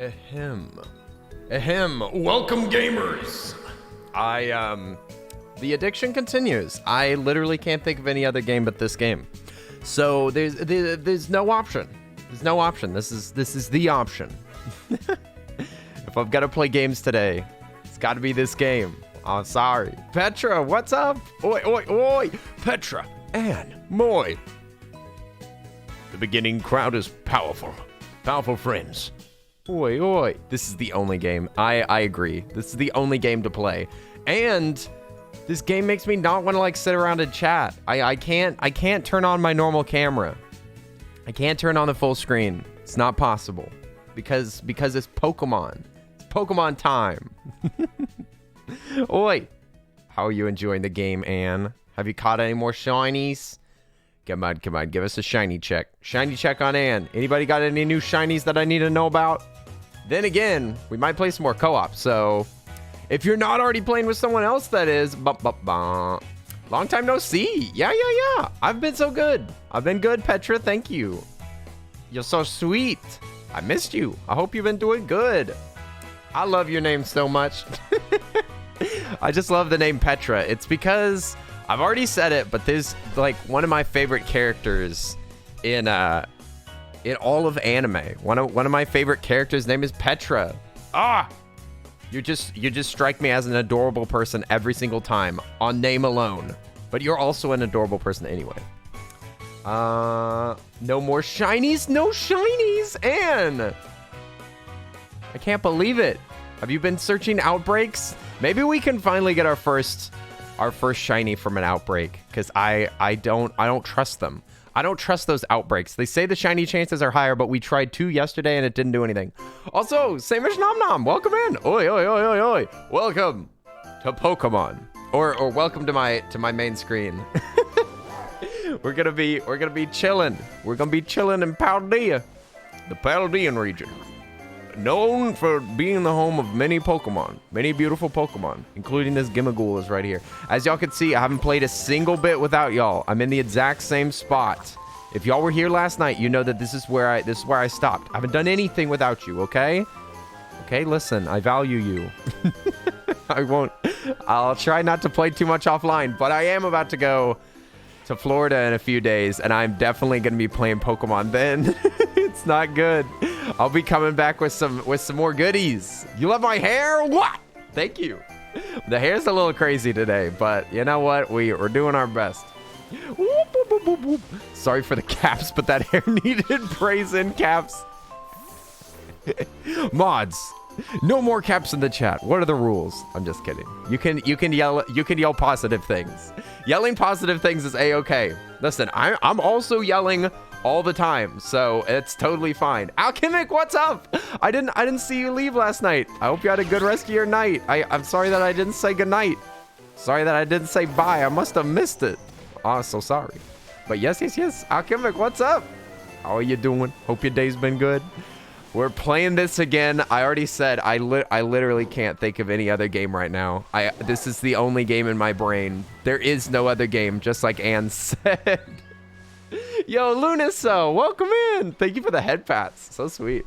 Ahem. Ahem. Welcome, gamers. The addiction continues. I literally can't think of any other game but this game. So there's no option. There's no option. This is the option. If I've got to play games today, it's got to be this game. I'm sorry. Petra, what's up? Oi, oi, oi. Petra, Anne, Moy. The beginning crowd is powerful. Powerful friends. Oi, oi. This is the only game. I agree. This is the only game to play. And this game makes me not want to like sit around and chat. I can't turn on my normal camera. I can't turn on the full screen. It's not possible. Because it's Pokemon. It's Pokemon time. Oi. How are you enjoying the game, Anne? Have you caught any more shinies? Come on, come on. Give us a shiny check. Shiny check on Anne. Anybody got any new shinies that I need to know about? Then again, we might play some more co-op. So if you're not already playing with someone else, that is. Long time no see. Yeah. I've been so good. I've been good, Petra. Thank you. You're so sweet. I missed you. I hope you've been doing good. I love your name so much. I just love the name Petra. It's because I've already said it, but there's like one of my favorite characters in all of anime. One of my favorite characters' name is Petra. You just strike me as an adorable person every single time on name alone. But you're also an adorable person anyway. No more shinies? No shinies, Anne! I can't believe it. Have you been searching outbreaks? Maybe we can finally get our first shiny from an outbreak, because I don't trust them. I don't trust those outbreaks. They say the shiny chances are higher, but we tried 2 yesterday and it didn't do anything. Also, Samish Nom Nom, welcome in. Oi, oi, oi, oi, oi. Welcome to Pokemon. Or welcome to my main screen. We're gonna be chilling. We're gonna be chilling in Paldea, the Paldean region, known for being the home of many Pokemon, many beautiful Pokemon, including this Gimmighoul is right here. As y'all can see, I haven't played a single bit without y'all. I'm in the exact same spot. If y'all were here last night, you know that this is where I stopped. I haven't done anything without you, okay? Okay, listen, I value you. I'll try not to play too much offline, but I am about to go to Florida in a few days, and I'm definitely going to be playing Pokemon then. It's not good. I'll be coming back with some more goodies. You love my hair? What? Thank you. The hair's a little crazy today, but you know what? We're doing our best. Whoop, whoop, whoop, whoop, whoop. Sorry for the caps, but that hair needed praise in caps. Mods, no more caps in the chat. What are the rules? I'm just kidding. You can yell positive things. Yelling positive things is a-okay. Listen, I'm also yelling all the time, so it's totally fine. Alchemic, what's up? I didn't see you leave last night. I hope you had a good rest of your night. I'm sorry that I didn't say goodnight. Sorry that I didn't say bye. I must have missed it. Oh, so sorry. But yes. Alchemic, what's up? How are you doing? Hope your day's been good. We're playing this again. I already said I literally can't think of any other game right now. This is the only game in my brain. There is no other game, just like Anne said. Yo, Luniso, welcome in. Thank you for the head pats. So sweet.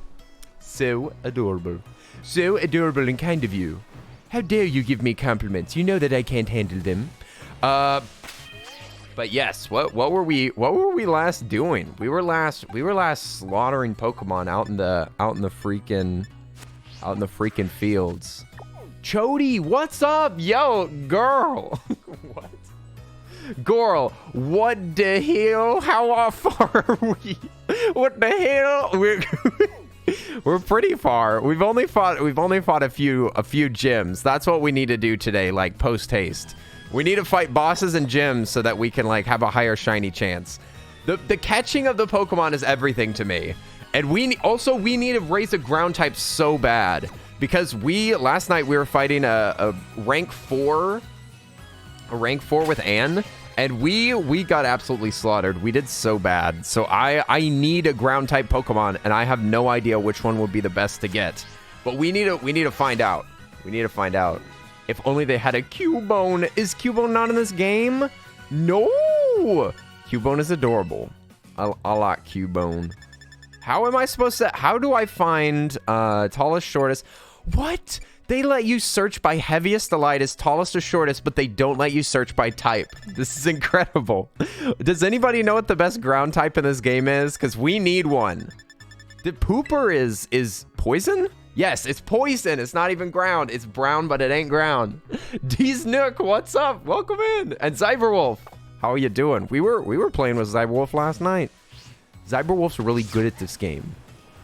So adorable. So adorable and kind of you. How dare you give me compliments? You know that I can't handle them. But yes, what were we last doing? We were last slaughtering Pokemon out in the freaking fields. Chody, what's up? Yo, girl. What? Girl, what the hell? How far are we? What the hell? We're pretty far. We've only fought a few gyms. That's what we need to do today, like post haste. We need to fight bosses and gyms so that we can like have a higher shiny chance. The catching of the Pokemon is everything to me. And we need to raise a ground type so bad, because last night we were fighting a rank 4 with Anne, and we got absolutely slaughtered. We did so bad. So I need a ground type Pokemon, and I have no idea which one would be the best to get. But we need to find out. We need to find out. If only they had a Cubone. Is Cubone not in this game? No! Cubone is adorable. I like Cubone. How am I supposed to... How do I find tallest, shortest? What? They let you search by heaviest to lightest, tallest to shortest, but they don't let you search by type. This is incredible. Does anybody know what the best ground type in this game is? Because we need one. The pooper is poison? Yes, it's poison. It's not even ground. It's brown, but it ain't ground. D's Nook, what's up? Welcome in. And Zyberwolf, how are you doing? We were playing with Zyberwolf last night. Zyberwolf's really good at this game.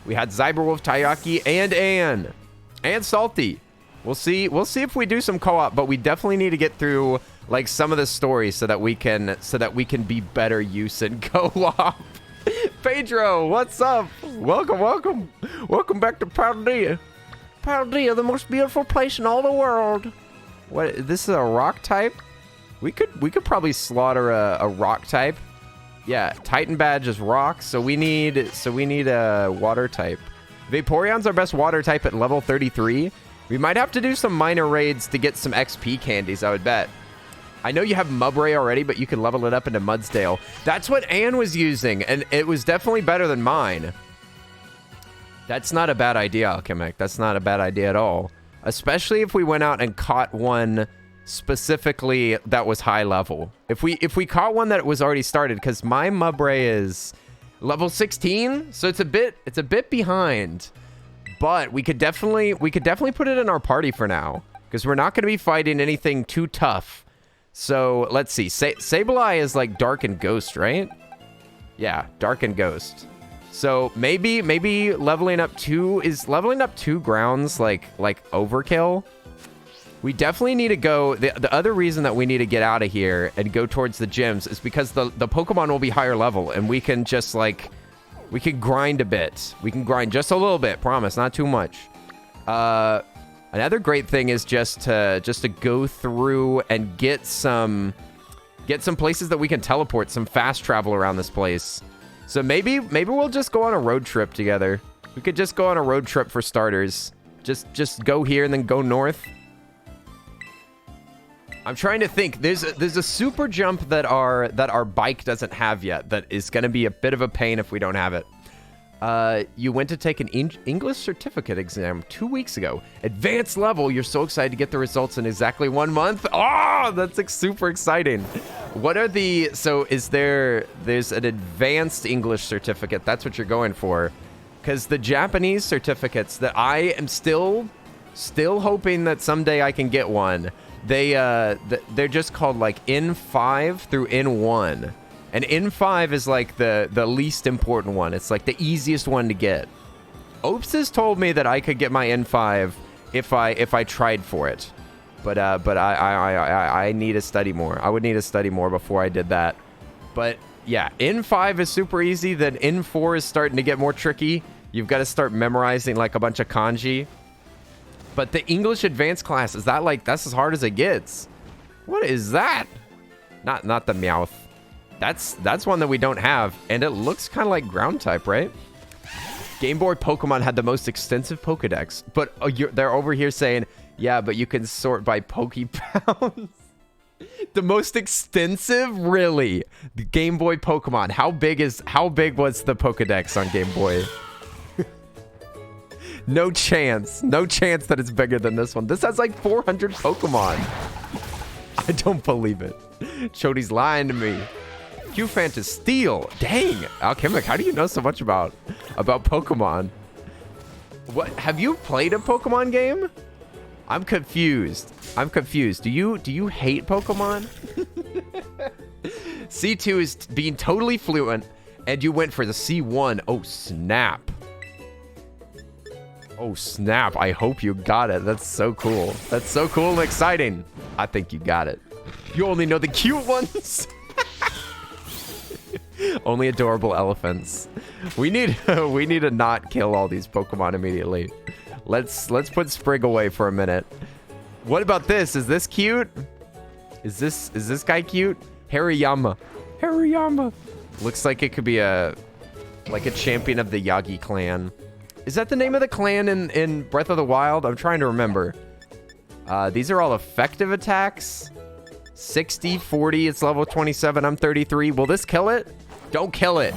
We had Zyberwolf, Taiyaki, and Ann. And Salty. We'll see if we do some co-op, but we definitely need to get through like some of the stories so that we can be better use in co-op. Pedro, what's up? Welcome back to Paldea. Paldea, the most beautiful place in all the world. What? This is a rock type? We could probably slaughter a rock type. Yeah, Titan badge is rock, so we need a water type. Vaporeon's our best water type at level 33. We might have to do some minor raids to get some XP candies, I would bet. I know you have Mubray already, but you can level it up into Mudsdale. That's what Anne was using, and it was definitely better than mine. That's not a bad idea, Alchemic. That's not a bad idea at all. Especially if we went out and caught one specifically that was high level. If we caught one that was already started, because my Mubray is level 16, so it's a bit behind. But we could definitely put it in our party for now, because we're not going to be fighting anything too tough. So let's see. Sableye is like Dark and Ghost, right? Yeah, Dark and Ghost. So maybe leveling up two grounds like overkill. We definitely need to go. The other reason that we need to get out of here and go towards the gyms is because the Pokemon will be higher level, and we can just like. We can grind a bit. We can grind just a little bit. Promise, not too much. Another great thing is just to go through and get some places that we can teleport, some fast travel around this place. So maybe we'll just go on a road trip together. We could just go on a road trip for starters. Just go here and then go north. I'm trying to think. There's a super jump that our bike doesn't have yet that is going to be a bit of a pain if we don't have it. You went to take an English certificate exam 2 weeks ago. Advanced level. You're so excited to get the results in exactly 1 month. Oh, that's like super exciting. What are so there's an advanced English certificate. That's what you're going for. Because the Japanese certificates that I am still hoping that someday I can get one. They're just called like N5 through N1. And N5 is like the least important one. It's like the easiest one to get. Opes has told me that I could get my N5 if I tried for it. But I need to study more. I would need to study more before I did that. But yeah, N5 is super easy. Then N4 is starting to get more tricky. You've got to start memorizing like a bunch of kanji. But the English advanced class, is that like, that's as hard as it gets? What is that? Not the Meowth. That's one that we don't have, and it looks kind of like ground type, right? Game Boy Pokemon had the most extensive Pokedex, but they're over here saying, yeah, but you can sort by Pokepounds. The most extensive? Really? The Game Boy Pokemon. How big was the Pokedex on Game Boy? No chance that it's bigger than this one. This has like 400 Pokemon. I don't believe it. Chody's lying to me. Q-Fant is Steel. Dang, Alchemic, how do you know so much about Pokemon? What, have you played a Pokemon game? I'm confused. Do you hate Pokemon? C2 is being totally fluent, and you went for the C1. Oh, snap. Oh, snap. I hope you got it. That's so cool. That's so cool and exciting. I think you got it. You only know the cute ones. Only adorable elephants. We need to not kill all these Pokemon immediately. Let's put Sprig away for a minute. What about this? Is this cute? Is this guy cute? Hariyama. Looks like it could be like a champion of the Yagi clan. Is that the name of the clan in Breath of the Wild? I'm trying to remember. These are all effective attacks. 60, 40, it's level 27, I'm 33. Will this kill it? Don't kill it.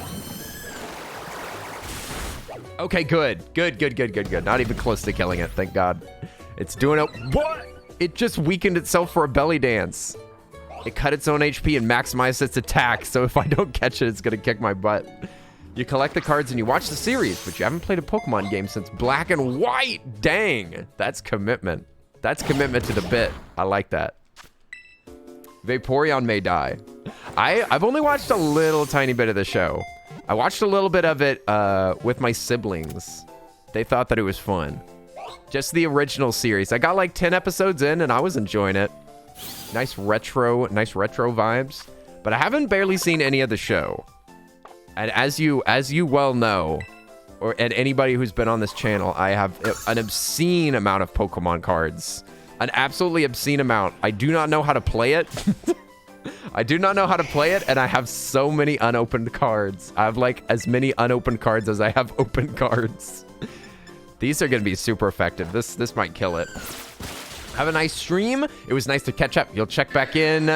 Okay, good. Good. Not even close to killing it, thank God. It's doing it. What? It just weakened itself for a belly dance. It cut its own HP and maximized its attack, so if I don't catch it, it's gonna kick my butt. You collect the cards and you watch the series, but you haven't played a Pokemon game since Black and White. Dang, that's commitment. That's commitment to the bit. I like that. Vaporeon may die. I've only watched a little tiny bit of the show. I watched a little bit of it with my siblings. They thought that it was fun. Just the original series. I got like 10 episodes in and I was enjoying it. Nice retro vibes. But I haven't barely seen any of the show. And as you well know, and anybody who's been on this channel, I have an obscene amount of Pokemon cards. An absolutely obscene amount. I do not know how to play it. I do not know how to play it, and I have so many unopened cards. I have like as many unopened cards as I have open cards. These are going to be super effective. This might kill it. Have a nice stream. It was nice to catch up. You'll check back in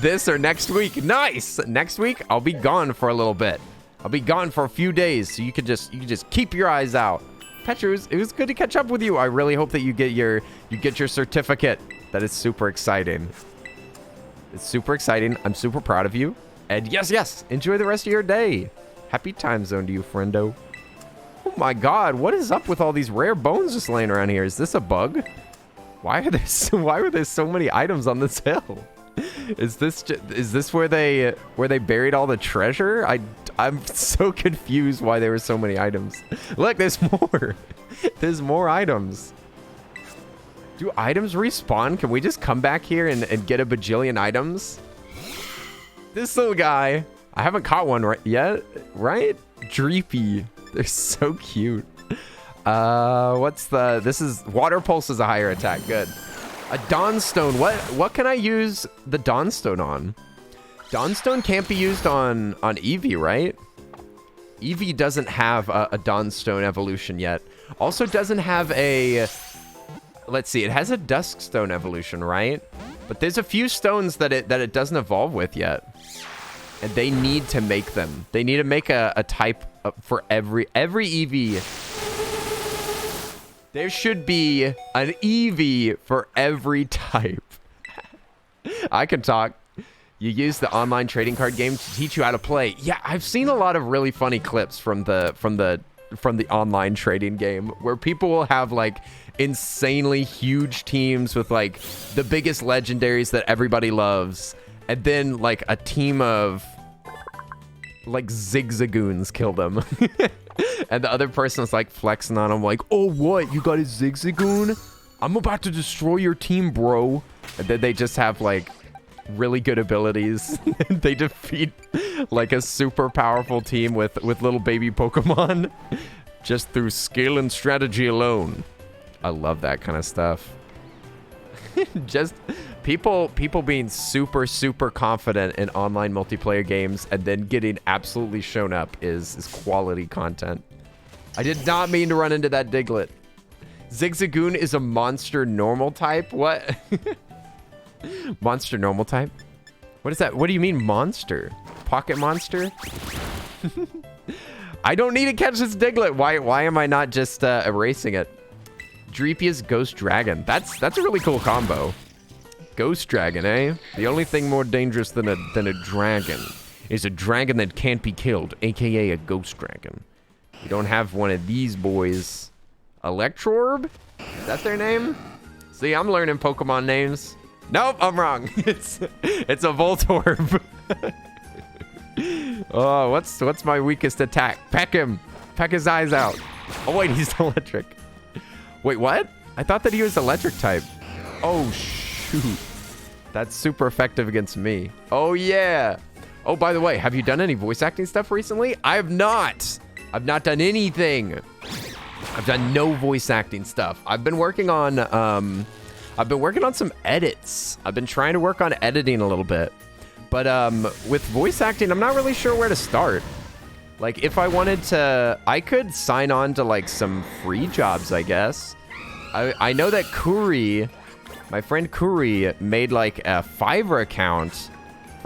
this or next week. Nice. Next week, I'll be gone for a little bit. I'll be gone for a few days, so you can just keep your eyes out. Petra, it was good to catch up with you. I really hope that you get your certificate. That is super exciting. It's super exciting. I'm super proud of you. And yes, enjoy the rest of your day. Happy time zone to you, friendo. Oh my God, what is up with all these rare bones just laying around here? Is this a bug? Why are there so many items on this hill? Is this where they buried all the treasure? I'm so confused why there were so many items. Look, there's more. There's more items. Do items respawn? Can we just come back here and get a bajillion items? This little guy. I haven't caught one yet, right? Dreepy. They're so cute. This is Water Pulse is a higher attack. Good. A Dawnstone. What can I use the Dawnstone on? Dawnstone can't be used on Eevee, right? Eevee doesn't have a Dawnstone evolution yet. Also doesn't have a... Let's see. It has a Duskstone evolution, right? But there's a few stones that it doesn't evolve with yet. And they need to make them. They need to make a type for every Eevee. There should be an Eevee for every type. I can talk. You use the online trading card game to teach you how to play. Yeah, I've seen a lot of really funny clips from the online trading game where people will have like insanely huge teams with like the biggest legendaries that everybody loves, and then like a team of like Zigzagoons kill them. And the other person is like flexing on them like, oh, what? You got a Zigzagoon? I'm about to destroy your team, bro. And then they just have like really good abilities. They defeat like a super powerful team with little baby Pokemon just through skill and strategy alone. I love that kind of stuff. Just people being super confident in online multiplayer games and then getting absolutely shown up is quality content. I did not mean to run into that Diglett. Zigzagoon is a monster normal type? What? Monster normal type? What is that? What do you mean monster? Pocket monster? I don't need to catch this Diglett. Why am I not just erasing it? Dreepia's Ghost Dragon. That's a really cool combo. Ghost Dragon, eh? The only thing more dangerous than a dragon is a dragon that can't be killed, aka a Ghost Dragon. You don't have one of these boys. Electrorb? Is that their name? See, I'm learning Pokemon names. Nope, I'm wrong. It's a Voltorb. Oh, what's my weakest attack? Peck him. Peck his eyes out. Oh wait, he's electric. Wait, what? I thought that he was electric type. Oh shoot. That's super effective against me. Oh yeah. Oh, by the way, have you done any voice acting stuff recently? I have not. I've not done anything. I've done no voice acting stuff. I've been working on some edits. I've been trying to work on editing a little bit. But with voice acting, I'm not really sure where to start. Like, if I wanted to, I could sign on to like some free jobs, I guess. I know that Kuri, my friend Kuri, made like a Fiverr account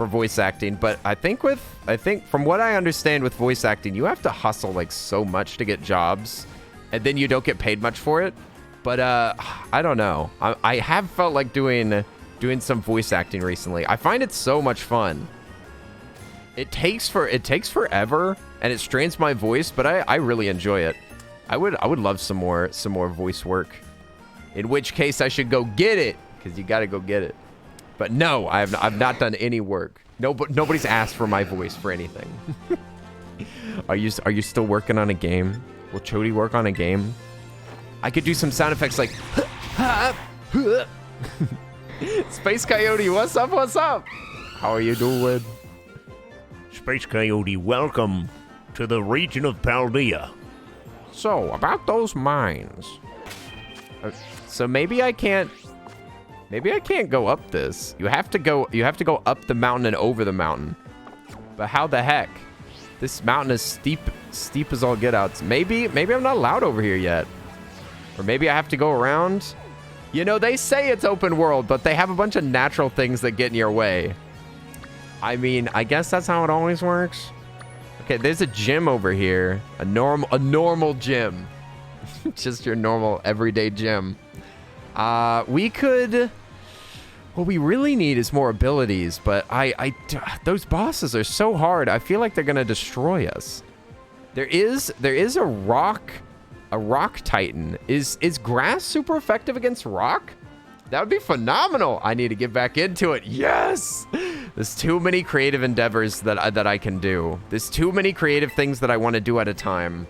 for voice acting, but I think from what I understand with voice acting, you have to hustle like so much to get jobs, and then you don't get paid much for it. But I don't know. I have felt like doing some voice acting recently. I find it so much fun. It takes forever, and it strains my voice, but I really enjoy it. I would love some more voice work. In which case, I should go get it, because you got to go get it. But no, I've not done any work. Nobody's asked for my voice for anything. Are you still working on a game? Will Chody work on a game? I could do some sound effects like Space Coyote, what's up? What's up? How are you doing? Space Coyote, welcome to the region of Paldea. So, about those mines. So maybe I can't go up this. You have to go up the mountain and over the mountain. But how the heck? This mountain is steep as all get outs. Maybe I'm not allowed over here yet. Or maybe I have to go around. You know, they say it's open world, but they have a bunch of natural things that get in your way. I mean, I guess that's how it always works. Okay, there's a gym over here. A normal gym. Just your normal everyday gym. We could... What we really need is more abilities, but those bosses are so hard. I feel like they're gonna destroy us. There is a rock titan. Is grass super effective against rock? That would be phenomenal. I need to get back into it. Yes! There's too many creative endeavors that I can do. There's too many creative things that I want to do at a time.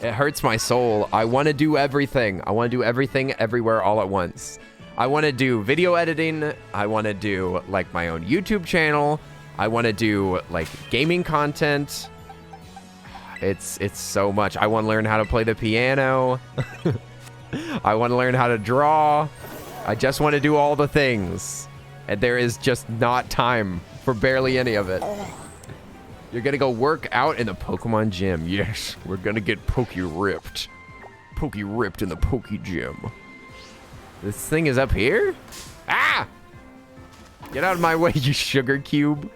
It hurts my soul. I want to do everything. I want to do everything everywhere all at once. I want to do video editing. I want to do like my own YouTube channel. I want to do like gaming content. It's so much. I want to learn how to play the piano. I want to learn how to draw. I just want to do all the things. And there is just not time for barely any of it. You're going to go work out in the Pokemon gym. Yes, we're going to get Poke-ripped. Poke-ripped in the Poke gym. This thing is up here? Ah! Get out of my way, you sugar cube.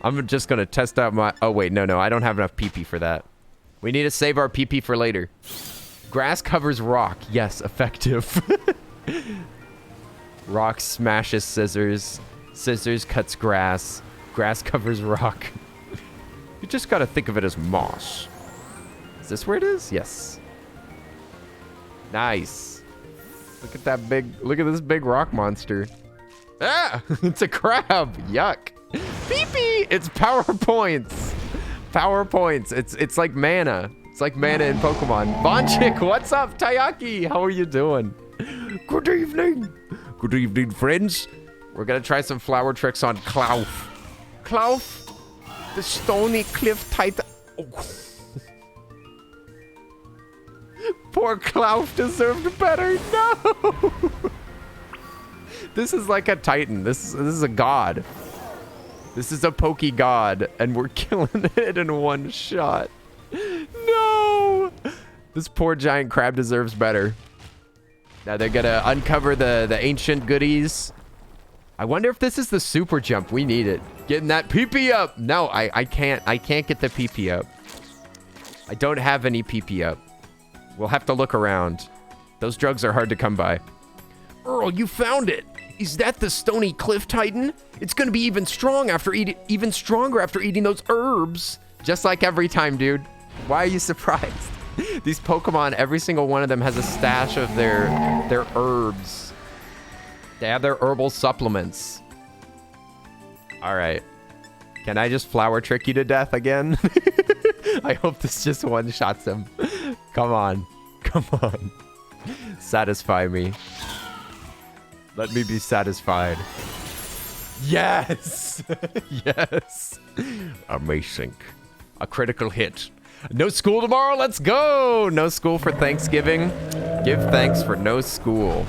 I'm just going to test out my... Oh, wait, no. I don't have enough PP for that. We need to save our PP for later. Grass covers rock. Yes, effective. Rock smashes scissors. Scissors cuts grass. Grass covers rock. You just got to think of it as moss. Is this where it is? Yes. Nice. Look at this big rock monster. Ah! It's a crab. Yuck. Pee-pee! It's power points. Power points. It's like mana. It's like mana in Pokemon. Bonchik, what's up? Tayaki, how are you doing? Good evening. Good evening, friends. We're gonna try some flower tricks on Klauf. Klauf, the stony cliff titan. Oh. Poor Klauf deserved better. No. This is like a titan. This is a god. This is a Poke god, and we're killing it in one shot. No! This poor giant crab deserves better. Now they're gonna uncover the ancient goodies. I wonder if this is the super jump. We need it. Getting that PP up. No, I can't get the PP up. I don't have any PP up. We'll have to look around. Those drugs are hard to come by. Earl, you found it. Is that the stony cliff titan? It's gonna be even stronger after eating those herbs. Just like every time, dude. Why are you surprised? These Pokemon, every single one of them has a stash of their herbs. They have their herbal supplements. All right. Can I just flower trick you to death again? I hope this just one-shots him. Come on. Come on. Satisfy me. Let me be satisfied. Yes! Yes! Amazing. A critical hit. No school tomorrow, let's go! No school for Thanksgiving. Give thanks for no school.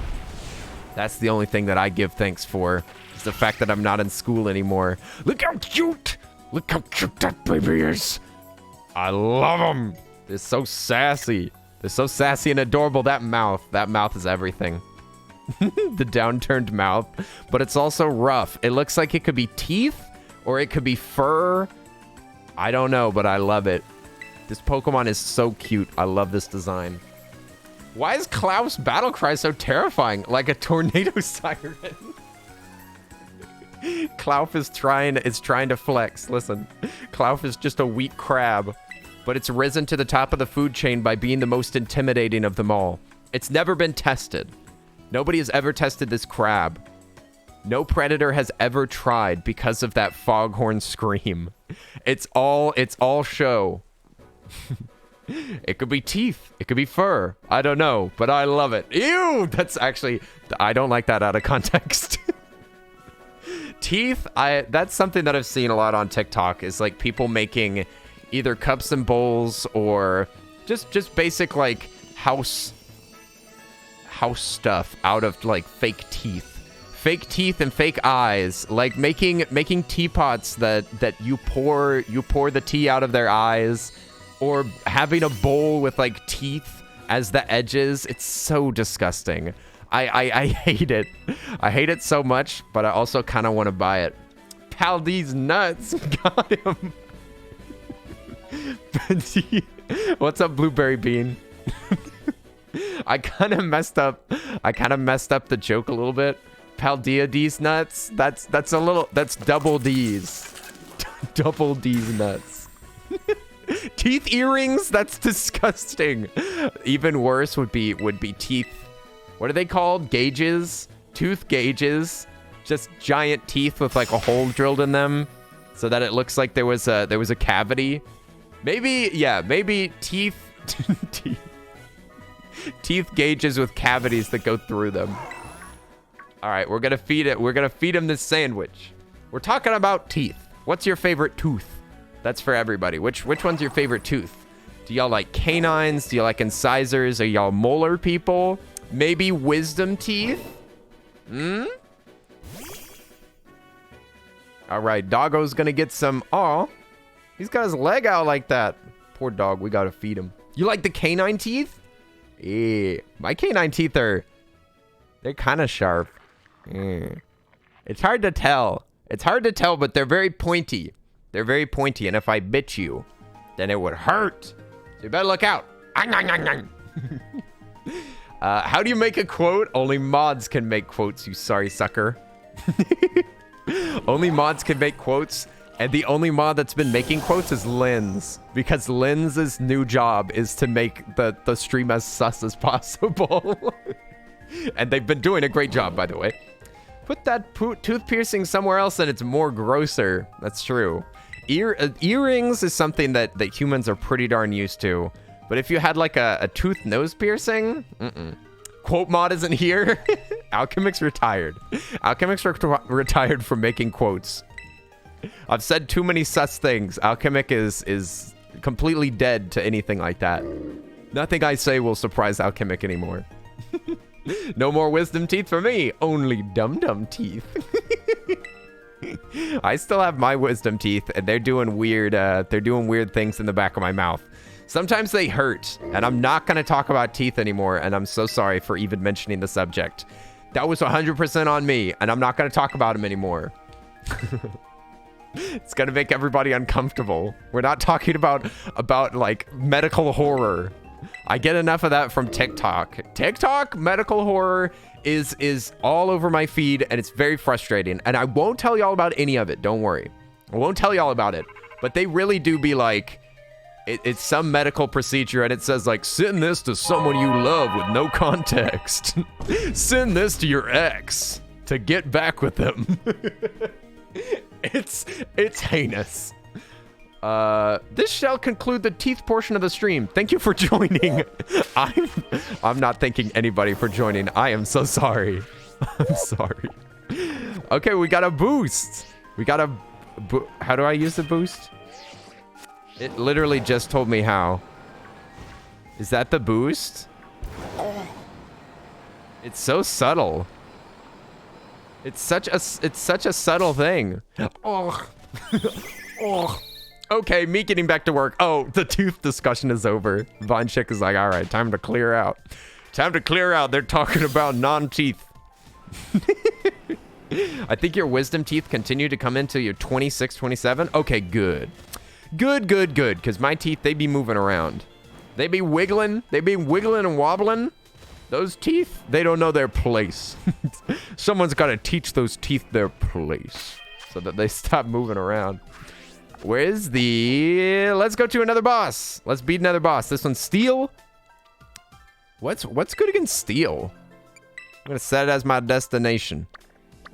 That's the only thing that I give thanks for. Is the fact that I'm not in school anymore. Look how cute! Look how cute that baby is! I love them! They're so sassy. They're so sassy and adorable. That mouth is everything. The downturned mouth. But it's also rough. It looks like it could be teeth or it could be fur. I don't know, but I love it. This Pokemon is so cute. I love this design. Why is Klaus' battle cry so terrifying? Like a tornado siren. Klaus is trying to flex. Listen, Klaus is just a wheat crab, but it's risen to the top of the food chain by being the most intimidating of them all. It's never been tested. Nobody has ever tested this crab. No predator has ever tried because of that foghorn scream. It's all show. It could be teeth. It could be fur. I don't know, but I love it. Ew! That's actually... I don't like that out of context. Teeth, that's something that I've seen a lot on TikTok, is like people making either cups and bowls or just basic like house stuff out of like fake teeth. Fake teeth and fake eyes, like making teapots that you pour the tea out of their eyes, or having a bowl with like teeth as the edges. It's so disgusting. I hate it. I hate it so much, but I also kind of want to buy it. Pal, these nuts. Got him. What's up, Blueberry Bean? I kind of messed up the joke a little bit. Paldea D's nuts. That's double D's. Double D's nuts. Teeth earrings? That's disgusting. Even worse would be teeth. What are they called? Gauges? Tooth gauges. Just giant teeth with like a hole drilled in them so that it looks like there was a cavity. Maybe teeth teeth gauges with cavities that go through them. All right, we're gonna feed it. We're gonna feed him this sandwich. We're talking about teeth. What's your favorite tooth? That's for everybody. Which one's your favorite tooth? Do y'all like canines? Do you like incisors? Are y'all molar people? Maybe wisdom teeth? All right, Doggo's gonna get some. Aw, he's got his leg out like that. Poor dog, we gotta feed him. You like the canine teeth? Yeah, my canine teeth they're kind of sharp. It's hard to tell. But they're very pointy. And if I bit you, then it would hurt. So you better look out. How do you make a quote? Only mods can make quotes, you sorry sucker. Only mods can make quotes. And the only mod that's been making quotes is Linz. Because Linz's new job is to make the stream as sus as possible. And they've been doing a great job, by the way. Put that tooth piercing somewhere else and it's more grosser. That's true. Earrings is something that humans are pretty darn used to. But if you had like a tooth nose piercing, Quote mod isn't here. Alchemix retired. Alchemix retired from making quotes. I've said too many sus things. Alchemic is completely dead to anything like that. Nothing I say will surprise Alchemic anymore. No more wisdom teeth for me. Only dum-dum teeth. I still have my wisdom teeth, and they're doing weird things in the back of my mouth. Sometimes they hurt, and I'm not going to talk about teeth anymore, and I'm so sorry for even mentioning the subject. That was 100% on me, and I'm not going to talk about them anymore. It's going to make everybody uncomfortable. We're not talking about like medical horror. I get enough of that from TikTok. TikTok medical horror is all over my feed, and it's very frustrating. And I won't tell y'all about any of it. Don't worry. I won't tell y'all about it. But they really do be like, it's some medical procedure, and it says like, send this to someone you love with no context. Send this to your ex to get back with them. It's heinous. This shall conclude the teeth portion of the stream. Thank you for joining. I'm not thanking anybody for joining. I am so sorry. I'm sorry. Okay, we got a boost. We got a how do I use the boost? It literally just told me how. Is that the boost? It's so subtle. It's such a subtle thing. Oh. Oh. Okay, me getting back to work. Oh, the tooth discussion is over. Von Chick is like, all right, time to clear out. Time to clear out. They're talking about non-teeth. I think your wisdom teeth continue to come into your 26, 27. Okay, good. Good, good, good. Because my teeth, they be moving around. They be wiggling. They be wiggling and wobbling. Those teeth, they don't know their place. Someone's got to teach those teeth their place so that they stop moving around. Where's the... Let's go to another boss. Let's beat another boss. This one's steel. What's good against steel? I'm going to set it as my destination.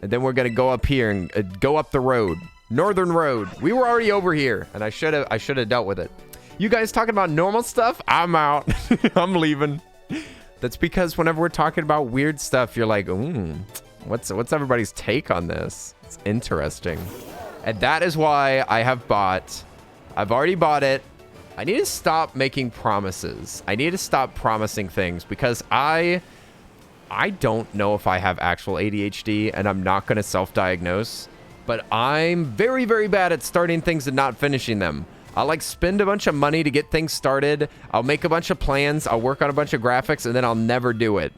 And then we're going to go up here and go up the road. Northern Road. We were already over here, and I should have dealt with it. You guys talking about normal stuff? I'm out. I'm leaving. That's because whenever we're talking about weird stuff, you're like, what's everybody's take on this? It's interesting. And that is why I've already bought it. I need to stop making promises. I need to stop promising things because I don't know if I have actual ADHD, and I'm not going to self-diagnose, but I'm very, very bad at starting things and not finishing them. I'll like spend a bunch of money to get things started. I'll make a bunch of plans. I'll work on a bunch of graphics, and then I'll never do it.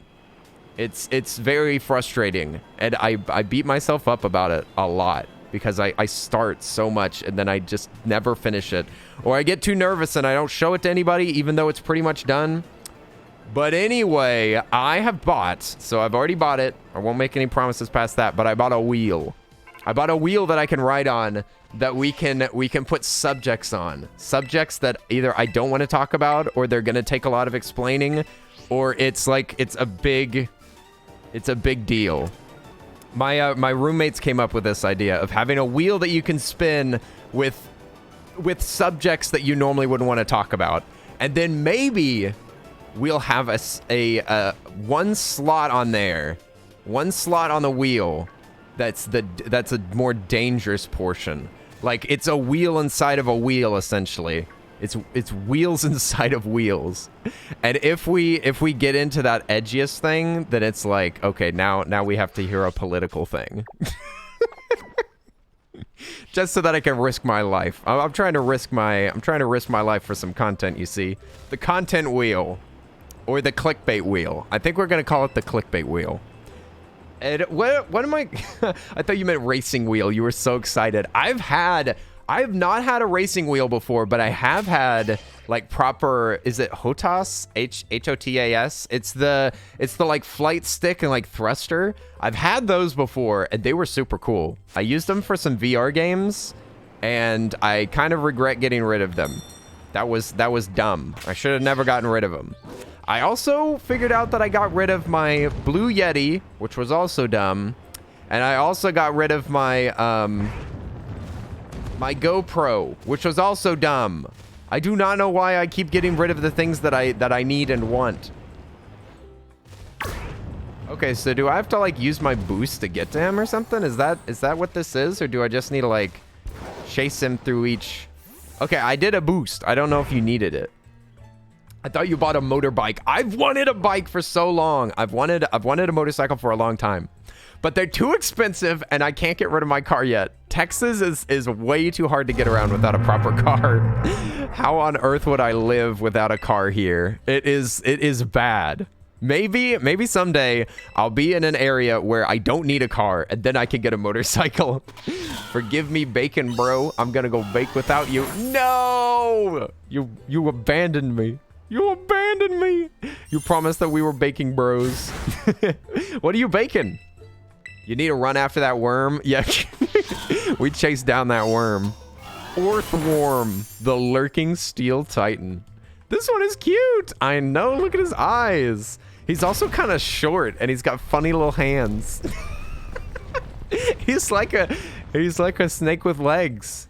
It's very frustrating, and I beat myself up about it a lot because I start so much, and then I just never finish it. Or I get too nervous, and I don't show it to anybody, even though it's pretty much done. But anyway, I have bought, so I've already bought it. I won't make any promises past that, but I bought a wheel. I bought a wheel that I can ride on that we can put subjects on. Subjects that either I don't want to talk about, or they're going to take a lot of explaining, or it's a big deal. My roommates came up with this idea of having a wheel that you can spin with subjects that you normally wouldn't want to talk about. And then maybe we'll have a one slot on there, one slot on the wheel. That's a more dangerous portion. Like it's a wheel inside of a wheel, essentially. It's wheels inside of wheels. And if we get into that edgiest thing, then it's like, okay, now we have to hear a political thing. Just so that I can risk my life. I'm trying to risk my life for some content, you see. The content wheel. Or the clickbait wheel. I think we're going to call it the clickbait wheel. And what am I... I thought you meant racing wheel. You were so excited. I have not had a racing wheel before, but I have had like proper... Is it HOTAS? H-O-T-A-S? It's the like flight stick and like thruster. I've had those before, and they were super cool. I used them for some VR games, and I kind of regret getting rid of them. That was dumb. I should have never gotten rid of them. I also figured out that I got rid of my Blue Yeti, which was also dumb. And I also got rid of my my GoPro, which was also dumb. I do not know why I keep getting rid of the things that I need and want. Okay, so do I have to like use my boost to get to him or something? Is that what this is? Or do I just need to like chase him through each... Okay, I did a boost. I don't know if you needed it. I thought you bought a motorbike. I've wanted a bike for so long. I've wanted a motorcycle for a long time. But they're too expensive, and I can't get rid of my car yet. Texas is way too hard to get around without a proper car. How on earth would I live without a car here? It is bad. Maybe someday I'll be in an area where I don't need a car, and then I can get a motorcycle. Forgive me, bacon bro. I'm gonna go bake without you. No! You abandoned me. You abandoned me. You promised that we were baking bros. What are you baking? You need to run after that worm? Yeah. We chased down that worm. Orthworm, the lurking steel titan. This one is cute. I know. Look at his eyes. He's also kind of short, and he's got funny little hands. He's like a snake with legs.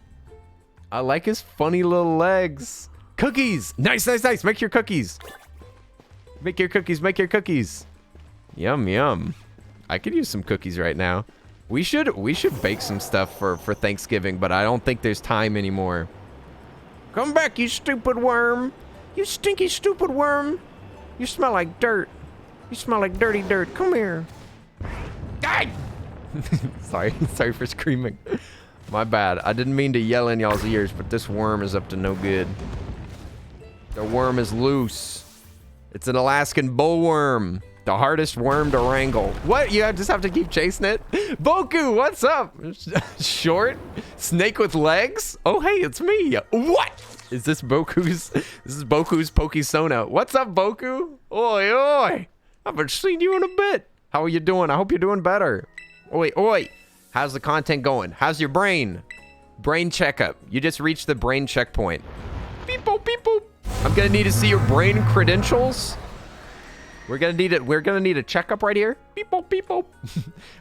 I like his funny little legs. Cookies! Nice, nice, nice. Make your cookies. Make your cookies, make your cookies. Yum, yum. I could use some cookies right now. We should bake some stuff for Thanksgiving, but I don't think there's time anymore. Come back, you stupid worm. You stinky, stupid worm. You smell like dirt. You smell like dirty dirt. Come here. Die! Sorry for screaming. My bad. I didn't mean to yell in y'all's ears, but this worm is up to no good. The worm is loose. It's an Alaskan bullworm. The hardest worm to wrangle. What? You just have to keep chasing it? Boku, what's up? Short? Snake with legs? Oh, hey, it's me. What? Is this Boku's? This is Boku's Pokesona. What's up, Boku? Oi, oi. I haven't seen you in a bit. How are you doing? I hope you're doing better. Oi, oi. How's the content going? How's your brain? Brain checkup. You just reached the brain checkpoint. Beep, boop, beep, boop. I'm gonna need to see your brain credentials. We're gonna need a checkup right here. Beep boop, beep boop.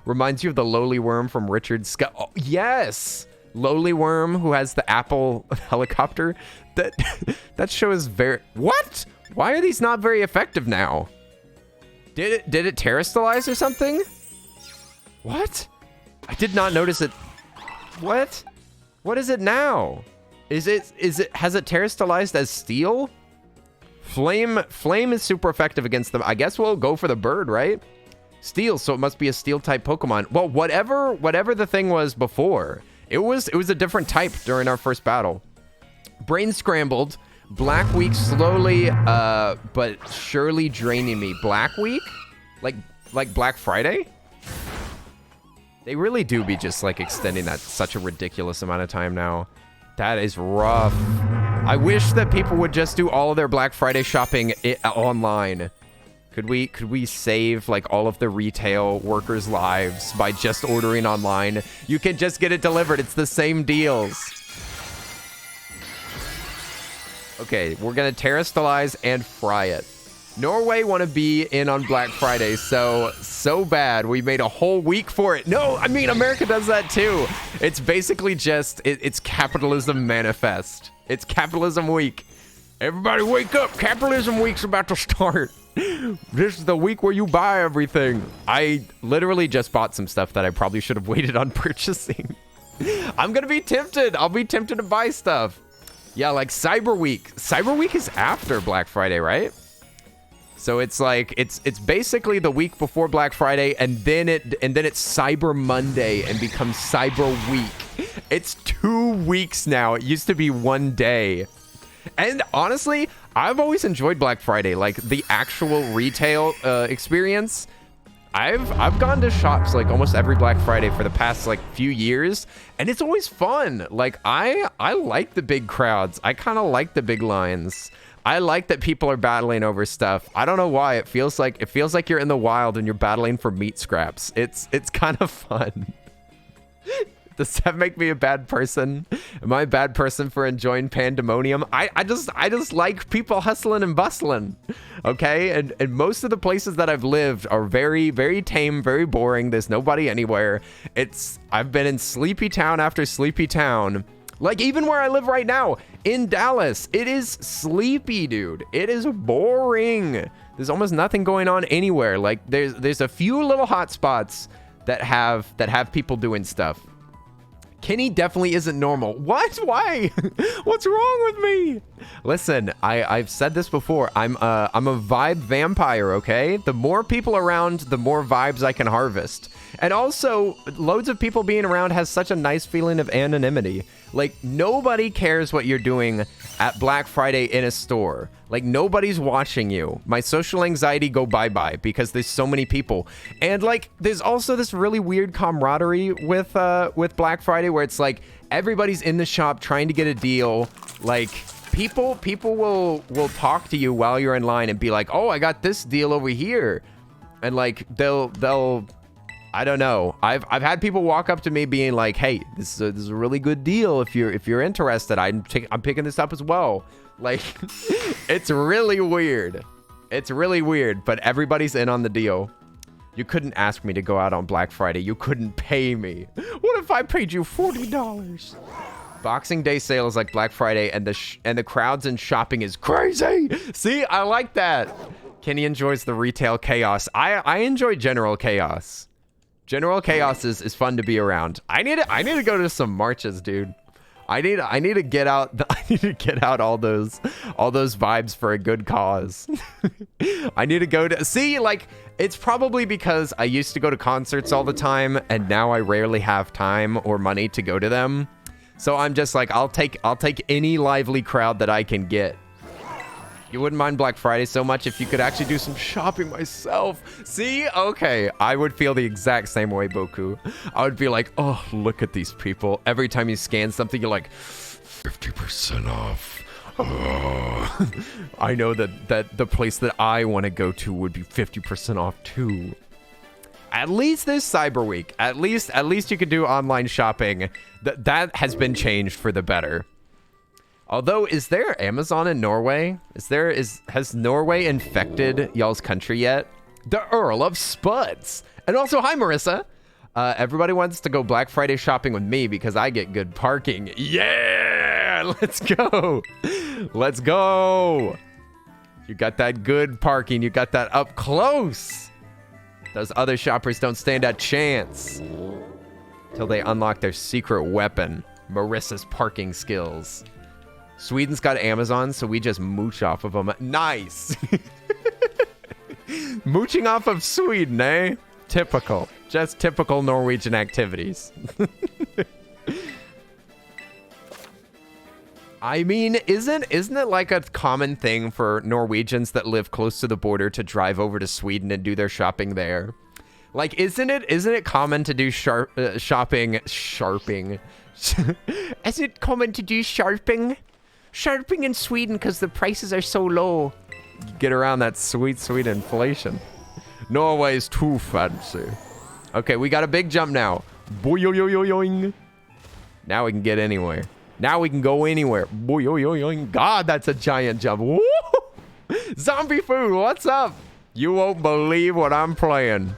Reminds you of the lowly worm from Richard Scott. Oh, yes, lowly worm who has the Apple helicopter. That show is very. What? Why are these not very effective now? Did it terrestrialize or something? What? I did not notice it. What? What is it now? Has it terrestrialized as steel? Flame is super effective against them. I guess we'll go for the bird, right? Steel, so it must be a steel type Pokemon. Well, whatever the thing was before, it was a different type during our first battle. Brain scrambled. Black Week slowly but surely draining me. Black Week? Like Black Friday? They really do be just like extending that such a ridiculous amount of time now. That is rough. I wish that people would just do all of their Black Friday shopping online. Could we save like all of the retail workers' lives by just ordering online? You can just get it delivered. It's the same deals. Okay, we're gonna terrestrialize and fry it. Norway want to be in on Black Friday, so bad. We made a whole week for it. No, I mean, America does that too. It's basically just, it's capitalism manifest. It's capitalism week. Everybody wake up. Capitalism week's about to start. This is the week where you buy everything. I literally just bought some stuff that I probably should have waited on purchasing. I'm going to be tempted. I'll be tempted to buy stuff. Yeah, like Cyber Week. Cyber Week is after Black Friday, right? So it's like it's basically the week before Black Friday, and then it's Cyber Monday and becomes Cyber Week. It's 2 weeks now. It used to be 1 day. And honestly, I've always enjoyed Black Friday, like the actual retail experience. I've gone to shops like almost every Black Friday for the past like few years, and it's always fun. Like I like the big crowds. I kind of like the big lines. I like that people are battling over stuff. I don't know why. It feels like you're in the wild and you're battling for meat scraps. It's kind of fun. Does that make me a bad person? Am I a bad person for enjoying pandemonium? I just like people hustling and bustling. Okay? And most of the places that I've lived are very, very tame, very boring. There's nobody anywhere. I've been in sleepy town after sleepy town. Like even where I live right now in Dallas, it is sleepy, dude. It is boring. There's almost nothing going on anywhere. Like there's a few little hot spots that have people doing stuff. Kenny definitely isn't normal. What? Why? What's wrong with me? Listen, I've said this before. I'm a vibe vampire, okay? The more people around, the more vibes I can harvest. And also, loads of people being around has such a nice feeling of anonymity. Like, nobody cares what you're doing at Black Friday in a store. Like, nobody's watching you. My social anxiety go bye-bye because there's so many people. And, like, there's also this really weird camaraderie with Black Friday where it's like everybody's in the shop trying to get a deal. Like, people will talk to you while you're in line and be like, oh, I got this deal over here. And, like, they'll I don't know. I've had people walk up to me being like, "Hey, this is a really good deal. If you're interested, I'm picking this up as well." Like, it's really weird. It's really weird, but everybody's in on the deal. You couldn't ask me to go out on Black Friday. You couldn't pay me. What if I paid you $40? Boxing Day sale is like Black Friday, and the crowds and shopping is crazy. See, I like that. Kenny enjoys the retail chaos. I enjoy general chaos. General chaos is fun to be around. I need to go to some marches, dude. I need to get out. I need to get out all those vibes for a good cause. I need to go to see, like, it's probably because I used to go to concerts all the time, and now I rarely have time or money to go to them. So I'm just like, I'll take any lively crowd that I can get. You wouldn't mind Black Friday so much if you could actually do some shopping myself. See? Okay. I would feel the exact same way, Boku. I would be like, oh, look at these people. Every time you scan something, you're like, 50% off. Oh. I know that the place that I want to go to would be 50% off too. At least this Cyber Week. At least you could do online shopping. That has been changed for the better. Although, is there Amazon in Norway? Has Norway infected y'all's country yet? The Earl of Spuds. And also, hi, Marissa. Everybody wants to go Black Friday shopping with me because I get good parking. Yeah, let's go. Let's go. You got that good parking. You got that up close. Those other shoppers don't stand a chance till they unlock their secret weapon, Marissa's parking skills. Sweden's got Amazon, so we just mooch off of them. Nice. Mooching off of Sweden, eh? Typical. Just typical Norwegian activities. I mean, isn't it like a common thing for Norwegians that live close to the border to drive over to Sweden and do their shopping there? Like, isn't it common to do shopping? Is it common to do shopping in Sweden because the prices are so low? Get around that sweet inflation. Norway is too fancy. Okay, we got a big jump now. Boing. Now we can get anywhere. Now we can go anywhere. Boing. God, that's a giant jump. Woo! Zombie food, what's up? You won't believe what I'm playing.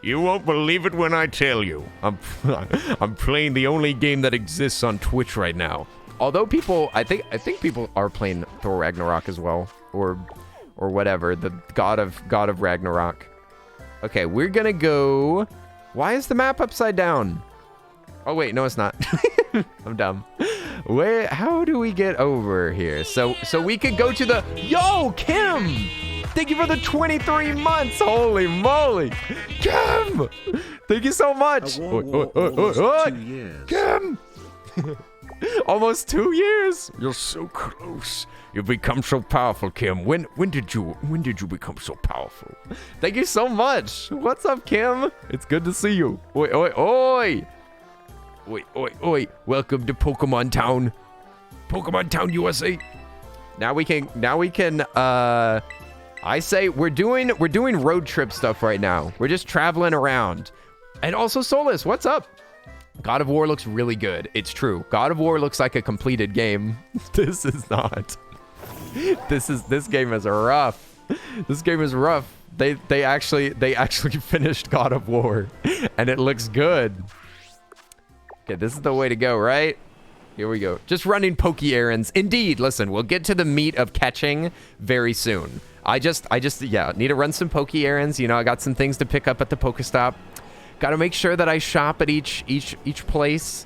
You won't believe it when I tell you. I'm playing the only game that exists on Twitch right now. Although people, I think people are playing Thor Ragnarok as well, or whatever, the god of Ragnarok. Okay, we're gonna go. Why is the map upside down? Oh wait, no, it's not. I'm dumb. Wait, how do we get over here? So we could go to the. Yo, Kim! Thank you for the 23 months. Holy moly, Kim! Thank you so much. Kim! Almost 2 years. You're so close. You've become so powerful, Kim. When did you become so powerful? Thank you so much. What's up, Kim? It's good to see you. Oi, oi, oi. Oi. Welcome to Pokemon Town. Pokemon Town, USA. Now we can I say we're doing road trip stuff right now. We're just traveling around. And also Solus, what's up? God of War looks really good. It's true. God of War looks like a completed game. This is not. This game is rough. This game is rough. They actually finished God of War and it looks good. Okay, this is the way to go, right? Here we go. Just running Poke errands. Indeed. Listen, we'll get to the meat of catching very soon. I just need to run some Poke errands. You know, I got some things to pick up at the Pokestop. Got to make sure that I shop at each place.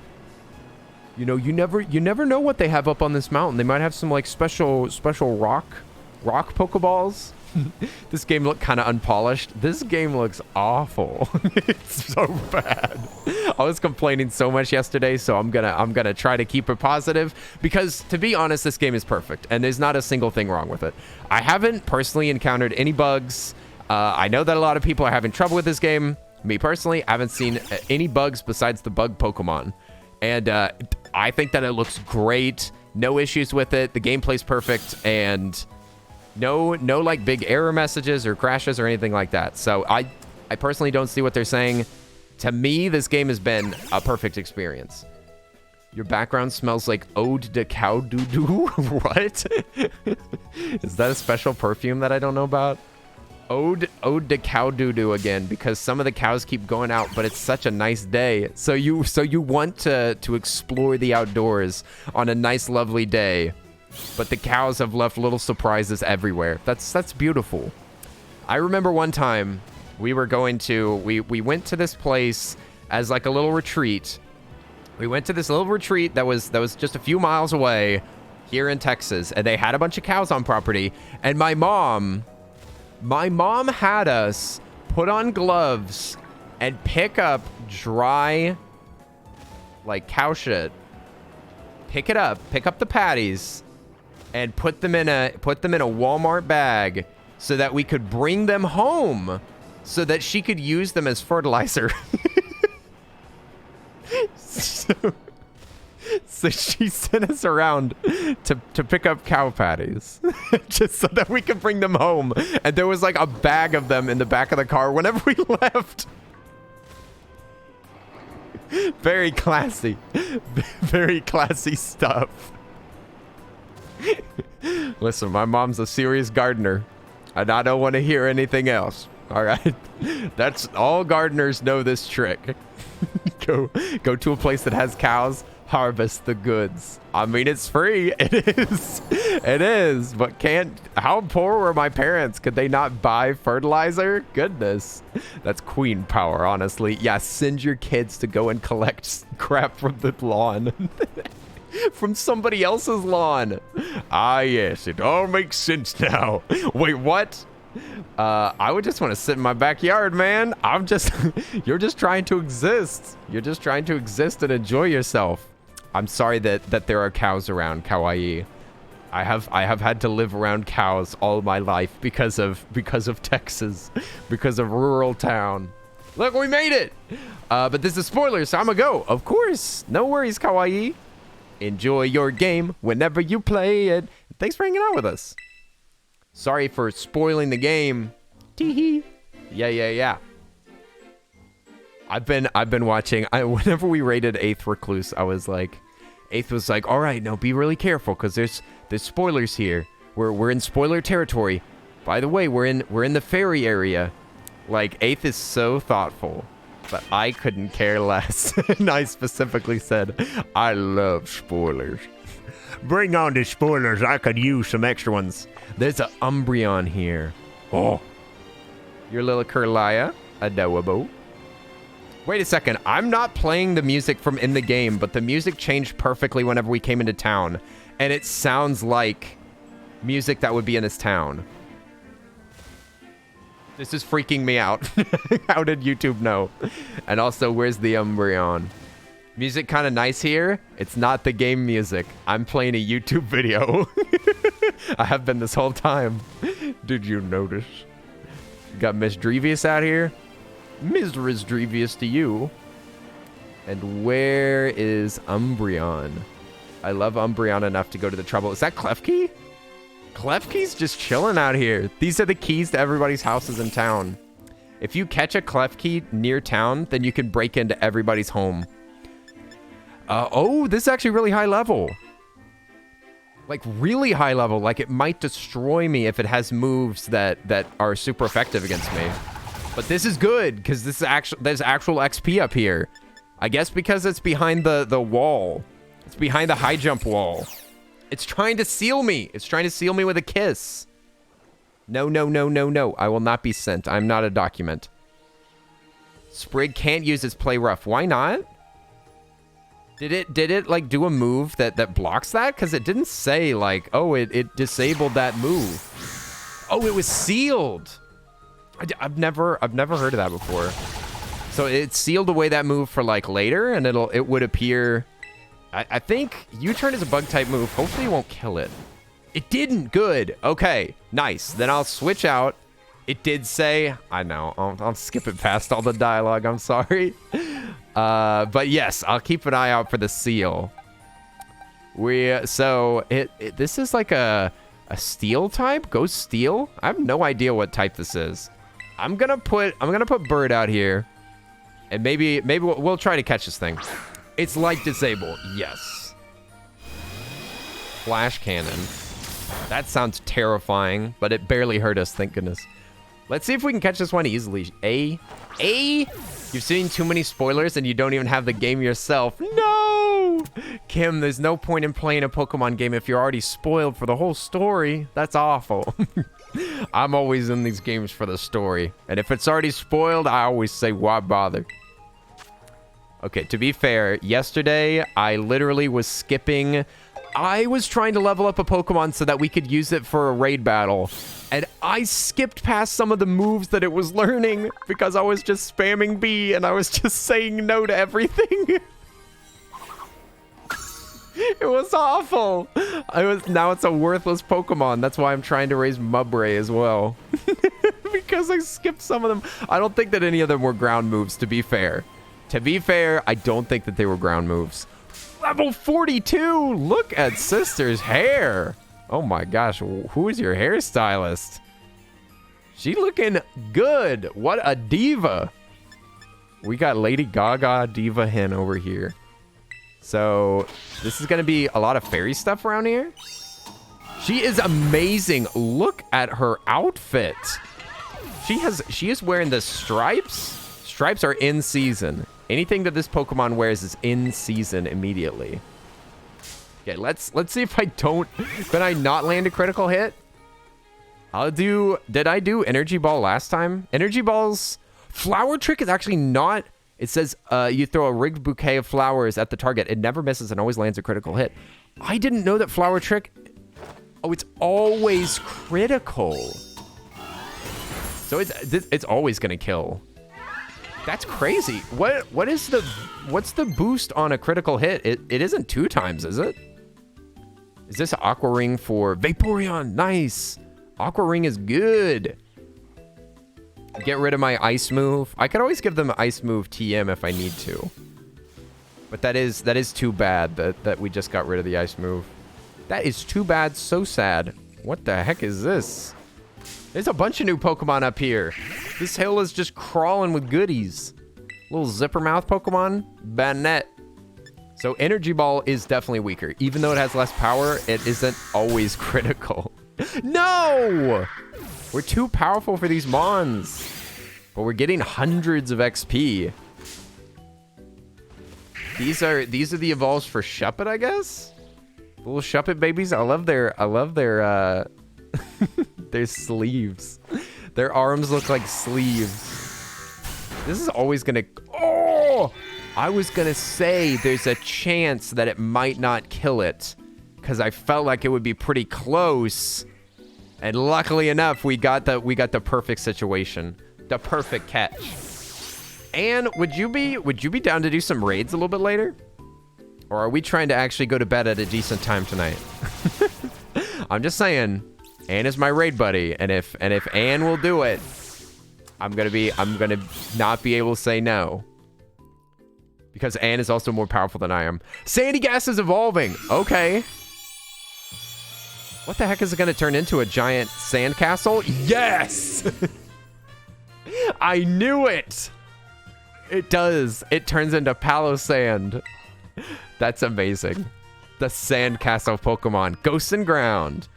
You know, you never know what they have up on this mountain. They might have some like special rock Pokeballs. This game looked kind of unpolished. This game looks awful. It's so bad. I was complaining so much yesterday, so I'm gonna try to keep it positive because, to be honest, this game is perfect and there's not a single thing wrong with it. I haven't personally encountered any bugs. I know that a lot of people are having trouble with this game. Me personally, I haven't seen any bugs besides the bug Pokemon, and I think that it looks great. No issues with it. The gameplay's perfect, and no like big error messages or crashes or anything like that. So I personally don't see what they're saying. To me, this game has been a perfect experience. Your background smells like Ode de Cow Doo-Doo. What? Is that a special perfume that I don't know about? Ode de Cow Doo-Doo again, because some of the cows keep going out, but it's such a nice day. So you want to explore the outdoors on a nice, lovely day. But the cows have left little surprises everywhere. That's beautiful. I remember one time we were going to, we went to this place as like a little retreat. We went to this little retreat that was just a few miles away here in Texas, and they had a bunch of cows on property. And my mom had us put on gloves and pick up dry, like, cow shit. Pick up the patties, and put them in a Walmart bag so that we could bring them home so that she could use them as fertilizer. So she sent us around to pick up cow patties just so that we could bring them home. And there was like a bag of them in the back of the car whenever we left. Very classy. Very classy stuff. Listen, my mom's a serious gardener, and I don't want to hear anything else. All right? That's all gardeners know this trick. Go to a place that has cows, harvest the goods. I mean, it's free. It is. It is. But how poor were my parents? Could they not buy fertilizer? Goodness. That's queen power, honestly. Yeah, send your kids to go and collect crap from the lawn. From somebody else's lawn. Ah, yes. It all makes sense now. Wait, what? I would just want to sit in my backyard, man. You're just trying to exist. You're just trying to exist and enjoy yourself. I'm sorry that there are cows around, kawaii. I have had to live around cows all my life because of Texas, because of rural town. Look, we made it. But this is spoilers, so I'm gonna go. Of course, no worries, kawaii. Enjoy your game whenever you play it. Thanks for hanging out with us. Sorry for spoiling the game. Teehee. Yeah. I've been watching. Whenever we raided 8th Recluse, I was like, 8th was like, all right, now be really careful because there's spoilers here. We're in spoiler territory. By the way, we're in the ferry area. Like, 8th is so thoughtful, but I couldn't care less. And I specifically said, I love spoilers. Bring on the spoilers. I could use some extra ones. There's an Umbreon here. Oh. Your little Curlia. Adorable. Wait a second. I'm not playing the music from in the game, but the music changed perfectly whenever we came into town. And it sounds like music that would be in this town. This is freaking me out. How did YouTube know? And also, where's the Umbreon? Music kind of nice here. It's not the game music. I'm playing a YouTube video. I have been this whole time. Did you notice? Got Miss Drevious out here. Mrs. Drevious to you. And where is Umbreon? I love Umbreon enough to go to the trouble. Is that Klefki? Klefki's just chilling out here. These are the keys to everybody's houses in town. If you catch a Klefki near town, then you can break into everybody's home. Oh, this is actually really high level. Like, really high level. Like, it might destroy me if it has moves that are super effective against me. But this is good, because there's actual XP up here. I guess because it's behind the wall. It's behind the high jump wall. It's trying to seal me. It's trying to seal me with a kiss. No. I will not be sent. I'm not a document. Sprig can't use its play rough. Why not? Did it like do a move that blocks that? Because it didn't say like, oh, it disabled that move. Oh, it was sealed. I've never heard of that before. So it sealed away that move for like later, and it would appear. I think U-turn is a bug type move. Hopefully it won't kill it. It didn't. Good. Okay. Nice. Then I'll switch out. It did say. I know. I'll skip it past all the dialogue. I'm sorry. But yes, I'll keep an eye out for the seal. This is like a steel type. Ghost steel. I have no idea what type this is. I'm gonna put bird out here, and maybe we'll try to catch this thing. It's like disable. Yes. Flash cannon. That sounds terrifying, but it barely hurt us. Thank goodness. Let's see if we can catch this one easily. You've seen too many spoilers and you don't even have the game yourself. No! Kim, there's no point in playing a Pokemon game if you're already spoiled for the whole story. That's awful. I'm always in these games for the story. And if it's already spoiled, I always say, why bother? Okay, to be fair, yesterday, I literally was skipping. I was trying to level up a Pokemon so that we could use it for a raid battle. And I skipped past some of the moves that it was learning because I was just spamming B and I was just saying no to everything. It was awful. Now it's a worthless Pokemon. That's why I'm trying to raise Mubray as well. Because I skipped some of them. I don't think that any of them were ground moves, to be fair. To be fair, I don't think that they were ground moves. Level 42! Look at Sister's hair. Oh my gosh, who is your hairstylist? She looking good. What a diva. We got Lady Gaga Diva Hen over here. So this is going to be a lot of fairy stuff around here. She is amazing. Look at her outfit. She is wearing the stripes. Stripes are in season. Anything that this Pokemon wears is in season immediately. Okay, let's see if can I not land a critical hit? Did I do Energy Ball last time? Energy Ball's Flower Trick is actually not, it says you throw a rigged bouquet of flowers at the target. It never misses and always lands a critical hit. I didn't know that Flower Trick, it's always critical. So it's always gonna kill. That's crazy. What's the boost on a critical hit? It isn't 2 times, is it? Is this Aqua Ring for Vaporeon? Nice. Aqua Ring is good. Get rid of my ice move. I could always give them ice move TM if I need to. But that is too bad that we just got rid of the ice move. That is too bad, so sad. What the heck is this? There's a bunch of new Pokemon up here. This hill is just crawling with goodies. Little zipper mouth Pokemon. Banette. So Energy Ball is definitely weaker. Even though it has less power, it isn't always critical. No! We're too powerful for these Mons. But we're getting hundreds of XP. These are the evolves for Shuppet, I guess? The little Shuppet babies. I love their their sleeves. Their arms look like sleeves. This is always gonna... Oh! I was gonna say there's a chance that it might not kill it, because I felt like it would be pretty close. And luckily enough, we got the perfect situation. The perfect catch. And would you be down to do some raids a little bit later? Or are we trying to actually go to bed at a decent time tonight? I'm just saying, Ann is my raid buddy, and if Ann will do it, I'm gonna not be able to say no. Because Ann is also more powerful than I am. Sandy Gas is evolving. Okay. What the heck is it going to turn into? A giant sandcastle? Yes! I knew it! It does. It turns into Palo Sand. That's amazing. The sandcastle Pokemon. Ghost and Ground.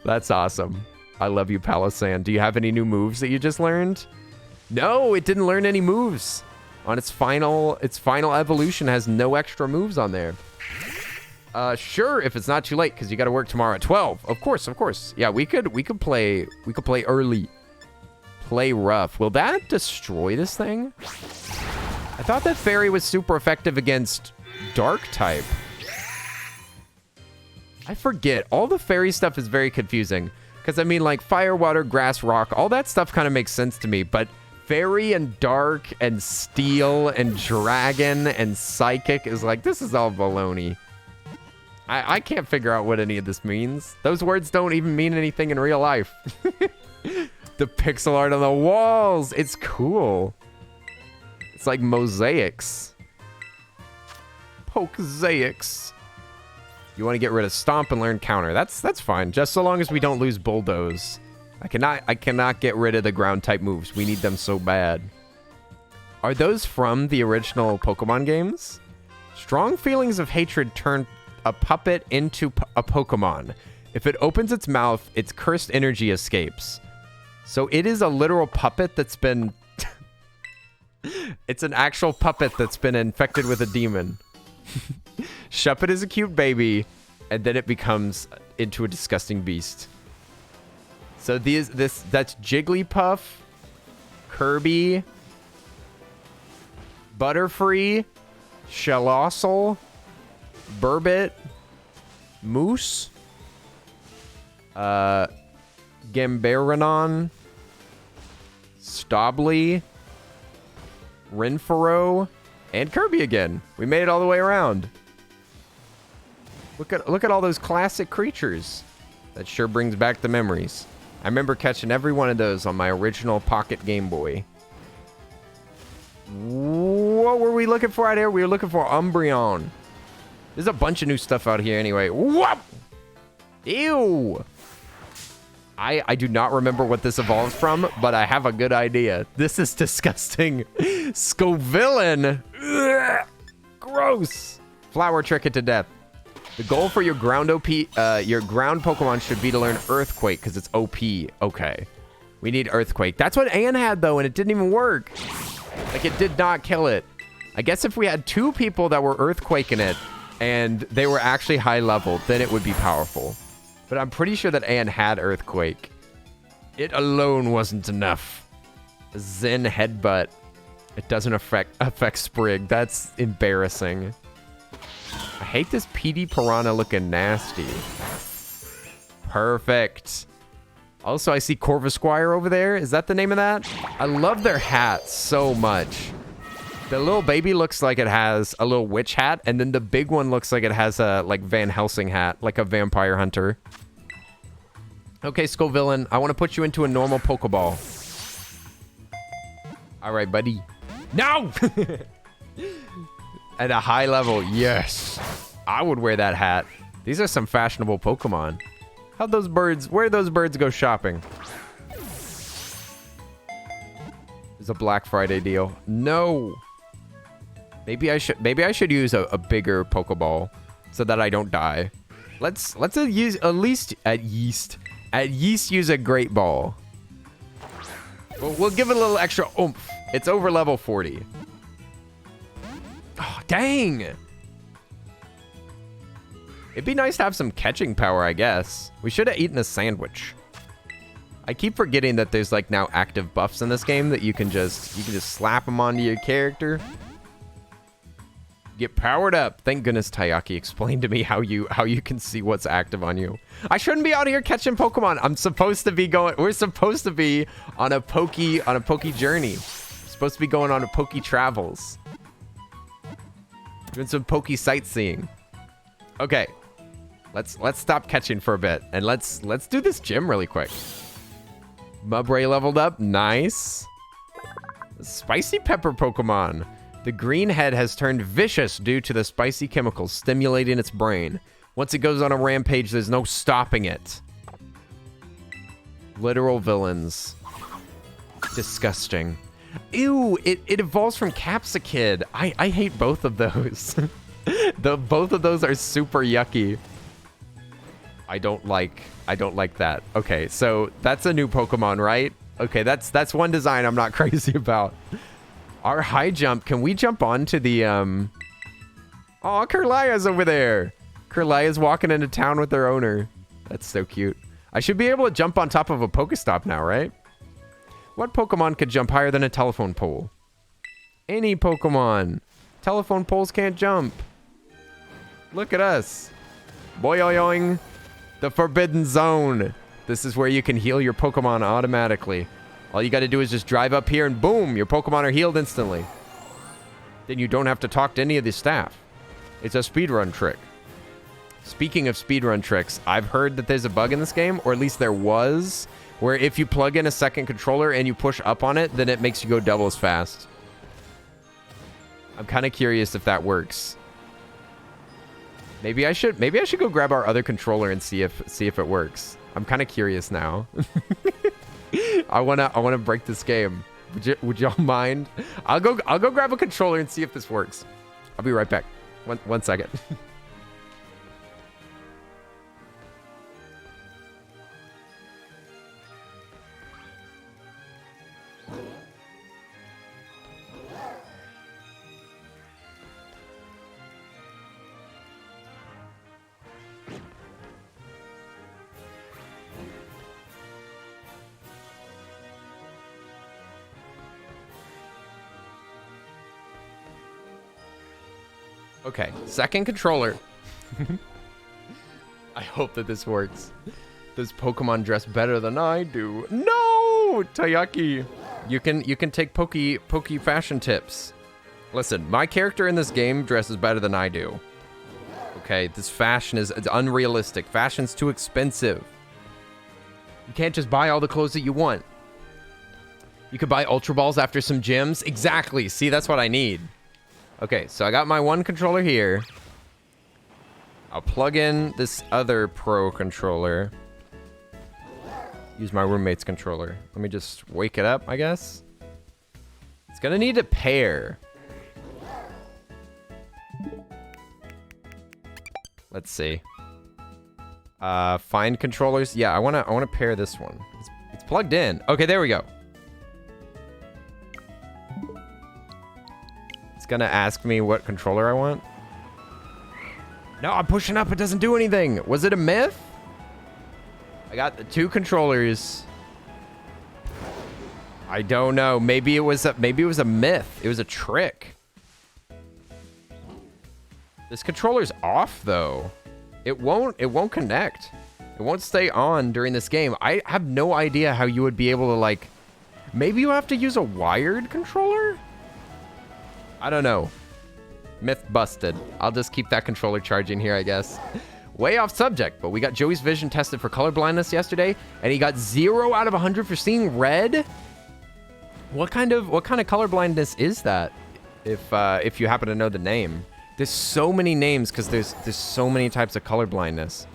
That's awesome. I love you, Palo Sand. Do you have any new moves that you just learned? No, it didn't learn any moves. On its final evolution has no extra moves on there. Sure, if it's not too late, because you got to work tomorrow at 12. Of course. Yeah, we could play early. Play rough. Will that destroy this thing? I thought that Fairy was super effective against Dark type. I forget. All the Fairy stuff is very confusing. Because I mean, like Fire, Water, Grass, Rock, all that stuff kind of makes sense to me, but Fairy and Dark and Steel and Dragon and Psychic is like, this is all baloney. I can't figure out what any of this means. Those words don't even mean anything in real life. The pixel art on the walls. It's cool. It's like mosaics. Pokezaics. You want to get rid of Stomp and learn Counter. That's fine. Just so long as we don't lose Bulldoze. I cannot get rid of the ground type moves. We need them so bad. Are those from the original Pokemon games? Strong feelings of hatred turn a puppet into a Pokemon. If it opens its mouth, its cursed energy escapes. So it is a literal puppet that's been... It's an actual puppet that's been infected with a demon. Shuppet is a cute baby, and then it becomes into a disgusting beast. So that's Jigglypuff, Kirby, Butterfree, Shelosel, Burbit, Moose, Gambaranon, Stobley, Renfuro, And Kirby again. We made it all the way around. Look at all those classic creatures. That sure brings back the memories. I remember catching every one of those on my original Pocket Game Boy. What were we looking for out here? We were looking for Umbreon. There's a bunch of new stuff out here anyway. Whoop! Ew! I do not remember what this evolves from, but I have a good idea. This is disgusting. Scovillain! Ugh, gross! Flower Trick it to death. The goal for your ground Pokemon should be to learn Earthquake because it's OP. Okay. We need Earthquake. That's what Anne had though, and it didn't even work. Like, it did not kill it. I guess if we had 2 people that were Earthquaking it and they were actually high level, then it would be powerful. But I'm pretty sure that Anne had Earthquake. It alone wasn't enough. Zen Headbutt. It doesn't affect Sprig. That's embarrassing. I hate this PD Piranha looking nasty. Perfect. Also, I see Corvisquire over there. Is that the name of that? I love their hats so much. The little baby looks like it has a little witch hat, and then the big one looks like it has a like Van Helsing hat, like a vampire hunter. Okay, Scovillain, I want to put you into a normal Pokeball. All right, buddy. No! At a high level, yes. I would wear that hat. These are some fashionable Pokemon. Where'd those birds go shopping? There's a Black Friday deal. No. Maybe I should use a bigger Pokeball so that I don't die. Let's use at least use a Great Ball. We'll give it a little extra oomph. It's over level 40. Oh, dang. It'd be nice to have some catching power, I guess. We should have eaten a sandwich. I keep forgetting that there's like now active buffs in this game that you can just slap them onto your character. Get powered up. Thank goodness Tayaki explained to me how you can see what's active on you. I shouldn't be out here catching Pokemon. We're supposed to be on a Poke journey. We're supposed to be going on a Poke travels. Doing some Poke sightseeing. Okay. Let's stop catching for a bit and let's do this gym really quick. Mubray leveled up. Nice. Spicy pepper Pokemon. The green head has turned vicious due to the spicy chemicals stimulating its brain. Once it goes on a rampage, there's no stopping it. Literal villains. Disgusting. Ew, it evolves from Capsicid. I hate both of those. Both of those are super yucky. I don't like that. Okay, so that's a new Pokemon, right? Okay, that's one design I'm not crazy about. Our high jump, can we jump onto the Oh, Kirlia's over there. Kirlia's walking into town with their owner. That's so cute. I should be able to jump on top of a Pokestop now, right? What Pokemon could jump higher than a telephone pole? Any Pokemon. Telephone poles can't jump. Look at us. Boing. The Forbidden Zone. This is where you can heal your Pokemon automatically. All you got to do is just drive up here and boom, your Pokemon are healed instantly. Then you don't have to talk to any of the staff. It's a speedrun trick. Speaking of speedrun tricks, I've heard that there's a bug in this game, or at least there was, where if you plug in a second controller and you push up on it, then it makes you go double as fast. I'm kind of curious if that works. Maybe I should go grab our other controller and see if it works. I'm kind of curious now. I wanna break this game. Would y'all mind? I'll go grab a controller and see if this works. I'll be right back. One second. Okay, second controller. I hope that this works. Does Pokemon dress better than I do? No, Tayaki. You can take Poke fashion tips. Listen, my character in this game dresses better than I do. Okay, this fashion is unrealistic. Fashion's too expensive. You can't just buy all the clothes that you want. You could buy Ultra Balls after some gyms. Exactly. See, that's what I need. Okay, so I got my one controller here. I'll plug in this other Pro controller. Use my roommate's controller. Let me just wake it up, I guess. It's gonna need to pair. Let's see. Find controllers. Yeah, I wanna pair this one. It's plugged in. Okay, there we go. It's gonna ask me what controller I want. No, I'm pushing up. It doesn't do anything. Was it a myth? I got the two controllers. I don't know. Maybe it was a myth. It was a trick. This controller's off though. It won't connect. It won't stay on during this game. I have no idea how you would be able to, like, maybe you have to use a wired controller? I don't know. Myth busted. I'll just keep that controller charging here, I guess. Way off subject, but we got Joey's vision tested for color blindness yesterday, and he got 0 out of 100 for seeing red. What kind of color blindness is that? If you happen to know the name. There's so many names because there's so many types of color blindness.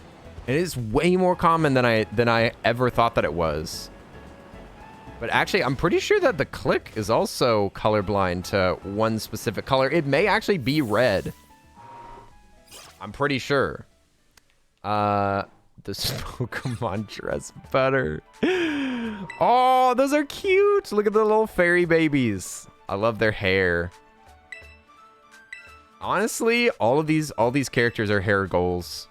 It is way more common than I ever thought that it was. But actually, I'm pretty sure that the click is also colorblind to one specific color. It may actually be red. I'm pretty sure. This Pokemon dress better. Oh, those are cute. Look at the little fairy babies. I love their hair. Honestly, all these characters are hair goals.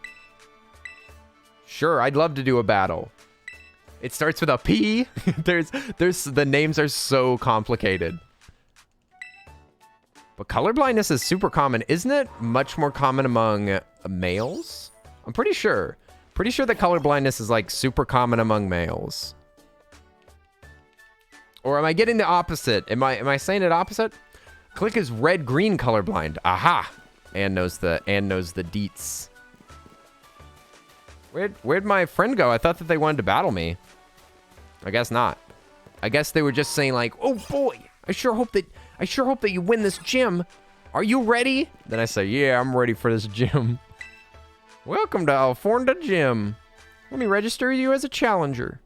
Sure, I'd love to do a battle. It starts with a P. there's the names are so complicated. But color blindness is super common, isn't it? Much more common among males? I'm pretty sure. Pretty sure that color blindness is like super common among males. Or am I getting the opposite? Am I saying it opposite? Click is red-green colorblind. Aha! And knows the deets. Where'd my friend go? I thought that they wanted to battle me. I guess not. I guess they were just saying like, "Oh boy, I sure hope that you win this gym. Are you ready?" Then I say, "Yeah, I'm ready for this gym." Welcome to Alfornda Gym. Let me register you as a challenger.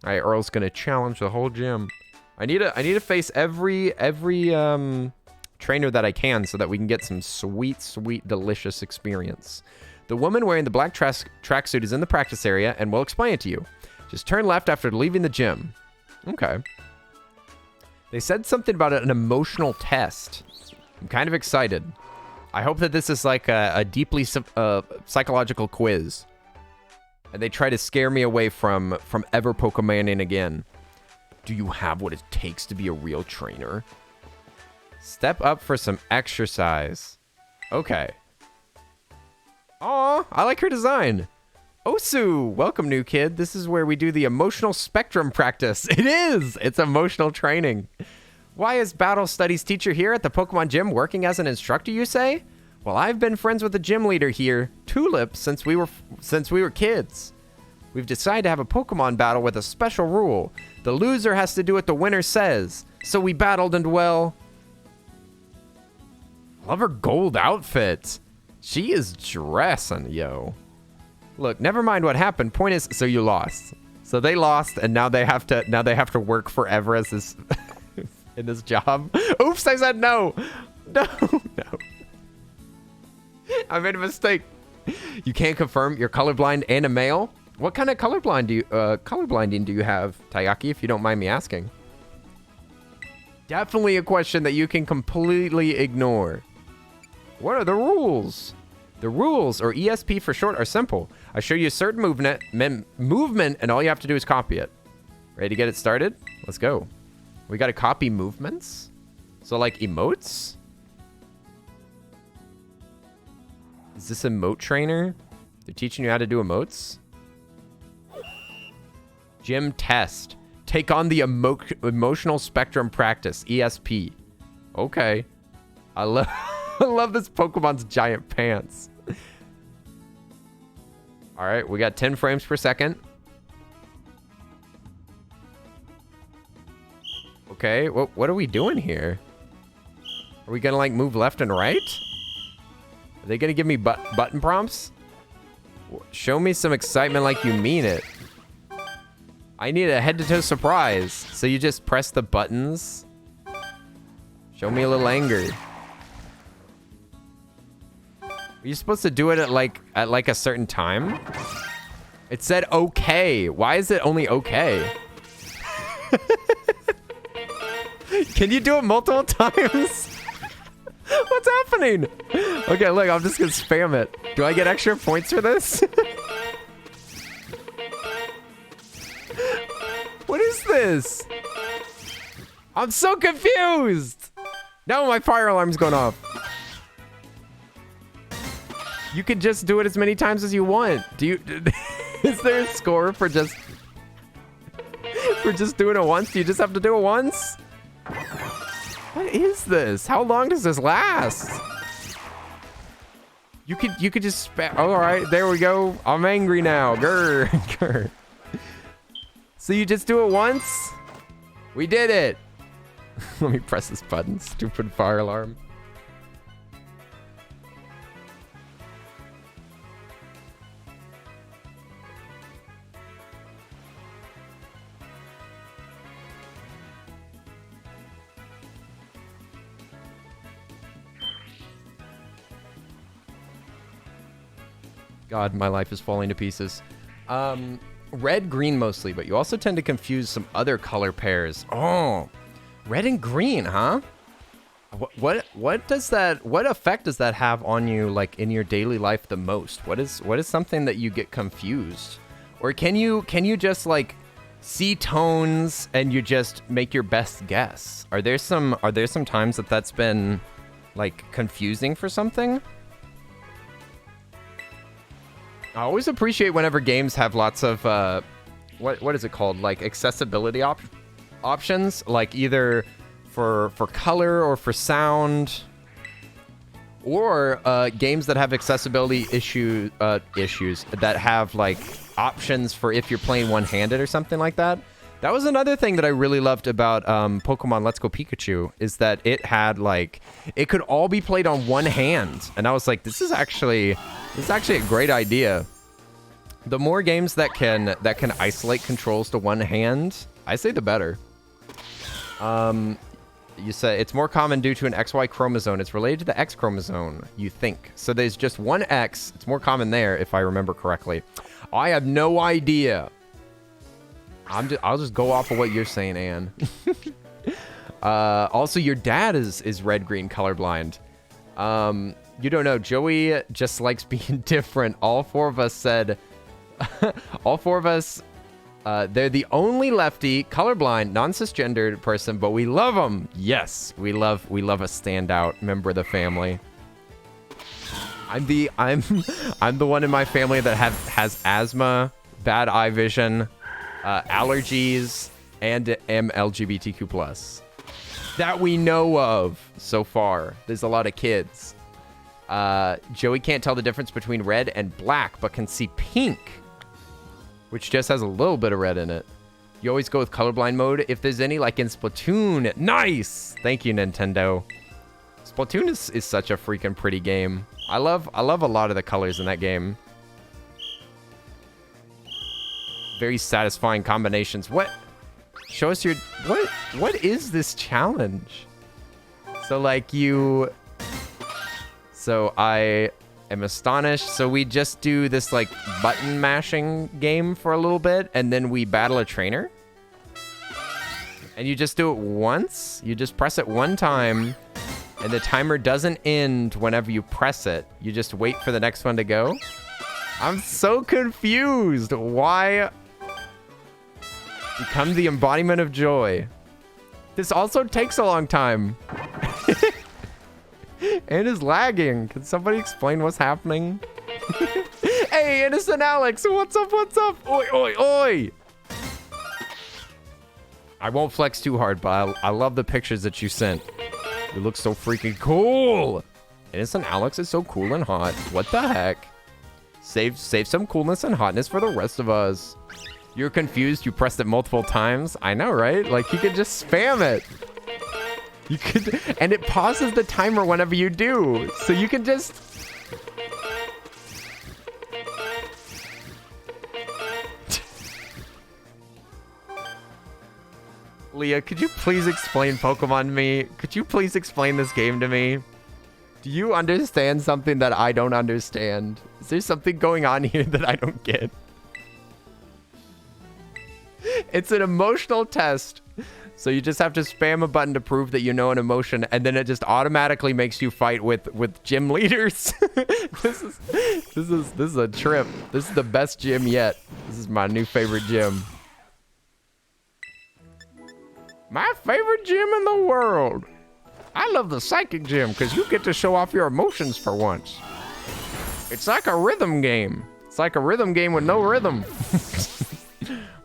All right, Earl's gonna challenge the whole gym. I need to face every trainer that I can so that we can get some sweet, delicious experience. The woman wearing the black tracksuit is in the practice area and will explain it to you. Just turn left after leaving the gym. Okay. They said something about an emotional test. I'm kind of excited. I hope that this is like a deeply psychological quiz. And they try to scare me away from ever Pokemoning again. Do you have what it takes to be a real trainer? Step up for some exercise. Okay. Aw, I like her design. Osu, welcome new kid. This is where we do the emotional spectrum practice. It is! It's emotional training. Why is Battle Studies teacher here at the Pokemon Gym working as an instructor, you say? Well, I've been friends with the gym leader here, Tulip, since we were kids. We've decided to have a Pokemon battle with a special rule. The loser has to do what the winner says. So we battled and, well... Love her gold outfit. She is dressing, yo. Look, never mind what happened. Point is, so you lost. So they lost, and now they have to work forever as this in this job. Oops, I said no. No. I made a mistake. You can't confirm you're colorblind and a male? What kind of colorblinding do you have, Tayaki, if you don't mind me asking? Definitely a question that you can completely ignore. What are the rules? The rules, or ESP for short, are simple. I show you a certain movement, and all you have to do is copy it. Ready to get it started? Let's go. We got to copy movements? So like emotes? Is this emote trainer? They're teaching you how to do emotes? Gym test. Take on the emotional spectrum practice, ESP. Okay. I love I love this Pokemon's giant pants. All right, we got 10 frames per second. Okay, what are we doing here? Are we gonna like move left and right? Are they gonna give me button prompts? Show me some excitement like you mean it. I need a head-to-toe surprise. So you just press the buttons. Show me a little anger. Are you supposed to do it at like a certain time? It said okay. Why is it only okay? Can you do it multiple times? What's happening? Okay, look, I'm just gonna spam it. Do I get extra points for this? What is this? I'm so confused. Now my fire alarm's going off. You can just do it as many times as you want. Do you? Is there a score for just doing it once? Do you just have to do it once? What is this? How long does this last? You could just spam. Oh, all right, there we go. I'm angry now. Grr, grr. So you just do it once? We did it. Let me press this button. Stupid fire alarm. God, my life is falling to pieces. Red, green mostly, but you also tend to confuse some other color pairs. Oh, red and green, huh? What does that? What effect does that have on you, like in your daily life, the most? What is something that you get confused, or can you just like see tones and you just make your best guess? Are there some times that's been like confusing for something? I always appreciate whenever games have lots of, what is it called? Like accessibility options, like either for color or for sound, or games that have accessibility issues that have like options for if you're playing one-handed or something like that. That was another thing that I really loved about Pokemon Let's Go Pikachu, is that it had like, it could all be played on one hand. And I was like, this is actually a great idea. The more games that can isolate controls to one hand, I say the better. You say it's more common due to an XY chromosome. It's related to the X chromosome, you think. So there's just one X. It's more common there, if I remember correctly. I have no idea. I'll just go off of what you're saying, Anne. Also, your dad is red-green colorblind. You don't know. Joey just likes being different. All four of us said... all four of us... they're the only lefty, colorblind, non-cisgendered person, but we love them. Yes, we love a standout member of the family. I'm the one in my family that has asthma, bad eye vision, allergies, and am LGBTQ+. That we know of so far. There's a lot of kids. Joey can't tell the difference between red and black, but can see pink, which just has a little bit of red in it. You always go with colorblind mode if there's any, like in Splatoon. Nice! Thank you, Nintendo. Splatoon is such a freaking pretty game. I love a lot of the colors in that game. Very satisfying combinations. What? Show us your... What is this challenge? So, like, you... So, I am astonished. So, we just do this, like, button mashing game for a little bit, and then we battle a trainer? And you just do it once? You just press it one time, and the timer doesn't end whenever you press it. You just wait for the next one to go? I'm so confused. Why... Become the embodiment of joy. This also takes a long time. And is lagging. Can somebody explain what's happening? Hey, Innocent Alex, what's up, what's up? Oi, oi, oi! I won't flex too hard, but I love the pictures that you sent. You look so freaking cool. Innocent Alex is so cool and hot. What the heck? Save some coolness and hotness for the rest of us. You're confused. You pressed it multiple times. I know, right? Like, you could just spam it. You could, and it pauses the timer whenever you do. So you can just... Leah, could you please explain Pokemon to me? Could you please explain this game to me? Do you understand something that I don't understand? Is there something going on here that I don't get? It's an emotional test. So you just have to spam a button to prove that you know an emotion, and then it just automatically makes you fight with gym leaders. This is a trip. This is the best gym yet. This is my new favorite gym. My favorite gym in the world. I love the psychic gym because you get to show off your emotions for once. It's like a rhythm game. It's like a rhythm game with no rhythm.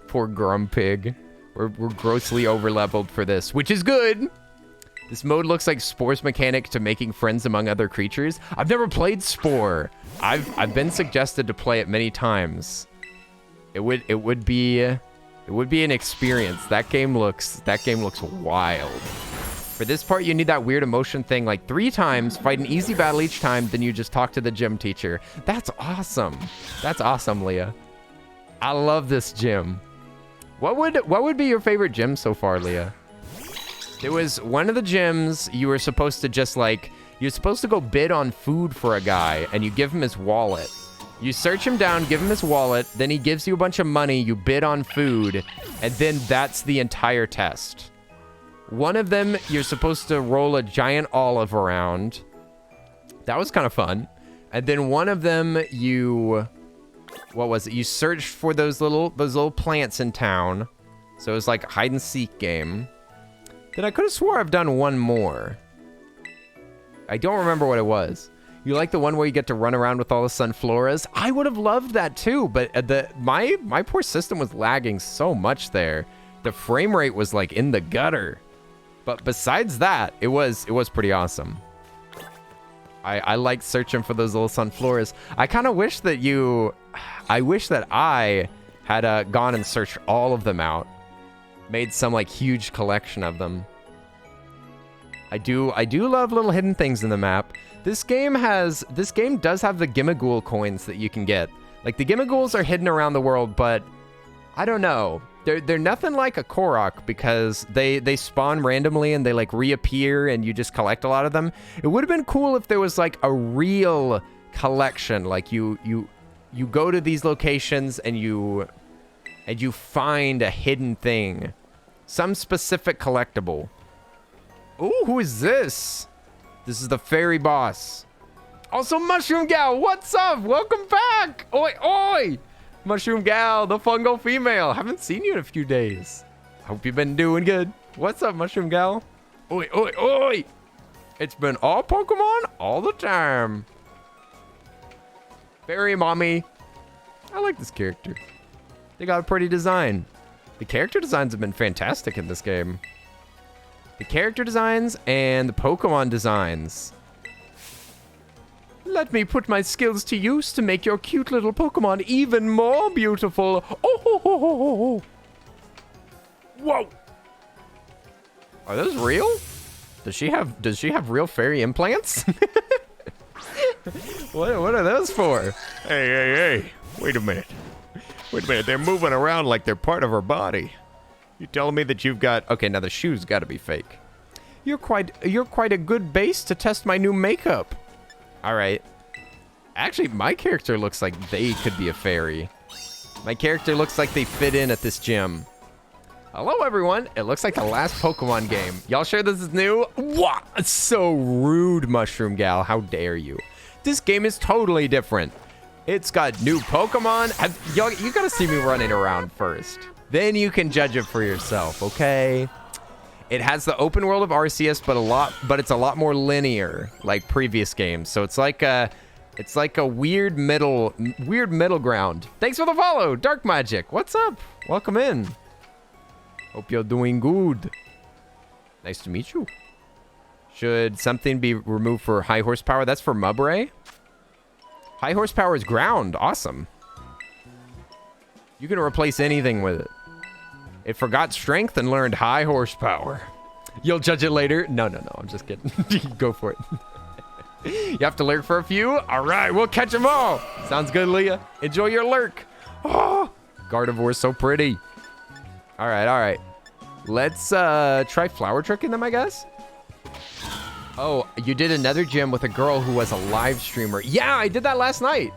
Poor Grumpig. We're grossly over-leveled for this, which is good. This mode looks like Spore's mechanic to making friends among other creatures. I've never played Spore. I've been suggested to play it many times. It would be an experience. That game looks wild. For this part, you need that weird emotion thing like 3 times, fight an easy battle each time, then you just talk to the gym teacher. That's awesome. That's awesome, Leah. I love this gym. What would be your favorite gym so far, Leah? There was one of the gyms you were supposed to just like, you're supposed to go bid on food for a guy and you give him his wallet. You search him down, give him his wallet, then he gives you a bunch of money, you bid on food, and then that's the entire test. One of them, you're supposed to roll a giant olive around. That was kind of fun. And then one of them, what was it? You searched for those little plants in town. So it was like a hide and seek game. Then I could have swore I've done one more. I don't remember what it was. You like the one where you get to run around with all the Sunfloras? I would have loved that too, but my poor system was lagging so much there. The frame rate was like in the gutter. But besides that, it was pretty awesome. I liked searching for those little Sunfloras. I kind of wish that I wish that I had gone and searched all of them out. Made some like huge collection of them. I do love little hidden things in the map. This game does have the Gimmighoul coins that you can get. Like the Gimmighouls are hidden around the world, but I don't know. They're nothing like a Korok because they spawn randomly and they like reappear and you just collect a lot of them. It would have been cool if there was like a real collection. Like you go to these locations and you find a hidden thing. Some specific collectible. Ooh, who is this? This is the fairy boss. Also, Mushroom Gal, what's up? Welcome back. Oi, oi. Mushroom Gal, the fungal female. Haven't seen you in a few days. Hope you've been doing good. What's up, Mushroom Gal? Oi, oi, oi. It's been all Pokemon all the time. Fairy Mommy. I like this character. They got a pretty design. The character designs have been fantastic in this game. The character designs and the Pokemon designs. Let me put my skills to use to make your cute little Pokemon even more beautiful. Oh, ho, ho, ho, ho, ho. Whoa. Are those real? Does she have real fairy implants? What are those for? Hey. Wait a minute. They're moving around like they're part of her body. You telling me that you've got... Okay, now the shoes got to be fake. You're quite a good base to test my new makeup. All right. Actually, my character looks like they could be a fairy. My character looks like they fit in at this gym. Hello, everyone. It looks like the last Pokemon game. Y'all sure this is new? What? So rude, Mushroom Gal. How dare you? This game is totally different. It's got new Pokemon. You gotta see me running around first. Then you can judge it for yourself, okay? It has the open world of Arceus, but it's a lot more linear, like previous games. So it's like a weird middle ground. Thanks for the follow, Dark Magic. What's up? Welcome in. Hope you're doing good. Nice to meet you. Should something be removed for high horsepower? That's for Mubray. High horsepower is ground. Awesome. You can replace anything with it. It forgot strength and learned high horsepower. You'll judge it later. No. I'm just kidding. Go for it. You have to lurk for a few? All right, we'll catch them all. Sounds good, Leah. Enjoy your lurk. Oh, Gardevoir's so pretty. All right. Let's try flower tricking them, I guess. Oh, you did another gym with a girl who was a live streamer. Yeah, I did that last night.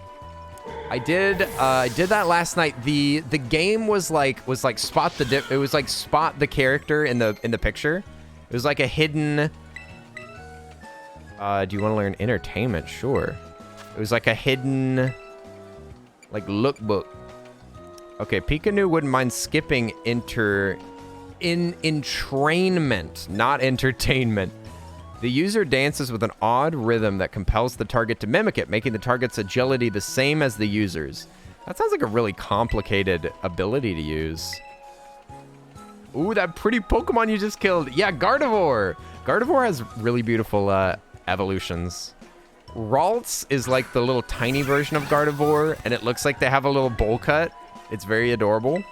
I did that last night. The game was like spot the character in the picture. It was like a hidden. Do you want to learn entertainment? Sure. It was like a hidden, like lookbook. Okay, Pikanu wouldn't mind skipping entrainment, not entertainment. The user dances with an odd rhythm that compels the target to mimic it, making the target's agility the same as the user's. That sounds like a really complicated ability to use. Ooh, that pretty Pokemon you just killed. Yeah, Gardevoir. Gardevoir has really beautiful evolutions. Ralts is like the little tiny version of Gardevoir, and it looks like they have a little bowl cut. It's very adorable.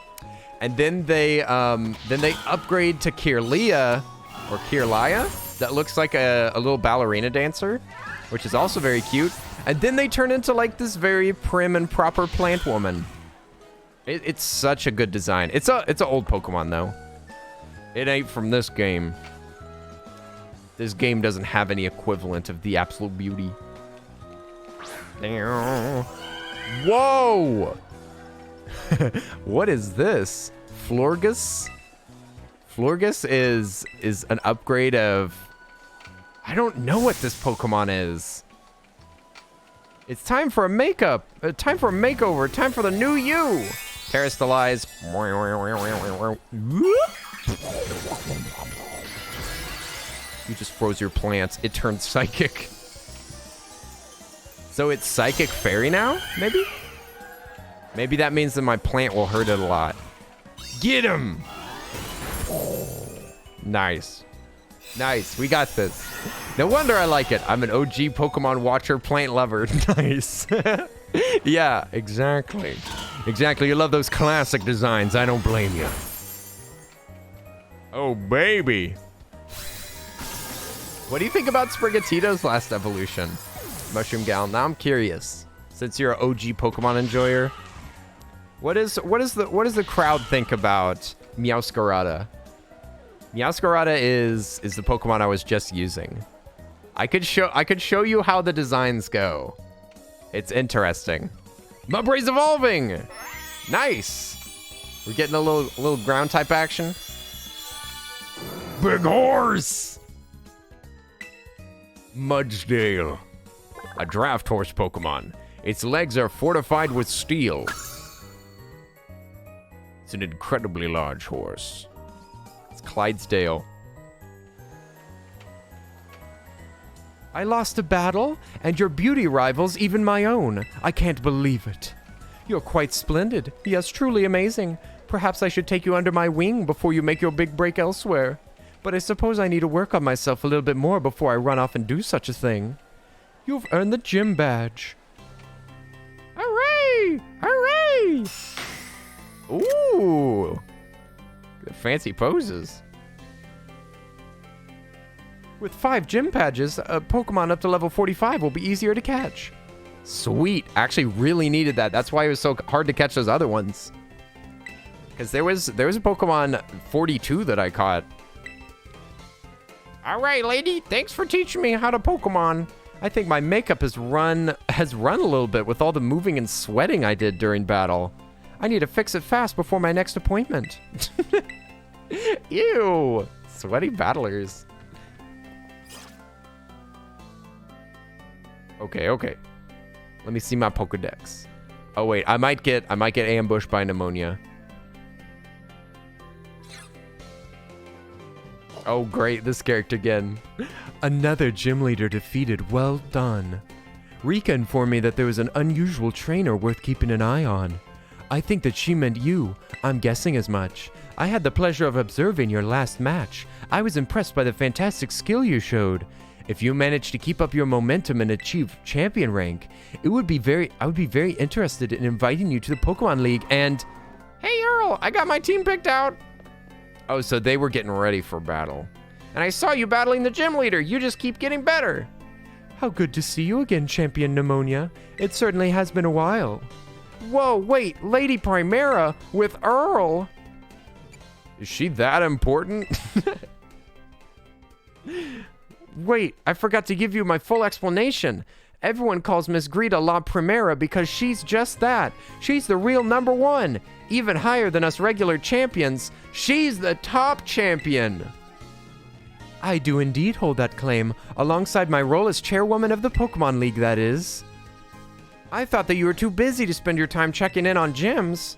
And then they upgrade to Kirlia or Kirlia. That looks like a little ballerina dancer, which is also very cute. And then they turn into like this very prim and proper plant woman. It's such a good design. It's an old Pokemon though. It ain't from this game. This game doesn't have any equivalent of the absolute beauty. Whoa! What is this? Florgus? Florgus is an upgrade of... I don't know what this Pokemon is. It's time for a makeup. Time for a makeover. Time for the new you. Terrestrialize. You just froze your plants. It turned psychic. So it's Psychic Fairy now? Maybe? Maybe that means that my plant will hurt it a lot. Get him! Nice. Nice. We got this. No wonder I like it. I'm an OG Pokemon watcher, plant lover. Nice. Yeah, exactly. Exactly. You love those classic designs. I don't blame you. Oh, baby. What do you think about Sprigatito's last evolution? Mushroom Gal. Now I'm curious. Since you're an OG Pokemon enjoyer, what does the crowd think about Meowscarada? Meowscarada is the Pokemon I was just using. I could show you how the designs go. It's interesting. Mubray's evolving. Nice. We're getting a little ground type action. Big horse. Mudsdale. A draft horse Pokemon. Its legs are fortified with steel. It's an incredibly large horse. It's Clydesdale. I lost a battle, and your beauty rivals even my own. I can't believe it. You're quite splendid. Yes, truly amazing. Perhaps I should take you under my wing before you make your big break elsewhere. But I suppose I need to work on myself a little bit more before I run off and do such a thing. You've earned the gym badge. Hooray! Hooray! Ooh! Good fancy poses. With 5 gym badges, a Pokemon up to level 45 will be easier to catch. Sweet. I actually really needed that. That's why it was so hard to catch those other ones. Because there was a Pokemon 42 that I caught. All right, lady. Thanks for teaching me how to Pokemon. I think my makeup has run a little bit with all the moving and sweating I did during battle. I need to fix it fast before my next appointment. Ew. Sweaty battlers. Okay. Let me see my Pokedex. Oh wait, I might get ambushed by pneumonia. Oh great, this character again. Another gym leader defeated. Well done. Rika informed me that there was an unusual trainer worth keeping an eye on. I think that she meant you. I'm guessing as much. I had the pleasure of observing your last match. I was impressed by the fantastic skill you showed. If you manage to keep up your momentum and achieve champion rank, I would be very interested in inviting you to the Pokemon League and... Hey Earl, I got my team picked out. Oh, so they were getting ready for battle. And I saw you battling the gym leader. You just keep getting better. How good to see you again, Champion Pneumonia. It certainly has been a while. Whoa, wait, Lady Primera with Earl. Is she that important? Wait, I forgot to give you my full explanation. Everyone calls Miss Greta La Primera because she's just that. She's the real #1. Even higher than us regular champions. She's the top champion. I do indeed hold that claim, alongside my role as chairwoman of the Pokemon League, that is. I thought that you were too busy to spend your time checking in on gyms.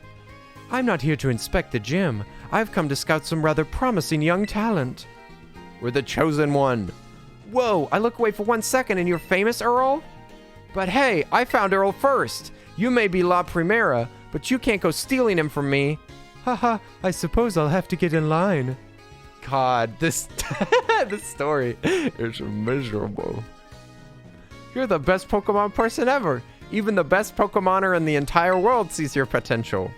I'm not here to inspect the gym. I've come to scout some rather promising young talent. We're the chosen one. Whoa, I look away for 1 second and you're famous, Earl? But hey, I found Earl first. You may be La Primera, but you can't go stealing him from me. Haha, I suppose I'll have to get in line. God, this this story is miserable. You're the best Pokemon person ever. Even the best Pokemoner in the entire world sees your potential.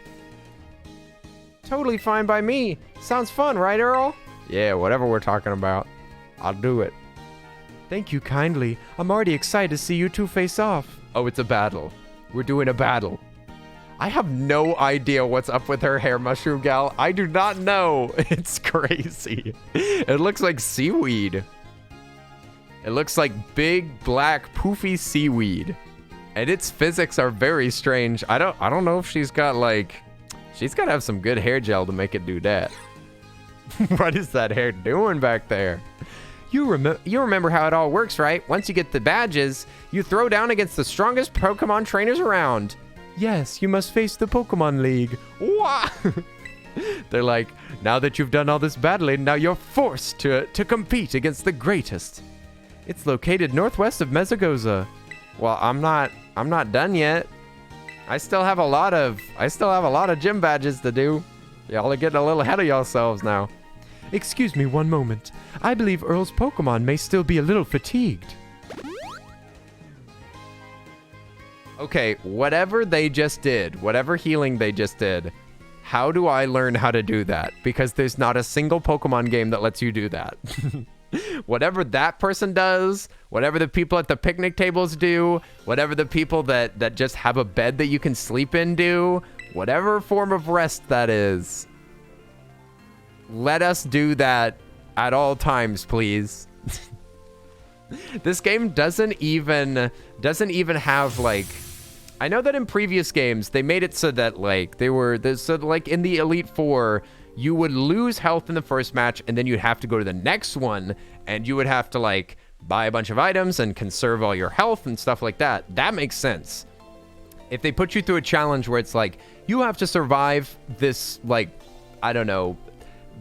Totally fine by me. Sounds fun, right, Earl? Yeah, whatever we're talking about. I'll do it. Thank you kindly. I'm already excited to see you two face off. Oh, it's a battle. We're doing a battle. I have no idea what's up with her hair, Mushroom Gal. I do not know. It's crazy. It looks like seaweed. It looks like big, black, poofy seaweed. And its physics are very strange. I don't know if she's got like... She's got to have some good hair gel to make it do that. What is that hair doing back there? You remember how it all works, right? Once you get the badges, you throw down against the strongest Pokemon trainers around. Yes, you must face the Pokemon League. Wah! They're like, now that you've done all this battling, now you're forced to compete against the greatest. It's located northwest of Mesagoza. Well, I'm not done yet. I still have a lot of gym badges to do. Y'all are getting a little ahead of yourselves now. Excuse me one moment. I believe Earl's Pokemon may still be a little fatigued. Okay, whatever they just did, whatever healing they just did, how do I learn how to do that? Because there's not a single Pokemon game that lets you do that. Whatever that person does, whatever the people at the picnic tables do, whatever the people that just have a bed that you can sleep in do, whatever form of rest that is, let us do that at all times, please. This game doesn't even have like... I know that in previous games, they made it so that like like in the Elite Four, you would lose health in the first match and then you'd have to go to the next one and you would have to like buy a bunch of items and conserve all your health and stuff like that. That makes sense. If they put you through a challenge where it's like, you have to survive this, like, I don't know,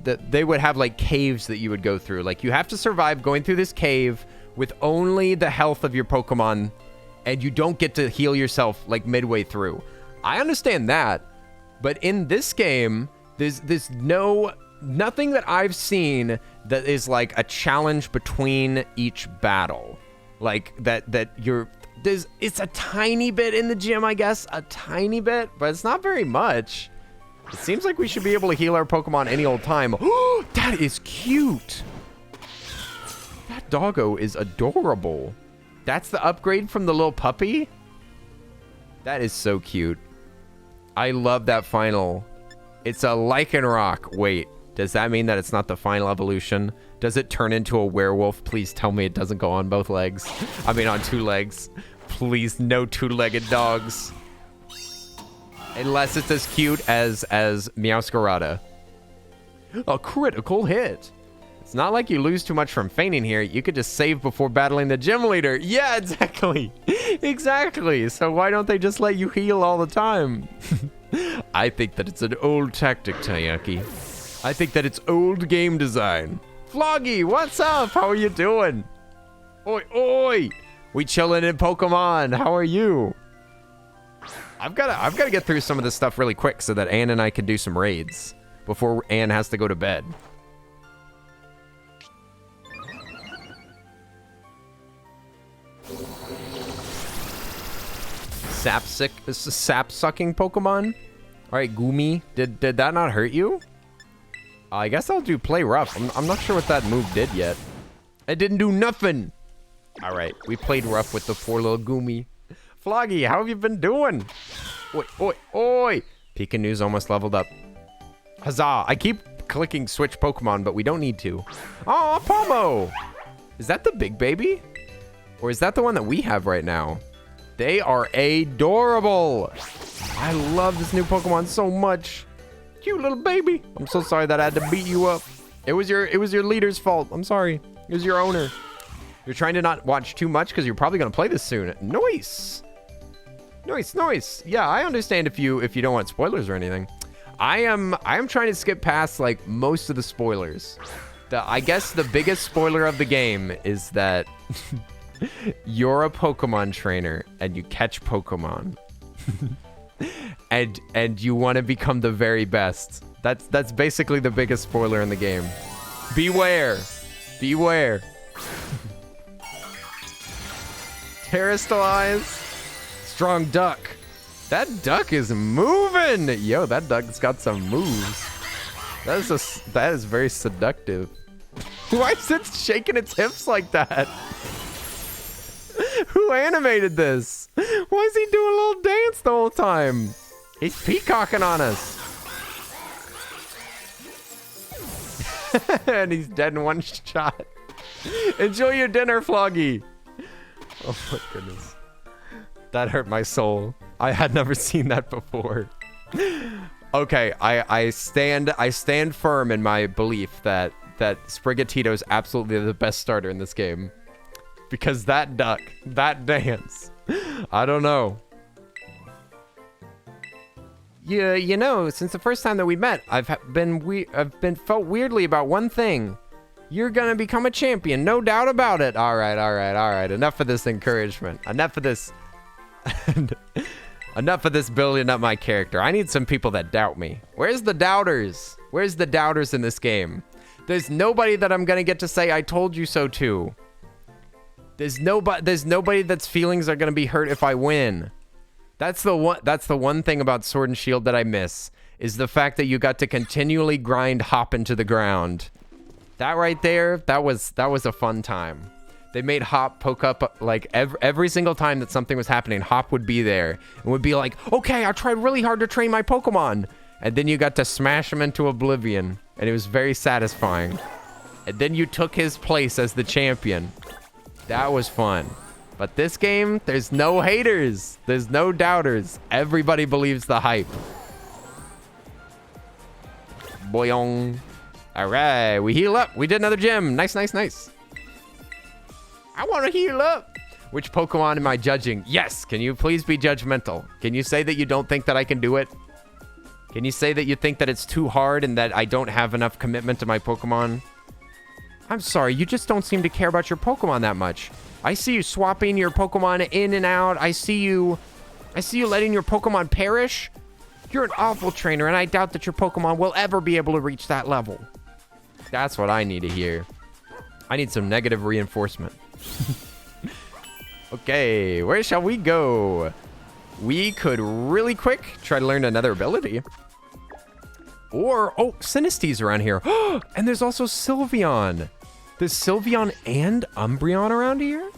they would have like caves that you would go through. Like you have to survive going through this cave with only the health of your Pokemon and you don't get to heal yourself like midway through. I understand that, but in this game, there's nothing that I've seen that is like a challenge between each battle. Like it's a tiny bit in the gym, I guess, a tiny bit, but it's not very much. It seems like we should be able to heal our Pokemon any old time. Oh, that is cute. That doggo is adorable. That's the upgrade from the little puppy? That is so cute. I love that final. It's a Lycanroc. Wait, does that mean that it's not the final evolution? Does it turn into a werewolf? Please tell me it doesn't go on both legs. I mean, on 2 legs. Please, no 2-legged dogs. Unless it's as cute as Meowscarada. A critical hit. It's not like you lose too much from fainting here. You could just save before battling the gym leader. Yeah, exactly. Exactly. So why don't they just let you heal all the time? I think that it's an old tactic, Taiyaki. I think that it's old game design. Floggy, what's up? How are you doing? Oi, oi. We chilling in Pokemon. How are you? I've got to get through some of this stuff really quick so that Ann and I can do some raids. before Anne has to go to bed. Sap-sucking Pokemon? Alright, Goomy. Did that not hurt you? I guess I'll do Play Rough. I'm not sure what that move did yet. It didn't do nothing. Alright, we played rough with the poor little Goomy. Floggy, how have you been doing? Oi, oi, oi! Pikanu's almost leveled up. Huzzah! I keep clicking switch Pokemon, but we don't need to. Oh, Pomo! Is that the big baby? Or is that the one that we have right now? They are adorable! I love this new Pokemon so much. Cute little baby. I'm so sorry that I had to beat you up. It was your leader's fault. I'm sorry. It was your owner. You're trying to not watch too much because you're probably going to play this soon. Nice. Nice, nice. Yeah, I understand if you don't want spoilers or anything. I am trying to skip past like most of the spoilers. I guess the biggest spoiler of the game is that you're a Pokemon trainer and you catch Pokemon. and you want to become the very best. That's basically the biggest spoiler in the game. Beware. Beware. Terrastallize. Strong duck. That duck is moving. Yo, that duck's got some moves. That is very seductive. Why is it shaking its hips like that? Who animated this? Why is he doing a little dance the whole time? He's peacocking on us. And he's dead in one shot. Enjoy your dinner, Floggy. Oh my goodness. That hurt my soul. I had never seen that before. Okay, I stand firm in my belief that Sprigatito is absolutely the best starter in this game. Because that duck, that dance, I don't know. Yeah, you know, since the first time that we met, I've been felt weirdly about one thing. You're gonna become a champion, no doubt about it. All right. Enough of this encouragement. Enough of this. Enough of this building up my character. I need some people that doubt me. Where's the doubters? Where's the doubters in this game? There's nobody that I'm gonna get to say I told you so to. There's nobody that's feelings are gonna be hurt if I win. That's the one thing about Sword and Shield that I miss, is the fact that you got to continually grind Hop into the ground. That right there, that was a fun time. They made Hop poke up like every single time that something was happening. Hop would be there and would be like, okay, I tried really hard to train my Pokemon. And then you got to smash him into oblivion. And it was very satisfying. And then you took his place as the champion. That was fun. But this game, there's no haters. There's no doubters. Everybody believes the hype. Boyong. All right, we heal up. We did another gym. Nice. I want to heal up. Which Pokemon am I judging? Yes. Can you please be judgmental? Can you say that you don't think that I can do it? Can you say that you think that it's too hard and that I don't have enough commitment to my Pokemon? I'm sorry, you just don't seem to care about your Pokemon that much. I see you swapping your Pokemon in and out. I see you letting your Pokemon perish. You're an awful trainer, and I doubt that your Pokemon will ever be able to reach that level. That's what I need to hear. I need some negative reinforcement. Okay, where shall we go? We could really quick try to learn another ability. Or, oh, Sinistie's around here. And there's also Sylveon. There's Sylveon and Umbreon around here?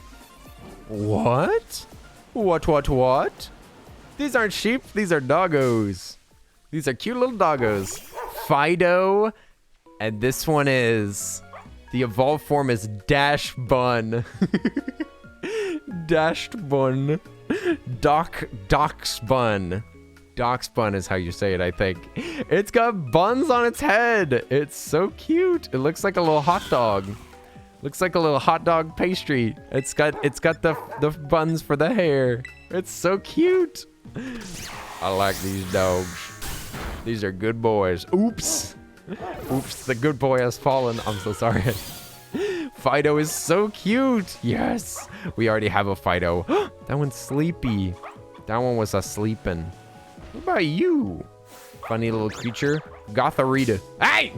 What? What? These aren't sheep. These are doggos. These are cute little doggos. Fido. And this one is... The evolved form is Dash Bun. Dashed Bun. Doxbun. Doxbun is how you say it, I think. It's got buns on its head. It's so cute. It looks like a little hot dog. Looks like a little hot dog pastry. It's got the buns for the hair. It's so cute. I like these dogs. These are good boys. Oops. Oops, the good boy has fallen. I'm so sorry. Fido is so cute. Yes. We already have a Fido. That one's sleepy. That one was a sleeping. What about you? Funny little creature. Gotharita. Hey!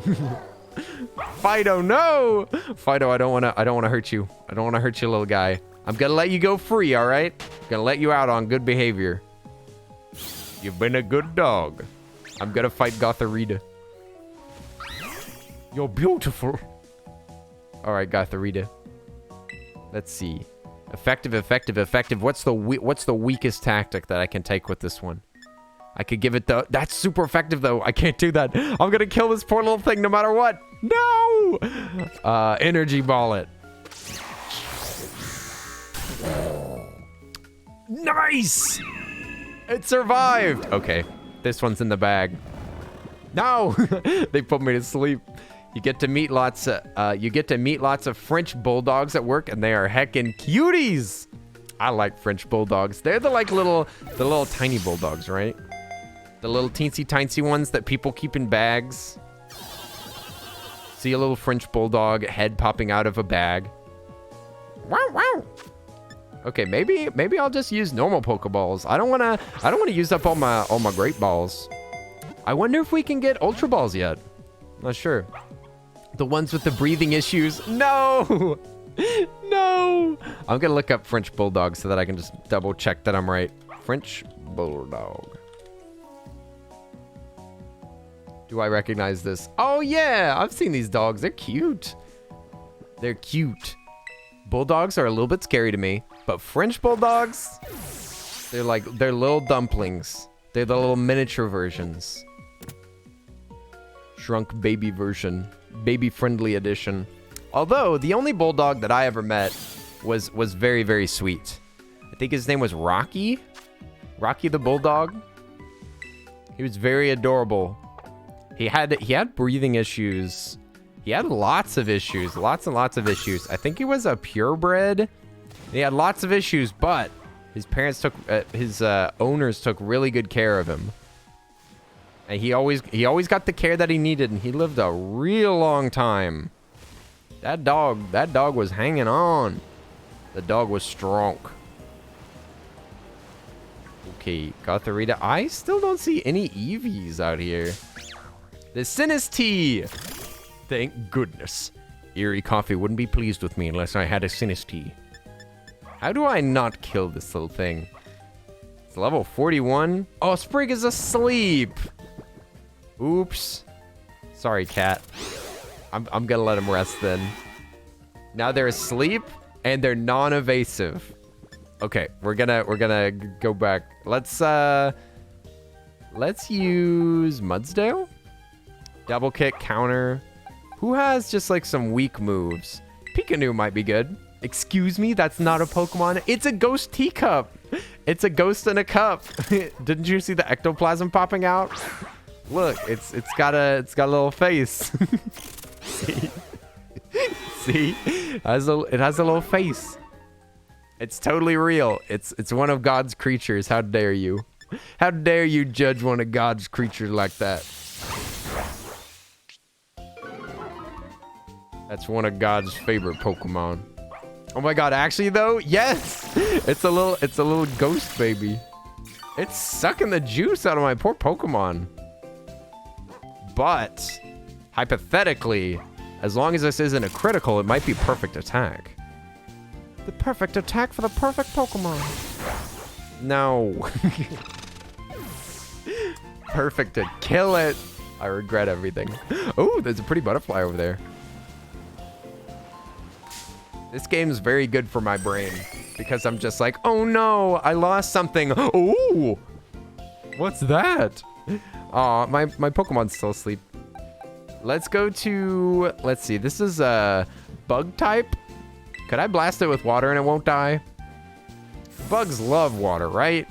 Fido, no! Fido, I don't wanna hurt you. I don't wanna hurt you, little guy. I'm gonna let you go free, all right? Gonna let you out on good behavior. You've been a good dog. I'm gonna fight Gotharita. You're beautiful. All right, Gotharita. Let's see. Effective, effective, effective. What's the weakest tactic that I can take with this one? I could give it the... That's super effective, though. I can't do that. I'm gonna kill this poor little thing no matter what. No! Energy ball it. Nice! It survived. Okay, this one's in the bag. No! They put me to sleep. You get to meet lots of French bulldogs at work, and they are heckin' cuties. I like French bulldogs. They're the little tiny bulldogs, right? The little teensy-tiny ones that people keep in bags. See a little French bulldog head popping out of a bag. Wow, wow. Okay, maybe I'll just use normal Pokeballs. I don't wanna use up all my great balls. I wonder if we can get Ultra Balls yet. Not sure. The ones with the breathing issues. No! No! I'm gonna look up French Bulldog so that I can just double check that I'm right. French Bulldog. Do I recognize this? Oh yeah, I've seen these dogs. They're cute. They're cute. Bulldogs are a little bit scary to me, but French Bulldogs, they're little dumplings. They're the little miniature versions. Shrunk baby version. Baby-friendly edition. Although, the only bulldog that I ever met was very, very sweet. I think his name was Rocky. Rocky the Bulldog. He was very adorable. He had breathing issues. He had lots of issues. Lots and lots of issues. I think he was a purebred. He had lots of issues, but his parents his owners took really good care of him. And he always got the care that he needed, and he lived a real long time. That dog was hanging on. The dog was strong. Okay, Gotharita. I still don't see any Eevees out here. The Sinistee! Thank goodness. Eerie Coffee wouldn't be pleased with me unless I had a Sinistee. How do I not kill this little thing? It's level 41. Oh, Sprig is asleep. Oops. Sorry, cat. I'm gonna let him rest then. Now they're asleep and they're non-evasive. Okay, we're gonna go back. Let's use Mudsdale. Double kick, counter. Who has just like some weak moves? Pikachu might be good. Excuse me, that's not a Pokemon. It's a ghost teacup. It's a ghost in a cup. Didn't you see the ectoplasm popping out? Look, it's got a little face. See? See? It has a little face. It's totally real. It's one of God's creatures. How dare you? How dare you judge one of God's creatures like that? That's one of God's favorite Pokemon. Oh my God, actually though, yes! It's a little ghost baby. It's sucking the juice out of my poor Pokemon. But hypothetically, as long as this isn't a critical, it might be perfect attack. The perfect attack for the perfect Pokemon. No. Perfect to kill it. I regret everything. Oh, there's a pretty butterfly over there. This game's very good for my brain because I'm just like, oh no, I lost something. Oh, what's that? Aw, my Pokemon's still asleep. Let's go to, let's see, this is a bug type. Could I blast it with water and it won't die? Bugs love water, right?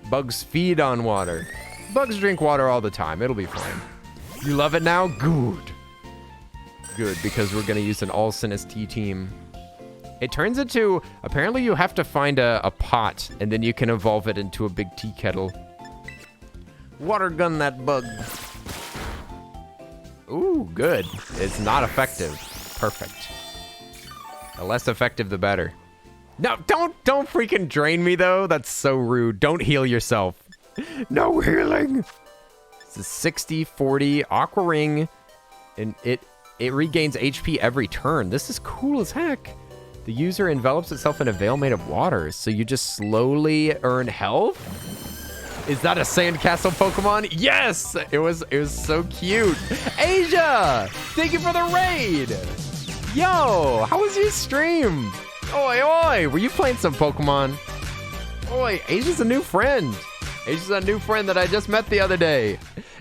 Bugs feed on water. Bugs drink water all the time. It'll be fine. You love it now? Good. Good, because we're going to use an all Sinistee team. It turns into, apparently you have to find a pot, and then you can evolve it into a big tea kettle. Water gun that bug. Ooh, good. It's not effective. Perfect. The less effective, the better. No, don't freaking drain me, though. That's so rude. Don't heal yourself. No healing. It's a 60-40 Aqua Ring, and it regains HP every turn. This is cool as heck. The user envelops itself in a veil made of water, so you just slowly earn health? Is that a sandcastle Pokemon? Yes! It was so cute. Asia! Thank you for the raid! Yo, how was your stream? Oi, oi! Were you playing some Pokemon? Oi, Asia's a new friend. Asia's a new friend that I just met the other day.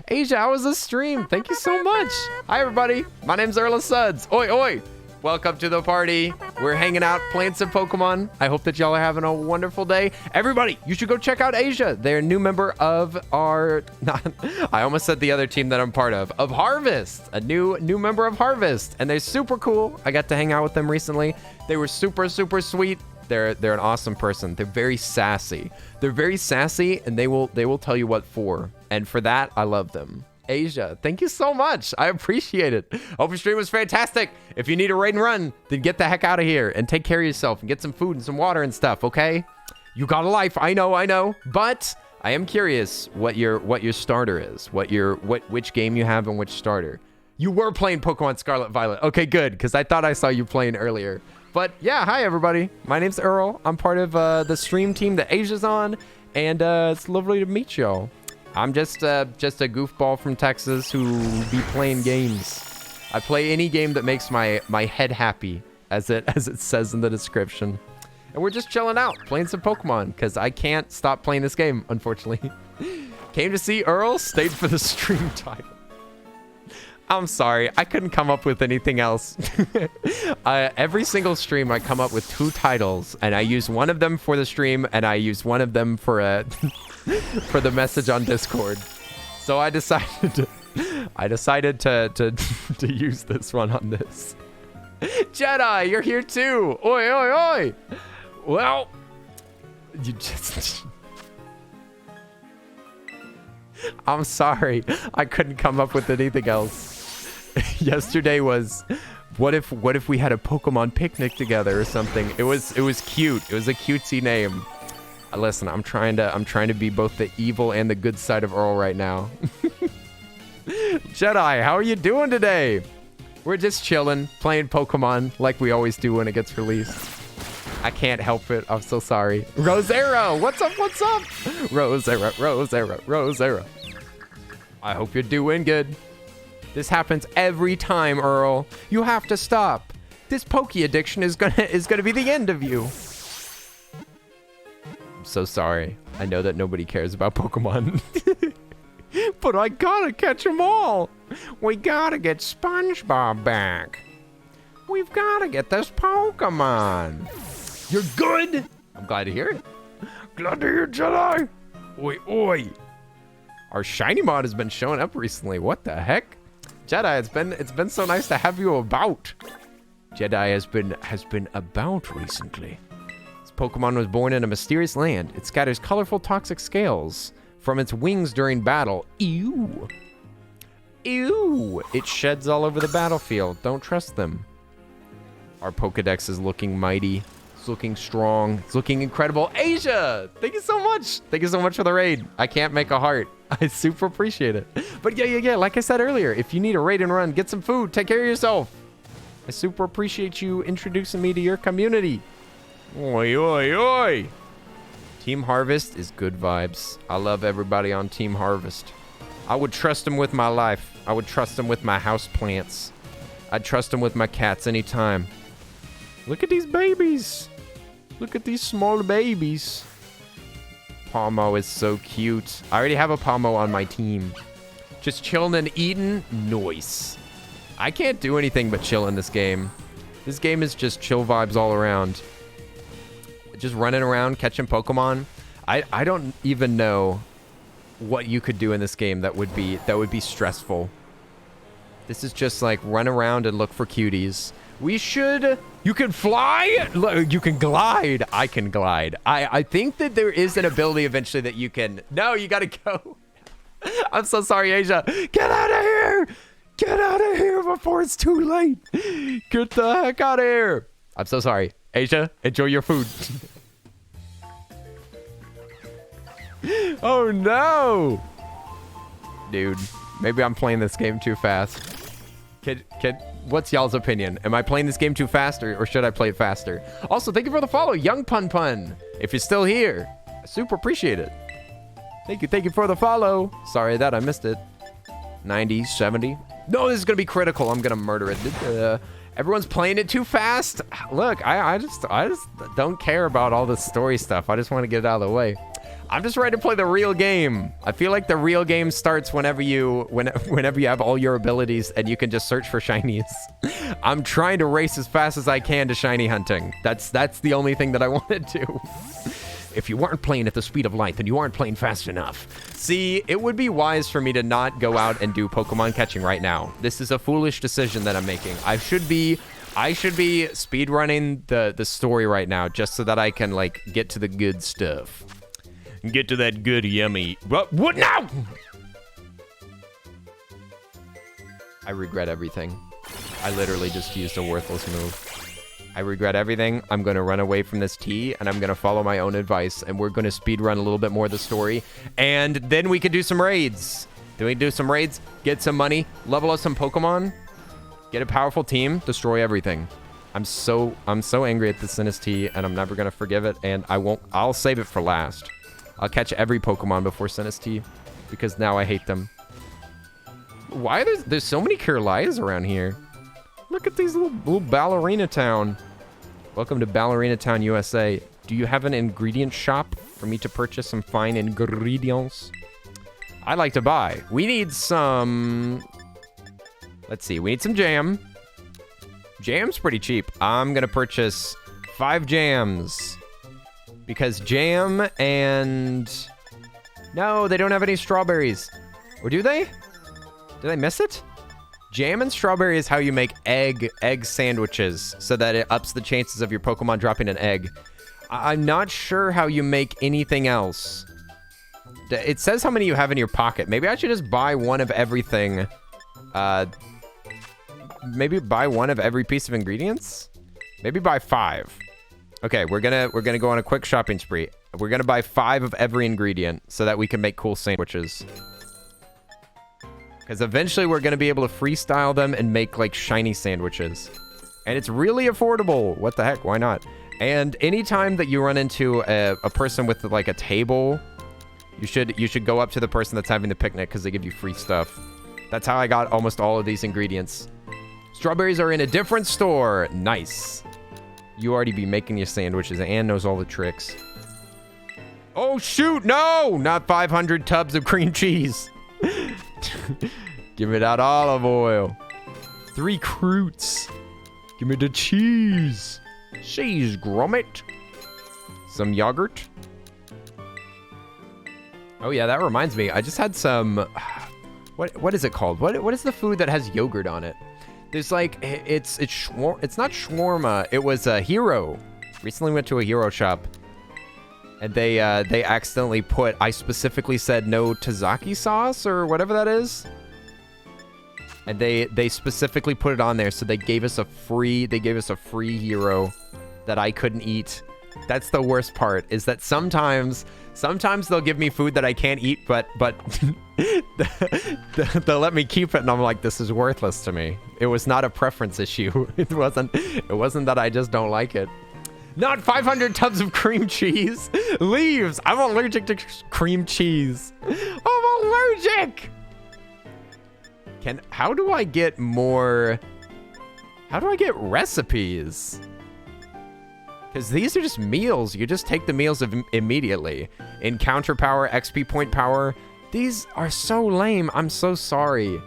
Asia, how was the stream? Thank you so much. Hi, everybody. My name's Erla Suds. Oi, oi! Welcome to the party. We're hanging out, playing some Pokemon. I hope that y'all are having a wonderful day. Everybody, you should go check out Asia. They're a new member of our, I almost said the other team that I'm part of Harvest. A new member of Harvest. And they're super cool. I got to hang out with them recently. They were super, super sweet. They're an awesome person. They're very sassy. They're very sassy, and they will tell you what for. And for that, I love them. Asia, thank you so much. I appreciate it. Hope your stream was fantastic. If you need a raid and run, then get the heck out of here and take care of yourself and get some food and some water and stuff, okay? You got a life, I know. But I am curious what your starter is, which game you have and which starter. You were playing Pokemon Scarlet Violet. Okay, good, because I thought I saw you playing earlier. But yeah, hi everybody. My name's Earl. I'm part of the stream team that Asia's on, and it's lovely to meet y'all. I'm just a goofball from Texas who be playing games. I play any game that makes my head happy, as it says in the description. And we're just chilling out, playing some Pokemon, because I can't stop playing this game, unfortunately. Came to see Earl, stayed for the stream title. I'm sorry, I couldn't come up with anything else. Every single stream I come up with 2 titles, and I use one of them for the stream, and I use one of them for for the message on Discord. So I decided to use this one on this. Jedi, you're here too. Oi, oi, oi. Well, you just... I'm sorry. I couldn't come up with anything else. Yesterday was, what if we had a Pokemon picnic together or something? It was cute. It was a cutesy name. Listen, I'm trying to be both the evil and the good side of Earl right now. Jedi, how are you doing today? We're just chilling, playing Pokemon like we always do when it gets released. I can't help it. I'm so sorry. Rosera, what's up? What's up? Rosera. I hope you're doing good. This happens every time, Earl. You have to stop. This Poke addiction is gonna be the end of you. I'm so sorry. I know that nobody cares about Pokemon. But I gotta catch them all. We gotta get SpongeBob back. We've gotta get this Pokemon. You're good. I'm glad to hear it. Glad to hear it, Jedi. Oi, oi. Our shiny mod has been showing up recently. What the heck? Jedi, it's been so nice to have you about. Jedi has been about recently. This Pokemon was born in a mysterious land. It scatters colorful toxic scales from its wings during battle. Ew. Ew. It sheds all over the battlefield. Don't trust them. Our Pokedex is looking mighty. It's looking strong. It's looking incredible. Asia, thank you so much. Thank you so much for the raid. I can't make a heart. I super appreciate it. But yeah. Like I said earlier, if you need a raid and run, get some food. Take care of yourself. I super appreciate you introducing me to your community. Oi, oi, oi. Team Harvest is good vibes. I love everybody on Team Harvest. I would trust them with my life. I would trust them with my house plants. I'd trust them with my cats anytime. Look at these babies. Look at these small babies. Palmo is so cute. I already have a Palmo on my team. Just chilling and eating. Nice. I can't do anything but chill in this game. This game is just chill vibes all around. Just running around, catching Pokemon. I don't even know what you could do in this game that would be stressful. This is just like run around and look for cuties. You can fly? You can glide. I can glide. I think that there is an ability eventually that you can... No, you gotta go. I'm so sorry, Asia. Get out of here. Get out of here before it's too late. Get the heck out of here. I'm so sorry. Asia, enjoy your food. Oh no. dude. Maybe I'm playing this game too fast. What's y'all's opinion? Am I playing this game too fast or should I play it faster? Also, thank you for the follow, Young Pun Pun. If you're still here, I super appreciate it. Thank you for the follow. Sorry that I missed it. 90, 70. No, this is gonna be critical. I'm gonna murder it. Everyone's playing it too fast. Look, I just don't care about all this story stuff. I just want to get it out of the way. I'm just ready to play the real game. I feel like the real game starts whenever you have all your abilities and you can just search for shinies. I'm trying to race as fast as I can to shiny hunting. That's the only thing that I want to do. If you weren't playing at the speed of light, then you aren't playing fast enough. See, it would be wise for me to not go out and do Pokemon catching right now. This is a foolish decision that I'm making. I should be speedrunning the story right now just so that I can like get to the good stuff. Get to that good yummy. What now? I regret everything. I literally just used a worthless move. I regret everything. I'm going to run away from this tea, and I'm going to follow my own advice, and we're going to speedrun a little bit more of the story, and then we could do some raids. Then we do some raids, get some money, level up some Pokemon, get a powerful team, destroy everything. I'm so angry at the Sinnoh tea, and I'm never going to forgive it, and I'll save it for last. I'll catch every Pokemon before Sinnoh tea, because now I hate them. Why there's so many Kirlias around here? Look at these little Ballerina Town. Welcome to Ballerina Town, USA. Do you have an ingredient shop for me to purchase some fine ingredients? I'd like to buy. We need some... Let's see. We need some jam. Jam's pretty cheap. I'm going to purchase 5 jams. Because jam and... No, they don't have any strawberries. Or do they? Did I miss it? Jam and strawberry is how you make egg sandwiches so that it ups the chances of your Pokemon dropping an egg. I'm not sure how you make anything else. It says how many you have in your pocket. Maybe I should just buy one of everything. Maybe buy one of every piece of ingredients? Maybe buy 5. Okay, we're gonna go on a quick shopping spree. We're gonna buy 5 of every ingredient so that we can make cool sandwiches. Because eventually we're going to be able to freestyle them and make, like, shiny sandwiches. And it's really affordable. What the heck? Why not? And anytime that you run into a person with, like, a table, you should go up to the person that's having the picnic because they give you free stuff. That's how I got almost all of these ingredients. Strawberries are in a different store. Nice. You already be making your sandwiches. Anne knows all the tricks. Oh, shoot. No! Not 500 tubs of cream cheese. Give me that olive oil. 3 Croots. Give me the cheese. Cheese grommet. Some yogurt. Oh yeah, that reminds me. I just had some... What is it called? What is the food that has yogurt on it? There's like... It's not shawarma. It was a Hero. Recently went to a Hero shop. And they accidentally put, I specifically said no Tazaki sauce or whatever that is. And they specifically put it on there, so they gave us a free Hero that I couldn't eat. That's the worst part, is that sometimes they'll give me food that I can't eat, but they'll let me keep it, and I'm like, this is worthless to me. It was not a preference issue. It wasn't that I just don't like it. Not 500 tubs of cream cheese. Leaves. I'm allergic to cream cheese. I'm allergic. How do I get recipes? Because these are just meals. You just take the meals immediately. Encounter power, XP point power. These are so lame. I'm so sorry.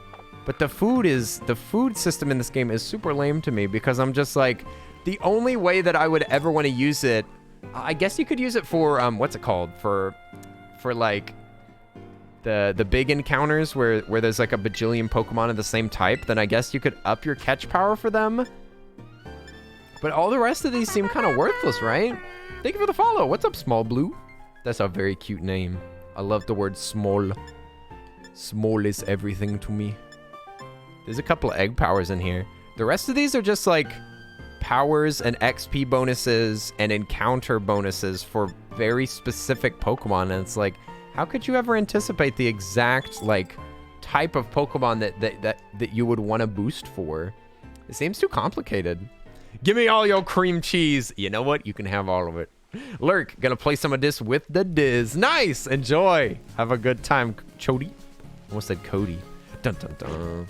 But the food system in this game is super lame to me because I'm just like... The only way that I would ever want to use it, I guess you could use it for, what's it called? For like, the big encounters where there's like a bajillion Pokemon of the same type, then I guess you could up your catch power for them. But all the rest of these seem kind of worthless, right? Thank you for the follow. What's up, Small Blue? That's a very cute name. I love the word small. Small is everything to me. There's a couple of egg powers in here. The rest of these are just like... powers and XP bonuses and encounter bonuses for very specific Pokemon, and it's like, how could you ever anticipate the exact like type of Pokemon that you would want to boost for. It seems too complicated. Give me all your cream cheese. You know what? You can have all of it. Lurk, gonna play some of this with the Diz. Nice. Enjoy. Have a good time, Chody. Almost said Cody. Dun dun dun.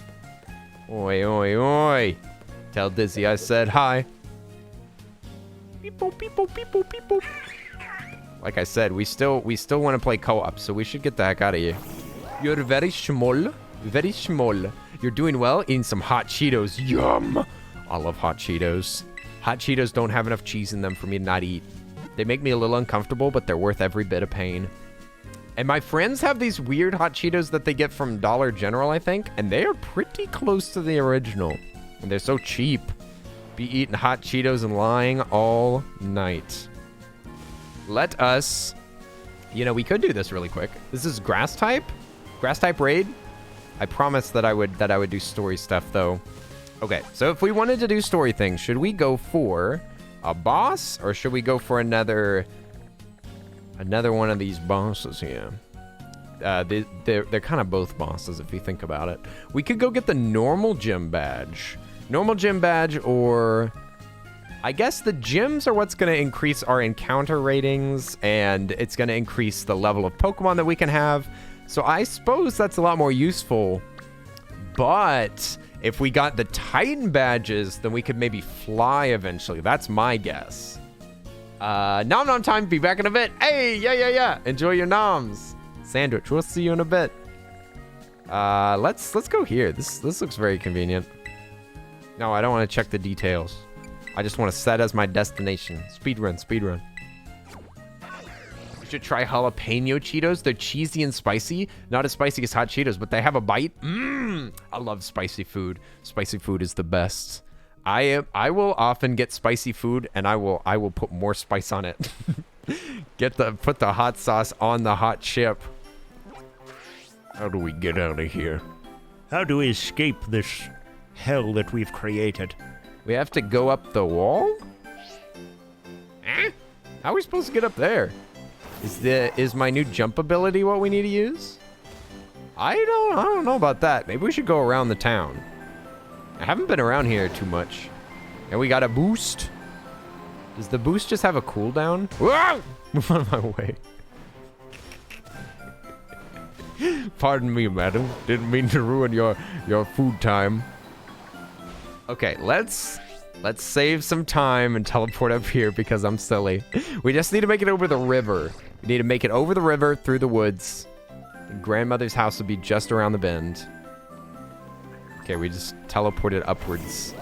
Oi, oi, oi. Tell Dizzy I said hi. Peepo, peepo, peepo, peepo. Like I said, we still want to play co-op, so we should get the heck out of here. You're very small. Very small. You're doing well eating some hot Cheetos. Yum. I love hot Cheetos. Hot Cheetos don't have enough cheese in them for me to not eat. They make me a little uncomfortable, but they're worth every bit of pain. And my friends have these weird hot Cheetos that they get from Dollar General, I think, and they are pretty close to the original. And they're so cheap. Be eating hot Cheetos and lying all night. Let us... You know, we could do this really quick. This is grass type. Grass type raid. I promised that I would do story stuff, though. Okay, so if we wanted to do story things, should we go for a boss, or should we go for another one of these bosses here? They're kind of both bosses if you think about it. We could go get the normal gym badge. Normal gym badge, or I guess the gyms are what's going to increase our encounter ratings, and it's going to increase the level of Pokemon that we can have. So I suppose that's a lot more useful. But if we got the Titan badges, then we could maybe fly eventually. That's my guess. Nom time. Be back in a bit. Hey, yeah. Enjoy your noms. Sandwich. We'll see you in a bit. Let's go here. This looks very convenient. No, I don't want to check the details. I just want to set as my destination. Speedrun. You should try jalapeno Cheetos. They're cheesy and spicy. Not as spicy as hot Cheetos, but they have a bite. I love spicy food. Spicy food is the best. I will often get spicy food, and I will put more spice on it. Put the hot sauce on the hot chip. How do we get out of here? How do we escape this hell that we've created? We have to go up the wall? How are we supposed to get up there? Is my new jump ability what we need to use? I don't know about that. Maybe we should go around the town. I haven't been around here too much. And we got a boost. Does the boost just have a cooldown? Whoa! Move out of my way. Pardon me, madam. Didn't mean to ruin your food time. Okay, let's save some time and teleport up here because I'm silly. We just need to make it over the river. We need to make it over the river through the woods. And grandmother's house will be just around the bend. Okay, we just teleported upwards.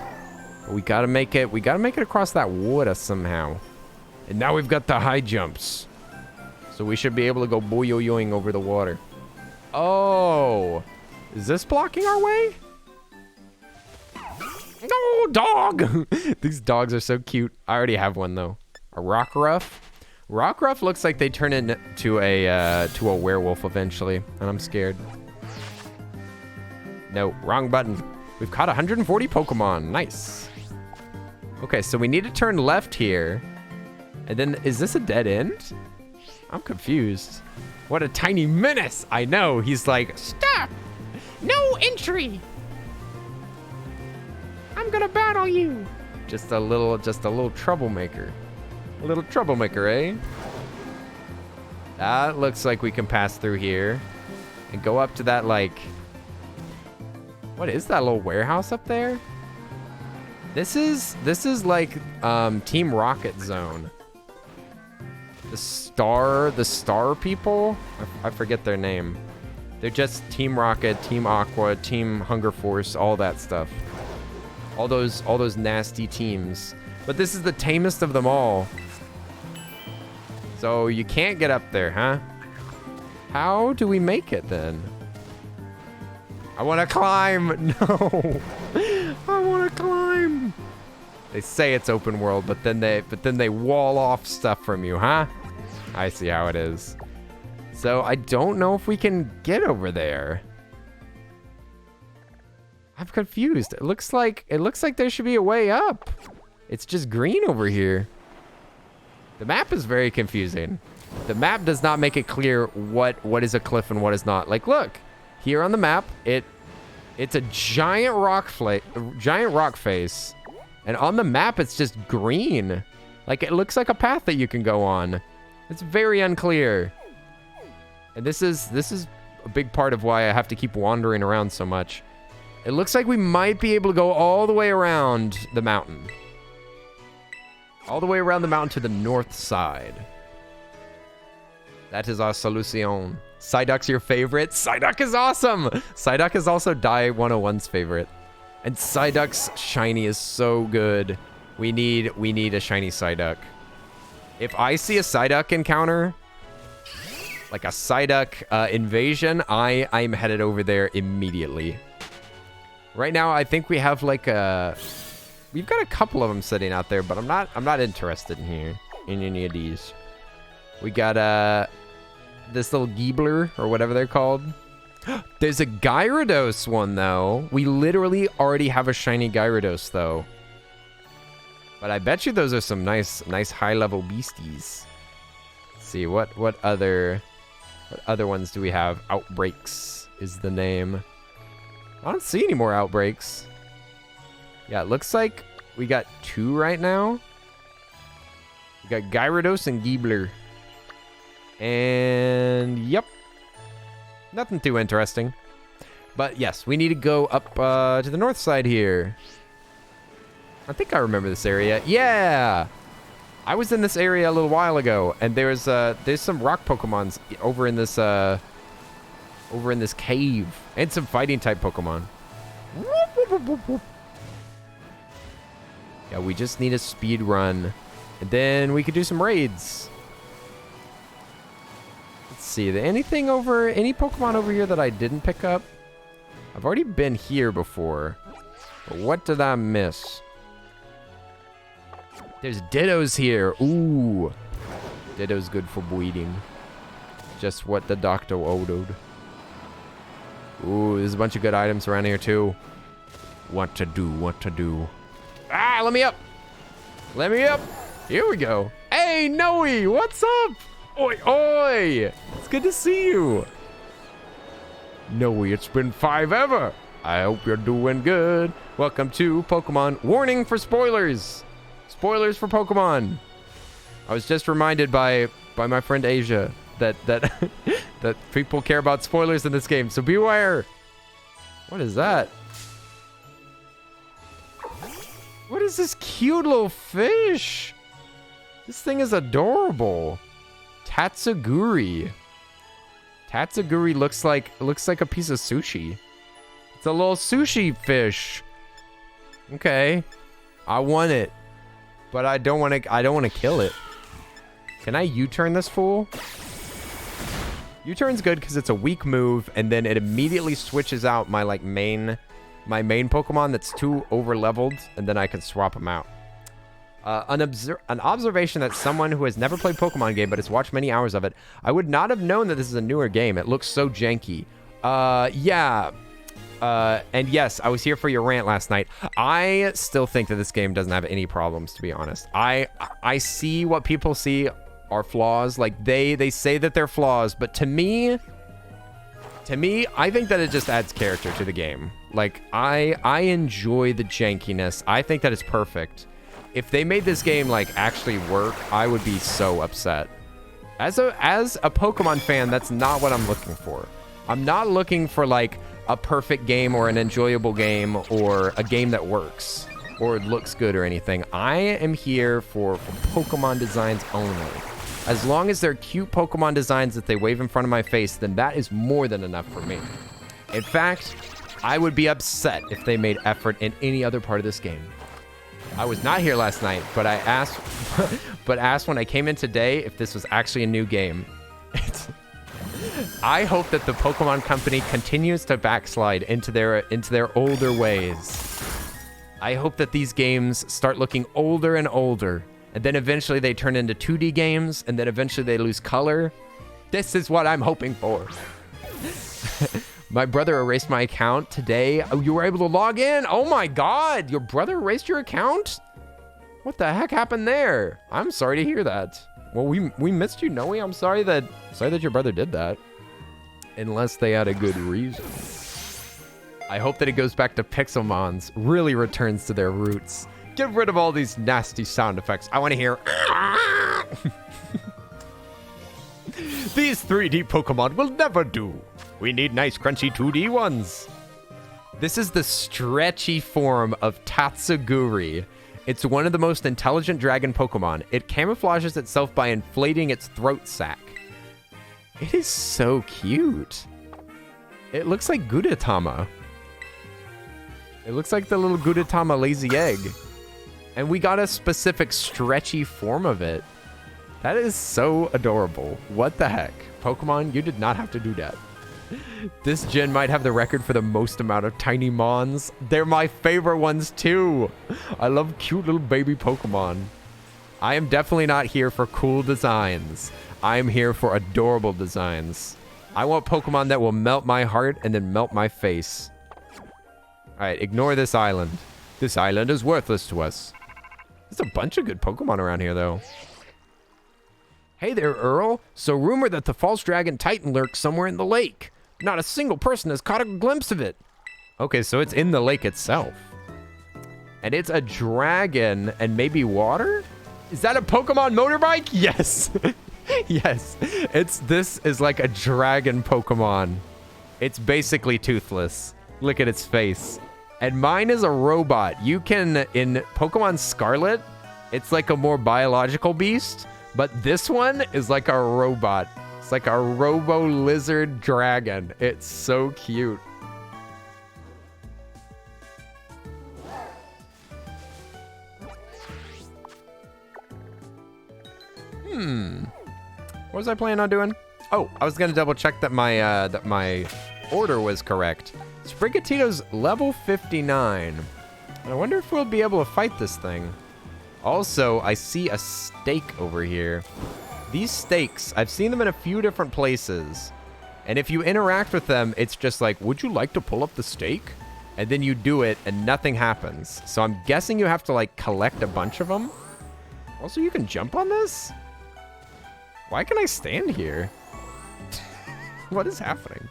But we gotta make it across that water somehow. And now we've got the high jumps. So we should be able to go boyo-yoing over the water. Oh, is this blocking our way? No, dog! These dogs are so cute. I already have one though. A Rockruff. Rockruff looks like they turn into a werewolf eventually, and I'm scared. No, wrong button. We've caught 140 Pokemon. Nice. Okay, so we need to turn left here. And then, is this a dead end? I'm confused. What a tiny menace. I know. He's like, stop. No entry. I'm gonna battle you. Just a little troublemaker. A little troublemaker, eh? That looks like we can pass through here and go up to that, like, what is that little warehouse up there? This is like Team Rocket Zone. The star people? I forget their name. They're just Team Rocket, Team Aqua, Team Hunger Force, all that stuff. All those nasty teams. But this is the tamest of them all. So you can't get up there, huh? How do we make it then? I want to climb. No. I want to climb. They say it's open world, but then they wall off stuff from you, huh? I see how it is. So I don't know if we can get over there. I'm confused. It looks like there should be a way up. It's just green over here. The map is very confusing. The map does not make it clear what is a cliff and what is not. Like, look, here on the map. It's a giant rock face. And on the map, it's just green. Like, it looks like a path that you can go on. It's very unclear. And this is a big part of why I have to keep wandering around so much. It looks like we might be able to go all the way around the mountain. All the way around the mountain to the north side. That is our solution. Psyduck's your favorite? Psyduck is awesome! Psyduck is also Die 101's favorite. And Psyduck's shiny is so good. We need a shiny Psyduck. If I see a Psyduck encounter, like a Psyduck invasion, I'm headed over there immediately. Right now, I think we have like we've got a couple of them sitting out there, but I'm not interested in any of these. We got this little Giebler or whatever they're called. There's a Gyarados one though. We literally already have a shiny Gyarados though. But I bet you those are some nice high level beasties. Let's see what other ones do we have? Outbreaks is the name. I don't see any more outbreaks. Yeah, it looks like we got 2 right now. We got Gyarados and Giebler. And yep. Nothing too interesting. But yes, we need to go up to the north side here. I think I remember this area. Yeah! I was in this area a little while ago, and there's some rock Pokemons over in this cave. And some fighting type Pokemon. Yeah, we just need a speed run. And then we could do some raids. Let's see, any Pokemon over here that I didn't pick up? I've already been here before. But what did I miss? There's Dittos here. Ooh. Ditto's good for breeding. Just what the doctor ordered. Ooh, there's a bunch of good items around here too. What to do. Ah, let me up. Let me up. Here we go. Hey, Noe, what's up? Oi, oi. It's good to see you. Noe, it's been 5 ever. I hope you're doing good. Welcome to Pokemon. Warning for spoilers. Spoilers for Pokemon. I was just reminded by my friend Asia that that people care about spoilers in this game, so beware. What is that? What is this cute little fish? This thing is adorable. Tatsuguri. Tatsuguri looks like a piece of sushi. It's a little sushi fish. Okay. I want it. But I don't want to kill it. Can I U-turn this fool? U-turn's good because it's a weak move, and then it immediately switches out my main Pokemon that's too over-leveled, and then I can swap them out. An observation that someone who has never played Pokemon game but has watched many hours of it, I would not have known that this is a newer game. It looks so janky. Yeah. And yes, I was here for your rant last night. I still think that this game doesn't have any problems, to be honest. I see what people see are flaws. Like, they say that they're flaws, but to me, I think that it just adds character to the game. Like, I enjoy the jankiness. I think that it's perfect. If they made this game, actually work, I would be so upset. As a Pokemon fan, that's not what I'm looking for. I'm not looking for, a perfect game or an enjoyable game or a game that works or looks good or anything. I am here for Pokemon designs only. As long as they're cute Pokemon designs that they wave in front of my face, then that is more than enough for me. In fact, I would be upset if they made effort in any other part of this game. I was not here last night, but I asked when I came in today if this was actually a new game. I hope that the Pokemon Company continues to backslide into their older ways. I hope that these games start looking older and older, and then eventually they turn into 2D games, and then eventually they lose color. This is what I'm hoping for. My brother erased my account today. Oh, you were able to log in? Oh my God, your brother erased your account? What the heck happened there? I'm sorry to hear that. Well, we missed you, Noe. I'm sorry that your brother did that. Unless they had a good reason. I hope that it goes back to Pixelmons, really returns to their roots. Get rid of all these nasty sound effects. I want to hear... These 3D Pokemon will never do. We need nice crunchy 2D ones. This is the stretchy form of Tatsugiri. It's one of the most intelligent dragon Pokemon. It camouflages itself by inflating its throat sac. It is so cute. It looks like Gudetama. It looks like the little Gudetama lazy egg. And we got a specific stretchy form of it. That is so adorable. What the heck? Pokemon, you did not have to do that. This gen might have the record for the most amount of tiny Mons. They're my favorite ones too. I love cute little baby Pokemon. I am definitely not here for cool designs. I am here for adorable designs. I want Pokemon that will melt my heart and then melt my face. Alright, ignore this island. This island is worthless to us. There's a bunch of good Pokemon around here though. Hey there, Earl. So rumor that the false dragon Titan lurks somewhere in the lake. Not a single person has caught a glimpse of it. Okay, so it's in the lake itself. And it's a dragon and maybe water? Is that a Pokemon motorbike? Yes. Yes. This is like a dragon Pokemon. It's basically toothless. Look at its face. And mine is a robot. You can, in Pokemon Scarlet, it's like a more biological beast. But this one is like a robot. It's like a robo-lizard dragon. It's so cute. What was I planning on doing? Oh, I was gonna double check that my order was correct. Sprigatito's level 59. I wonder if we'll be able to fight this thing. Also, I see a stake over here. These stakes, I've seen them in a few different places. And if you interact with them, it's just like, would you like to pull up the stake? And then you do it and nothing happens. So I'm guessing you have to like collect a bunch of them. Also, you can jump on this? Why can I stand here? What is happening?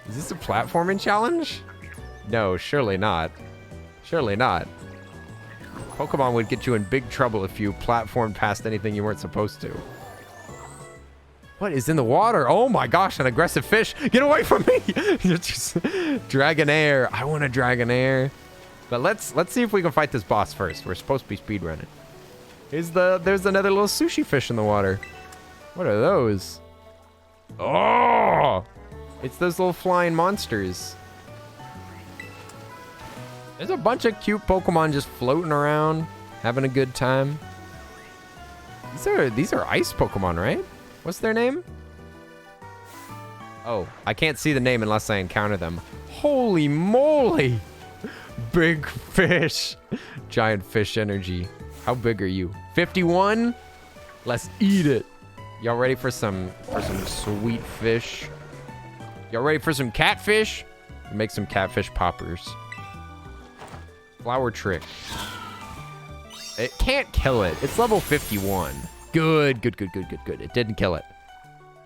Is this a platforming challenge? No, surely not. Surely not. Pokemon would get you in big trouble if you platformed past anything you weren't supposed to. What is in the water? Oh my gosh, an aggressive fish. Get away from me. Dragonair. I want a Dragonair. But let's see if we can fight this boss first. We're supposed to be speedrunning. There's another little sushi fish in the water. What are those? Oh! It's those little flying monsters. There's a bunch of cute Pokemon just floating around, having a good time. These are ice Pokemon, right? What's their name? Oh, I can't see the name unless I encounter them. Holy moly! Big fish. Giant fish energy. How big are you? 51? Let's eat it. Y'all ready for some sweet fish? Y'all ready for some catfish? Make some catfish poppers. Flower trick. It can't kill it. It's level 51. Good. It didn't kill it.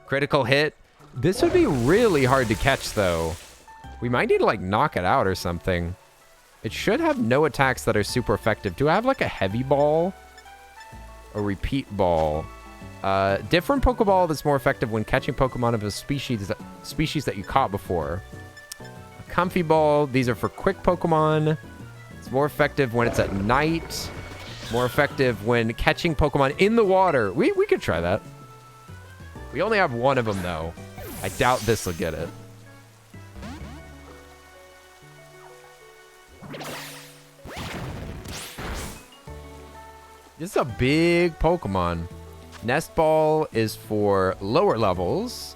Critical hit. This would be really hard to catch, though. We might need to, like, knock it out or something. It should have no attacks that are super effective. Do I have, like, a heavy ball? A repeat ball? Different Pokeball that's more effective when catching Pokemon of a species that you caught before. A comfy ball. These are for quick Pokemon. It's more effective when it's at night. More effective when catching Pokemon in the water. We could try that. We only have one of them, though. I doubt this will get it. This is a big Pokemon. Nest Ball is for lower levels.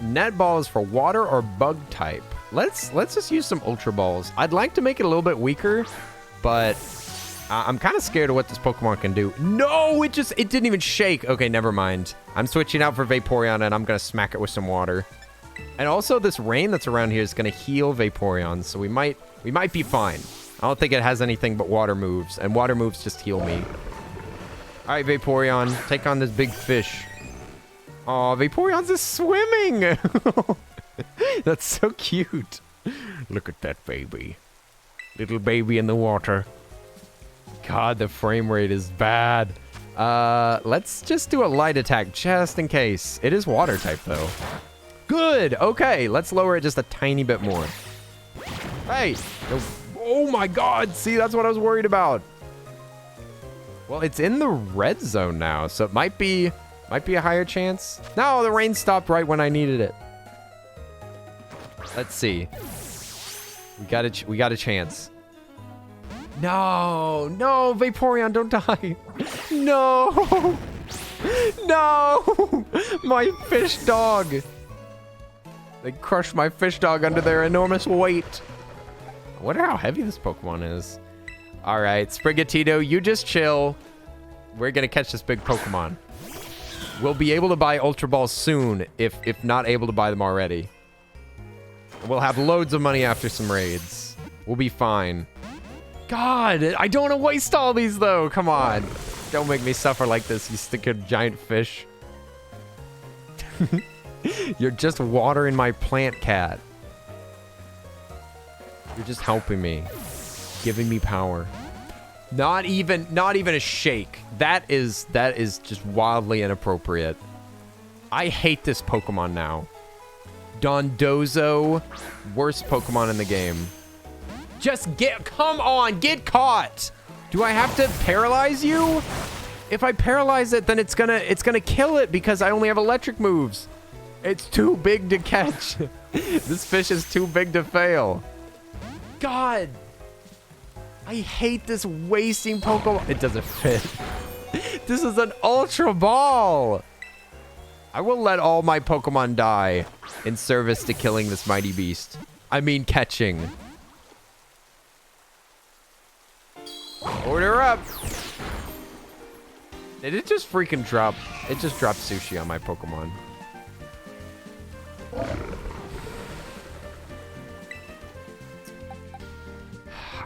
Net Ball is for water or bug type. Let's just use some Ultra Balls. I'd like to make it a little bit weaker, but I'm kind of scared of what this Pokemon can do. No, it didn't even shake. Okay, never mind. I'm switching out for Vaporeon, and I'm going to smack it with some water. And also, this rain that's around here is going to heal Vaporeon, so we might be fine. I don't think it has anything but water moves, and water moves just heal me. All right, Vaporeon, take on this big fish. Oh, Vaporeon's just swimming. That's so cute. Look at that baby. Little baby in the water. God, the frame rate is bad. Let's just do a light attack just in case. It is water type though. Good. Okay, let's lower it just a tiny bit more. Hey. No. Oh my God. See, that's what I was worried about. Well, it's in the red zone now, so it might be a higher chance. No, the rain stopped right when I needed it. Let's see. We got a chance. No, Vaporeon, don't die. No. No. My fish dog. They crushed my fish dog under their enormous weight. I wonder how heavy this Pokemon is. All right, Sprigatito, you just chill. We're going to catch this big Pokemon. We'll be able to buy Ultra Balls soon, if not able to buy them already. We'll have loads of money after some raids. We'll be fine. God, I don't want to waste all these, though. Come on. Don't make me suffer like this, you stinking giant fish. You're just watering my plant, cat. You're just helping me. Giving me power. Not even a shake. That is just wildly inappropriate. I hate this Pokemon now. Dondozo, worst Pokemon in the game. Come on, get caught. Do I have to paralyze you? If I paralyze it, then it's gonna kill it because I only have electric moves. It's too big to catch. This fish is too big to fail. God. I hate this wasting Pokemon. It doesn't fit. This is an Ultra Ball. I will let all my Pokemon die in service to killing this mighty beast. I mean catching. Order up. Did it just freaking drop? It just dropped sushi on my Pokemon.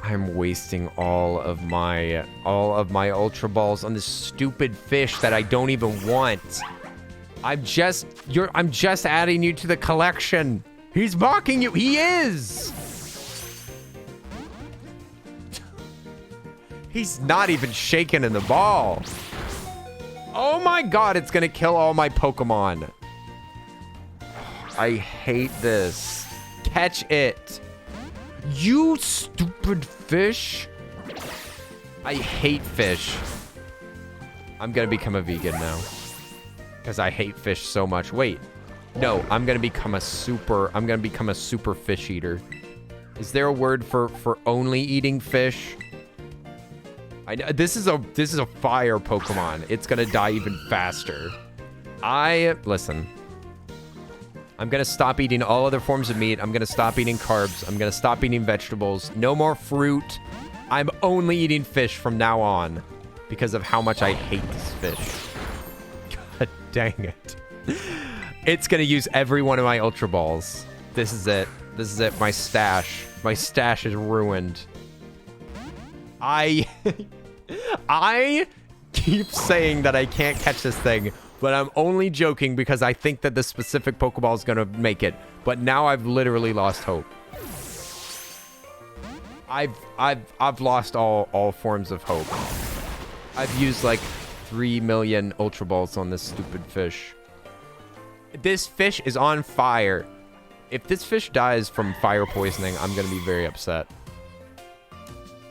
I'm wasting all of my Ultra Balls on this stupid fish that I don't even want. I'm just adding you to the collection. He's mocking you. He is. He's not even shaking in the ball. Oh my God, it's gonna kill all my Pokemon. I hate this. Catch it. You stupid fish. I hate fish. I'm gonna become a vegan now. Because I hate fish so much. Wait. No, I'm gonna become a super fish eater. Is there a word for only eating fish? I know this is a fire Pokemon. It's gonna die even faster. Listen. I'm gonna stop eating all other forms of meat. I'm gonna stop eating carbs. I'm gonna stop eating vegetables. No more fruit. I'm only eating fish from now on because of how much I hate this fish. God dang it. It's gonna use every one of my Ultra Balls. This is it. This is it. My stash. My stash is ruined. I keep saying that I can't catch this thing, but I'm only joking because I think that this specific Pokeball is gonna make it. But now I've literally lost hope. I've lost all forms of hope. I've used like 3 million Ultra Balls on this stupid fish. This fish is on fire. If this fish dies from fire poisoning, I'm gonna be very upset.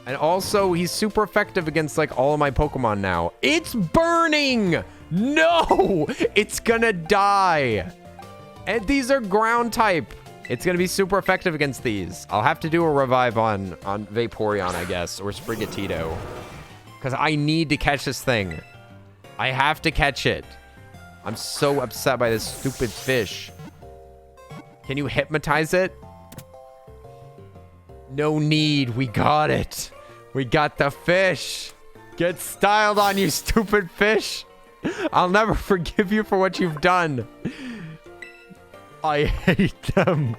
And also, he's super effective against like all of my Pokemon now. It's burning! No! It's gonna die. And these are ground type. It's gonna be super effective against these. I'll have to do a revive on Vaporeon, I guess, or Sprigatito. Because I need to catch this thing. I have to catch it. I'm so upset by this stupid fish. Can you hypnotize it? No need. We got it. We got the fish. Get styled on, you stupid fish. I'll never forgive you for what you've done. I hate them.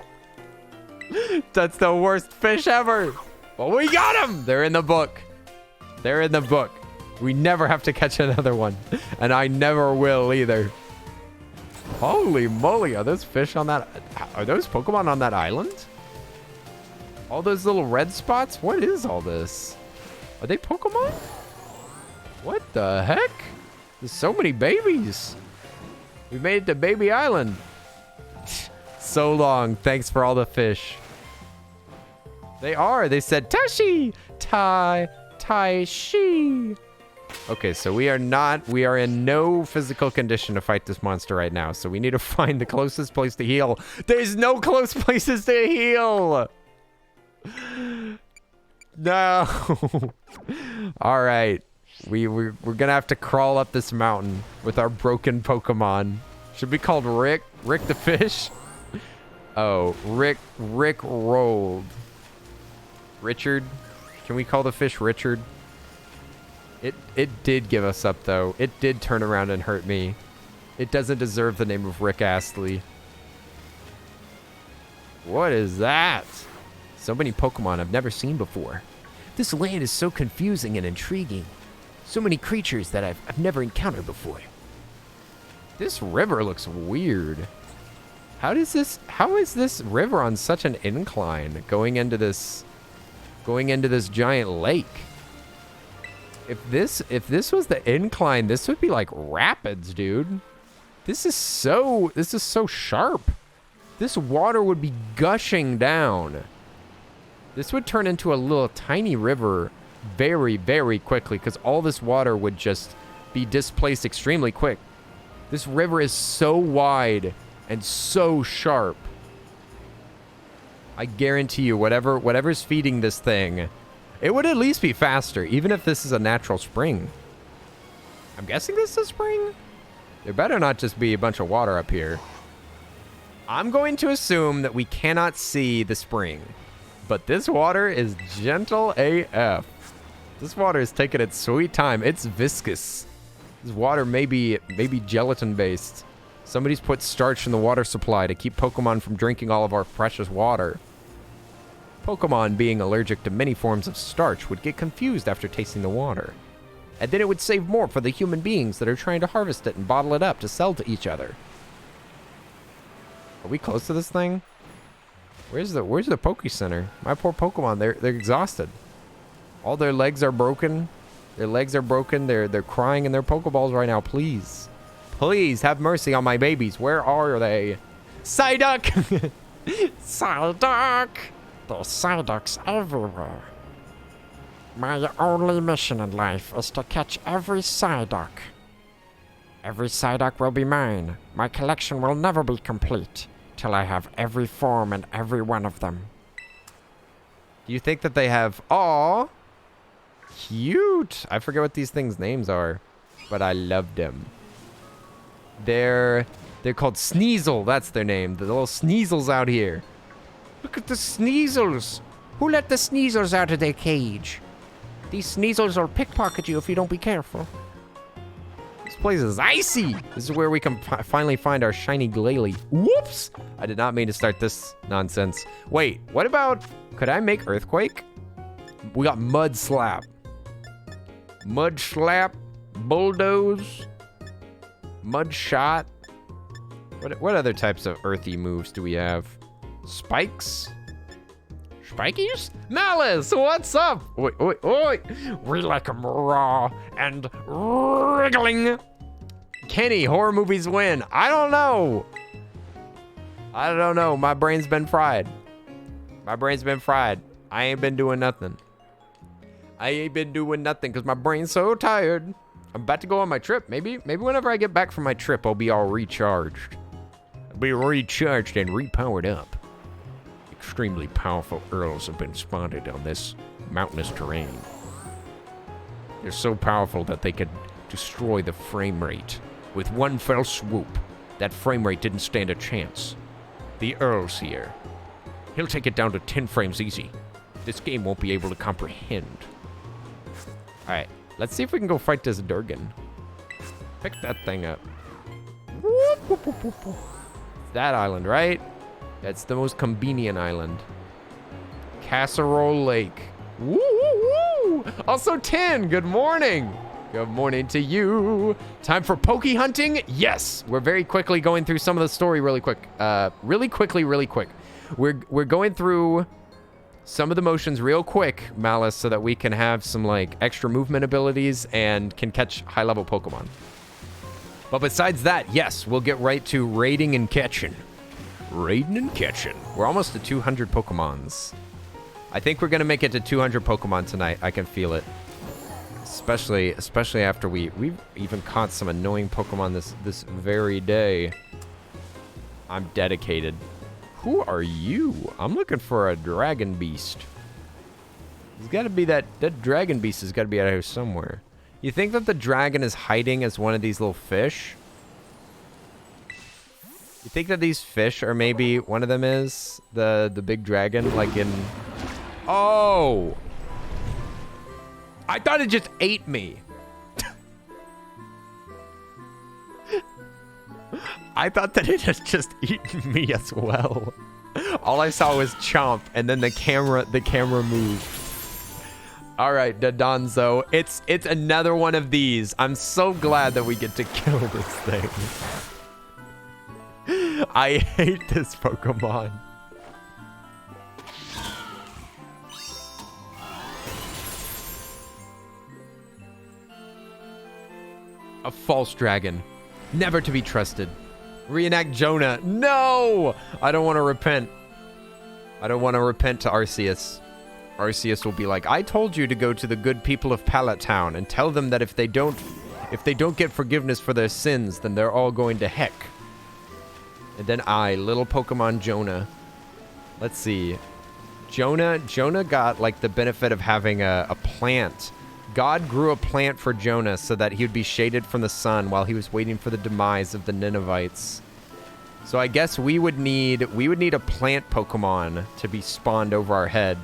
That's the worst fish ever. But we got them. They're in the book. They're in the book. We never have to catch another one. And I never will either. Holy moly, are those fish on that? Are those Pokemon on that island? All those little red spots? What is all this? Are they Pokemon? What the heck? There's so many babies. We made it to Baby Island. So long. Thanks for all the fish. They are. They said Tashi. Tai-shi. Okay, so we are in no physical condition to fight this monster right now. So we need to find the closest place to heal. There's no close places to heal. No. All right. We're gonna have to crawl up this mountain with our broken Pokemon. Should be called Rick. Rick the fish. Oh, Rick rolled. Richard. Can we call the fish Richard? It did give us up though. It did turn around and hurt me. It doesn't deserve the name of Rick Astley. What is that? So many Pokemon I've never seen before. This land is so confusing and intriguing. So many creatures that I've never encountered before. This river looks weird. How is this river on such an incline going into this giant lake? If this was the incline, this would be like rapids, dude. This is so sharp. This water would be gushing down. This would turn into a little tiny river very, very quickly because all this water would just be displaced extremely quick. This river is so wide and so sharp. I guarantee you, whatever's feeding this thing, it would at least be faster, even if this is a natural spring. I'm guessing this is a spring? There better not just be a bunch of water up here. I'm going to assume that we cannot see the spring, but this water is gentle AF. This water is taking its sweet time. It's viscous. This water may be gelatin-based. Somebody's put starch in the water supply to keep Pokemon from drinking all of our precious water. Pokemon being allergic to many forms of starch would get confused after tasting the water. And then it would save more for the human beings that are trying to harvest it and bottle it up to sell to each other. Are we close to this thing? Where's the Poke Center? My poor Pokemon, they're exhausted. All their legs are broken. Their legs are broken. They're crying in their Pokeballs right now. Please. Please have mercy on my babies. Where are they? Psyduck! Psyduck! There's Psyducks everywhere. My only mission in life is to catch every Psyduck. Every Psyduck will be mine. My collection will never be complete till I have every form in every one of them. Do you think that they have... Aw! Cute! I forget what these things' names are, but I love them. They're called Sneasel. That's their name. The little Sneasels out here. Look at the Sneasels. Who let the Sneasels out of their cage? These Sneasels will pickpocket you if you don't be careful. This place is icy. This is where we can finally find our shiny Glalie. Whoops! I did not mean to start this nonsense. Wait, what about... Could I make Earthquake? We got Mud Slap. Mud Slap. Bulldoze. Mud Shot. What other types of earthy moves do we have? Spikes? Spikies? Malice, what's up? Oi, oi, oi. We like 'em raw and wriggling. Kenny, horror movies win. I don't know. My brain's been fried. I ain't been doing nothing. Because my brain's so tired. I'm about to go on my trip. Maybe whenever I get back from my trip, I'll be all recharged. I'll be recharged and repowered up. Extremely powerful Earls have been spotted on this mountainous terrain. They're so powerful that they could destroy the frame rate. With one fell swoop, that frame rate didn't stand a chance. The Earl's here. He'll take it down to 10 frames easy. This game won't be able to comprehend. Alright, let's see if we can go fight this Durgan. Pick that thing up. Whoop, whoop, whoop, whoop, whoop. That island, right? That's the most convenient island. Casserole Lake. Woo, woo, woo! Also 10, good morning. Good morning to you. Time for poke hunting? Yes. We're very quickly going through some of the story really quick. Really quick. We're going through some of the motions real quick, Malice, so that we can have some like extra movement abilities and can catch high-level Pokemon. But besides that, yes, we'll get right to raiding and catching. Raiding and catching. We're almost to 200 Pokemons. I think we're gonna make it to 200 Pokemon tonight. I can feel it. Especially after we've even caught some annoying Pokemon this very day. I'm dedicated. Who are you? I'm looking for a dragon beast. There's got to be that dragon beast has got to be out here somewhere. You think that the dragon is hiding as one of these little fish? You think that these fish are maybe one of them is the big dragon like in... Oh! I thought it just ate me. I thought that it had just eaten me as well. All I saw was chomp, and then the camera moved. All right, Dodonzo, it's another one of these. I'm so glad that we get to kill this thing. I hate this Pokemon. A false dragon. Never to be trusted. Reenact Jonah. No! I don't want to repent. I don't want to repent to Arceus. Arceus will be like, I told you to go to the good people of Pallet Town and tell them that if they don't get forgiveness for their sins, then they're all going to heck. And then little Pokemon Jonah. Let's see. Jonah got like the benefit of having a plant. God grew a plant for Jonah so that he would be shaded from the sun while he was waiting for the demise of the Ninevites. So I guess we would need a plant Pokemon to be spawned over our head.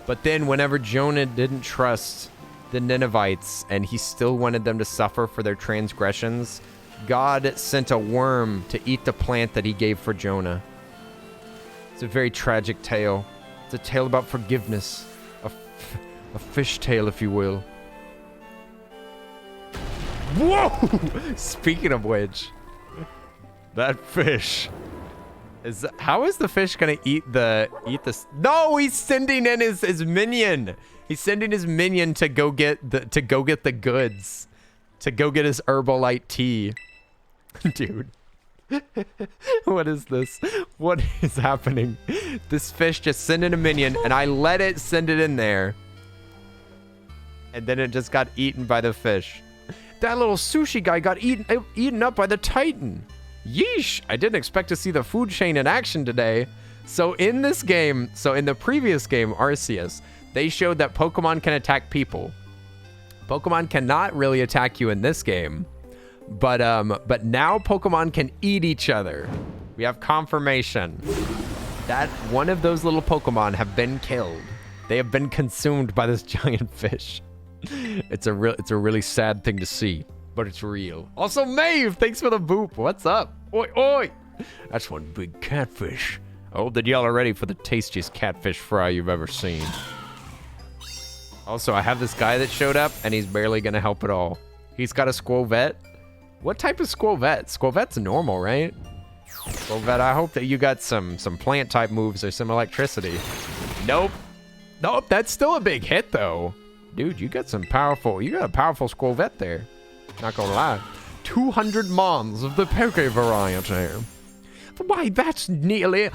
But then whenever Jonah didn't trust the Ninevites and he still wanted them to suffer for their transgressions, God sent a worm to eat the plant that he gave for Jonah. It's a very tragic tale. It's a tale about forgiveness. A fish tale, if you will. Whoa! Speaking of which, that fish is. How is the fish gonna eat the? No, he's sending in his minion. He's sending his minion to go get the goods, to go get his Herbalite tea. Dude, what is this? What is happening? This fish just sent in a minion, and I let it send it in there. And then it just got eaten by the fish. That little sushi guy got eaten up by the Titan. Yeesh, I didn't expect to see the food chain in action today. So in this game, in the previous game, Arceus, they showed that Pokemon can attack people. Pokemon cannot really attack you in this game. But now Pokemon can eat each other. We have confirmation that one of those little Pokemon have been killed. They have been consumed by this giant fish. It's a really sad thing to see, but it's real. Also, Maeve, thanks for the boop. What's up? Oi, oi. That's one big catfish. I hope that y'all are ready for the tastiest catfish fry you've ever seen. Also, I have this guy that showed up, and he's barely gonna help at all. He's got a Squovette. What type of Squovette? Squovette's normal, right? Squovette, I hope that you got some plant type moves or some electricity. Nope. Nope, that's still a big hit though. Dude, you got a powerful Squovette there. Not gonna lie. 200 Mons of the Poke variety. Why, that's nearly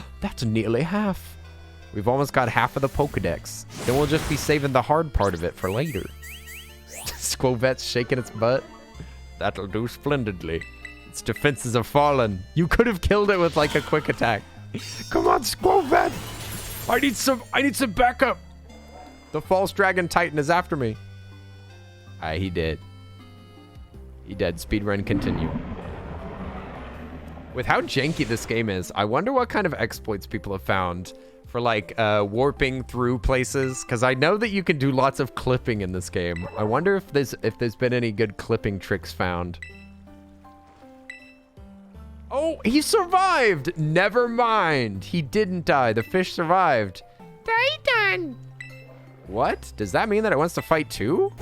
half. We've almost got half of the Pokedex. Then we'll just be saving the hard part of it for later. Squovette's shaking its butt. That'll do splendidly. Its defenses have fallen. You could have killed it with like a quick attack. Come on, Squovette! I need some backup. The false dragon Titan is after me. He did. He did. Speedrun continue. With how janky this game is, I wonder what kind of exploits people have found for like warping through places. Because I know that you can do lots of clipping in this game. I wonder if there's been any good clipping tricks found. Oh, he survived! Never mind. He didn't die. The fish survived. Titan! What? Does that mean that it wants to fight too?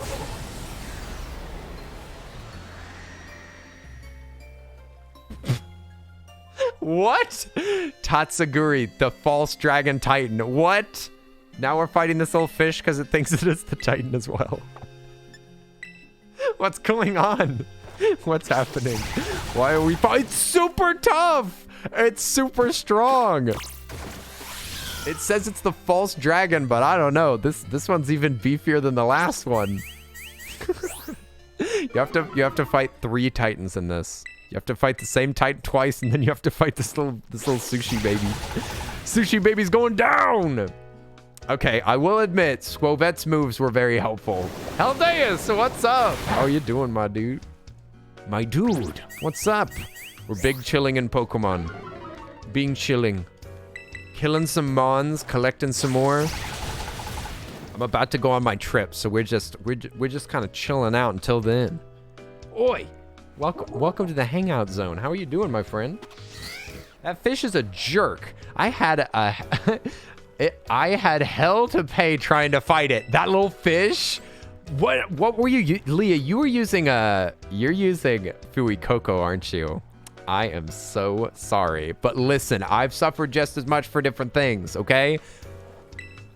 What? Tatsuguri, the false dragon titan. What? Now we're fighting this little fish because it thinks it is the titan as well. What's going on? What's happening? Why are we fighting? It's super tough. It's super strong. It says it's the false dragon, but I don't know. This one's even beefier than the last one. You have to fight 3 titans in this. You have to fight the same titan twice, and then you have to fight this little sushi baby. Sushi baby's going down. Okay, I will admit, Swovet's moves were very helpful. Heldeus, what's up? How are you doing, my dude? My dude, what's up? We're big chilling in Pokemon. Being chilling. Killing some mons, collecting some more. I'm about to go on my trip, so we're just kind of chilling out until then. Oi! Welcome to the hangout zone. How are you doing, my friend? That fish is a jerk. I had hell to pay trying to fight it. That little fish. What were you, Leah? You were using you're using Fuecoco, aren't you? I am so sorry, but listen, I've suffered just as much for different things. Okay.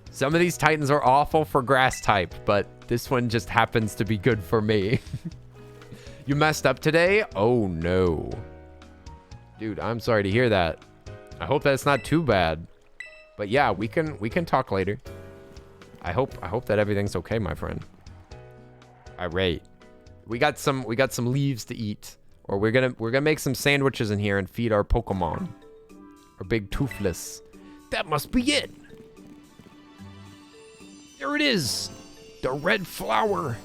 Some of these titans are awful for grass type, but this one just happens to be good for me. You messed up today? Oh no. Dude, I'm sorry to hear that. I hope that's not too bad. But yeah, we can talk later. I hope that everything's okay, my friend. Alright. We got some leaves to eat. Or we're gonna make some sandwiches in here and feed our Pokemon. Our big Toothless. That must be it. There it is. The red flower.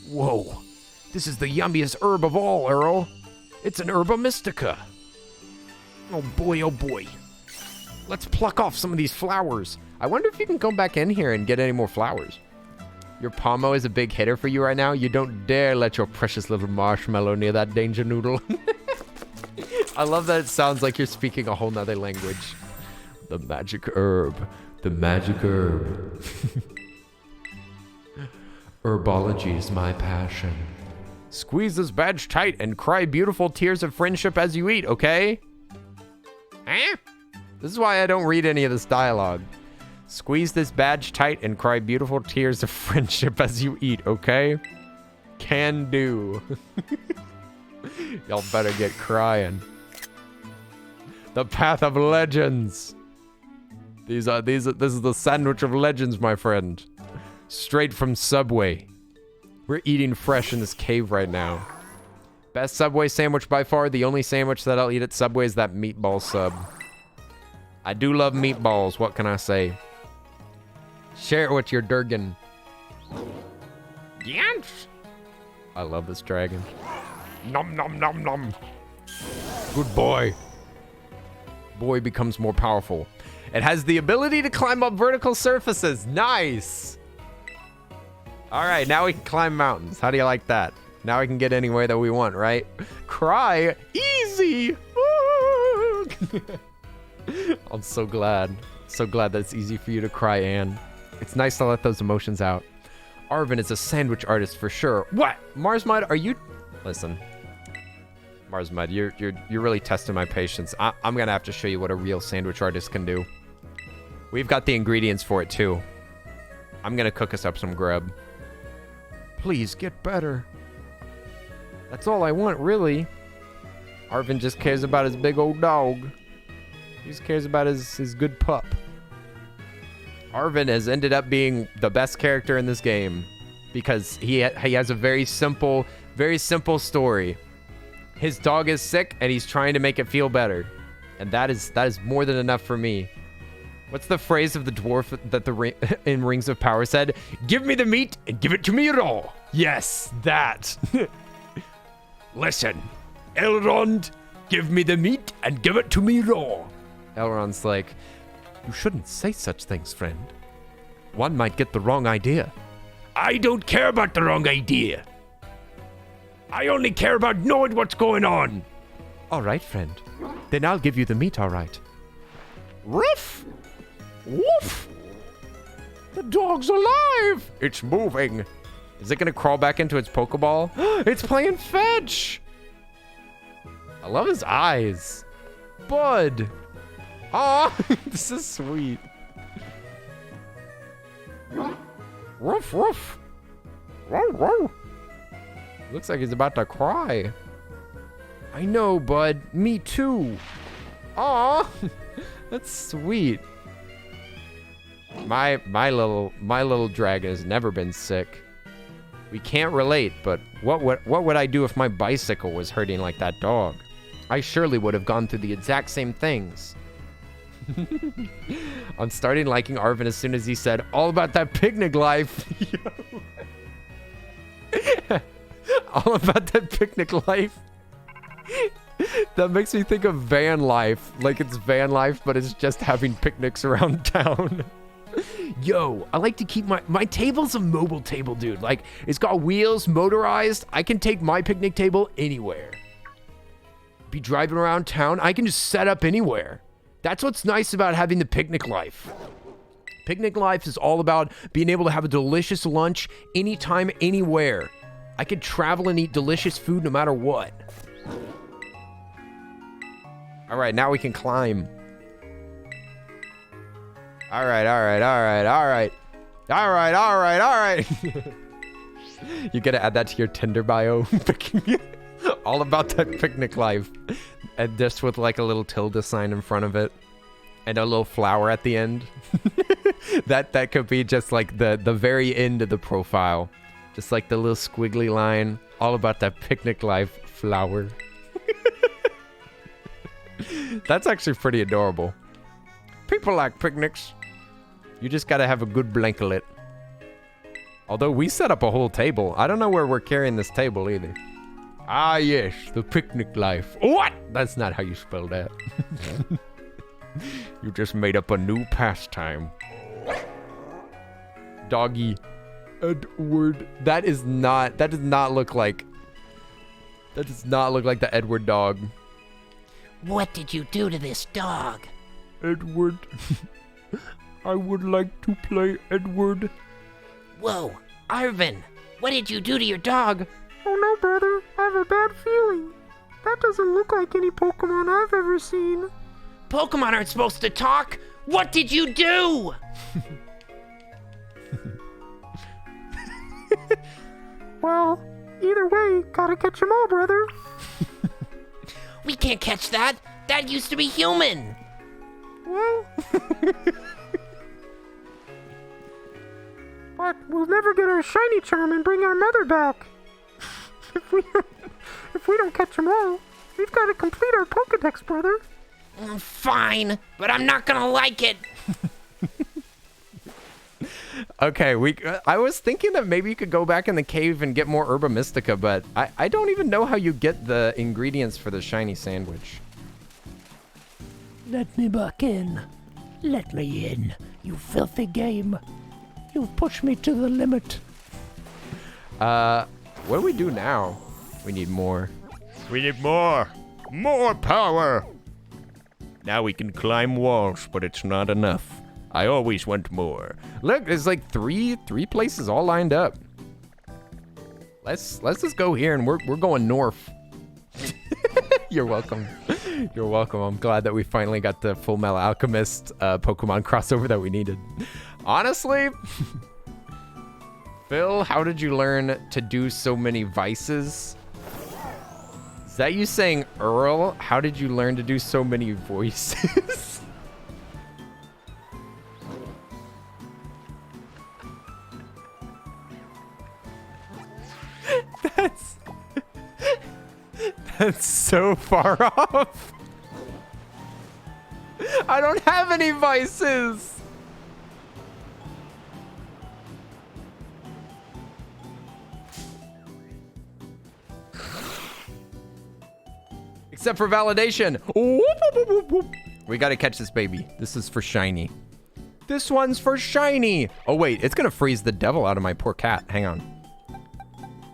Whoa. This is the yummiest herb of all, Earl. It's an Herba Mystica. Oh boy, oh boy. Let's pluck off some of these flowers. I wonder if you can come back in here and get any more flowers. Your Pomo is a big hitter for you right now. You don't dare let your precious little marshmallow near that danger noodle. I love that it sounds like you're speaking a whole nother language. The magic herb. The magic herb. Herbology is my passion. Squeeze this badge tight and cry beautiful tears of friendship as you eat, okay? Huh? This is why I don't read any of this dialogue. Squeeze this badge tight and cry beautiful tears of friendship as you eat, okay? Can do. Y'all better get crying. The path of legends. This is the sandwich of legends, my friend. Straight from Subway. We're eating fresh in this cave right now. Best Subway sandwich by far. The only sandwich that I'll eat at Subway is that meatball sub. I do love meatballs. What can I say? Share it with your Durgan. Yes. I love this dragon. Nom nom nom nom. Good boy. Boy becomes more powerful. It has the ability to climb up vertical surfaces. Nice. All right, now we can climb mountains. How do you like that? Now we can get anywhere that we want, right? Cry. Easy. I'm so glad. So glad that it's easy for you to cry, Anne. It's nice to let those emotions out. Arven is a sandwich artist for sure. What? Marsmud, are you... Listen. Marsmud, you're really testing my patience. I'm gonna have to show you what a real sandwich artist can do. We've got the ingredients for it, too. I'm gonna cook us up some grub. Please get better. That's all I want, really. Arven just cares about his big old dog. He just cares about his good pup. Arven has ended up being the best character in this game because he has a very simple story. His dog is sick and he's trying to make it feel better, and that is more than enough for me. What's the phrase of the dwarf that in Rings of Power said? Give me the meat and give it to me raw. Yes, that. Listen, Elrond, give me the meat and give it to me raw. Elrond's like, you shouldn't say such things, friend. One might get the wrong idea. I don't care about the wrong idea. I only care about knowing what's going on. All right, friend. Then I'll give you the meat, all right. Ruff! Woof! The dog's alive! It's moving. Is it going to crawl back into its Pokeball? It's playing fetch! I love his eyes. Bud. Aw, this is sweet. Woof, woof. Whoa, whoa. Looks like he's about to cry. I know, bud. Me too. Aw, that's sweet. My little dragon has never been sick. We can't relate, but what would I do if my bicycle was hurting like that dog? I surely would have gone through the exact same things. I'm starting liking Arven as soon as he said all about that picnic life. All about that picnic life. That makes me think of van life. Like it's van life, but it's just having picnics around town. Yo, I like to keep my table's a mobile table, dude. Like, it's got wheels, motorized. I can take my picnic table anywhere. Be driving around town, I can just set up anywhere. That's what's nice about having the picnic life. Picnic life is all about being able to have a delicious lunch anytime, anywhere. I could travel and eat delicious food no matter what. All right, now we can climb. All right. You gotta add that to your Tinder bio. All about that picnic life. And just with like a little tilde sign in front of it. And a little flower at the end. That could be just like the very end of the profile. Just like the little squiggly line. All about that picnic life flower. That's actually pretty adorable. People like picnics. You just gotta have a good blanket. Although we set up a whole table. I don't know where we're carrying this table either. Ah, yes, the picnic life. What? That's not how you spell that. You just made up a new pastime. Doggy. Edward. That does not look like the Edward dog. What did you do to this dog? Edward. I would like to play Edward. Whoa, Arven, what did you do to your dog? Oh no, brother. I have a bad feeling. That doesn't look like any Pokemon I've ever seen. Pokemon aren't supposed to talk. What did you do? Well, either way, gotta catch 'em all, brother. We can't catch that. That used to be human. Well... But we'll never get our shiny charm and bring our mother back. If we don't catch them all, we've got to complete our Pokédex, brother. Fine, but I'm not gonna like it. Okay, I was thinking that maybe you could go back in the cave and get more Herba Mystica, but I don't even know how you get the ingredients for the shiny sandwich. Let me back in. Let me in, you filthy game. You've pushed me to the limit. What do we do now? We need more. We need more. More power. Now we can climb walls, but it's not enough. I always want more. Look, there's like three places all lined up. Let's just go here and we're going north. You're welcome. You're welcome. I'm glad that we finally got the Full Metal Alchemist Pokemon crossover that we needed. Honestly, Phil, how did you learn to do so many vices? Is that you saying, Earl, how did you learn to do so many voices? That's so far off. I don't have any vices. Except for validation. Whoop, whoop, whoop, whoop. We gotta catch this baby. This is for shiny. This one's for shiny. Oh wait, it's gonna freeze the devil out of my poor cat. Hang on.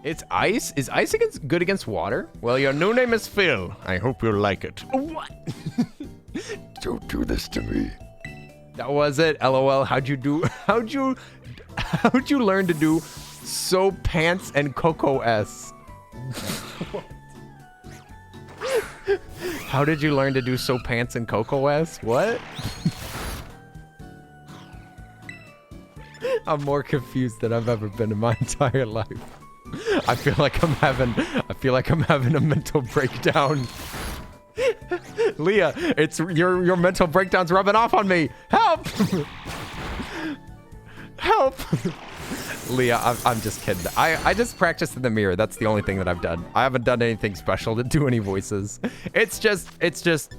It's ice? Is ice good against water? Well, your new name is Phil. I hope you'll like it. What? Don't do this to me. That was it. LOL. How'd you learn to do so pants and Coco S? How did you learn to do so pants in Coco West? What? I'm more confused than I've ever been in my entire life. I feel like I'm having a mental breakdown. Leah, it's your mental breakdown's rubbing off on me. Help! Help! Leah, I'm just kidding. I just practiced in the mirror. That's the only thing that I've done. I haven't done anything special to do any voices. It's just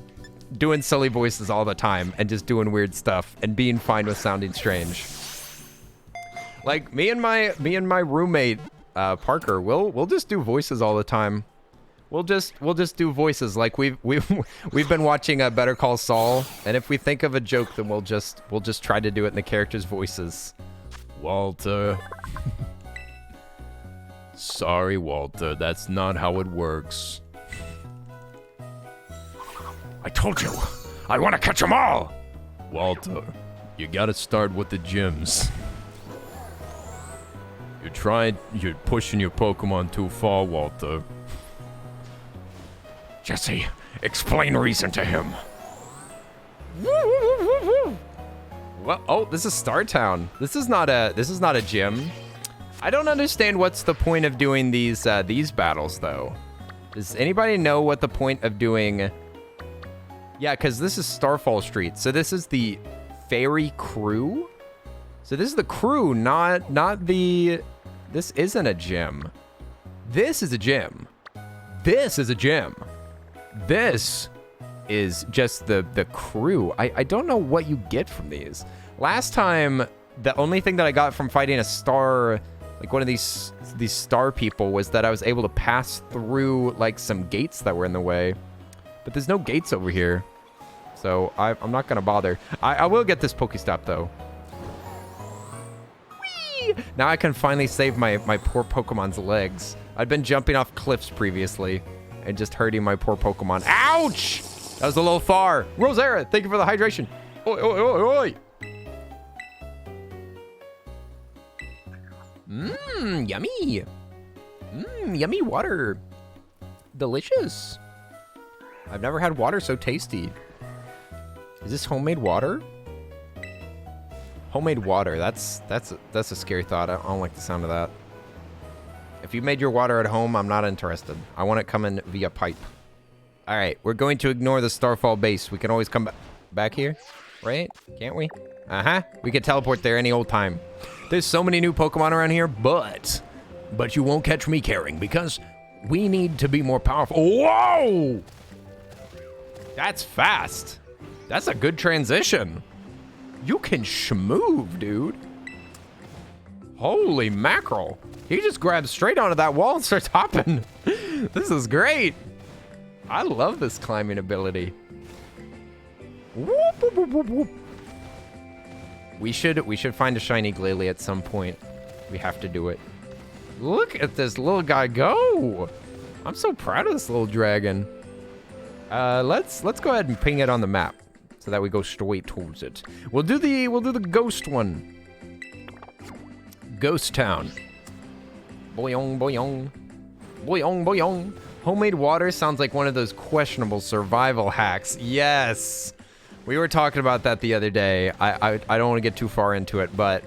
doing silly voices all the time and just doing weird stuff and being fine with sounding strange. Like me and my roommate Parker, we'll just do voices all the time. We'll just do voices. Like we've been watching Better Call Saul, and if we think of a joke, then we'll just try to do it in the characters' voices. Walter. Sorry, Walter. That's not how it works. I told you. I want to catch them all. Walter, you gotta start with the gyms. You're pushing your Pokemon too far, Walter. Jesse, explain reason to him. What? Oh, this is Star Town. This is not a gym. I don't understand what's the point of doing these battles though. Does anybody know what the point of doing? Yeah, because this is Starfall Street. So this is the Fairy Crew. So this is the crew, not the. This isn't a gym. This is a gym. This is a gym. This is just the crew. I don't know what you get from these. Last time, the only thing that I got from fighting a star, like one of these star people, was that I was able to pass through like some gates that were in the way. But there's no gates over here. So I'm not gonna bother. I will get this Pokestop though. Whee! Now I can finally save my poor Pokemon's legs. I'd been jumping off cliffs previously and just hurting my poor Pokemon. Ouch! That was a little far. Rosera, thank you for the hydration. Oi, oi, oi, oi. Mmm, yummy. Mmm, yummy water. Delicious. I've never had water so tasty. Is this homemade water? Homemade water, that's a scary thought. I don't like the sound of that. If you made your water at home, I'm not interested. I want it coming via pipe. All right, we're going to ignore the Starfall base. We can always come back here, right? Can't we? Uh-huh. We can teleport there any old time. There's so many new Pokemon around here, but you won't catch me caring because we need to be more powerful. Whoa! That's fast. That's a good transition. You can schmoove, dude. Holy mackerel. He just grabs straight onto that wall and starts hopping. This is great. I love this climbing ability. Whoop, whoop, whoop, whoop, whoop. We should find a shiny Glalie at some point. We have to do it. Look at this little guy go. I'm so proud of this little dragon. Let's go ahead and ping it on the map so that we go straight towards it. We'll do the ghost one. Ghost Town. Boyong, boyong. Boyong, boyong. Homemade water sounds like one of those questionable survival hacks. Yes. We were talking about that the other day. I don't want to get too far into it, but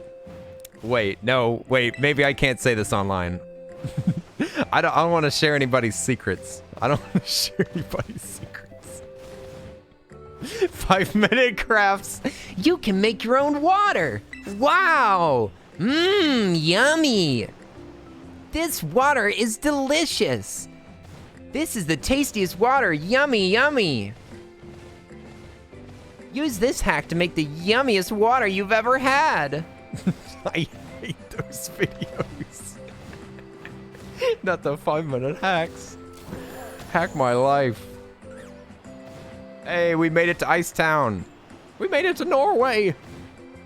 wait, maybe I can't say this online. I don't want to share anybody's secrets. I don't want to share anybody's secrets. 5-minute crafts. You can make your own water. Wow. Mmm, yummy. This water is delicious. This is the tastiest water. Yummy, yummy. Use this hack to make the yummiest water you've ever had. I hate those videos. Not the 5-minute hacks. Hack my life. Hey, we made it to Ice Town. We made it to Norway.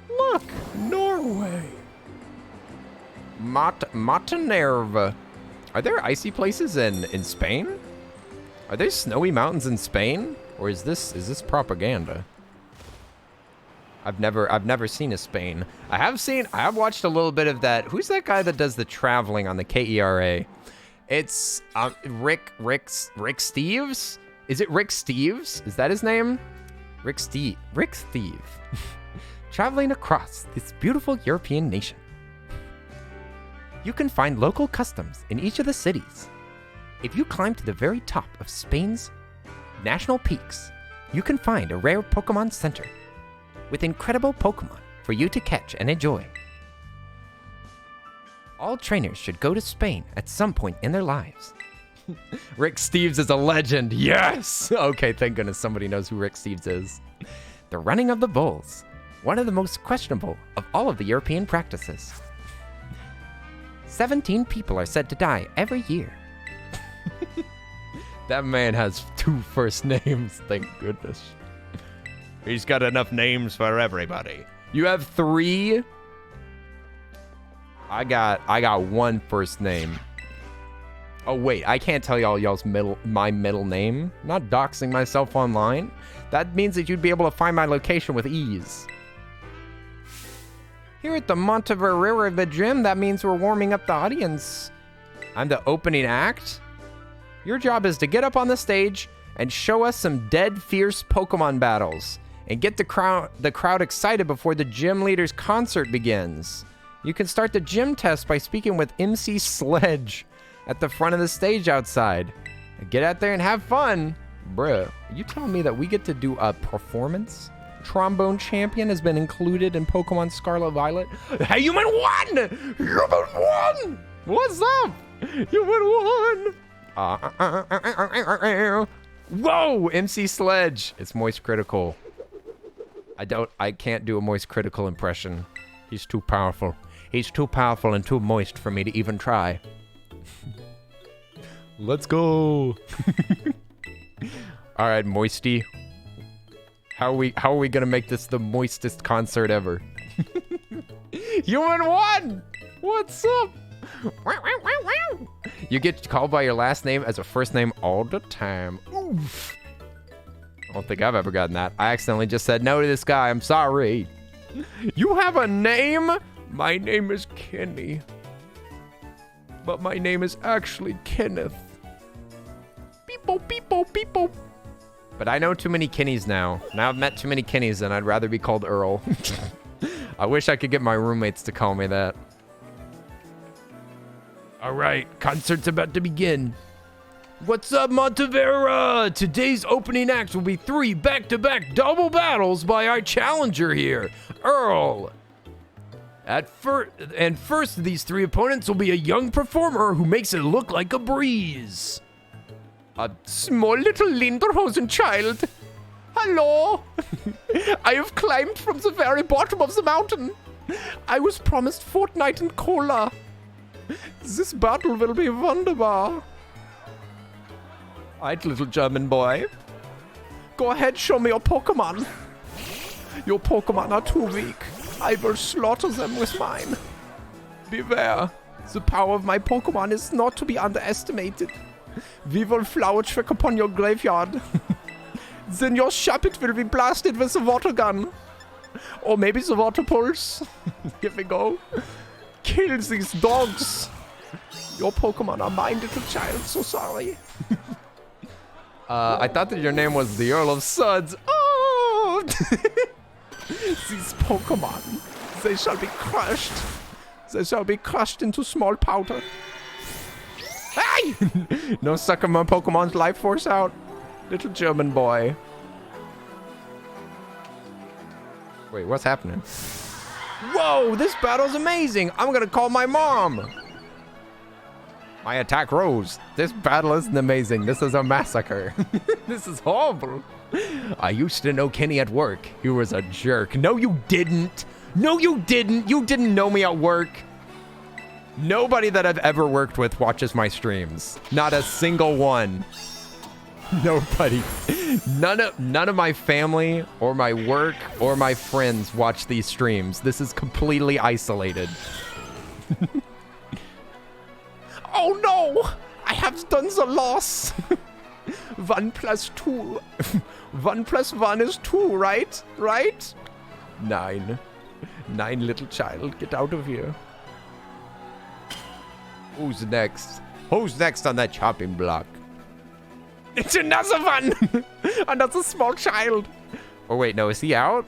Look, Norway. Montenerve. Are there icy places in Spain? Are there snowy mountains in Spain? Or is this propaganda? I've never seen a Spain. I have watched a little bit of that. Who's that guy that does the traveling on the KERA? It's Rick Steves. Is it Rick Steves? Is that his name? Rick Steve. Traveling across this beautiful European nation. You can find local customs in each of the cities. If you climb to the very top of Spain's national peaks, you can find a rare Pokemon Center with incredible Pokemon for you to catch and enjoy. All trainers should go to Spain at some point in their lives. Rick Steves is a legend. Yes! Okay, thank goodness somebody knows who Rick Steves is. The running of the bulls. One of the most questionable of all of the European practices. 17 people are said to die every year. That man has 2 first names, thank goodness. He's got enough names for everybody. You have 3? I got 1 first name. Oh wait, I can't tell y'all's my middle name. I'm not doxing myself online. That means that you'd be able to find my location with ease. Here at the Monteverera Gym, that means we're warming up the audience. I'm the opening act. Your job is to get up on the stage and show us some dead fierce Pokemon battles and get the crowd excited before the gym leader's concert begins. You can start the gym test by speaking with MC Sledge at the front of the stage outside. Get out there and have fun. Bruh, are you telling me that we get to do a performance? Trombone champion has been included in Pokemon Scarlet Violet. Hey, Human 1! Human 1! What's up? Human 1! Whoa, MC Sledge. It's Moist Critical. I can't do a Moist Critical impression. He's too powerful. He's too powerful and too moist for me to even try. Let's go. All right, Moisty. How are we gonna make this the moistest concert ever? Human 1! What's up? You get called by your last name as a first name all the time. Oof. I don't think I've ever gotten that. I accidentally just said no to this guy. I'm sorry. You have a name? My name is Kenny. But my name is actually Kenneth. Beep-bo, beep-bo, beep-bo. But I know too many Kennys now. Now I've met too many Kennys and I'd rather be called Earl. I wish I could get my roommates to call me that. All right, concert's about to begin. What's up, Montevera? Today's opening act will be 3 back-to-back double battles by our challenger here, Earl. First of these 3 opponents will be a young performer who makes it look like a breeze. A small little Linderhosen child. Hello. I have climbed from the very bottom of the mountain. I was promised fortnight and cola. This battle will be wunderbar. Alright, little German boy. Go ahead, show me your Pokemon. Your Pokemon are too weak. I will slaughter them with mine. Beware. The power of my Pokemon is not to be underestimated. We will flower trick upon your graveyard. Then your Shuppet will be blasted with a water gun. Or maybe the water pulse. Here we go. Kill these dogs. Your Pokemon are mine, little child. So sorry. I thought that your name was the Earl of Suds. Oh! These Pokemon, they shall be crushed. They shall be crushed into small powder. Hey! No sucking my Pokemon's life force out. Little German boy. Wait, what's happening? Whoa, this battle's amazing. I'm gonna call my mom. My attack rose. This battle isn't amazing. This is a massacre. This is horrible. I used to know Kenny at work. He was a jerk. No, you didn't. No, you didn't. You didn't know me at work. Nobody that I've ever worked with watches my streams. Not a single one. Nobody. None of my family or my work or my friends watch these streams. This is completely isolated. Oh no! I have done the loss. 1 plus 2. 1 plus 1 is 2, right? Right? 9. 9, little child. Get out of here. Who's next? Who's next on that chopping block? It's another one. Another small child. Oh, wait, no, is he out?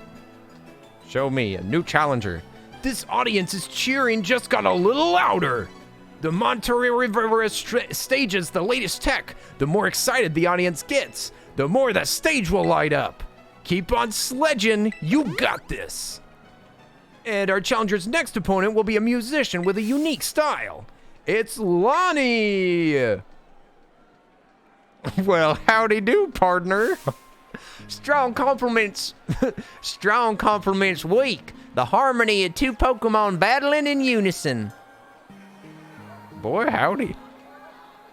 Show me a new challenger. This audience's cheering just got a little louder. The Monterey River stages the latest tech. The more excited the audience gets, the more the stage will light up. Keep on sledging, you got this. And our challenger's next opponent will be a musician with a unique style. It's Lonnie. Well, howdy do, partner. Strong compliments. Strong compliments week. The harmony of two Pokemon battling in unison. Boy, howdy.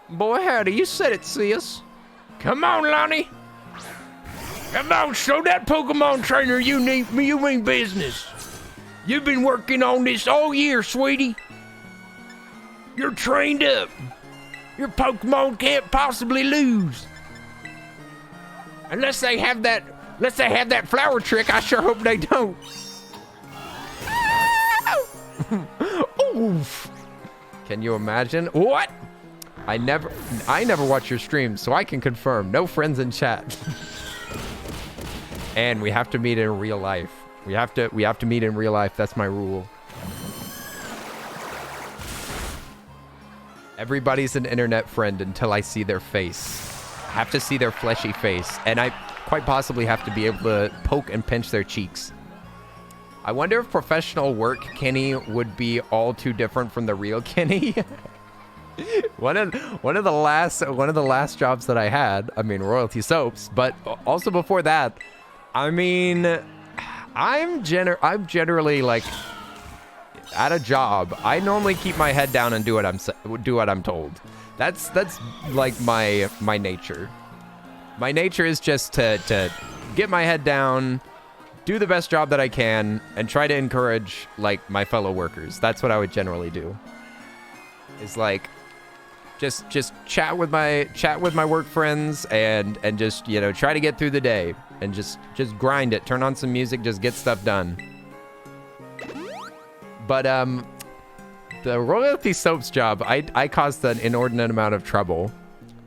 Boy, howdy, you said it, sis. Come on, Lonnie. Come on, show that Pokemon trainer you mean business. You've been working on this all year, sweetie. You're trained up. Your Pokemon can't possibly lose. Unless they have that flower trick, I sure hope they don't. Oof. Can you imagine? What? I never watch your streams, so I can confirm. No friends in chat. And we have to meet in real life. We have to meet in real life. That's my rule. Everybody's an internet friend until I see their face. I have to see their fleshy face, and I quite possibly have to be able to poke and pinch their cheeks. I wonder if professional work Kenny would be all too different from the real Kenny. one of the last jobs that I had, I mean, royalty soaps, but also before that, I mean, I'm generally like at a job. I normally keep my head down and do what I'm told. That's like my nature. My nature is just to get my head down, do the best job that I can, and try to encourage like my fellow workers. That's what I would generally do. Is like just chat with my work friends and just, you know, try to get through the day and just grind it, turn on some music, just get stuff done. But the royalty soaps job, I caused an inordinate amount of trouble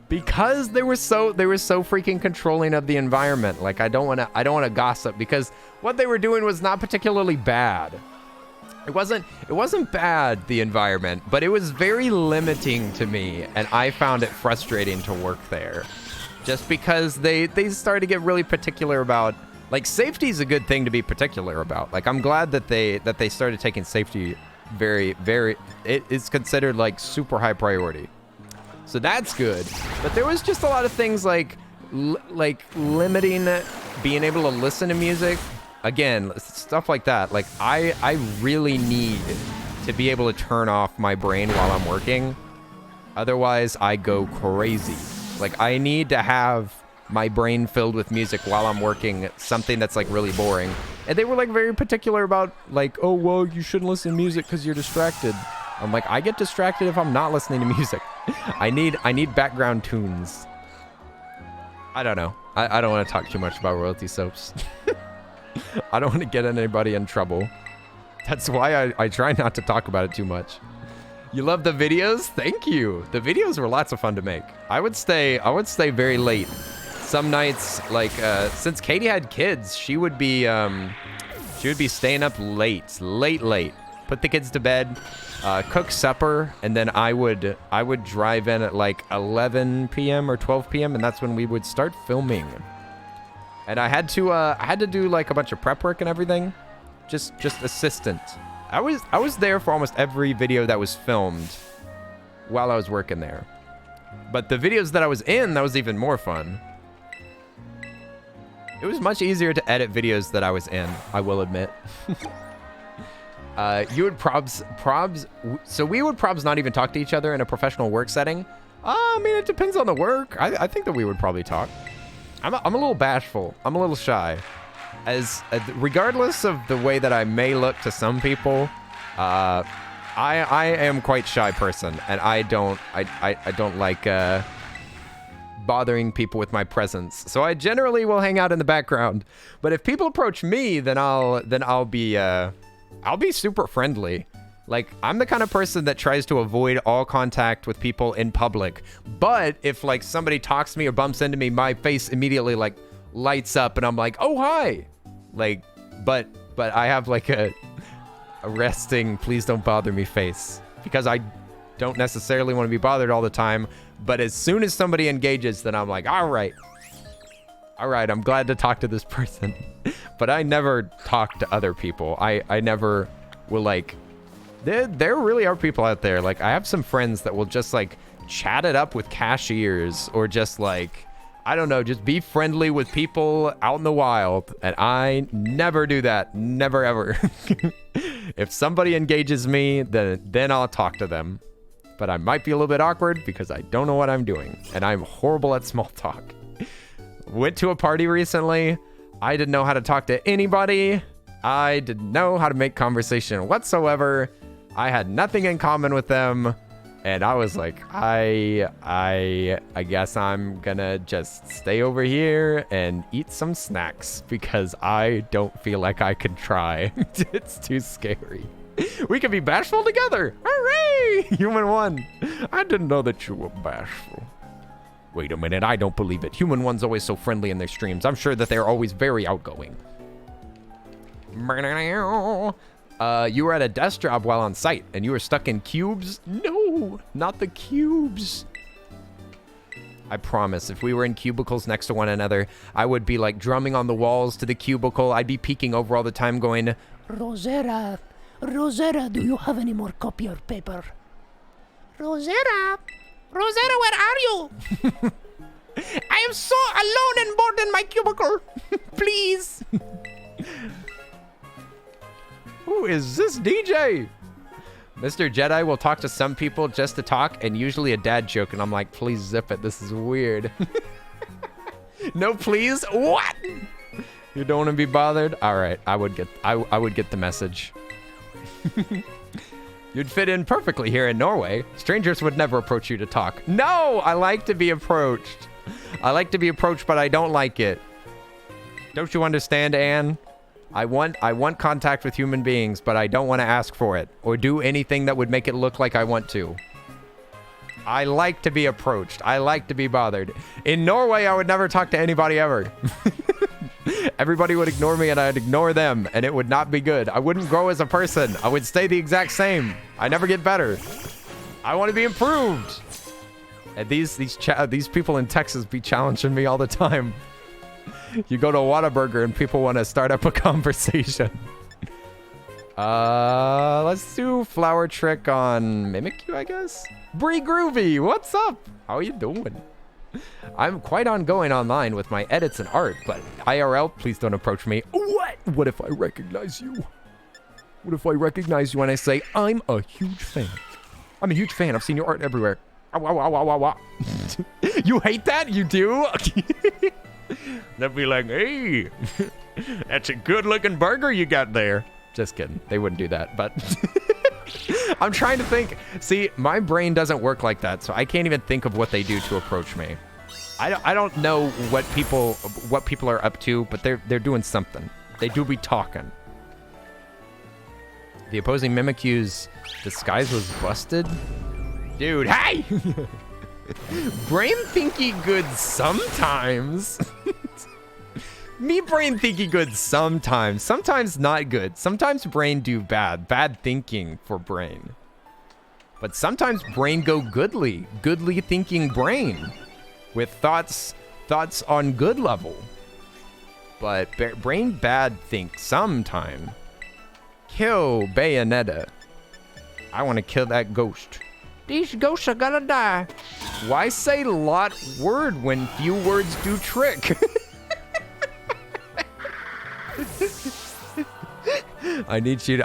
because they were so freaking controlling of the environment. Like I don't want to gossip because what they were doing was not particularly bad. It wasn't bad, the environment, but it was very limiting to me, and I found it frustrating to work there. Just because they started to get really particular about, like, safety is a good thing to be particular about. Like, I'm glad that they started taking safety very, it is considered like super high priority. So that's good. But there was just a lot of things like limiting being able to listen to music. Again, stuff like that. Like, I really need to be able to turn off my brain while I'm working. Otherwise, I go crazy. Like, I need to have my brain filled with music while I'm working, something that's, like, really boring. And they were, like, very particular about, like, oh, well, you shouldn't listen to music because you're distracted. I'm like, I get distracted if I'm not listening to music. I need background tunes. I don't know. I don't want to talk too much about royalty soaps. I don't want to get anybody in trouble. That's why I try not to talk about it too much. You love the videos? Thank you. The videos were lots of fun to make. I would stay very late. Some nights, like since Katie had kids, she would be staying up late. Put the kids to bed, cook supper, and then I would drive in at like 11 p.m. or 12 p.m. and that's when we would start filming. And I had to do like a bunch of prep work and everything, just assistant. I was there for almost every video that was filmed while I was working there. But the videos that I was in, that was even more fun. It was much easier to edit videos that I was in, I will admit. You would probs, so we would probs not even talk to each other in a professional work setting? I mean, it depends on the work. I think that we would probably talk. I'm a little bashful. I'm a little shy. Regardless of the way that I may look to some people, I am quite shy person, and I don't like bothering people with my presence. So I generally will hang out in the background. But if people approach me, then I'll be super friendly. Like, I'm the kind of person that tries to avoid all contact with people in public. But if, like, somebody talks to me or bumps into me, my face immediately, like, lights up and I'm like, oh, hi. Like, but I have, like, a resting, please don't bother me face. Because I don't necessarily want to be bothered all the time. But as soon as somebody engages, then I'm like, all right, I'm glad to talk to this person. But I never talk to other people. I never will, like... There really are people out there. Like, I have some friends that will just, like, chat it up with cashiers or just, like, I don't know, just be friendly with people out in the wild. And I never do that. Never, ever. If somebody engages me, then I'll talk to them. But I might be a little bit awkward because I don't know what I'm doing. And I'm horrible at small talk. Went to a party recently. I didn't know how to talk to anybody. I didn't know how to make conversation whatsoever. I had nothing in common with them, and I was like, I guess I'm gonna just stay over here and eat some snacks because I don't feel like I could try. It's too scary. We can be bashful together. Hooray! Human 1. I didn't know that you were bashful. Wait a minute, I don't believe it. Human 1's always so friendly in their streams. I'm sure that they're always very outgoing. You were at a desk job while on site, and you were stuck in cubes? No, not the cubes. I promise, if we were in cubicles next to one another, I would be like drumming on the walls to the cubicle. I'd be peeking over all the time going, Rosetta, do you have any more copier paper? Rosetta, where are you? I am so alone and bored in my cubicle. Please. Who is this DJ? Mr. Jedi will talk to some people just to talk, and usually a dad joke, and I'm like, please zip it. This is weird. No, please? What? You don't want to be bothered? All right, I would get the message. You'd fit in perfectly here in Norway. Strangers would never approach you to talk. No, I like to be approached. I like to be approached, but I don't like it. Don't you understand, Anne? I want contact with human beings, but I don't want to ask for it or do anything that would make it look like I want to. I like to be approached. I like to be bothered. In Norway, I would never talk to anybody ever. Everybody would ignore me and I'd ignore them, and it would not be good. I wouldn't grow as a person. I would stay the exact same. I never get better. I want to be improved. And these people in Texas be challenging me all the time. You go to Whataburger and people want to start up a conversation. Let's do flower trick on Mimikyu, I guess. Bree Groovy, what's up? How you doing? I'm quite ongoing online with my edits and art, but IRL, please don't approach me. What? What if I recognize you? What if I recognize you when I say, I'm a huge fan? I'm a huge fan. I've seen your art everywhere. You hate that? You do? They'll be like, hey, that's a good-looking burger you got there. Just kidding. They wouldn't do that, but... I'm trying to think. See, my brain doesn't work like that, so I can't even think of what they do to approach me. I don't know what people are up to, but they're doing something. They do be talking. The opposing Mimikyu's disguise was busted. Dude, hey! Brain thinky good sometimes. Me brain thinky good sometimes. Sometimes not good. Sometimes brain do bad. Bad thinking for brain. But sometimes brain go goodly. Goodly thinking brain. With thoughts on good level. But brain bad think sometime. Kill Bayonetta. I want to kill that ghost. These ghosts are gonna die. Why say lot word when few words do trick? I need you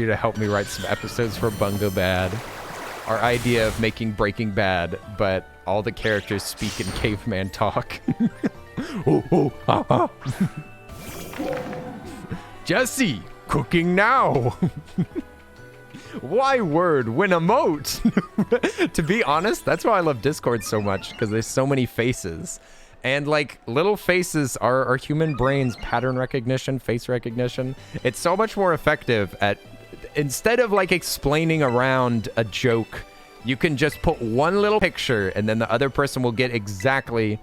to help me write some episodes for Bungo Bad. Our idea of making Breaking Bad, but all the characters speak in caveman talk. Jesse, cooking now. Why word when emote? To be honest, that's why I love Discord so much, because there's so many faces. And like little faces are human brains pattern recognition, face recognition. It's so much more effective at instead of like explaining around a joke, you can just put one little picture and then the other person will get exactly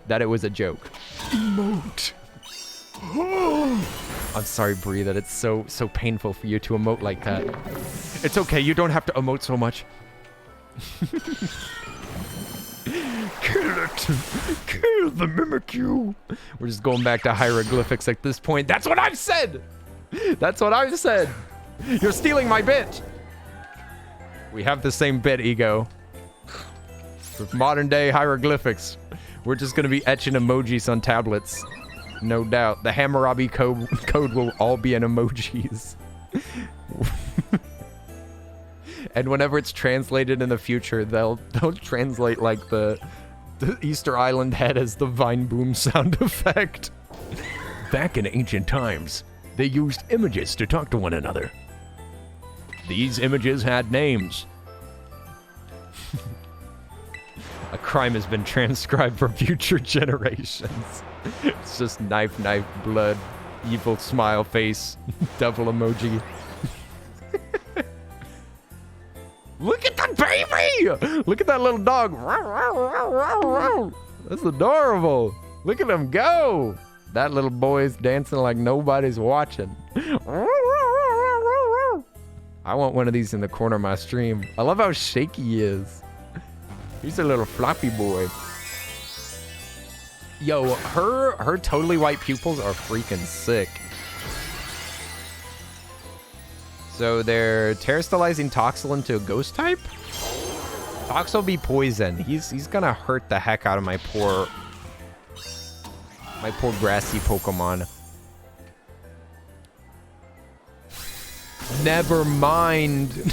that it was a joke. Emote. I'm sorry, Bree, that it's so painful for you to emote like that. It's okay, you don't have to emote so much. Kill it! Kill the Mimikyu! We're just going back to hieroglyphics at this point. That's what I've said! That's what I've said! You're stealing my bit! We have the same bit, Ego. With modern day hieroglyphics, we're just gonna be etching emojis on tablets. No doubt. The Hammurabi code will all be in emojis. And whenever it's translated in the future, they'll translate like the Easter Island head as the vine boom sound effect. Back in ancient times, they used images to talk to one another. These images had names. A crime has been transcribed for future generations. It's just knife, blood, evil smile face, devil emoji. Look at that baby! Look at that little dog. That's adorable. Look at him go. That little boy's dancing like nobody's watching. I want one of these in the corner of my stream. I love how shaky he is. He's a little floppy boy. Yo, her totally white pupils are freaking sick. So they're terastallizing Toxel into a ghost type? Toxel will be poison. He's gonna hurt the heck out of my poor grassy Pokemon. Never mind.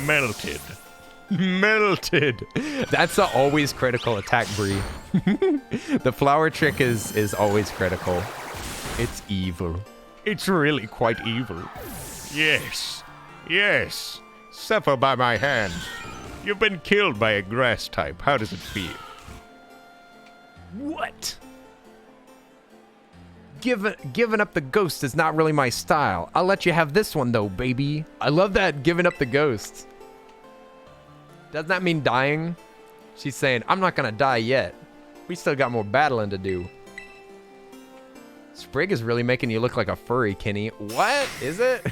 Melted. Melted. That's a always critical attack, Bree. The flower trick is always critical. It's evil. It's really quite evil. Yes. Yes. Suffer by my hand. You've been killed by a grass type. How does it feel? What? Giving up the ghost is not really my style. I'll let you have this one though, baby. I love that giving up the ghost. Doesn't that mean dying? She's saying, I'm not gonna die yet. We still got more battling to do. Sprig is really making you look like a furry, Kenny. What? Is it?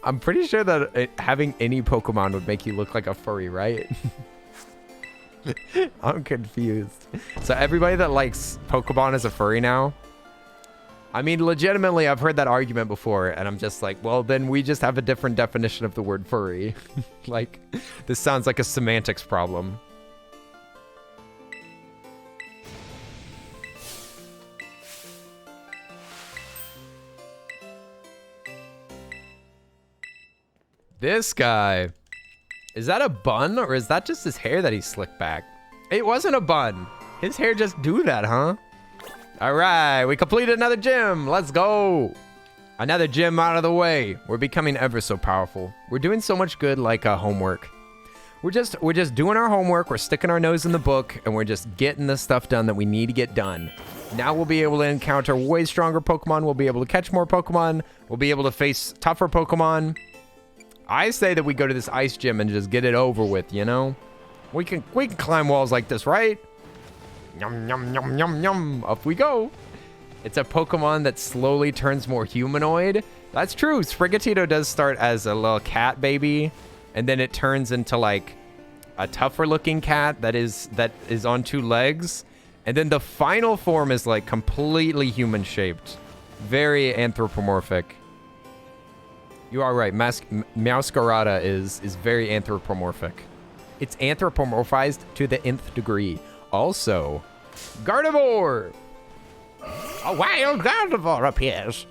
I'm pretty sure that having any Pokemon would make you look like a furry, right? I'm confused. So everybody that likes Pokemon is a furry now? I mean, legitimately, I've heard that argument before, and I'm just like, well, then we just have a different definition of the word furry. Like, this sounds like a semantics problem. This guy. Is that a bun, or is that just his hair that he slicked back? It wasn't a bun. His hair just do that, huh? All right, we completed another gym. Let's go. Another gym out of the way. We're becoming ever so powerful. We're doing so much good, like homework. We're just doing our homework. We're sticking our nose in the book, and we're just getting the stuff done that we need to get done. Now we'll be able to encounter way stronger Pokemon. We'll be able to catch more Pokemon. We'll be able to face tougher Pokemon. I say that we go to this ice gym and just get it over with, you know? We can climb walls like this, right? Yum, yum, yum, yum, yum. Up we go. It's a Pokemon that slowly turns more humanoid. That's true. Sprigatito does start as a little cat baby, and then it turns into like a tougher looking cat that is on two legs. And then the final form is like completely human shaped. Very anthropomorphic. You are right. Meowscarada is very anthropomorphic. It's anthropomorphized to the nth degree. Also, Gardevoir! A wild Gardevoir appears.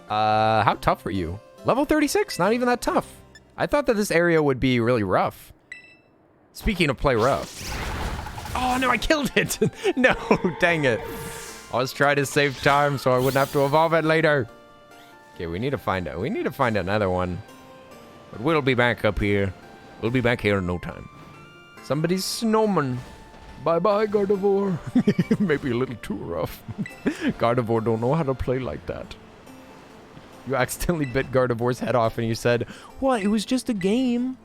How tough are you? Level 36, not even that tough. I thought that this area would be really rough. Speaking of play rough. Oh no, I killed it! No, dang it. I was trying to save time so I wouldn't have to evolve it later. Okay, we need to find another one. But we'll be back up here. We'll be back here in no time. Somebody's snowman. Bye-bye, Gardevoir. Maybe a little too rough. Gardevoir don't know how to play like that. You accidentally bit Gardevoir's head off and you said, "What? It was just a game."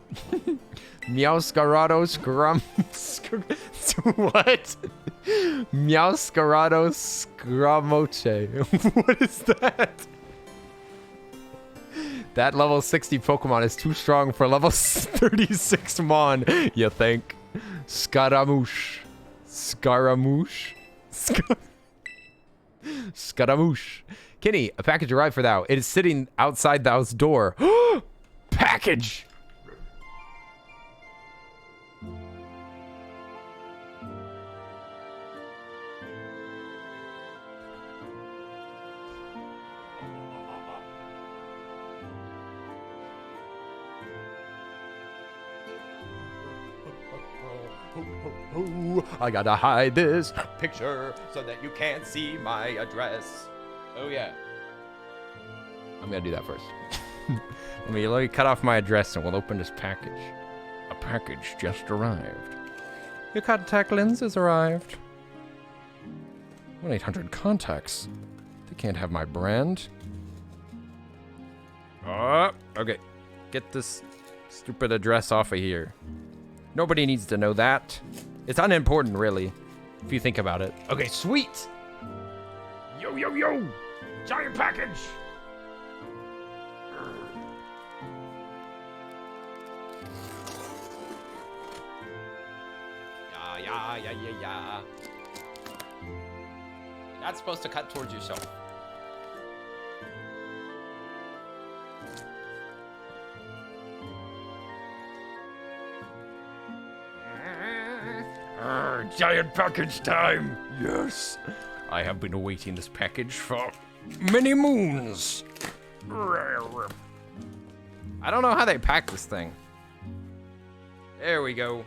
Meowscarado what? Meowscarado Scramoche. What is that? That level 60 Pokemon is too strong for level 36 Mon, you think? Scaramouche. Scaramouche? Scaramouche. Kenny, a package arrived for thou. It is sitting outside thou's door. Package! I gotta hide this picture so that you can't see my address. Oh yeah. I'm gonna do that first. let me cut off my address and we'll open this package. A package just arrived. Your contact lens has arrived. 1-800 contacts. They can't have my brand. Okay. Get this stupid address off of here. Nobody needs to know that. It's unimportant, really, if you think about it. Okay, sweet. Yo, yo, yo. Giant package. Yeah. That's supposed to cut towards yourself. Giant package time! Yes! I have been awaiting this package for many moons. I don't know how they pack this thing. There we go.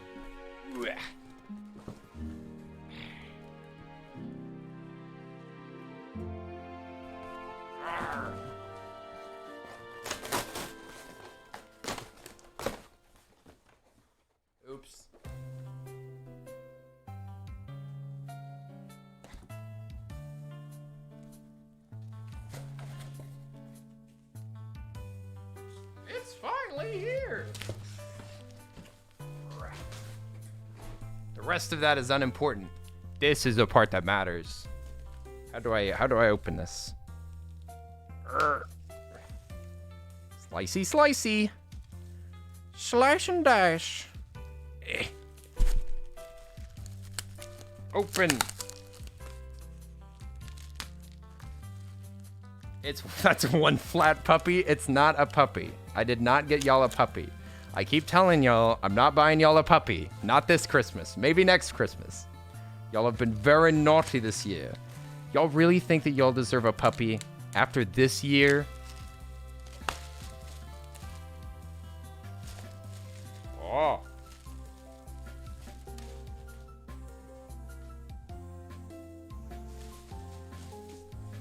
Oops. It's finally here. The rest of that is unimportant. This is the part that matters. How do I open this? Slicey, slicey. Slash and dash. Open. That's one flat puppy. It's not a puppy. I did not get y'all a puppy. I keep telling y'all I'm not buying y'all a puppy. Not this Christmas. Maybe next Christmas. Y'all have been very naughty this year. Y'all really think that y'all deserve a puppy after this year? Oh.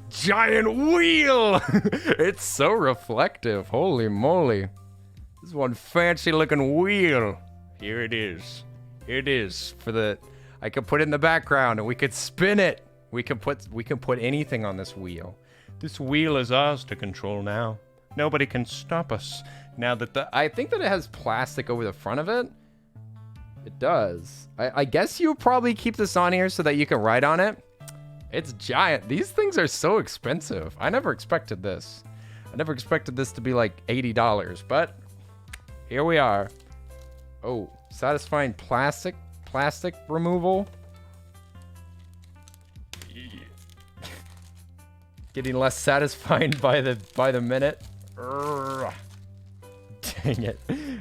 Giant wheel! It's so reflective. Holy moly. This is one fancy looking wheel. Here it is. It is for the... I could put it in the background and we could spin it. We can put anything on this wheel. This wheel is ours to control now. Nobody can stop us. Now that I think that it has plastic over the front of it. It does. I guess you probably keep this on here so that you can write on it. It's giant. These things are so expensive. I never expected this. I never expected this to be like $80, but here we are. Oh, satisfying plastic removal. Getting less satisfying by the minute. Dang it.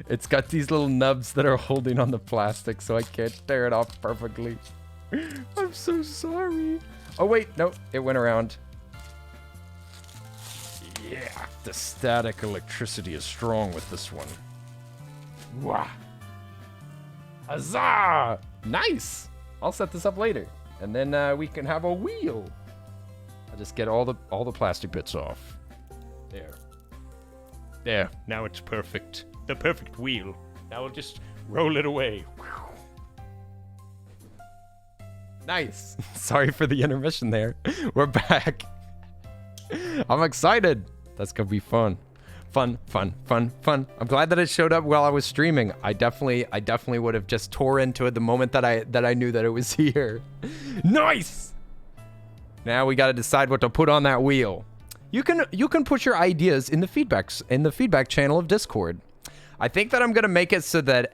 It's got these little nubs that are holding on the plastic so I can't tear it off perfectly. I'm so sorry. Oh wait, no, it went around. Yeah, the static electricity is strong with this one. Wah. Huzzah! Nice! I'll set this up later. And then we can have a wheel. I'll just get all the plastic bits off. There. There, now it's perfect. The perfect wheel. Now we'll just roll it away. Nice. Sorry for the intermission there. We're back. I'm excited. That's gonna be fun. Fun. I'm glad that it showed up while I was streaming. I definitely would have just tore into it the moment that I knew that it was here. Nice! Now we gotta decide what to put on that wheel. You can put your ideas in the feedback channel of Discord. I think that I'm gonna make it so that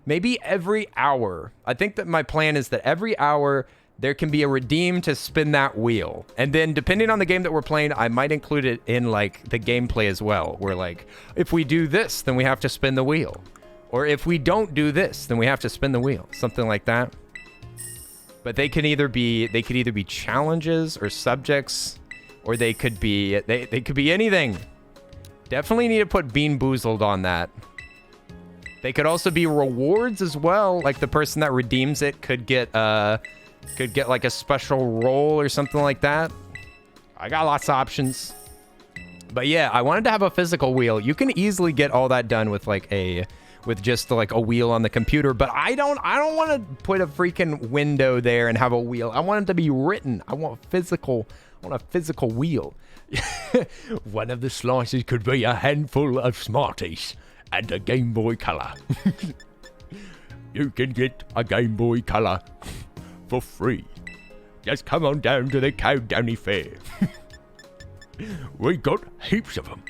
maybe every hour. I think that my plan is that every hour there can be a redeem to spin that wheel. And then depending on the game that we're playing, I might include it in like the gameplay as well. Where like, if we do this, then we have to spin the wheel. Or if we don't do this, then we have to spin the wheel. Something like that. But they could either be challenges or subjects, or they could be anything. Definitely need to put Bean Boozled on that. They could also be rewards as well. Like the person that redeems it could get like a special role or something like that. I got lots of options. But yeah, I wanted to have a physical wheel. You can easily get all that done with just like a wheel on the computer, but I don't want to put a freaking window there and have a wheel. I want it to be written. I want a physical wheel. One of the slices could be a handful of Smarties and a Game Boy Color. You can get a Game Boy Color for free. Just come on down to the Cow Fair. We got heaps of them.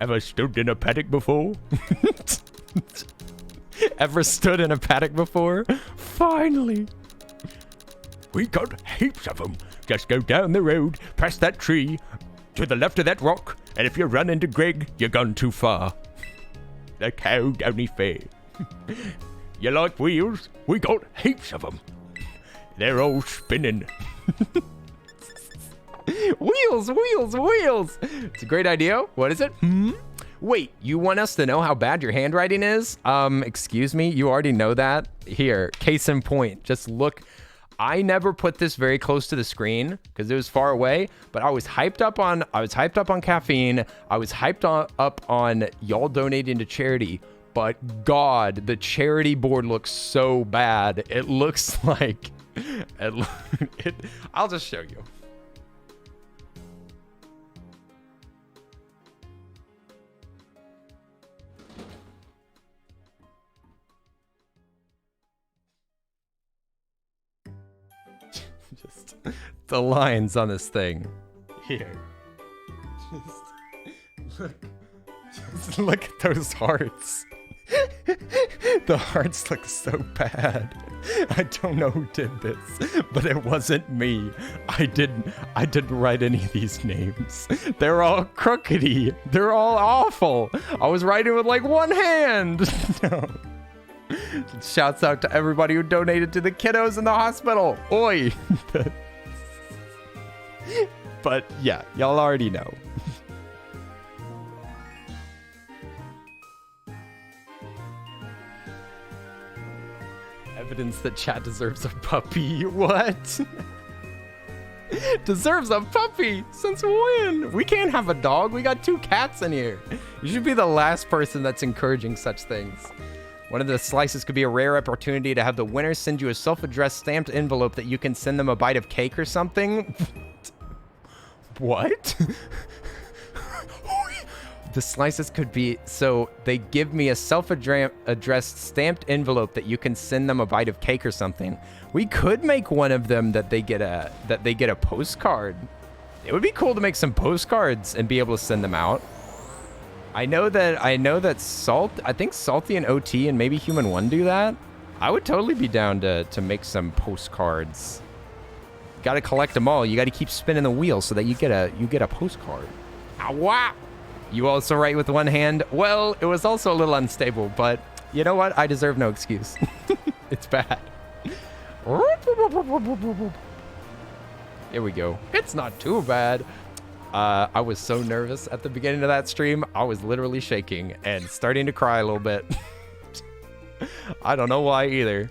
Ever stood in a paddock before? Ever stood in a paddock before? Finally. We got heaps of them. Just go down the road, past that tree, to the left of that rock, and if you run into Greg, you're gone too far. The Cow Fair. You like wheels? We got heaps of them. They're all spinning. Wheels! It's a great idea. What is it? Wait, you want us to know how bad your handwriting is? Excuse me, you already know that? Here, case in point, just look. I never put this very close to the screen because it was far away, but I was hyped up on caffeine. I was hyped up on y'all donating to charity. But God, the charity board looks so bad. It looks like I'll just show you. Just the lines on this thing. Here. Just look at those hearts. The hearts look so bad. I don't know who did this, but it wasn't me. I didn't write any of these names. They're all crookedy. They're all awful. I was writing with like one hand. No. Shouts out to everybody who donated to the kiddos in the hospital. Oi. But yeah, y'all already know. Evidence that chat deserves a puppy. What? Deserves a puppy? Since when? We can't have a dog. We got 2 cats in here. You should be the last person that's encouraging such things. One of the slices could be a rare opportunity to have the winner send you a self-addressed stamped envelope that you can send them a bite of cake or something. What? The slices could be, so they give me a self-addressed stamped envelope that you can send them a bite of cake or something. We could make one of them that they get a postcard. It would be cool to make some postcards and be able to send them out. I know that Salt, I think Salty and OT and maybe Human One do that. I would totally be down to make some postcards. Got to collect them all. You got to keep spinning the wheel so that you get a postcard. Ow! You also write with one hand? Well, it was also a little unstable, but you know what? I deserve no excuse. It's bad. Here we go. It's not too bad. I was so nervous at the beginning of that stream. I was literally shaking and starting to cry a little bit. I don't know why either.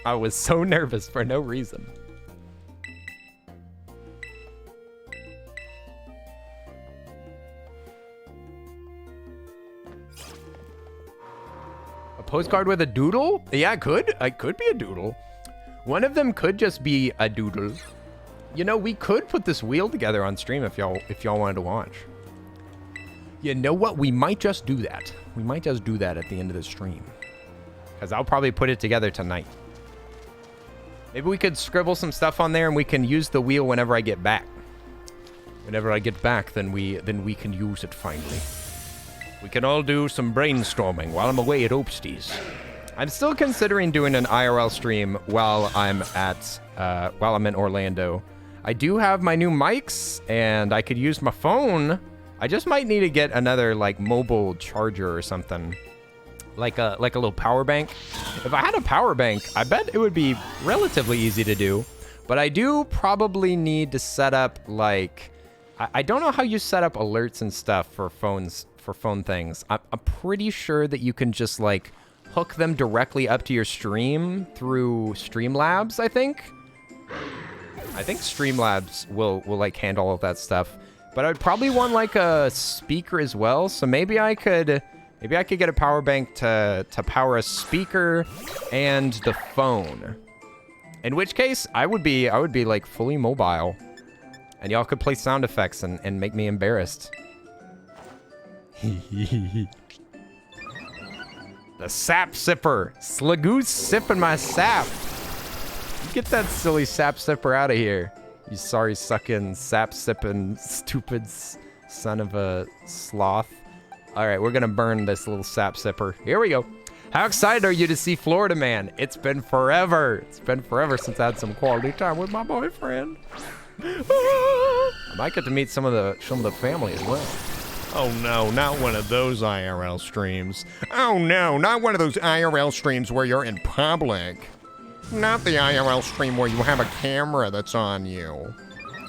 I was so nervous for no reason. A postcard with a doodle? Yeah, it could. It could be a doodle. One of them could just be a doodle. You know, we could put this wheel together on stream if y'all wanted to watch. You know what? We might just do that. We might just do that at the end of the stream. Because I'll probably put it together tonight. Maybe we could scribble some stuff on there and we can use the wheel whenever I get back. Whenever I get back, then we can use it finally. We can all do some brainstorming while I'm away at Opsties. I'm still considering doing an IRL stream while I'm in Orlando. I do have my new mics and I could use my phone. I just might need to get another like mobile charger or something. Like a little power bank. If I had a power bank, I bet it would be relatively easy to do. But I do probably need to set up like, I don't know how you set up alerts and stuff for phones, for phone things. I'm pretty sure that you can just like hook them directly up to your stream through Streamlabs, I think. I think Streamlabs will like handle all of that stuff. But I'd probably want like a speaker as well. So maybe I could get a power bank to power a speaker and the phone. In which case, I would be like fully mobile. And y'all could play sound effects and make me embarrassed. The sap sipper. Slagoo's sipping my sap. Get that silly sap sipper out of here. You sorry sucking, sap sipping, stupid son of a sloth. All right, we're gonna burn this little sap sipper. Here we go. How excited are you to see Florida Man? It's been forever. It's been forever since I had some quality time with my boyfriend. I might get to meet some of the family as well. Oh no, not one of those IRL streams. Oh no, not one of those IRL streams where you're in public. Not the IRL stream where you have a camera that's on you.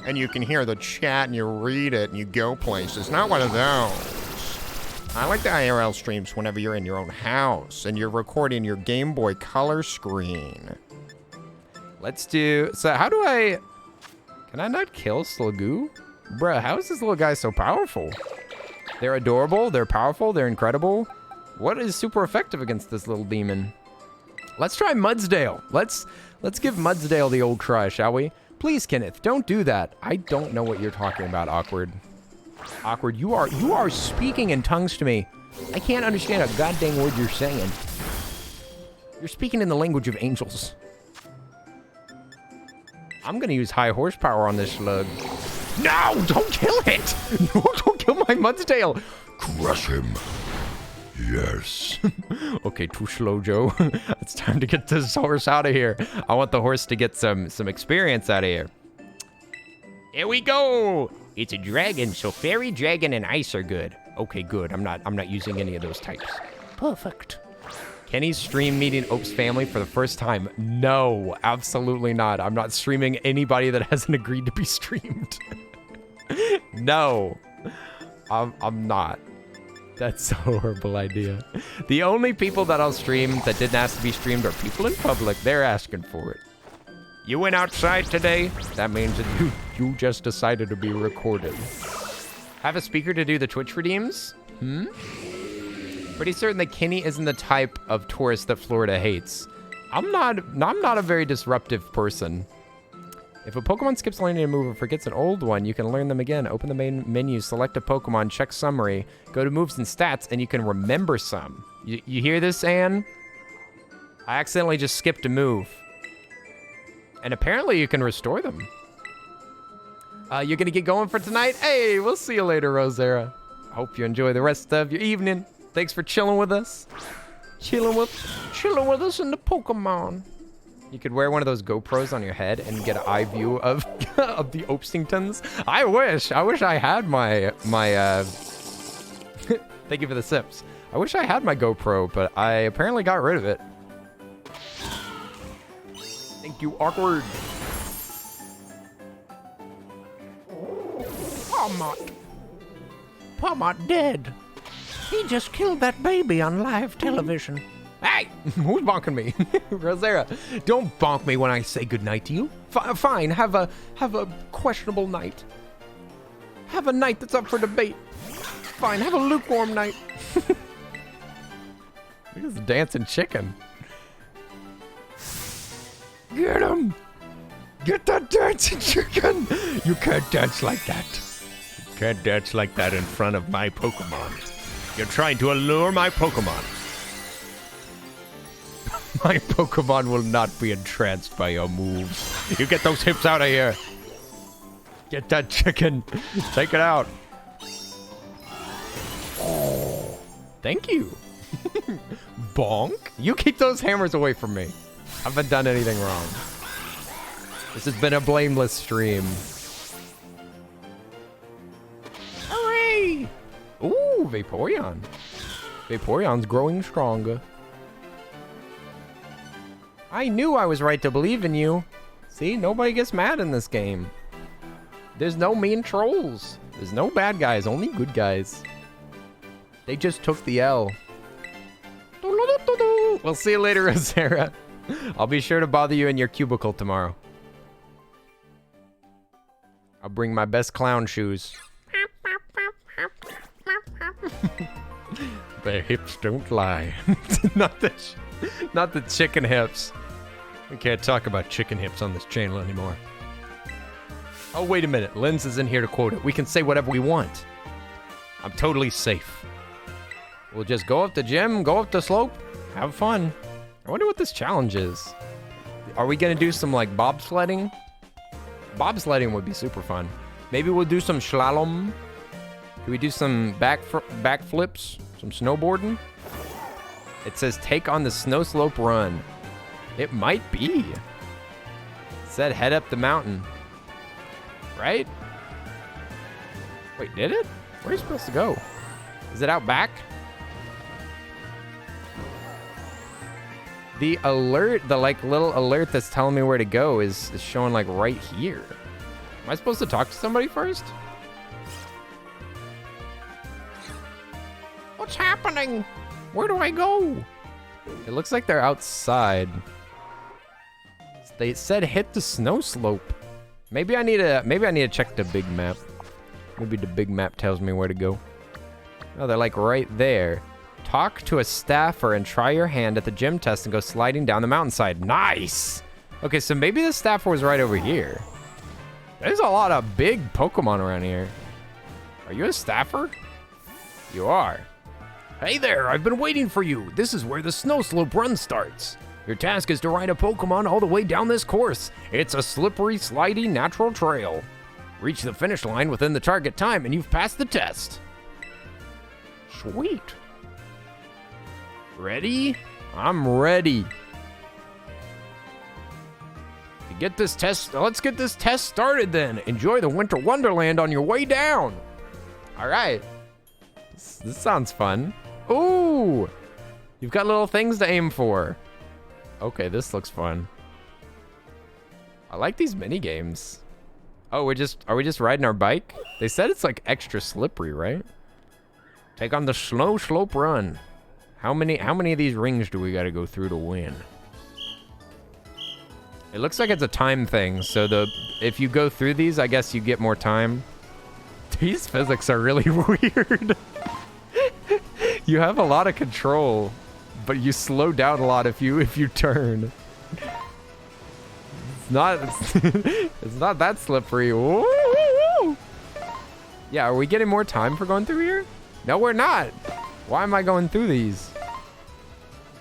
And you can hear the chat and you read it and you go places. Not one of those. I like the IRL streams whenever you're in your own house and you're recording your Game Boy Color screen. Let's do... So how do I... Can I not kill Slagoo? Bruh, how is this little guy so powerful? They're adorable, they're powerful, they're incredible. What is super effective against this little demon? Let's try Mudsdale. Let's give Mudsdale the old try, shall we? Please, Kenneth, don't do that. I don't know what you're talking about, Awkward. Awkward, you are speaking in tongues to me. I can't understand a goddamn word you're saying. You're speaking in the language of angels. I'm gonna use high horsepower on this slug. No, don't kill it! No, don't kill my Mudsdale! Crush him. Yes. Okay, too slow, Joe. It's time to get this horse out of here. I want the horse to get some experience out of here. Here we go! It's a dragon, so fairy, dragon, and ice are good. Okay, good. I'm not using any of those types. Perfect. Kenny's stream meeting Ope's family for the first time. No, absolutely not. I'm not streaming anybody that hasn't agreed to be streamed. No, I'm not. That's a horrible idea. The only people that I'll stream that didn't ask to be streamed are people in public. They're asking for it. You went outside today? That means that you just decided to be recorded. Have a speaker to do the Twitch redeems? Pretty certain that Kenny isn't the type of tourist that Florida hates. I'm not a very disruptive person. If a Pokemon skips learning a move or forgets an old one, you can learn them again. Open the main menu, select a Pokemon, check summary, go to moves and stats, and you can remember some. You hear this, Anne? I accidentally just skipped a move. And apparently you can restore them. You're gonna get going for tonight? Hey, we'll see you later, Rosera. I hope you enjoy the rest of your evening. Thanks for chilling with us. Chilling with us in the Pokemon. You could wear one of those GoPros on your head and get an eye view of of the Opstingtons. I wish I had my thank you for the sips. I wish I had my GoPro, but I apparently got rid of it. Thank you, Awkward. Palmot dead. He just killed that baby on live television. Hey, who's bonking me? Rosera, don't bonk me when I say goodnight to you. Fine, have a questionable night. Have a night that's up for debate. Fine, have a lukewarm night. Look at this dancing chicken. Get him! Get that dancing chicken! You can't dance like that. You can't dance like that in front of my Pokemon. You're trying to allure my Pokemon. My Pokemon will not be entranced by your moves. You get those hips out of here. Get that chicken. Take it out. Oh, thank you. Bonk. You keep those hammers away from me. I haven't done anything wrong. This has been a blameless stream. Hooray! Ooh, Vaporeon. Vaporeon's growing stronger. I knew I was right to believe in you. See, nobody gets mad in this game. There's no mean trolls. There's no bad guys, only good guys. They just took the L. We'll see you later, Rosera. I'll be sure to bother you in your cubicle tomorrow. I'll bring my best clown shoes. The hips don't lie. not the chicken hips. We can't talk about chicken hips on this channel anymore. Oh, wait a minute. Linz is in here to quote it. We can say whatever we want. I'm totally safe. We'll just go up the gym, go up the slope, have fun. I wonder what this challenge is. Are we going to do some, like, bobsledding? Bobsledding would be super fun. Maybe we'll do some slalom. Can we do some backflips? Some snowboarding? It says take on the snow slope run. It might be. It said head up the mountain. Right? Wait, did it? Where are you supposed to go? Is it out back? The alert, the like little alert that's telling me where to go is showing like right here. Am I supposed to talk to somebody first? What's happening? Where do I go? It looks like they're outside. They said hit the snow slope. Maybe I need to check the big map. Maybe the big map tells me where to go. Oh, they're like right there. Talk to a staffer and try your hand at the gym test and go sliding down the mountainside. Nice! Okay, so maybe the staffer was right over here. There's a lot of big Pokemon around here. Are you a staffer? You are. Hey there, I've been waiting for you. This is where the snow slope run starts. Your task is to ride a Pokemon all the way down this course. It's a slippery, slidey, natural trail. Reach the finish line within the target time and you've passed the test. Sweet. Ready? I'm ready. Let's get this test started then. Enjoy the Winter Wonderland on your way down. All right. This sounds fun. Ooh! You've got little things to aim for. Okay, this looks fun. I like these mini games. Oh, are we just riding our bike? They said it's like extra slippery, right? Take on the snow slope run. How many of these rings do we got to go through to win? It looks like it's a time thing, so if you go through these, I guess you get more time. These physics are really weird. You have a lot of control, but you slow down a lot if you turn. It's not that slippery. Woo, woo, woo. Yeah, are we getting more time for going through here? No, we're not. Why am I going through these?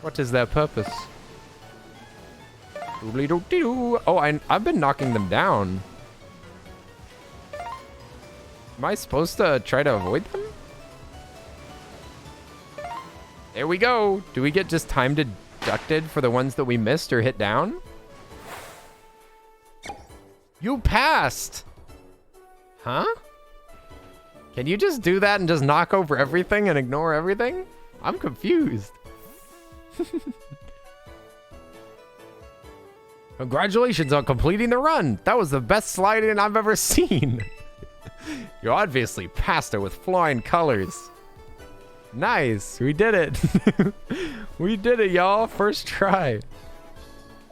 What is their purpose? Oh, I've been knocking them down. Am I supposed to try to avoid them? There we go. Do we get just time deducted for the ones that we missed or hit down? You passed! Huh? Can you just do that and just knock over everything and ignore everything? I'm confused. Congratulations on completing the run. That was the best sliding I've ever seen. You obviously passed it with flying colors. Nice, we did it. We did it, y'all. First try.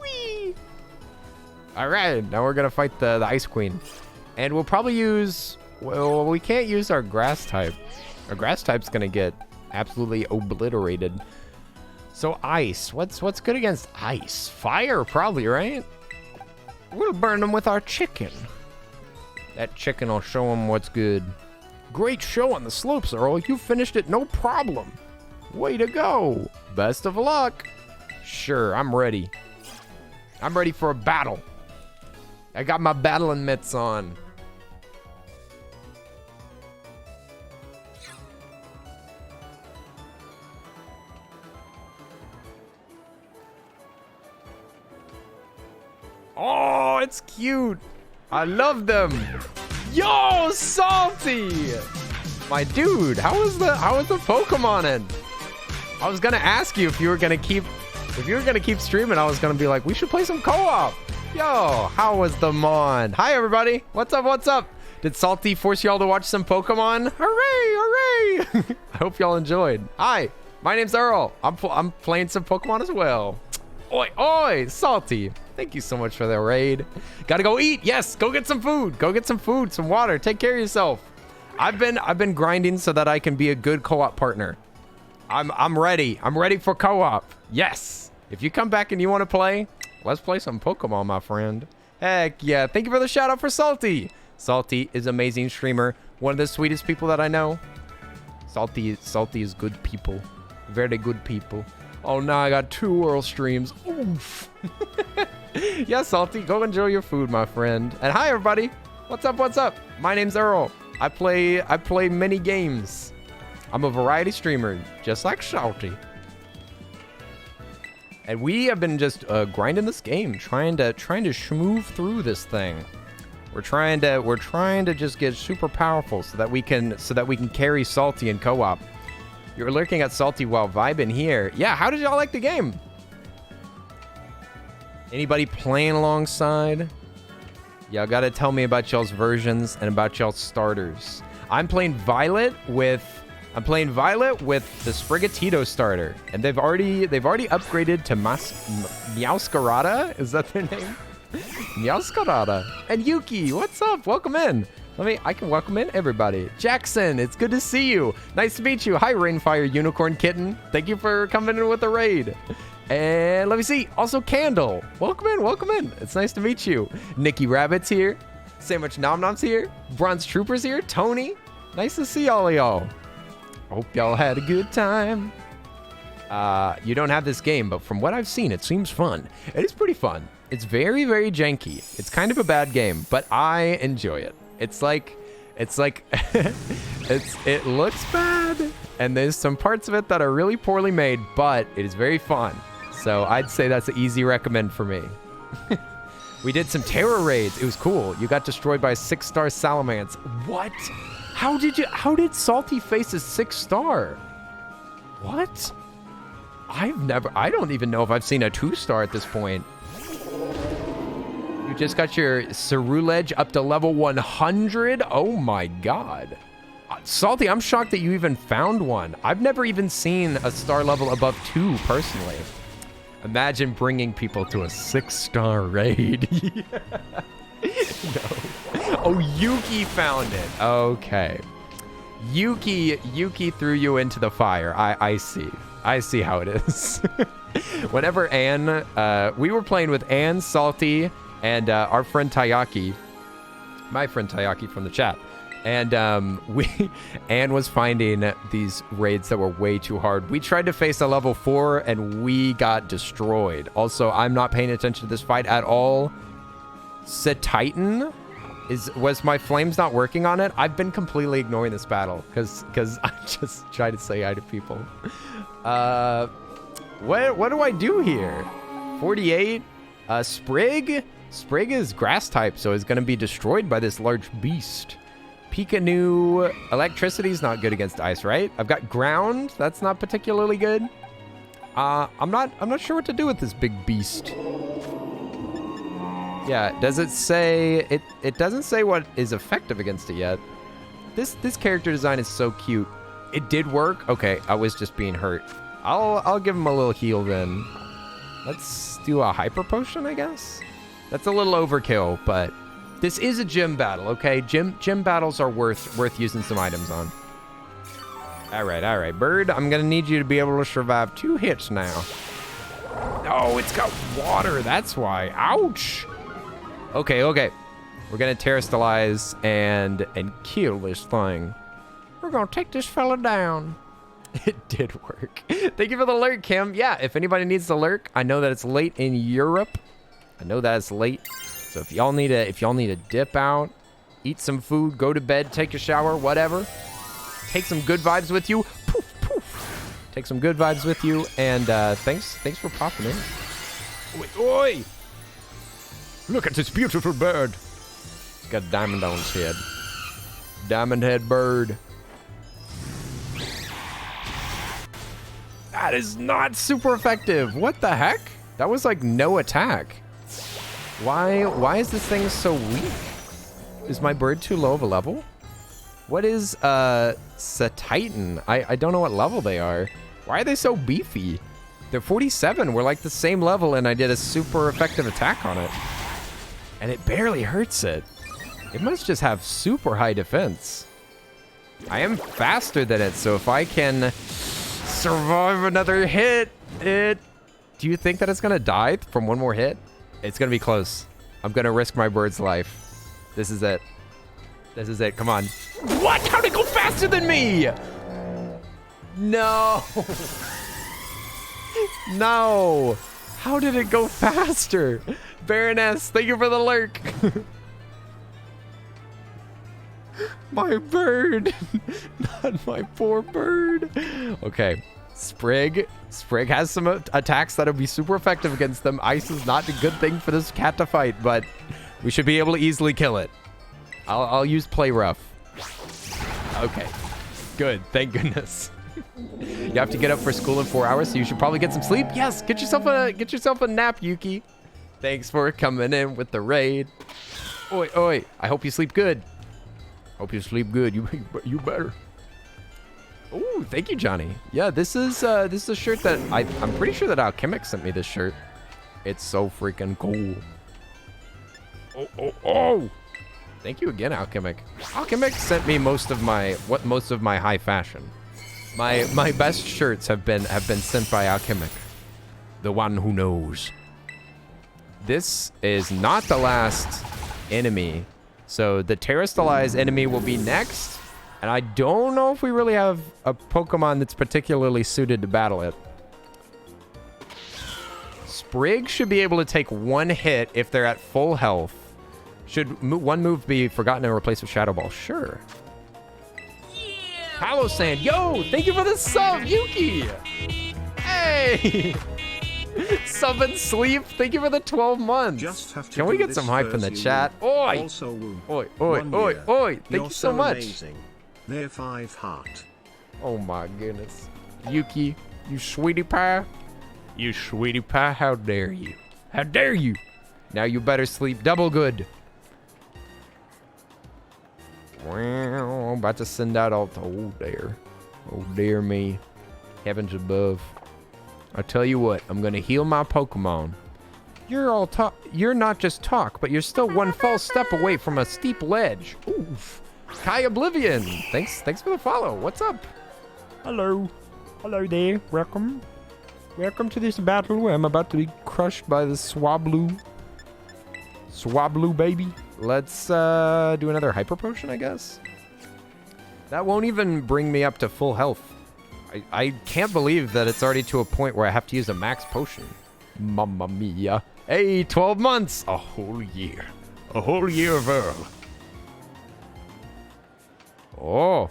Whee! All right, now we're gonna fight the Ice Queen. And we'll probably use, well, we can't use our grass type. Our grass type's gonna get absolutely obliterated. So ice, what's good against ice? Fire, probably, right? We'll burn them with our chicken. That chicken will show them what's good. Great show on the slopes, Earl. You finished it no problem. Way to go. Best of luck. Sure, I'm ready. I'm ready for a battle. I got my battling mitts on. Oh, it's cute. I love them. Yo, Salty! My dude, how is the Pokemon in? I was gonna ask you if you were gonna keep streaming. I was gonna be like, we should play some co-op. Yo, how was the Mon? Hi everybody. What's up? What's up? Did Salty force y'all to watch some Pokemon? Hooray! Hooray! I hope y'all enjoyed. Hi, my name's Earl. I'm playing some Pokemon as well. Oi, oi, Salty. Thank you so much for the raid. Gotta go eat. Yes, go get some food. Go get some food, some water. Take care of yourself. I've been grinding so that I can be a good co-op partner. I'm ready. I'm ready for co-op. Yes. If you come back and you want to play, let's play some Pokemon, my friend. Heck yeah. Thank you for the shout out for Salty. Salty is an amazing streamer. One of the sweetest people that I know. Salty is good people. Very good people. Oh, now I got 2 World streams. Oof. Yeah, Salty, go enjoy your food, my friend. And hi, everybody. What's up? What's up? My name's Earl. I play many games. I'm a variety streamer, just like Salty. And we have been just grinding this game, trying to schmoove through this thing. We're trying to just get super powerful so that we can carry Salty in co-op. You're lurking at Salty while vibing here. Yeah, how did y'all like the game? Anybody playing alongside? Y'all gotta tell me about y'all's versions and about y'all's starters. I'm playing Violet with the Sprigatito starter, and they've already upgraded to Meowscarada. Is that their name? Meowscarada. And Yuki, what's up? Welcome in. I can welcome in everybody. Jackson, it's good to see you. Nice to meet you. Hi, Rainfire Unicorn Kitten. Thank you for coming in with the raid. And let me see. Also, Candle. Welcome in. Welcome in. It's nice to meet you. Nikki Rabbit's here. Sandwich Nom Nom's here. Bronze Trooper's here. Tony. Nice to see all of y'all. Hope y'all had a good time. You don't have this game, but from what I've seen, it seems fun. It is pretty fun. It's very, very janky. It's kind of a bad game, but I enjoy it. It looks bad, and there's some parts of it that are really poorly made, but it is very fun. So I'd say that's an easy recommend for me. We did some terror raids. It was cool. You got destroyed by a 6-star Salamence. What? How did Salty face a 6-star? What? I don't even know if I've seen a 2-star at this point. You just got your Cerulege up to level 100? Oh my god. Salty, I'm shocked that you even found one. I've never even seen a star level above 2 personally. Imagine bringing people to a 6-star raid. No. Oh, Yuki found it. Okay. Yuki threw you into the fire. I see. I see how it is. Whenever Anne, we were playing with Anne, Salty, and our friend Tayaki, my friend Tayaki from the chat. And Anne was finding these raids that were way too hard. We tried to face a level 4 and we got destroyed. Also, I'm not paying attention to this fight at all. Titan? Was my flames not working on it? I've been completely ignoring this battle because I just try to say hi to people. What do I do here? 48? Sprig? Sprig is grass type, so it's going to be destroyed by this large beast. Pikanu, electricity is not good against ice, right? I've got ground. That's not particularly good. I'm not sure what to do with this big beast. Yeah, does it say it doesn't say what is effective against it yet. This character design is so cute. It did work. Okay, I was just being hurt. I'll give him a little heal then. Let's do a hyper potion, I guess. That's a little overkill, but this is a gym battle, okay? Gym battles are worth using some items on. All right, Bird. I'm gonna need you to be able to survive 2 hits now. Oh, it's got water. That's why. Ouch. Okay. We're gonna terrestrialize and kill this thing. We're gonna take this fella down. It did work. Thank you for the lurk, Kim. Yeah, if anybody needs the lurk, I know that it's late in Europe. I know that it's late. So if y'all need to dip out, eat some food, go to bed, take a shower, whatever, take some good vibes with you. Poof, poof. Take some good vibes with you, and thanks for popping in. Oi, oi! Look at this beautiful bird. It's got a diamond on its head. Diamond head bird. That is not super effective. What the heck? That was like no attack. Why is this thing so weak? Is my bird too low of a level? What is Titan? I don't know what level they are. Why are they so beefy? They're 47. We're like the same level, and I did a super effective attack on it. And it barely hurts it. It must just have super high defense. I am faster than it, so if I can survive another hit, do you think that it's gonna die from one more hit? It's gonna be close. I'm gonna risk my bird's life. This is it. This is it. Come on. What? How'd it go faster than me? No. No. How did it go faster? Baroness, thank you for the lurk. My bird. Not my poor bird. Okay. Sprig has some attacks that'll be super effective against them. Ice is not a good thing for this cat to fight, but we should be able to easily kill it. I'll use play rough. Okay. Good. Thank goodness. You have to get up for school in 4 hours, so you should probably get some sleep. Yes, get yourself a nap, Yuki. Thanks for coming in with the raid. Oi, oi. I hope you sleep good. Hope you sleep good. You better. Ooh, thank you, Johnny. Yeah, this is a shirt that I'm pretty sure that Alchemic sent me this shirt. It's so freaking cool. Oh. Thank you again, Alchemic. Alchemic sent me most of my high fashion. My best shirts have been sent by Alchemic. The one who knows. This is not the last enemy. So the terrestrialized enemy will be next. And I don't know if we really have a Pokemon that's particularly suited to battle it. Sprig should be able to take one hit if they're at full health. Should one move be forgotten and replaced with Shadow Ball? Sure. Hollow Sand. Yo, thank you for the sub, Yuki. Hey. Sub and sleep. Thank you for the 12 months. Just have to Can we get some hype in the chat? Oi. Oi. Thank you so much. Amazing. They're 5 heart. Oh my goodness. Yuki, you sweetie pie. You sweetie pie, how dare you? How dare you? Now you better sleep double good. Well, I'm about to send out all the... Oh, dear me. Heavens above. I'll tell you what, I'm going to heal my Pokemon. You're not just talk, but you're still one false step away from a steep ledge. Oof. Kai Oblivion, thanks for the follow. What's up? Hello there. Welcome to this battle where I'm about to be crushed by the Swablu baby. Let's do another Hyper Potion, I guess. That won't even bring me up to full health. I can't believe that it's already to a point where I have to use a max potion. Mamma mia. Hey, 12 months. A whole year. A whole year of Earl. Oh.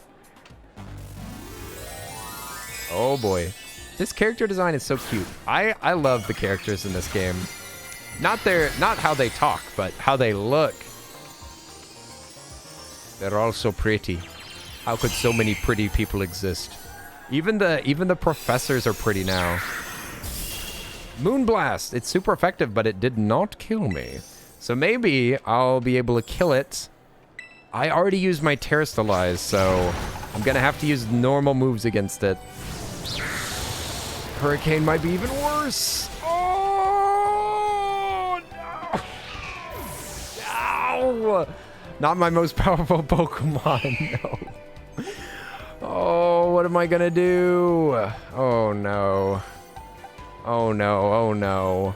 Oh boy. This character design is so cute. I love the characters in this game. Not how they talk, but how they look. They're all so pretty. How could so many pretty people exist? Even the professors are pretty now. Moonblast. It's super effective, but it did not kill me. So maybe I'll be able to kill it. I already used my Terrastalize, so I'm gonna have to use normal moves against it. Hurricane might be even worse. Oh no! Not my most powerful Pokemon. No. Oh, what am I gonna do? Oh no. Oh no.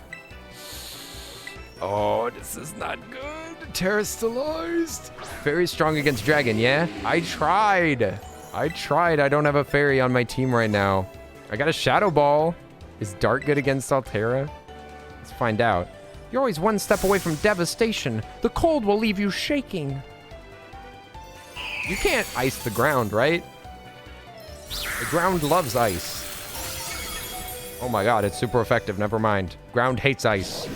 Oh, this is not good. Terrastalized. Very strong against dragon, yeah? I tried. I tried. I don't have a fairy on my team right now. I got a Shadow Ball. Is Dart good against Altera? Let's find out. You're always one step away from devastation. The cold will leave you shaking. You can't ice the ground, right? The ground loves ice. Oh my god, it's super effective. Never mind. Ground hates ice.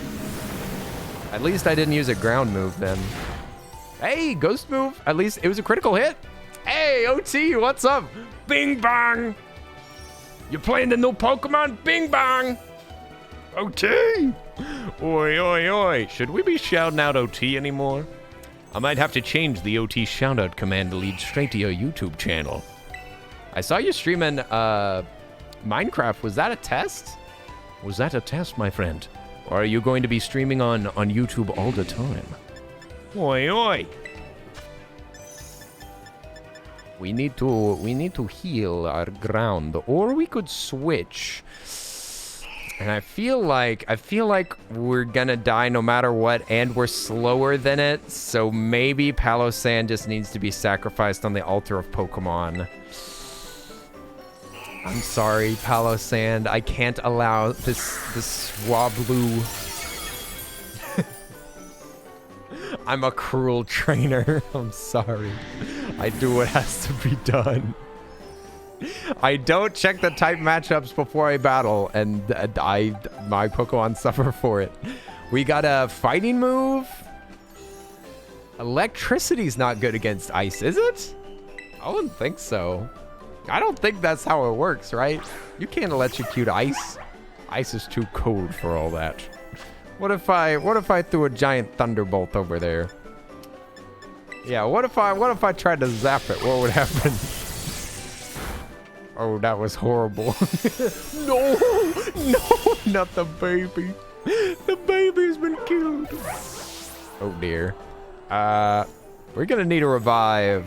At least I didn't use a ground move then. Hey, ghost move. At least it was a critical hit. Hey, OT, what's up? Bing bang! You playing the new Pokemon? Bing bang! OT! Oi, oi, oi. Should we be shouting out OT anymore? I might have to change the OT shoutout command to lead straight to your YouTube channel. I saw you streaming Minecraft. Was that a test? Was that a test, my friend? Or are you going to be streaming on YouTube all the time? Oi, oi. We need to heal our ground, or we could switch. And I feel like we're gonna die no matter what, and we're slower than it. So maybe Palo Sand just needs to be sacrificed on the altar of Pokemon. I'm sorry, Palo Sand. I can't allow this Swablu. I'm a cruel trainer. I'm sorry. I do what has to be done. I don't check the type matchups before I battle, and my Pokemon suffer for it. We got a fighting move. Electricity's not good against ice, is it? I wouldn't think so. I don't think that's how it works, right? You can't electrocute ice. Ice is too cold for all that. What if I threw a giant thunderbolt over there? Yeah, what if I tried to zap it? What would happen? Oh, that was horrible. No, not the baby. The baby's been killed. Oh dear. We're gonna need a revive.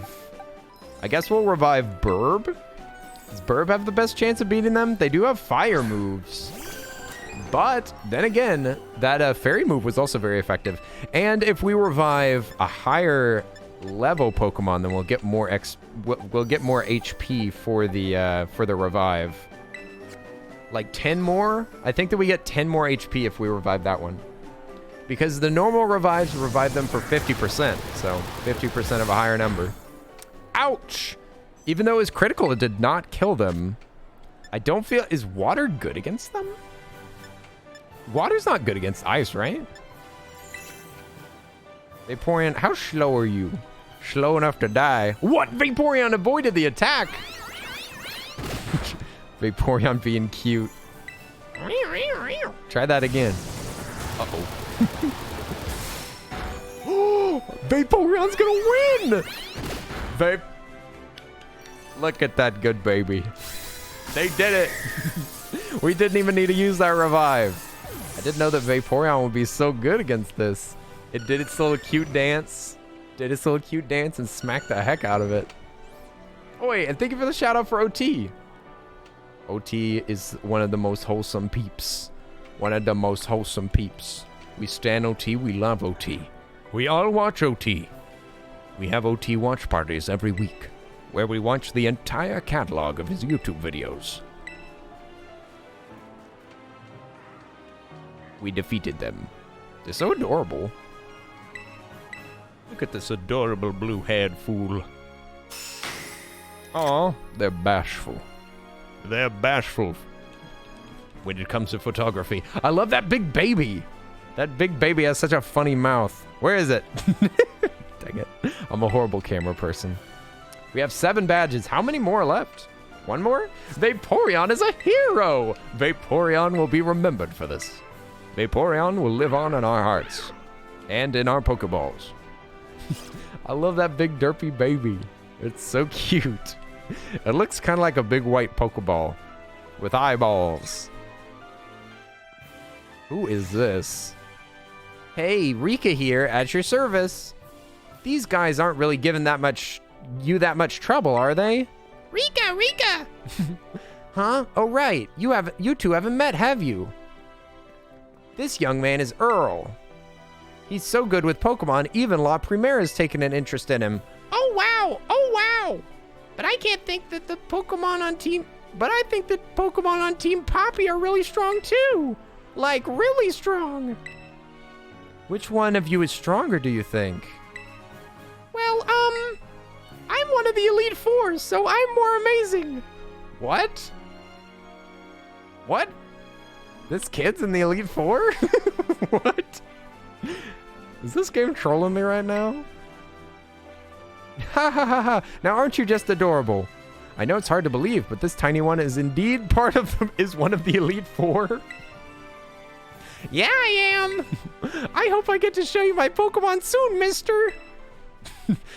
I guess we'll revive Burb. Does Burb have the best chance of beating them? They do have fire moves. But then again, that fairy move was also very effective. And if we revive a higher level Pokemon, then we'll get more we'll get more HP for the revive. Like 10 more? I think that we get 10 more HP if we revive that one. Because the normal revives revive them for 50%, so 50% of a higher number. Ouch! Even though it was critical, it did not kill them. I don't feel... Is water good against them? Water's not good against ice, right? Vaporeon, how slow are you? Slow enough to die. What? Vaporeon avoided the attack! Vaporeon being cute. Try that again. Uh-oh. Vaporeon's gonna win! Look at that good baby. They did it! We didn't even need to use that revive. I didn't know that Vaporeon would be so good against this. It did its little cute dance. Did its little cute dance and smacked the heck out of it. Oh wait, and thank you for the shout out for OT. OT is one of the most wholesome peeps. One of the most wholesome peeps. We stand OT, we love OT. We all watch OT. We have OT watch parties every week, where we watch the entire catalog of his YouTube videos. We defeated them. They're so adorable. Look at this adorable blue-haired fool. Aw, they're bashful. They're bashful when it comes to photography. I love that big baby. That big baby has such a funny mouth. Where is it? Dang it. I'm a horrible camera person. We have 7 badges. How many more are left? One more? Vaporeon is a hero. Vaporeon will be remembered for this. Vaporeon will live on in our hearts. And in our Pokeballs. I love that big derpy baby. It's so cute. It looks kind of like a big white Pokeball. With eyeballs. Who is this? Hey, Rika here at your service. These guys aren't really giving that much trouble, are they? Rika! Huh? Oh right. You two haven't met, have you? This young man is Earl. He's so good with Pokemon, even La Primera's taken an interest in him. Oh wow! But I can't think that the Pokemon on Team... But I think that Pokemon on Team Poppy are really strong too. Like, really strong. Which one of you is stronger, do you think? Well, I'm one of the Elite Four, so I'm more amazing. What? What? This kid's in the Elite Four? What? Is this game trolling me right now? Ha ha ha ha. Now aren't you just adorable? I know it's hard to believe, but this tiny one is indeed is one of the Elite Four. Yeah, I am. I hope I get to show you my Pokemon soon, mister.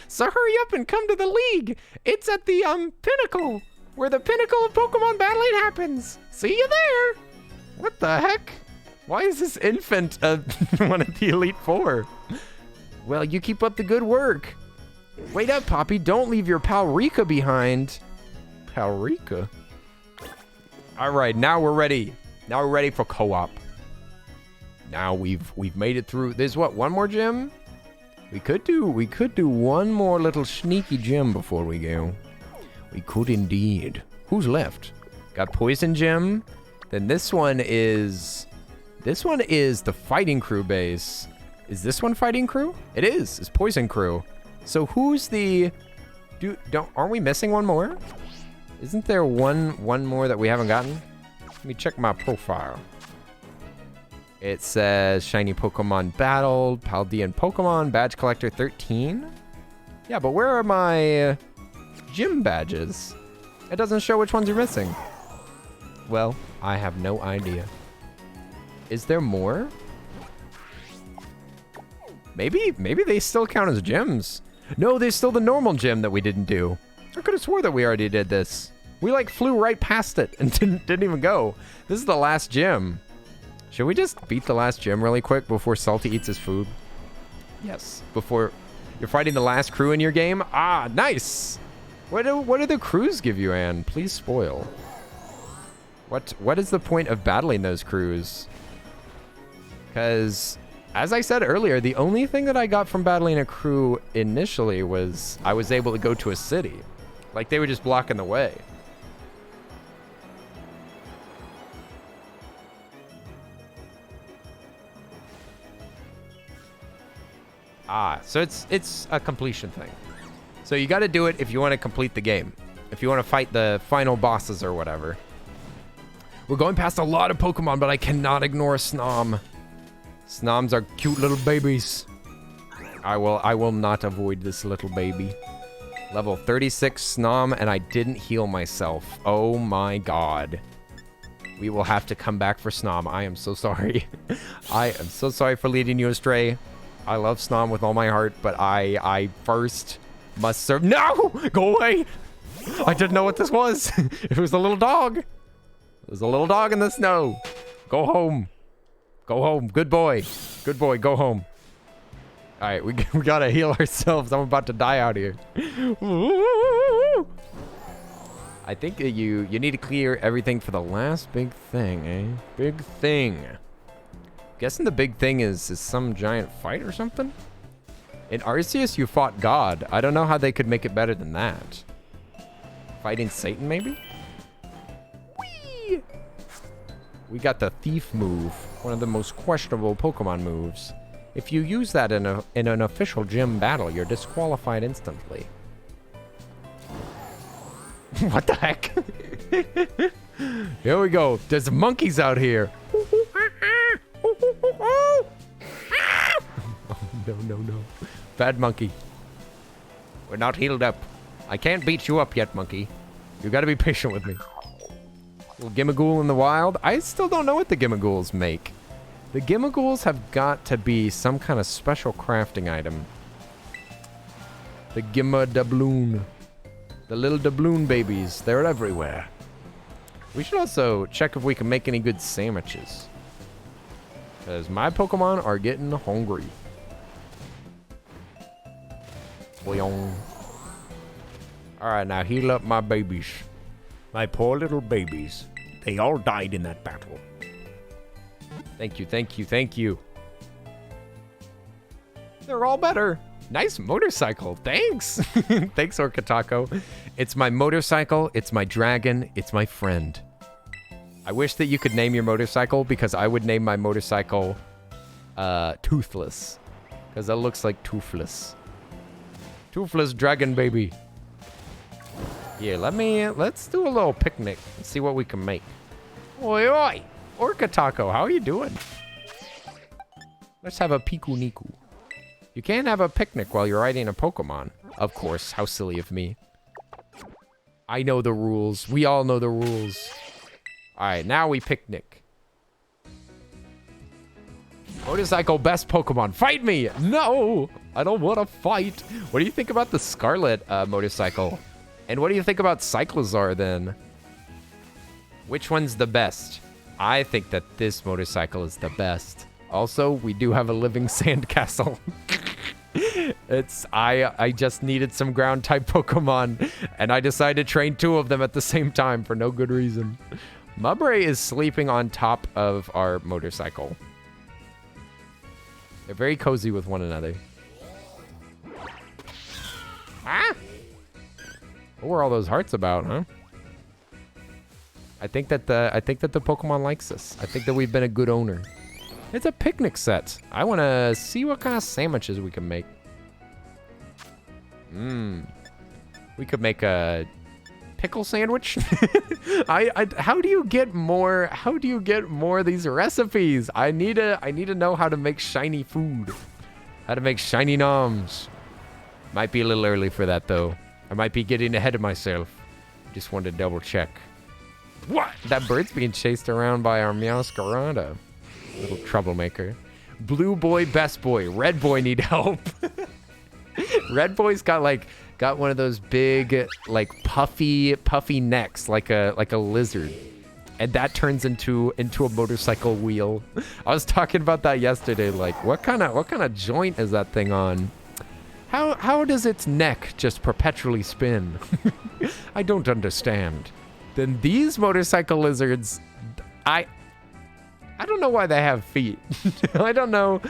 So hurry up and come to the league. It's at the, pinnacle, where the pinnacle of Pokemon battling happens. See you there. What the heck? Why is this infant one of the Elite Four? Well, you keep up the good work. Wait up, Poppy. Don't leave your pal Rika behind. Pal Rika? All right, now we're ready. Now we're ready for co-op. Now we've made it through. There's what, one more gym? We could do one more little sneaky gym before we go. We could indeed. Who's left? Got Poison Gym. Then this one is the Fighting Crew base. Is this one Fighting Crew? It is. It's Poison Crew. So who's the... aren't we missing one more? Isn't there one more that we haven't gotten? Let me check my profile. It says Shiny Pokemon Battle, Paldean Pokemon, Badge Collector 13. Yeah, but where are my gym badges? It doesn't show which ones are missing. Well, I have no idea. Is there more? Maybe they still count as gyms. No, there's still the normal gym that we didn't do. I could have swore that we already did this. We like flew right past it and didn't even go. This is the last gym. Should we just beat the last gym really quick before Salty eats his food? Yes. Before you're fighting the last crew in your game? Ah, nice. What do the crews give you, Anne? Please spoil. What is the point of battling those crews? Because, as I said earlier, the only thing that I got from battling a crew initially was I was able to go to a city. Like, they were just blocking the way. Ah, so it's a completion thing. So you got to do it if you want to complete the game. If you want to fight the final bosses or whatever. We're going past a lot of Pokemon, but I cannot ignore Snom. Snoms are cute little babies. I will not avoid this little baby. Level 36 Snom, and I didn't heal myself. Oh my god. We will have to come back for Snom. I am so sorry. I am so sorry for leading you astray. I love Snom with all my heart, but I first must serve. No! Go away! I didn't know what this was. It was a little dog. There's a little dog in the snow. Go home. Go home. Good boy. Good boy. Go home. All right, we gotta heal ourselves. I'm about to die out here. I think that you need to clear everything for the last big thing, eh? Big thing. Guessing the big thing is some giant fight or something? In Arceus, you fought God. I don't know how they could make it better than that. Fighting Satan, maybe? We got the Thief move, one of the most questionable Pokemon moves. If you use that in an official gym battle, you're disqualified instantly. What the heck? Here we go. There's monkeys out here. Oh, no. Bad monkey. We're not healed up. I can't beat you up yet, monkey. You gotta be patient with me. Little Gimmighoul in the wild. I still don't know what the Gimmighouls make. The Gimmigouls have got to be some kind of special crafting item. The Gimmidabloon. The little doubloon babies. They're everywhere. We should also check if we can make any good sandwiches. Because my Pokemon are getting hungry. Boing. Alright, now heal up my babies. My poor little babies. They all died in that battle. Thank you. They're all better. Nice motorcycle. Thanks. Thanks, Orkatako. It's my motorcycle. It's my dragon. It's my friend. I wish that you could name your motorcycle because I would name my motorcycle Toothless. Because that looks like Toothless. Toothless dragon baby. Here, let's do a little picnic and see what we can make. Oi, oi. Orkatako, how are you doing? Let's have a piku niku. You can't have a picnic while you're riding a Pokemon. Of course, how silly of me. I know the rules. We all know the rules. Alright, now we picnic. Motorcycle best Pokemon. Fight me! No! I don't want to fight. What do you think about the Scarlet motorcycle? And what do you think about Cyclozar then? Which one's the best? I think that this motorcycle is the best. Also, we do have a living sandcastle. I just needed some ground type Pokemon, and I decided to train 2 of them at the same time for no good reason. Mubray is sleeping on top of our motorcycle. They're very cozy with one another. Ah! What were all those hearts about, huh? I think that the Pokemon likes us. I think that we've been a good owner. It's a picnic set. I want to see what kind of sandwiches we can make. We could make a pickle sandwich. How do you get more of these recipes? I need to know how to make shiny food. How to make shiny noms. Might be a little early for that though. I might be getting ahead of myself. Just wanted to double check. What? That bird's being chased around by our Meowscarada. Little troublemaker. Blue boy, best boy. Red boy need help. Red boy's got one of those big, like puffy necks, like a lizard, and that turns into a motorcycle wheel. I was talking about that yesterday. Like, what kind of joint is that thing on? How does its neck just perpetually spin? I don't understand. Then these motorcycle lizards, I don't know why they have feet. I don't know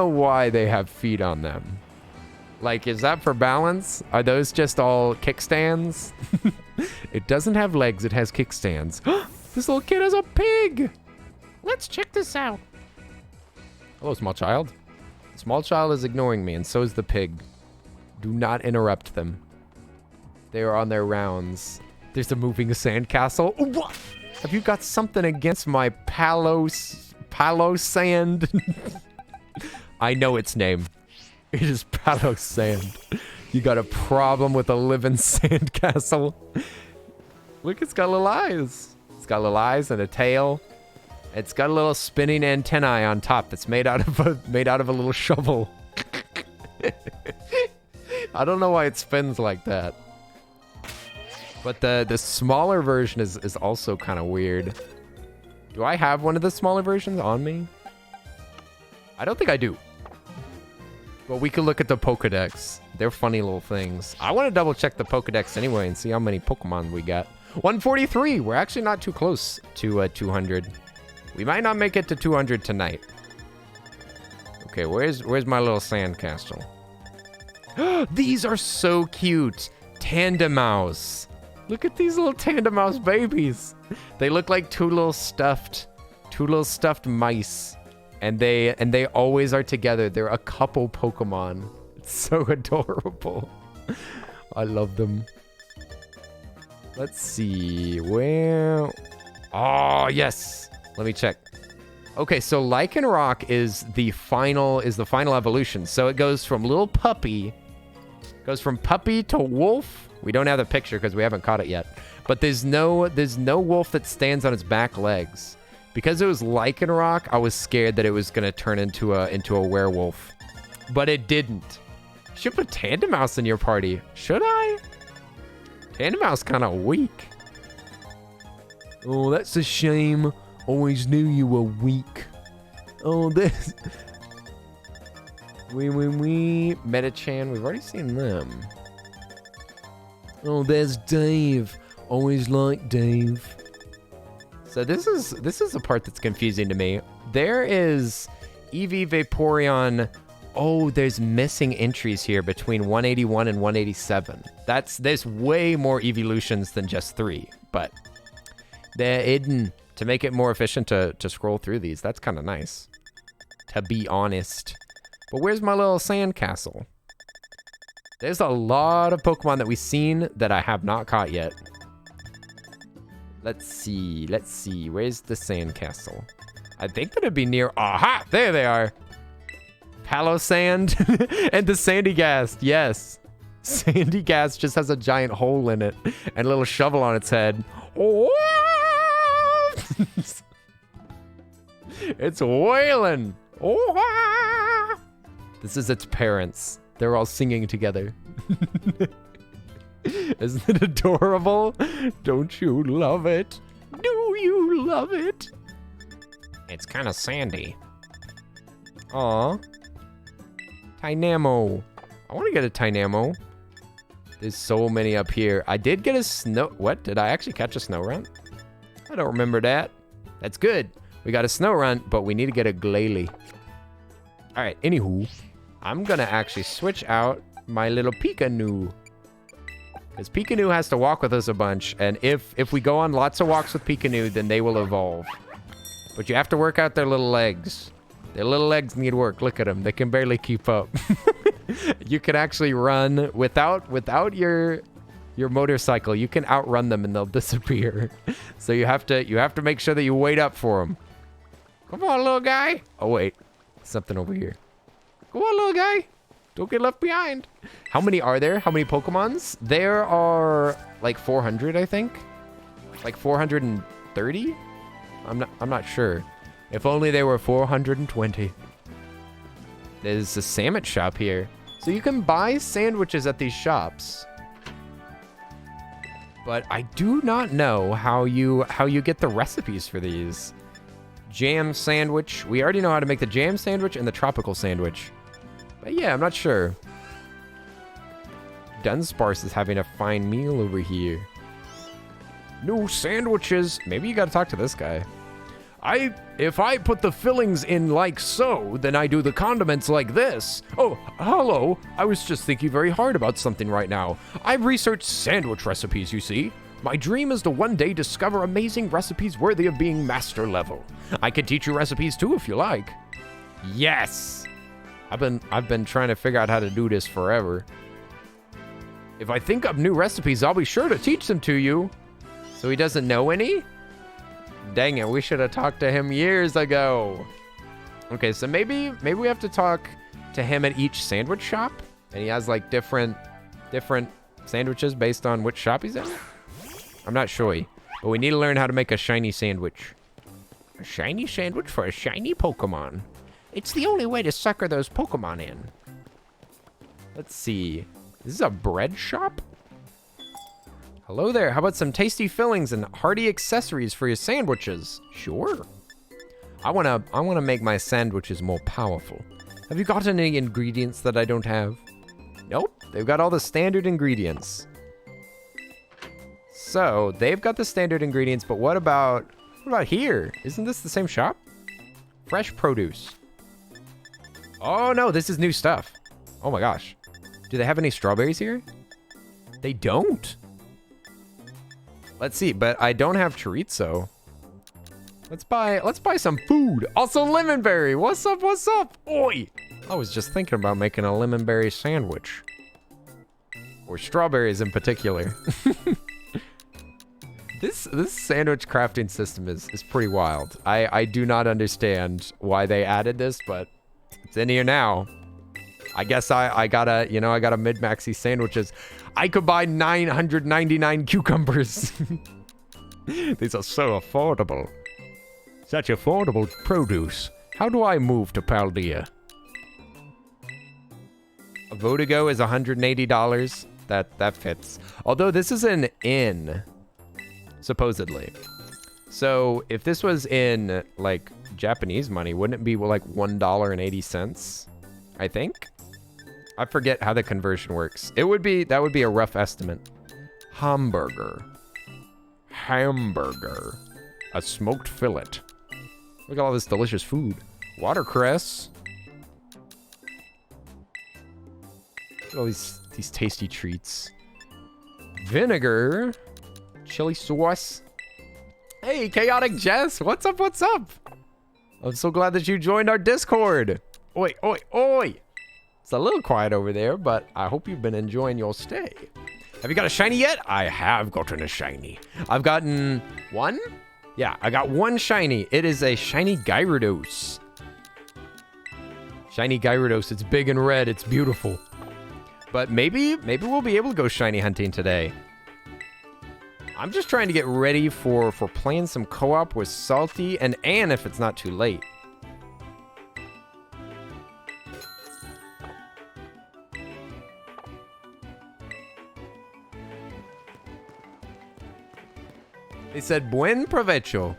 why they have feet on them. Like, is that for balance? Are those just all kickstands? It doesn't have legs, it has kickstands. This little kid has a pig! Let's check this out. Hello, small child. The small child is ignoring me, and so is the pig. Do not interrupt them. They are on their rounds. There's a moving sandcastle. What? Have you got something against my palo sand? I know its name. It is Palo Sand. You got a problem with a living sandcastle? Look, it's got little eyes. It's got little eyes and a tail. It's got a little spinning antennae on top that's made out of a little shovel. I don't know why it spins like that. But the smaller version is also kind of weird. Do I have one of the smaller versions on me? I don't think I do. Well, we could look at the Pokédex. They're funny little things. I want to double check the Pokédex anyway and see how many Pokemon we got. 143. We're actually not too close to 200. We might not make it to 200 tonight. Okay, where's my little sandcastle? These are so cute. Tandemouse. Look at these little Tandemouse babies. They look like two little stuffed mice. And they always are together. They're a couple Pokemon. It's so adorable. I love them. Let's see. Where? Oh, yes. Let me check. Okay, so Lycanroc is the final evolution. So it goes from little puppy, to wolf. We don't have the picture because we haven't caught it yet. But there's no wolf that stands on its back legs. Because it was Lycanroc, I was scared that it was gonna turn into a werewolf. But it didn't. Should put Tandemouse in your party. Should I? Tandemouse kind of weak. Oh, that's a shame. Always knew you were weak. Oh, this. Metachan, we've already seen them. Oh, there's Dave. Always liked Dave. So this is the part that's confusing to me. There is Eevee, Vaporeon, Oh, there's missing entries here between 181 and 187. There's way more evolutions than just 3, but they're hidden to make it more efficient to scroll through these. That's kind of nice, to be honest. But where's my little sand castle? There's a lot of Pokemon that we've seen that I have not caught yet. Let's see. Where's the sand castle? I think that it'd be near... Aha! There they are. Palo Sand and the Sandy Ghast. Yes. Sandy Ghast just has a giant hole in it and a little shovel on its head. Oh! It's wailing. Oh! This is its parents. They're all singing together. Isn't it adorable? Don't you love it? Do you love it? It's kind of sandy. Aw. Tynamo. I want to get a Tynamo. There's so many up here. I did get a snow... What? Did I actually catch a snow run? I don't remember that. That's good. We got a snow run, but we need to get a Glalie. All right, anywho. I'm going to actually switch out my little Pikachu. Because Pikachu has to walk with us a bunch. And if we go on lots of walks with Pikachu, then they will evolve. But you have to work out their little legs. Their little legs need work. Look at them. They can barely keep up. You can actually run without your motorcycle. You can outrun them and they'll disappear. So you have to make sure that you wait up for them. Come on, little guy. Oh wait, something over here. Come on, little guy. Don't get left behind. How many are there? How many Pokemons? There are like 400, I think. Like 430. I'm not sure. If only there were 420. There's a sandwich shop here. So you can buy sandwiches at these shops. But I do not know how you get the recipes for these. Jam sandwich. We already know how to make the jam sandwich and the tropical sandwich. But yeah, I'm not sure. Dunsparce is having a fine meal over here. No sandwiches. Maybe you gotta talk to this guy. If I put the fillings in like so, then I do the condiments like this. Oh, hello. I was just thinking very hard about something right now. I've researched sandwich recipes, you see. My dream is to one day discover amazing recipes worthy of being master level. I can teach you recipes too if you like. Yes. I've been trying to figure out how to do this forever. If I think of new recipes, I'll be sure to teach them to you. So he doesn't know any? Dang it, we should have talked to him years ago. Okay, so maybe we have to talk to him at each sandwich shop. And he has like different sandwiches based on which shop he's in. I'm not sure, but we need to learn how to make a shiny sandwich. A shiny sandwich for a shiny Pokemon. It's the only way to sucker those Pokemon in. Let's see. This is a bread shop? Hello there. How about some tasty fillings and hearty accessories for your sandwiches? Sure. I wanna make my sandwiches more powerful. Have you got any ingredients that I don't have? Nope. They've got all the standard ingredients. So they've got the standard ingredients, but what about here? Isn't this the same shop? Fresh produce. Oh no, this is new stuff. Oh my gosh. Do they have any strawberries here? They don't. Let's see, but I don't have chorizo. Let's buy some food. Also lemonberry. What's up? What's up? Oi. I was just thinking about making a lemonberry sandwich. Or strawberries in particular. This sandwich crafting system is pretty wild. I do not understand why they added this, but it's in here now. I guess I gotta mid-max these sandwiches. I could buy 999 cucumbers. These are so affordable. Such affordable produce. How do I move to Paldea? A Vodigo is $180. That fits. Although this is an inn, supposedly. So if this was in like Japanese money, wouldn't it be like $1.80? I think. I forget how the conversion works. That would be a rough estimate. Hamburger. A smoked fillet. Look at all this delicious food. Watercress. Look at all these tasty treats. Vinegar. Chili sauce. Hey, Chaotic Jess. What's up? What's up? I'm so glad that you joined our Discord. Oi, oi, oi. It's a little quiet over there, but I hope you've been enjoying your stay. Have you got a shiny yet? I have gotten a shiny. I've gotten one? Yeah, I got one shiny. It is a shiny Gyarados. Shiny Gyarados. It's big and red. It's beautiful. But maybe we'll be able to go shiny hunting today. I'm just trying to get ready for playing some co-op with Salty and Anne if it's not too late. They said buen provecho.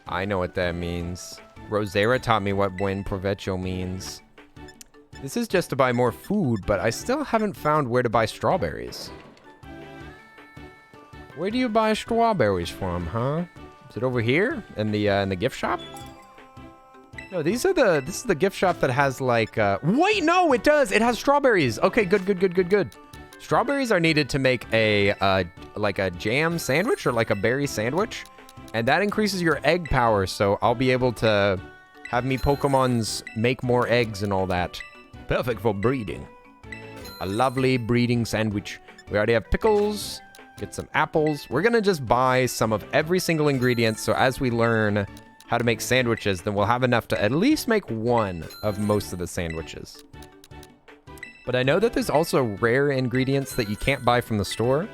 I know what that means. Rosera taught me what buen provecho means. This is just to buy more food, but I still haven't found where to buy strawberries. Where do you buy strawberries from, huh? Is it over here in the gift shop? No, this is the gift shop that has like wait, no, it does. It has strawberries. Okay, good. Strawberries are needed to make a like a jam sandwich or like a berry sandwich, and that increases your egg power, so I'll be able to have me Pokemons make more eggs and all that. Perfect for breeding. A lovely breeding sandwich. We already have pickles. Get some apples. We're gonna just buy some of every single ingredient, so as we learn how to make sandwiches, then we'll have enough to at least make one of most of the sandwiches. But I know that there's also rare ingredients that you can't buy from the store,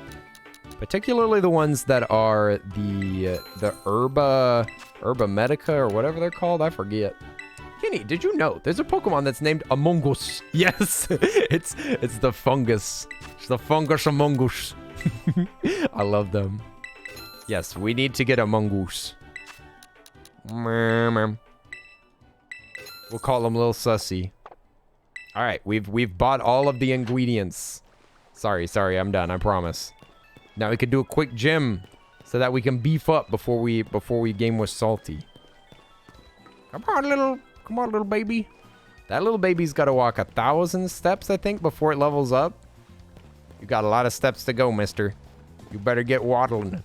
particularly the ones that are the Herba Medica or whatever they're called. I forget. Kenny, did you know there's a Pokemon that's named Among Us? Yes, it's the fungus. It's the fungus Among Us. I love them. Yes, we need to get a mongoose. We'll call him Lil Sussy. All right, we've bought all of the ingredients. Sorry, I'm done. I promise. Now we can do a quick gym so that we can beef up before we game with Salty. Come on, little baby. That little baby's got to walk 1,000 steps, I think, before it levels up. You got a lot of steps to go, mister. You better get waddling.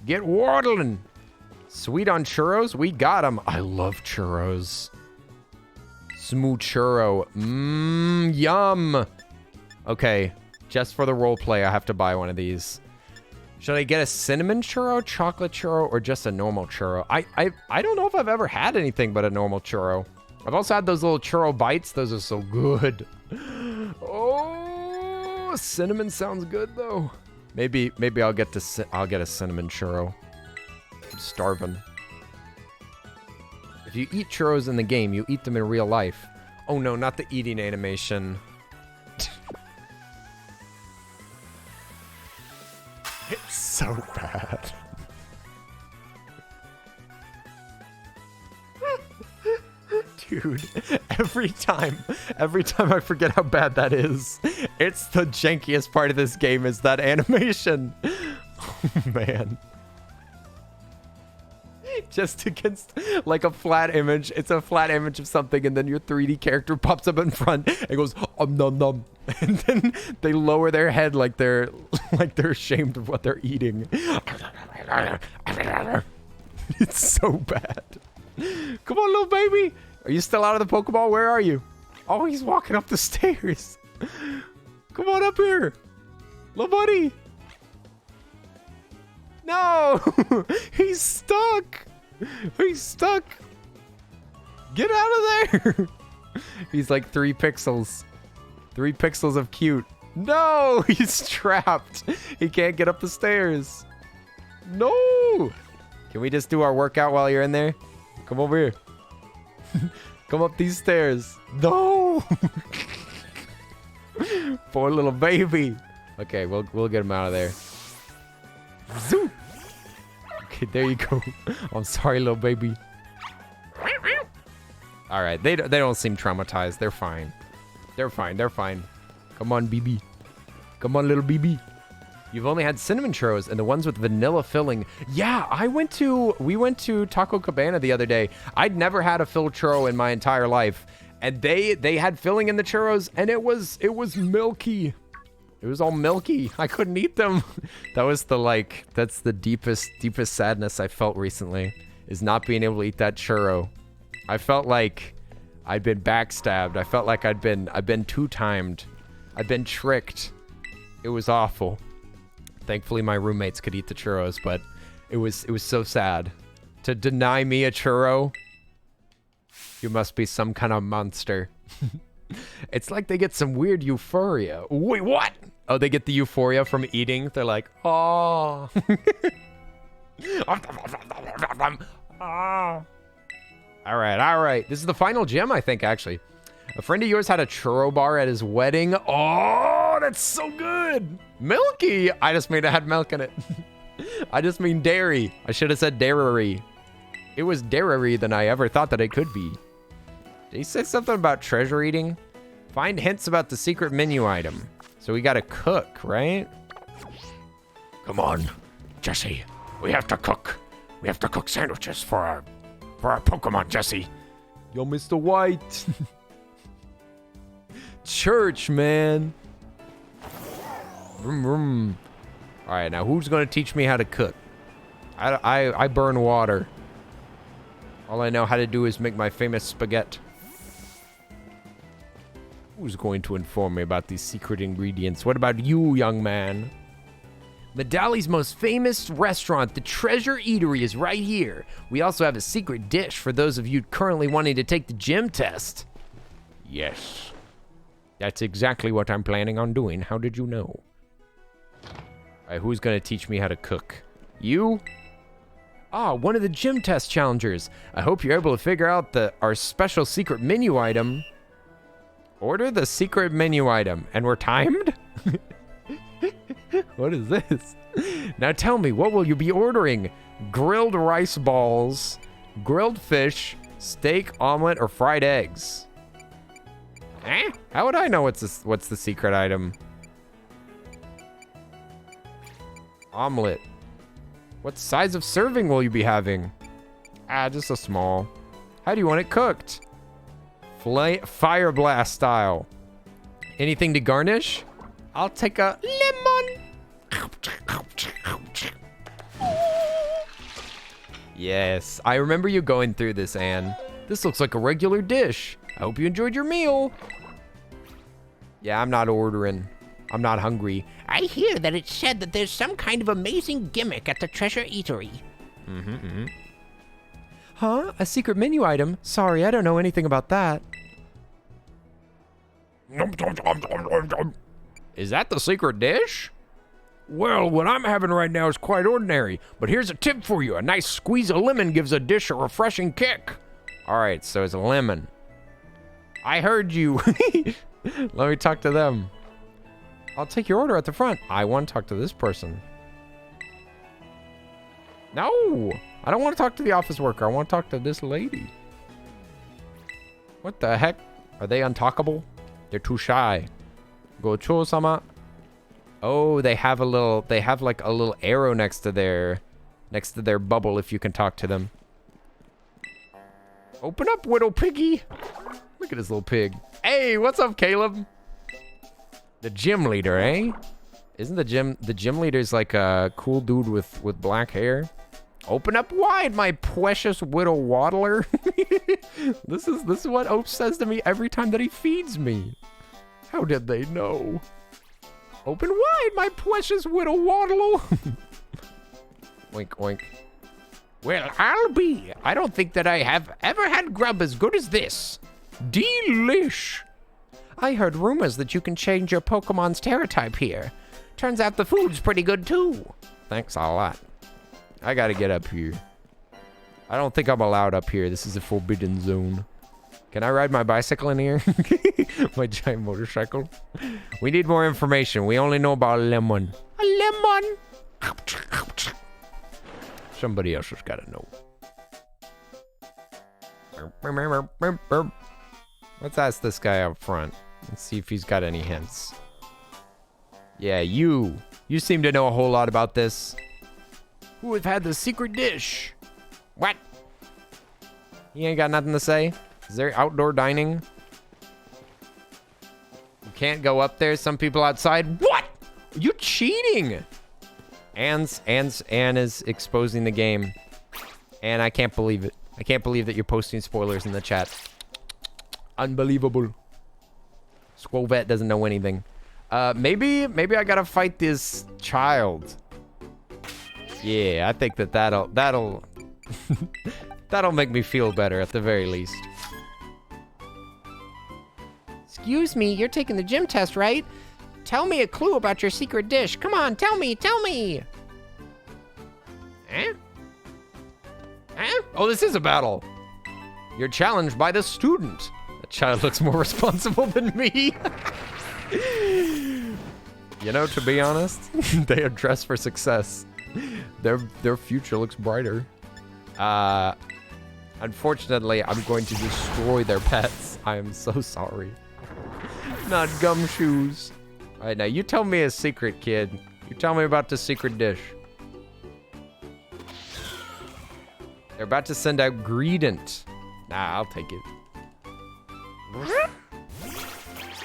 Get waddling. Sweet on churros? We got them. I love churros. Smooth churro. Yum. Okay, just for the role play, I have to buy one of these. Should I get a cinnamon churro, chocolate churro, or just a normal churro? I don't know if I've ever had anything but a normal churro. I've also had those little churro bites. Those are so good. Oh, cinnamon sounds good though. Maybe I'll get a cinnamon churro. I'm starving. If you eat churros in the game, you eat them in real life. Oh no, not the eating animation. It's so bad. Dude, every time I forget how bad that is, it's the jankiest part of this game is that animation. Oh, man. Just against like a flat image. It's a flat image of something and then your 3D character pops up in front and goes nom nom. And then they lower their head like they're ashamed of what they're eating. It's so bad. Come on, little baby. Are you still out of the Pokeball? Where are you? Oh, he's walking up the stairs. Come on up here. Little buddy. No. He's stuck. He's stuck. Get out of there. He's like 3 pixels. 3 pixels of cute. No, he's trapped. He can't get up the stairs. No. Can we just do our workout while you're in there? Come over here. Come up these stairs. No. Poor little baby. Okay, we'll get him out of there. Zoo. Okay, there you go. I'm sorry, little baby. All right, they don't seem traumatized. They're fine. They're fine. Come on, BB. Come on, little BB. You've only had cinnamon churros and the ones with vanilla filling. Yeah, we went to Taco Cabana the other day. I'd never had a filled churro in my entire life. And they had filling in the churros, and it was milky. It was all milky. I couldn't eat them. That was that's the deepest sadness I felt recently, is not being able to eat that churro. I felt like I'd been backstabbed. I felt like I'd been two-timed. I'd been tricked. It was awful. Thankfully, my roommates could eat the churros, but it was so sad. To deny me a churro, you must be some kind of monster. It's like they get some weird euphoria. Wait, what? Oh, they get the euphoria from eating. They're like, oh. All right. This is the final gem, I think, actually. A friend of yours had a churro bar at his wedding. Oh, that's so good. Milky. I just mean it had milk in it. I just mean dairy. I should have said dairy. It was dairy than I ever thought that it could be. Did he say something about treasure eating? Find hints about the secret menu item. So we gotta cook, right? Come on, Jesse. We have to cook. We have to cook sandwiches for our Pokemon, Jesse. Yo, Mr. White. Church, man. Vroom, vroom. All right, now who's gonna teach me how to cook? I burn water. All I know how to do is make my famous spaghetti. Who's going to inform me about these secret ingredients? What about you, young man? Medali's most famous restaurant, the Treasure Eatery, is right here. We also have a secret dish for those of you currently wanting to take the gym test. Yes. That's exactly what I'm planning on doing. How did you know? All right, who's going to teach me how to cook? You? Ah, one of the gym test challengers. I hope you're able to figure out our special secret menu item. Order the secret menu item. And we're timed? What is this? Now tell me, what will you be ordering? Grilled rice balls, grilled fish, steak, omelet, or fried eggs? Eh? How would I know what's the secret item? Omelet. What size of serving will you be having? Ah, just a small. How do you want it cooked? Fire blast style. Anything to garnish? I'll take a lemon. Yes, I remember you going through this, Anne. This looks like a regular dish. I hope you enjoyed your meal. Yeah, I'm not ordering. I'm not hungry. I hear that it's said that there's some kind of amazing gimmick at the Treasure Eatery. Huh? A secret menu item? Sorry, I don't know anything about that. Is that the secret dish? Well, what I'm having right now is quite ordinary, but here's a tip for you. A nice squeeze of lemon gives a dish a refreshing kick. All right, so it's a lemon. I heard you. Let me talk to them. I'll take your order at the front. I want to talk to this person. No, I don't want to talk to the office worker. I want to talk to this lady. What the heck? Are they untalkable? They're too shy. Gocho-sama. Oh, they have like a little arrow next to their bubble if you can talk to them. Open up, Widow Piggy. Look at this little pig. Hey, what's up, Caleb? The gym leader, eh? Isn't the gym leader's like a cool dude with black hair? Open up wide, my precious widow waddler. This is what Ope says to me every time that he feeds me. How did they know? Open wide, my precious widow waddler. Oink, oink. Well, I'll be. I don't think that I have ever had grub as good as this. Delish. I heard rumors that you can change your Pokemon's Terratype here. Turns out the food's pretty good too. Thanks a lot. I gotta get up here. I don't think I'm allowed up here. This is a forbidden zone. Can I ride my bicycle in here? My giant motorcycle? We need more information. We only know about a lemon. A lemon? Somebody else has gotta know. Let's ask this guy up front and see if he's got any hints. Yeah, you seem to know a whole lot about this. Who have had the secret dish? What? You ain't got nothing to say? Is there outdoor dining? can't go up there. Some people outside. What? You cheating? Anne is exposing the game. And I can't believe it. I can't believe that you're posting spoilers in the chat. Unbelievable. Squovet doesn't know anything. Maybe I gotta fight this child. Yeah, I think that'll that'll make me feel better at the very least. Excuse me, you're taking the gym test, right? Tell me a clue about your secret dish. Come on, tell me. Eh? Oh, this is a battle. You're challenged by the student. The child looks more responsible than me. You know, to be honest, they are dressed for success. Their future looks brighter. Unfortunately, I'm going to destroy their pets. I am so sorry. Not gumshoes. All right, now you tell me a secret, kid. You tell me about the secret dish. They're about to send out Greedent. Nah, I'll take it.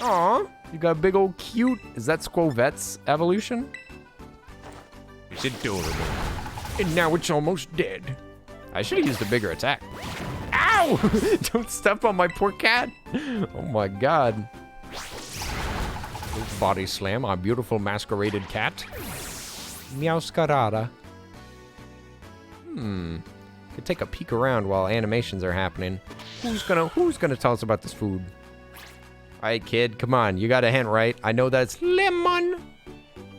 Aw, you got a big old cute. Is that Squovet's evolution? It's adorable. And now it's almost dead. I should have used a bigger attack. Ow! Don't step on my poor cat. Oh my god. Body slam our beautiful masqueraded cat. Meowscarada. Could take a peek around while animations are happening. Who's gonna tell us about this food? Alright, kid, come on. You got a hint, right? I know that's lemon.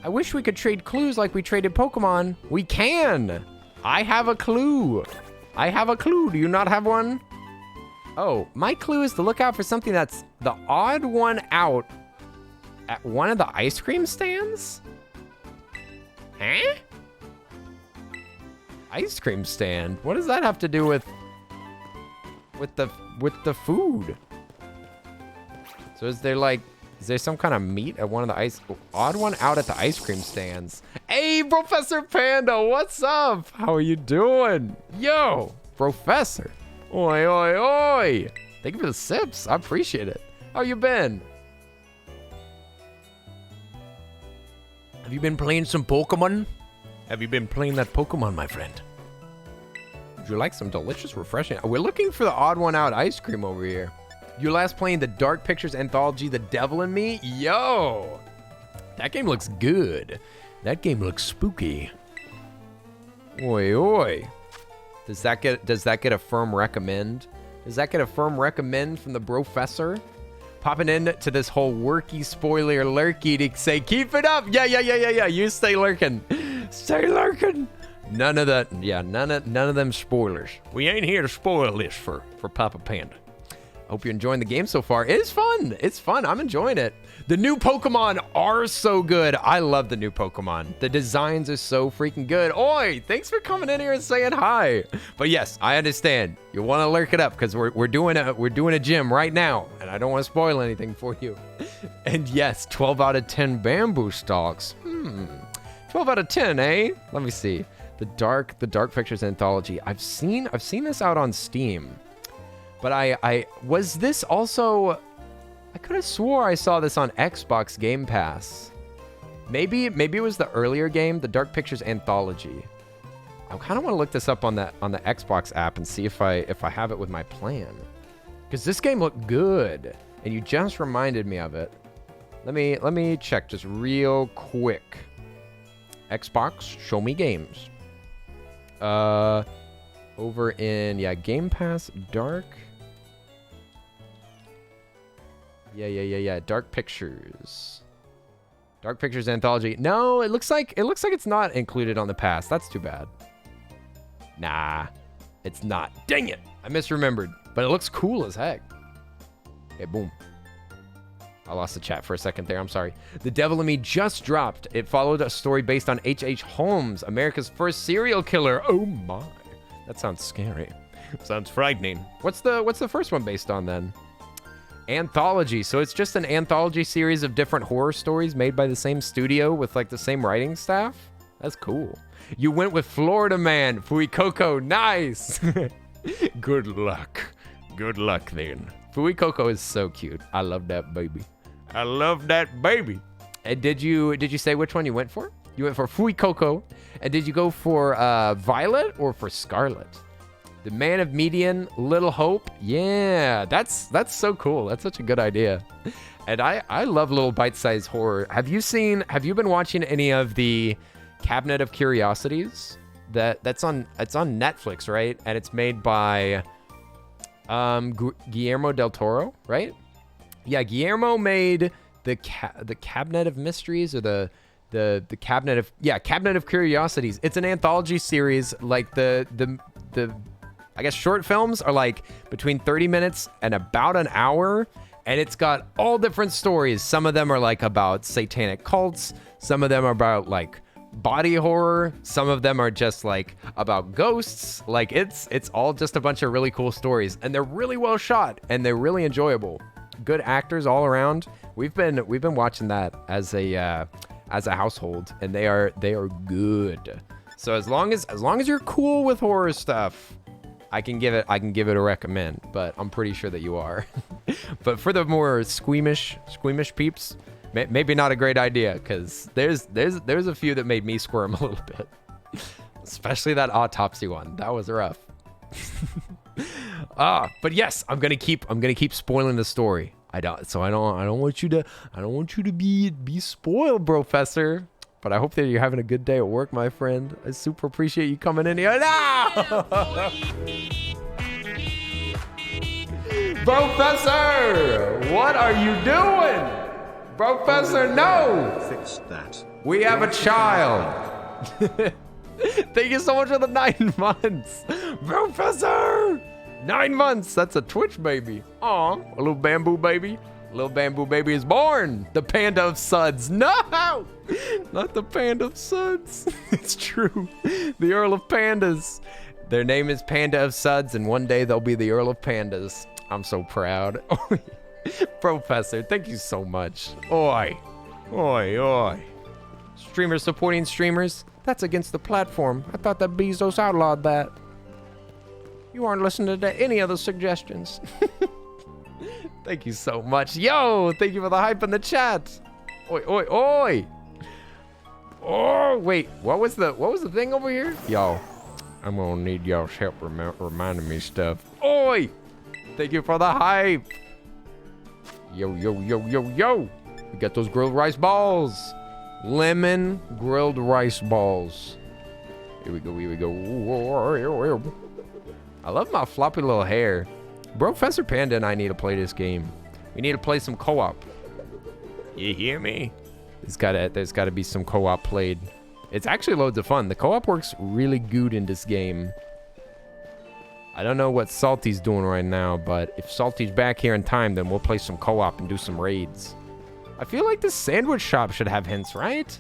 I wish we could trade clues like we traded Pokemon. We can! I have a clue. Do you not have one? Oh, my clue is to look out for something that's the odd one out at one of the ice cream stands? Huh? Ice cream stand? What does that have to do with the food? So is there some kind of meat at one of the odd one out at the ice cream stands? Hey, Professor Panda, what's up? How are you doing? Yo, Professor. Oi, oi, oi. Thank you for the sips. I appreciate it. How you been? Have you been playing some Pokemon? Have you been playing that Pokemon, my friend? Would you like some delicious, refreshing? We're looking for the odd one out ice cream over here. You last playing the Dark Pictures anthology, The Devil in Me? Yo, that game looks good. That game looks spooky. Oi, oi. Does that get a firm recommend? Does that get a firm recommend from the Brofessor? Popping in to this whole worky spoiler lurky to say, keep it up. Yeah. You stay lurking. Stay lurking. None of that. Yeah, none of them spoilers. We ain't here to spoil this for Papa Panda. Hope you're enjoying the game so far. It is fun. It's fun. I'm enjoying it. The new Pokemon are so good. I love the new Pokemon. The designs are so freaking good. Oi, thanks for coming in here and saying hi. But yes, I understand. You want to lurk it up because we're doing a gym right now, and I don't want to spoil anything for you. And yes, 12 out of 10 bamboo stalks. 12 out of 10, eh? Let me see. The Dark Pictures anthology. I've seen this out on Steam. But I was this also, I could have swore I saw this on Xbox Game Pass. Maybe it was the earlier game, the Dark Pictures Anthology. I kind of want to look this up on the Xbox app and see if I have it with my plan. Because this game looked good, and you just reminded me of it. Let me check just real quick. Xbox, show me games. Over in Game Pass, Dark. Yeah. Dark Pictures Anthology. No, it looks like it's not included on the pass. That's too bad. Nah, it's not. Dang it. I misremembered. But it looks cool as heck. Okay, boom. I lost the chat for a second there. I'm sorry. The Devil in Me just dropped. It followed a story based on H.H. Holmes, America's first serial killer. Oh my. That sounds scary. Sounds frightening. What's the first one based on then? Anthology. So it's just an anthology series of different horror stories made by the same studio with like the same writing staff? That's cool. You went with Florida Man, Fuecoco. Nice. Good luck. Good luck then. Fuecoco is so cute. I love that baby. I love that baby. And did you say which one you went for? You went for Fuecoco. And did you go for Violet or for Scarlet? The Man of Median, Little Hope. Yeah, that's so cool. That's such a good idea. And I love little bite-sized horror. Have you been watching any of the Cabinet of Curiosities? It's on Netflix, right? And it's made by Guillermo del Toro, right? Yeah, Guillermo made the Cabinet of Mysteries, or the Cabinet of Curiosities. It's an anthology series. Like the I guess short films are like between 30 minutes and about an hour, and it's got all different stories. Some of them are like about satanic cults. Some of them are about like body horror. Some of them are just like about ghosts. Like it's all just a bunch of really cool stories, and they're really well shot and they're really enjoyable. Good actors all around. We've been watching that as a household, and they are good. So as long as you're cool with horror stuff, I can give it a recommend, but I'm pretty sure that you are. But for the more squeamish peeps, maybe not a great idea, because there's a few that made me squirm a little bit, especially that autopsy one. That was rough. But yes, I'm gonna keep spoiling the story. I don't want you to be spoiled, Professor. But I hope that you're having a good day at work, my friend. I super appreciate you coming in here. No! Professor, what are you doing? Professor, no! Fix that. We have a child. Thank you so much for the 9 months. Professor! 9 months. That's a Twitch baby. Aw, a little bamboo baby. A little bamboo baby is born. The panda of suds. No! Not the panda of suds. It's true. The Earl of Pandas. Their name is Panda of Suds, and one day they'll be the Earl of Pandas. I'm so proud. Professor, thank you so much. Oi. Oi, oi. Streamers supporting streamers? That's against the platform. I thought that Bezos outlawed that. You aren't listening to any other suggestions. Thank you so much. Yo, thank you for the hype in the chat. Oi, oi, oi. Oh, wait. What was the thing over here? Yo, I'm gonna need y'all's help reminding me stuff. Oi. Thank you for the hype. Yo, yo, yo, yo, yo. We got those grilled rice balls. Lemon grilled rice balls. Here we go, here we go. I love my floppy little hair. Professor Panda and I need to play this game. We need to play some co-op. You hear me? There's gotta be some co-op played. It's actually loads of fun. The co-op works really good in this game. I don't know what Salty's doing right now, but if Salty's back here in time, then we'll play some co-op and do some raids. I feel like this sandwich shop should have hints, right?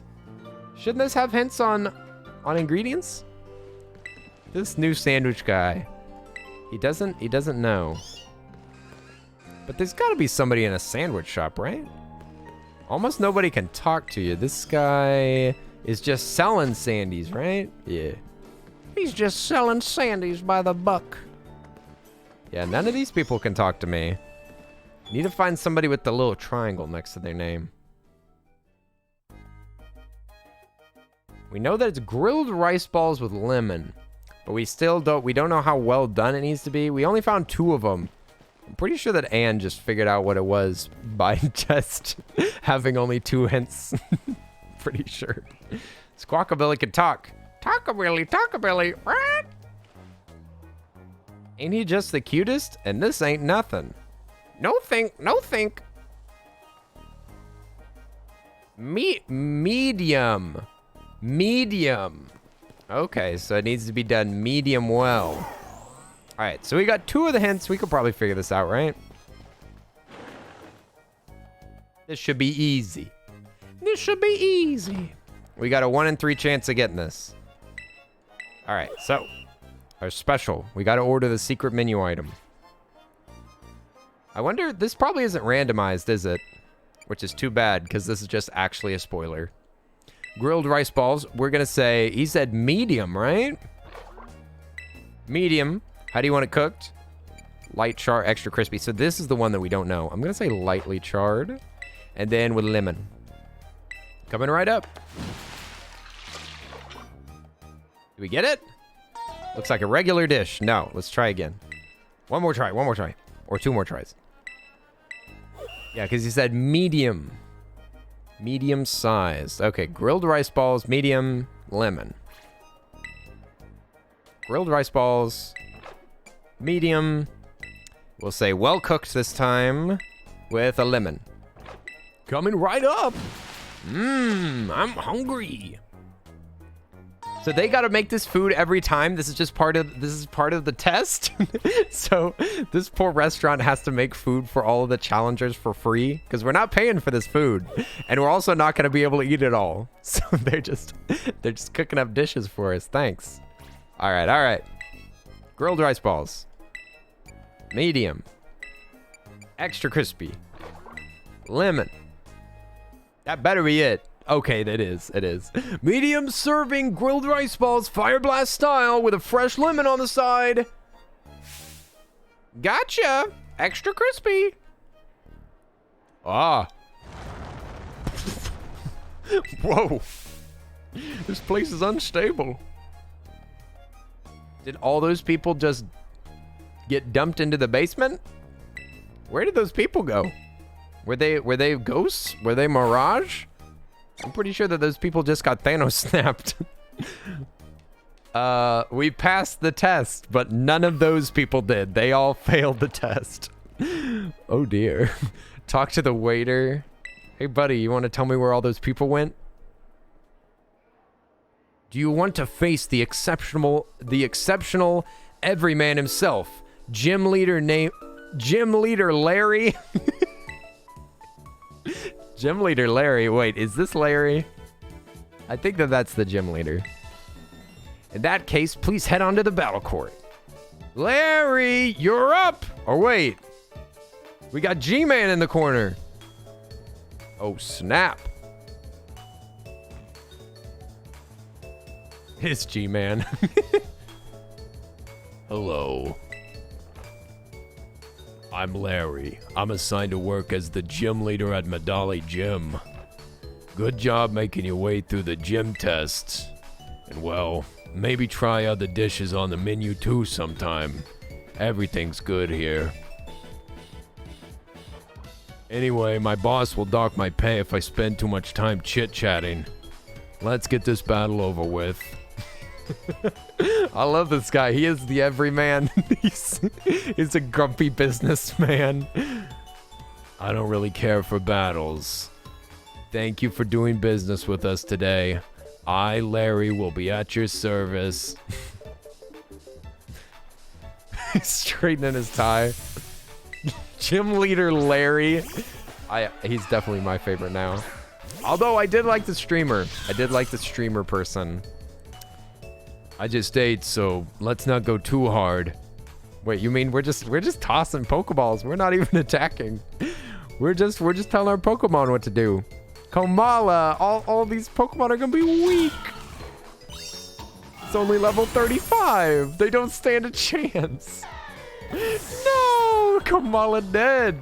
Shouldn't this have hints on ingredients? This new sandwich guy. He doesn't know. But there's gotta be somebody in a sandwich shop, right? Almost nobody can talk to you. This guy is just selling sandies, right? Yeah. He's just selling sandies by the buck. Yeah, none of these people can talk to me. Need to find somebody with the little triangle next to their name. We know that it's grilled rice balls with lemon, but we don't know how well done it needs to be. We only found 2 of them. I'm pretty sure that Anne just figured out what it was by just having only 2 hints. Pretty sure. Squawkabilly can talk. Talkabilly. What? Ain't he just the cutest? And this ain't nothing. No think. Medium. Okay, so it needs to be done medium well. All right, so we got 2 of the hints. We could probably figure this out, right? This should be easy. We got a 1 in 3 chance of getting this. All right, so our special. We got to order the secret menu item. I wonder, this probably isn't randomized, is it? Which is too bad, because this is just actually a spoiler. Grilled rice balls. We're going to say, he said medium, right? Medium. How do you want it cooked? Light char, extra crispy. So this is the one that we don't know. I'm going to say lightly charred. And then with lemon. Coming right up. Do we get it? Looks like a regular dish. No, let's try again. One more try. Or 2 more tries. Yeah, because he said medium. Medium sized. Okay, grilled rice balls, medium, lemon. Grilled rice balls, medium. We'll say well cooked this time with a lemon. Coming right up. I'm hungry. So they got to make this food every time. This is part of the test. So this poor restaurant has to make food for all of the challengers for free because we're not paying for this food, and we're also not going to be able to eat it all. So they're just cooking up dishes for us. Thanks. All right. Grilled rice balls, medium, extra crispy, lemon. That better be it. Okay, it is. Medium serving grilled rice balls, fire blast style, with a fresh lemon on the side. Gotcha. Extra crispy. Ah. Whoa. This place is unstable. Did all those people just get dumped into the basement? Where did those people go? Were they ghosts? Were they mirage? I'm pretty sure that those people just got Thanos snapped. We passed the test, but none of those people did. They all failed the test. Oh dear. Talk to the waiter. Hey buddy, you want to tell me where all those people went? Do you want to face the exceptional everyman himself? Gym leader Larry? Gym leader Larry. Wait, is this Larry? I think that's the gym leader. In that case, please head on to the battle court. Larry, you're up! Or wait, we got G-Man in the corner. Oh, snap. It's G-Man. Hello. I'm Larry. I'm assigned to work as the gym leader at Medali Gym. Good job making your way through the gym tests. And well, maybe try other dishes on the menu too sometime. Everything's good here. Anyway, my boss will dock my pay if I spend too much time chit-chatting. Let's get this battle over with. I love this guy. He is the everyman. He's a grumpy businessman. I don't really care for battles. Thank you for doing business with us today. I, Larry, will be at your service. He's straightening his tie. Gym leader Larry. He's definitely my favorite now. Although I did like the streamer. I did like the streamer person. I just ate, so let's not go too hard. Wait, you mean we're just tossing Pokeballs? We're not even attacking. We're just telling our Pokemon what to do. Komala, all these Pokemon are gonna be weak. It's only level 35. They don't stand a chance. No, Komala dead.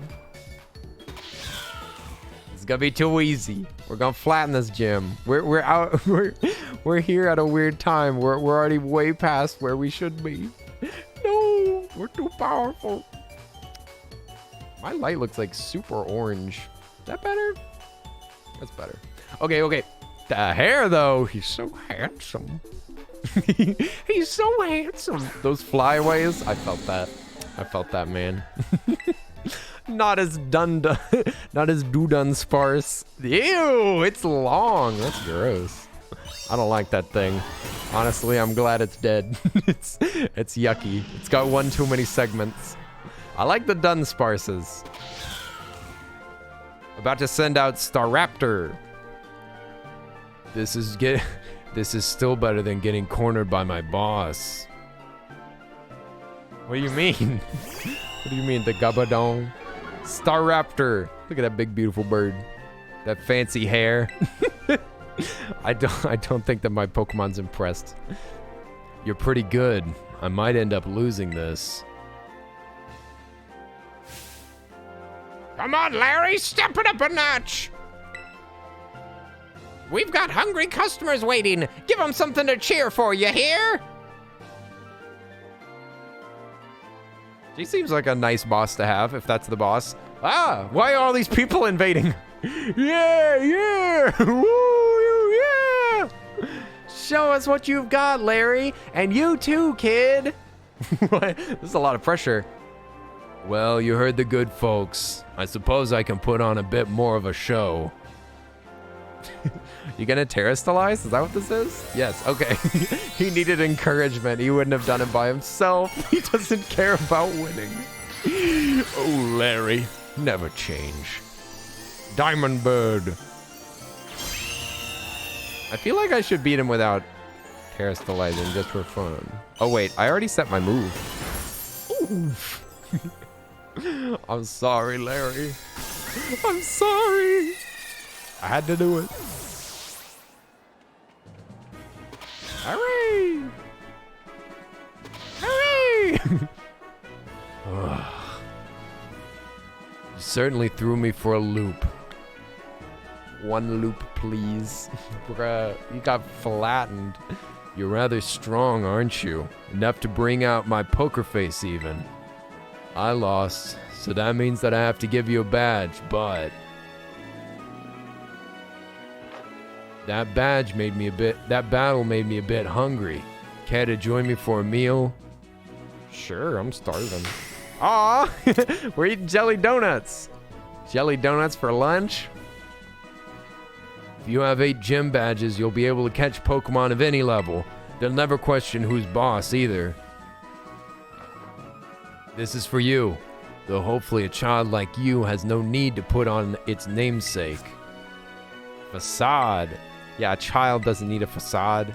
It's gonna be too easy. We're gonna flatten this gym. We're here at a weird time. We're already way past where we should be. No, we're too powerful. My light looks like super orange. Is that better? That's better. Okay. The hair though, he's so handsome. He's so handsome. Those flyaways, I felt that, man. Not as done sparse. Ew, it's long. That's gross. I don't like that thing. Honestly, I'm glad it's dead. It's yucky. It's got one too many segments. I like the Dunsparces. About to send out Staraptor. This is still better than getting cornered by my boss. What do you mean? What do you mean, the Gabadon? Staraptor. Look at that big, beautiful bird. That fancy hair. I don't think that my Pokemon's impressed. You're pretty good. I might end up losing this. Come on, Larry, step it up a notch. We've got hungry customers waiting. Give them something to cheer for, you hear? She seems like a nice boss to have, if that's the boss. Ah, why are all these people invading? Yeah! Woo, yeah! Show us what you've got, Larry. And you too, kid. What? This is a lot of pressure. Well, you heard the good folks. I suppose I can put on a bit more of a show. You gonna terrestrialize? Is that what this is? Yes, okay. He needed encouragement. He wouldn't have done it by himself. He doesn't care about winning. Oh, Larry, never change. Diamond Bird. I feel like I should beat him without terrestrializing just for fun. Oh wait, I already set my move. Oof. I'm sorry, Larry. I'm sorry. I had to do it. Hooray! Hooray! You certainly threw me for a loop. One loop, please. Bruh, you got flattened. You're rather strong, aren't you? Enough to bring out my poker face even. I lost, so that means that I have to give you a badge, but that battle made me a bit hungry. Care to join me for a meal? Sure, I'm starving. Aw, we're eating jelly donuts. Jelly donuts for lunch? If you have 8 gym badges, you'll be able to catch Pokemon of any level. They'll never question who's boss either. This is for you, though hopefully a child like you has no need to put on its namesake. Facade. Yeah, a child doesn't need a facade.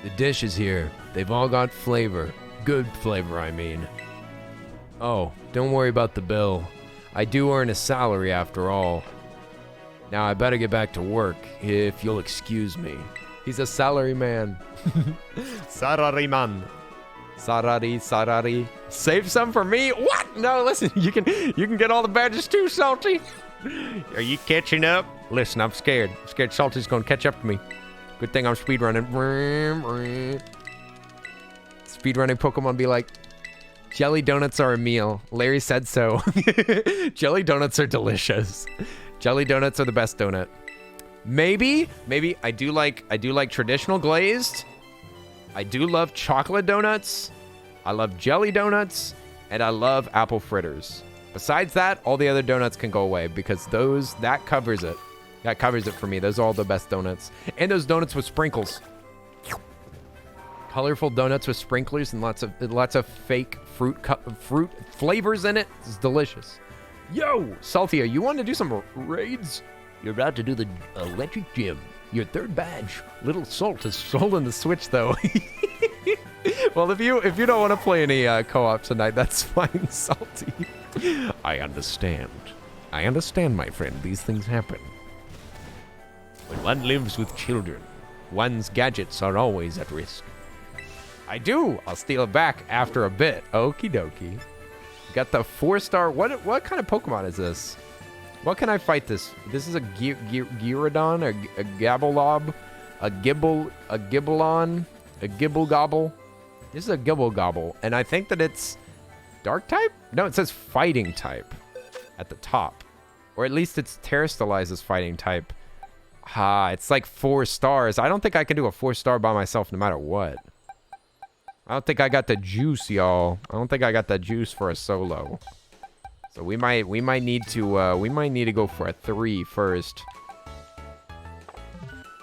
The dishes here, they've all got flavor. Good flavor, I mean. Oh, don't worry about the bill. I do earn a salary after all. Now I better get back to work, if you'll excuse me. He's a salary man. Sarariman. Sarari. Save some for me? What? No, listen, you can get all the badges too, Salty. Are you catching up? Listen, I'm scared. I'm scared Salty's gonna catch up to me. Good thing I'm speedrunning. Speedrunning Pokemon be like, jelly donuts are a meal. Larry said so. Jelly donuts are delicious. Jelly donuts are the best donut. Maybe I do like traditional glazed. I do love chocolate donuts. I love jelly donuts, and I love apple fritters. Besides that, all the other donuts can go away because that covers it. That covers it for me. Those are all the best donuts. And those donuts with sprinkles. Colorful donuts with sprinklers and lots of fake fruit flavors in it. It's delicious. Yo, Salty, you want to do some raids? You're about to do the electric gym. Your 3rd badge. Little Salt is stolen the Switch, though. Well, if you don't want to play any co-op tonight, that's fine, Salty. I understand. I understand, my friend. These things happen. When one lives with children, one's gadgets are always at risk. I do. I'll steal it back after a bit. Okie dokie. Got the 4-star. What kind of Pokemon is this? What can I fight this? This is a Gyarados, a Gabolob, a Gibbelon, a Gibblegobble. This is a Gibblegobble, and I think that it's Dark type? No, it says Fighting type at the top. Or at least it's terrestrialized as Fighting type. It's like 4 stars. I don't think I can do a 4-star by myself no matter what. I don't think I got the juice, y'all. I don't think I got the juice for a solo. So we might need to go for a 3 first.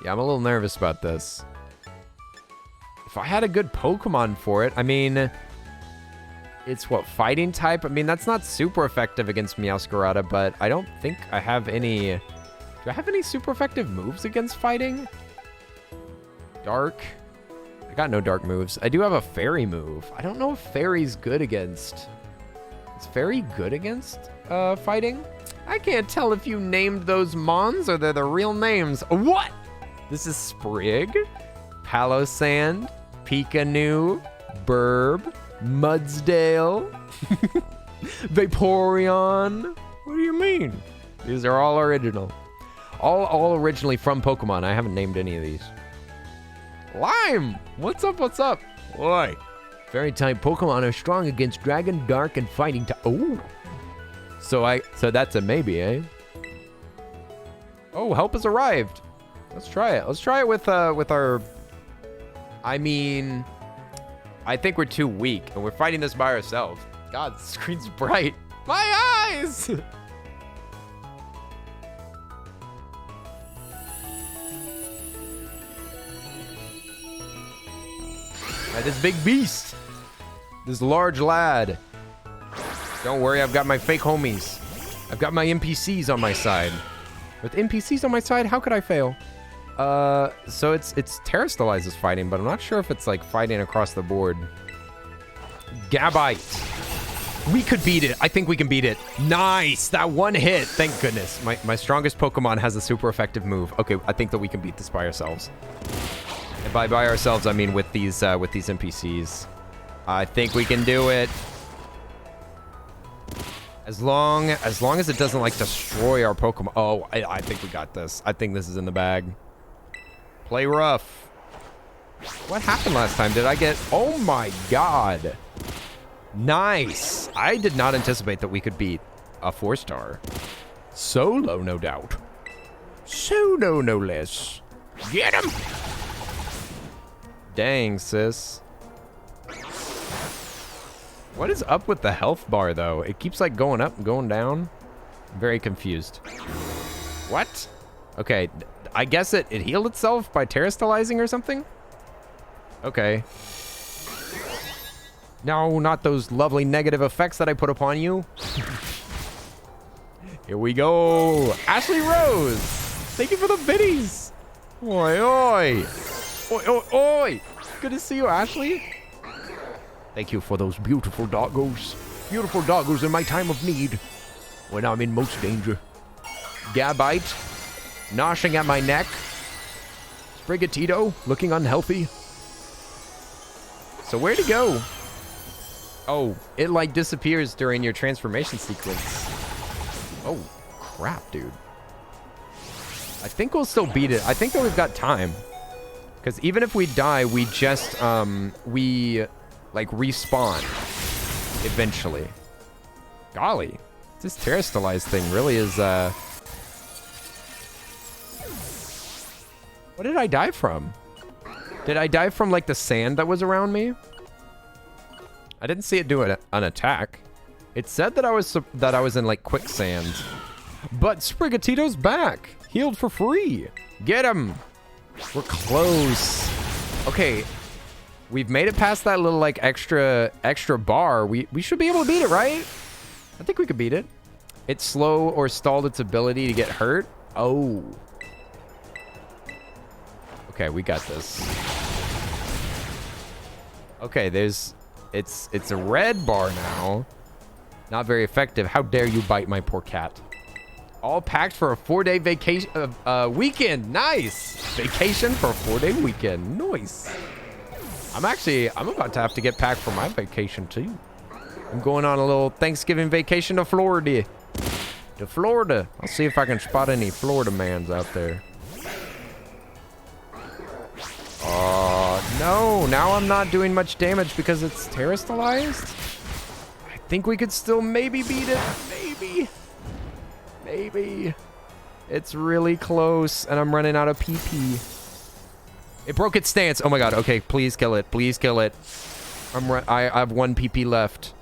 Yeah, I'm a little nervous about this. If I had a good Pokemon for it, I mean, it's what, Fighting type? I mean, that's not super effective against Meowscarada, but I don't think I have any. Do I have any super effective moves against Fighting? Dark? I got no dark moves. I do have a Fairy move. I don't know if Fairy's good against. Is Fairy good against Fighting? I can't tell if you named those Mons or they're the real names. What? This is Sprig, Palosand, Pikanu, Burb, Mudsdale. Vaporeon. What do you mean? These are all original. All originally from Pokemon. I haven't named any of these. Lime! What's up, what's up? Oi. Fairy type Pokemon are strong against Dragon, Dark, and Fighting type. Oh. So that's a maybe, eh? Oh, help has arrived. Let's try it. Let's try it with our... I mean... I think we're too weak, and we're fighting this by ourselves. God, the screen's bright. My eyes! Alright, this big beast. This large lad. Don't worry, I've got my fake homies. I've got my NPCs on my side. With NPCs on my side, how could I fail? So it's Terrastalize is fighting, but I'm not sure if it's like fighting across the board. Gabite. We could beat it. I think we can beat it. Nice. That one hit. Thank goodness. My strongest Pokemon has a super effective move. Okay, I think that we can beat this by ourselves. And by ourselves, I mean with these NPCs. I think we can do it. As long as it doesn't like destroy our Pokemon. Oh, I think we got this. I think this is in the bag. Play rough. What happened last time? Did I get... Oh my god. Nice. I did not anticipate that we could beat a 4-star. Solo, no doubt. Solo, no less. Get him! Dang, sis. What is up with the health bar, though? It keeps, like, going up and going down. I'm very confused. What? Okay, I guess it healed itself by Terrastalizing or something? Okay. No, not those lovely negative effects that I put upon you. Here we go. Ashley Rose. Thank you for the biddies. Oi, oi. Oi, oi, oi. Good to see you, Ashley. Thank you for those beautiful doggos. Beautiful doggos in my time of need. When I'm in most danger. Gabite. Noshing at my neck. Sprigatito. Looking unhealthy. So where'd he go? Oh, it like disappears during your transformation sequence. Oh, crap, dude. I think we'll still beat it. I think that we've got time. Because even if we die, we just, we, like, respawn. Eventually. Golly. This Terrastalize thing really is, What did I die from? Did I die from, like, the sand that was around me? I didn't see it do an attack. It said that I was in, like, quicksand. But Sprigatito's back. Healed for free. Get him. We're close. Okay. We've made it past that little, like, extra bar. We should be able to beat it, right? I think we could beat it. It's slow or stalled its ability to get hurt. Oh. Okay, we got this. Okay, it's a red bar now. Not very effective. How dare you bite my poor cat. All packed for a 4-day vacation weekend. Nice. Vacation for a 4-day weekend. Nice. I'm about to have to get packed for my vacation too. I'm going on a little Thanksgiving vacation to Florida. I'll see if I can spot any Florida mans out there. No, now I'm not doing much damage because it's Terrastalized. I think we could still maybe beat it. Maybe. It's really close, and I'm running out of PP. It broke its stance. Oh my god. Okay, please kill it. Please kill it. I have 1 PP left.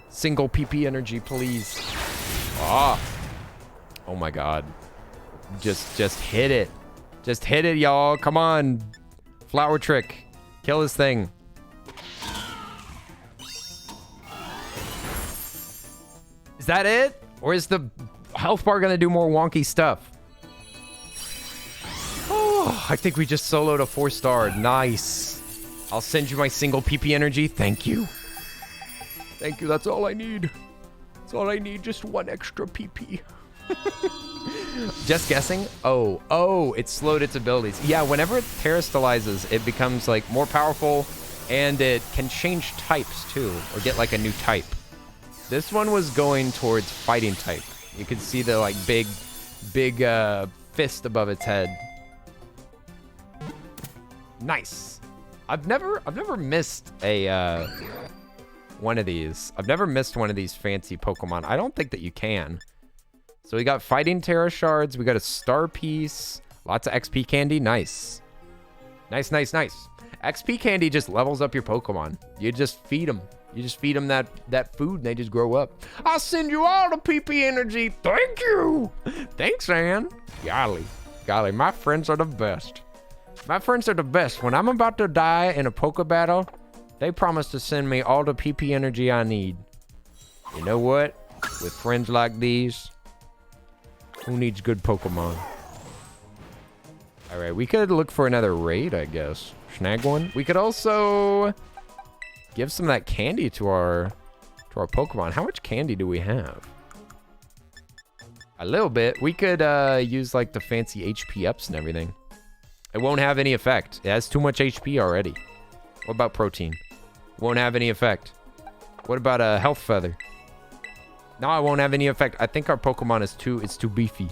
Single PP energy, please. Ah. Oh my god. Just hit it. Just hit it, y'all. Come on. Flower trick. Kill this thing. Is that it? Or is the health bar gonna do more wonky stuff? Oh, I think we just soloed a 4-star. Nice. I'll send you my single PP energy. Thank you. Thank you. That's all I need. That's all I need. Just 1 extra PP. Just guessing. Oh, it slowed its abilities. Yeah, whenever it Terrastalizes, it becomes like more powerful, and it can change types too, or get like a new type. This one was going towards fighting type. You could see the like big fist above its head. Nice. I've never missed a one of these. I've never missed one of these fancy Pokemon. I don't think that you can. So we got fighting Terra Shards. We got a star piece. Lots of XP candy. Nice. Nice. XP candy just levels up your Pokemon. You just feed them. You just feed them that food and they just grow up. I'll send you all the PP energy. Thank you. Thanks, Ann. Golly, my friends are the best. My friends are the best. When I'm about to die in a Poke battle, they promise to send me all the PP energy I need. You know what? With friends like these, who needs good Pokemon? All right, we could look for another raid, I guess. Snag one. We could also give some of that candy to our Pokemon. How much candy do we have? A little bit. We could use like the fancy HP ups and everything. It won't have any effect. It has too much HP already. What about protein? Won't have any effect. What about a health feather? No, it won't have any effect. I think our Pokemon is too beefy.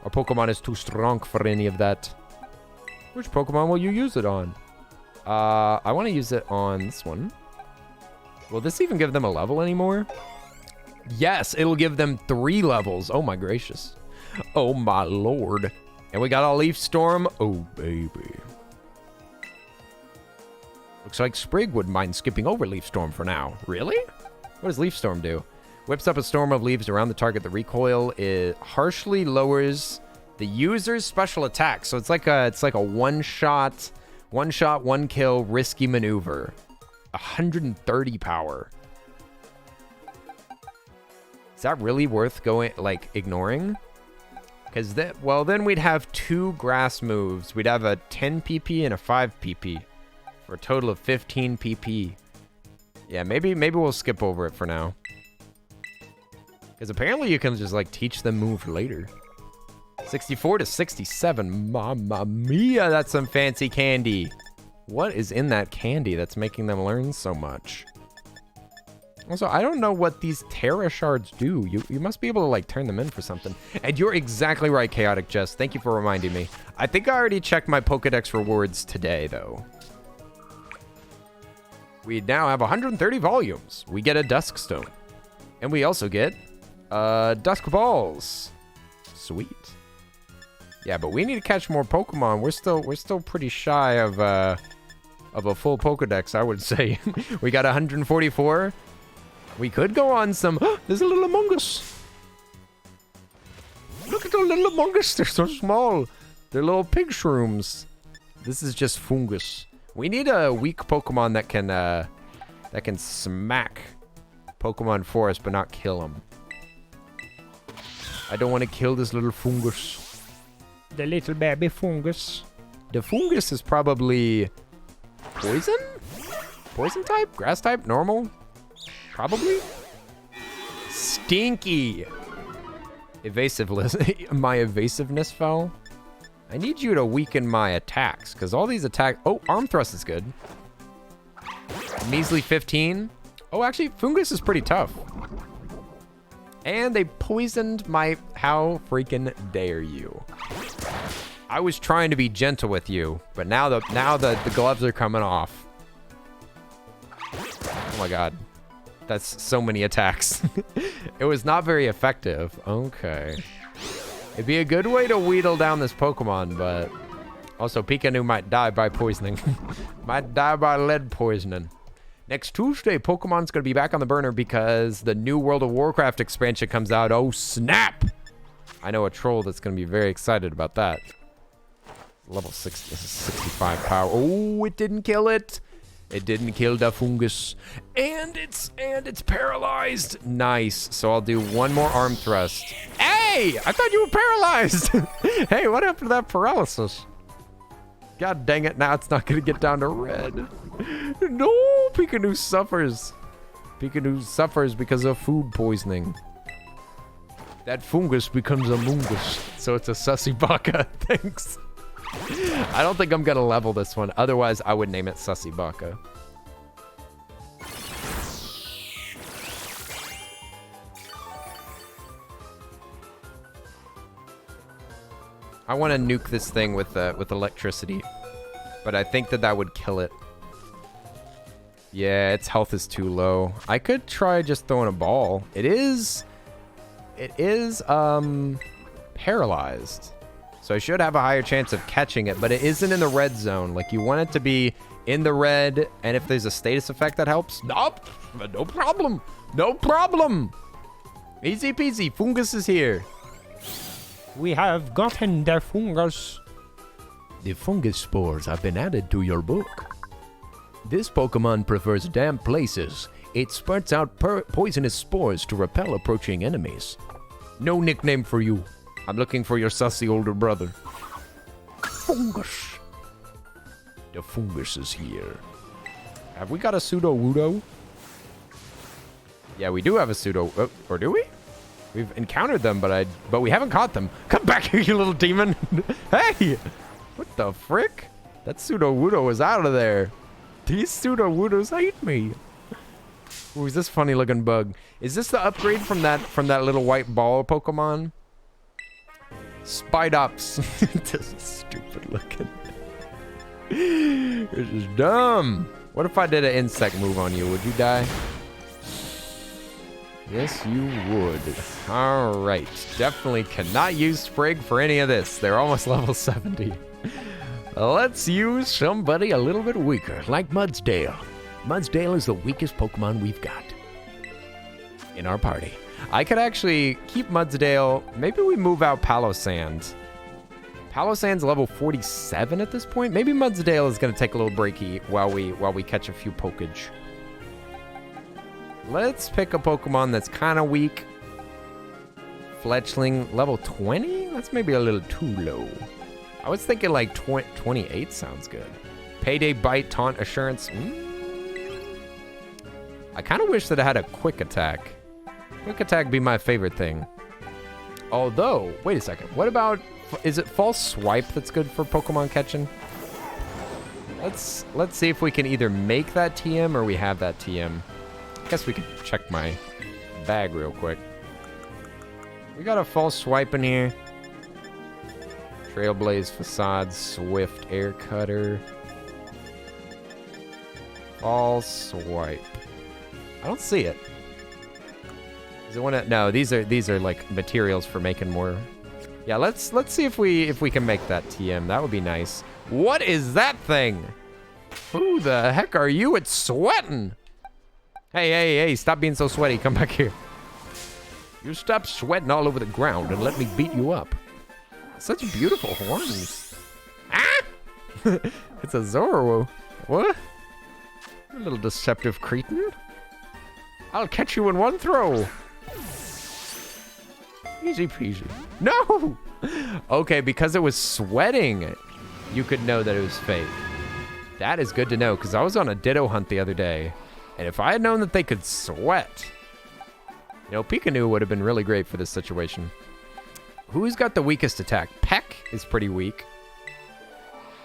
Our Pokemon is too strong for any of that. Which Pokemon will you use it on? I want to use it on this one. Will this even give them a level anymore? Yes, it'll give them 3 levels. Oh my gracious. Oh my lord. And we got a Leaf Storm. Oh baby. Looks like Sprig wouldn't mind skipping over Leaf Storm for now. Really? What does Leaf Storm do? Whips up a storm of leaves around the target. The recoil it harshly lowers the user's special attack. So it's like a one shot, one kill, risky maneuver. 130 power. Is that really worth ignoring? Because then we'd have 2 grass moves. We'd have a 10 PP and a 5 PP for a total of 15 PP. Yeah, maybe we'll skip over it for now. Because apparently you can just teach them move later. 64 to 67. Mamma mia, that's some fancy candy. What is in that candy that's making them learn so much? Also, I don't know what these Terra Shards do. You must be able to turn them in for something. And you're exactly right, Chaotic Jess. Thank you for reminding me. I think I already checked my Pokedex rewards today, though. We now have 130 volumes. We get a Dusk Stone. And we also get Dusk Balls. Sweet. Yeah, but we need to catch more Pokemon. We're still pretty shy of a full Pokedex, I would say. We got 144. We could go on some... There's a little Among Us. Look at the little Among Us. They're so small. They're little pig shrooms. This is just fungus. We need a weak Pokemon that can smack Pokemon for us, but not kill them. I don't want to kill this little fungus. The little baby fungus. The fungus is probably poison? Poison type? Grass type? Normal? Probably? Stinky! Evasiveness. My evasiveness fell. I need you to weaken my attacks, because all these attacks... Oh, Arm Thrust is good. Measly 15. Oh, actually, Fungus is pretty tough. And they poisoned my... How freaking dare you? I was trying to be gentle with you, but now the gloves are coming off. Oh my god. That's so many attacks. It was not very effective. Okay. It'd be a good way to wheedle down this Pokemon, but... Also, Pikachu might die by poisoning. Might die by lead poisoning. Next Tuesday, Pokemon's going to be back on the burner because the new World of Warcraft expansion comes out. Oh, snap! I know a troll that's going to be very excited about that. Level 60, this is 65 power. Oh, it didn't kill it. It didn't kill the fungus. And it's paralyzed. Nice. So I'll do one more Arm Thrust. Hey! I thought you were paralyzed! Hey, what happened to that paralysis? God dang it, now it's not going to get down to red. No, Pikachu suffers. Pikachu suffers because of food poisoning. That fungus becomes a mungus. So it's a Sussy Baka. Thanks. I don't think I'm going to level this one. Otherwise, I would name it Sussy Baka. I want to nuke this thing with electricity. But I think that would kill it. Yeah, its health is too low. I could try just throwing a ball. It is paralyzed. So I should have a higher chance of catching it, but it isn't in the red zone. Like, you want it to be in the red, and if there's a status effect that helps, nope, no problem. No problem. Easy peasy, Fungus is here. We have gotten the fungus. The fungus spores have been added to your book. This Pokemon prefers damp places. It spurts out poisonous spores to repel approaching enemies. No nickname for you. I'm looking for your sussy older brother. Fungus. The fungus is here. Have we got a Pseudo-Wudo? Yeah, we do have a Pseudo... Oh, or do we? We've encountered them, but we haven't caught them. Come back here, you little demon. Hey! What the frick? That Pseudo-Wudo was out of there. These Pseudo-Wudos hate me. Ooh, is this funny looking bug? Is this the upgrade from that little white ball Pokemon? Spidops. This is stupid looking. This is dumb. What if I did an insect move on you? Would you die? Yes, you would. All right. Definitely cannot use Sprig for any of this. They're almost level 70. Let's use somebody a little bit weaker, like Mudsdale. Mudsdale is the weakest Pokemon we've got in our party. I could actually keep Mudsdale. Maybe we move out Palossand. Palossand's level 47 at this point. Maybe Mudsdale is going to take a little breaky while we catch a few Pokage. Let's pick a Pokemon that's kind of weak. Fletchling, level 20? That's maybe a little too low. I was thinking like 28 sounds good. Payday, Bite, Taunt, Assurance. I kind of wish that I had a Quick Attack. Quick Attack be my favorite thing. Although, wait a second. What about, is it False Swipe that's good for Pokemon catching? Let's see if we can either make that TM or we have that TM. I guess we could check my bag real quick. We got a False Swipe in here. Trailblaze, Facade, Swift, Air Cutter. False Swipe. I don't see it. Is it one of, no, these are like materials for making more. Yeah, let's see if we can make that TM. That would be nice. What is that thing? Who the heck are you? It's sweating. Hey, stop being so sweaty. Come back here. You stop sweating all over the ground and let me beat you up. Such beautiful horns. Ah! It's a Zorro. What? You little deceptive cretin. I'll catch you in one throw. Easy peasy. No! Okay, because it was sweating, you could know that it was fake. That is good to know, because I was on a Ditto hunt the other day, and if I had known that they could sweat, you know, Pikachu would have been really great for this situation. Who's got the weakest attack? Peck is pretty weak.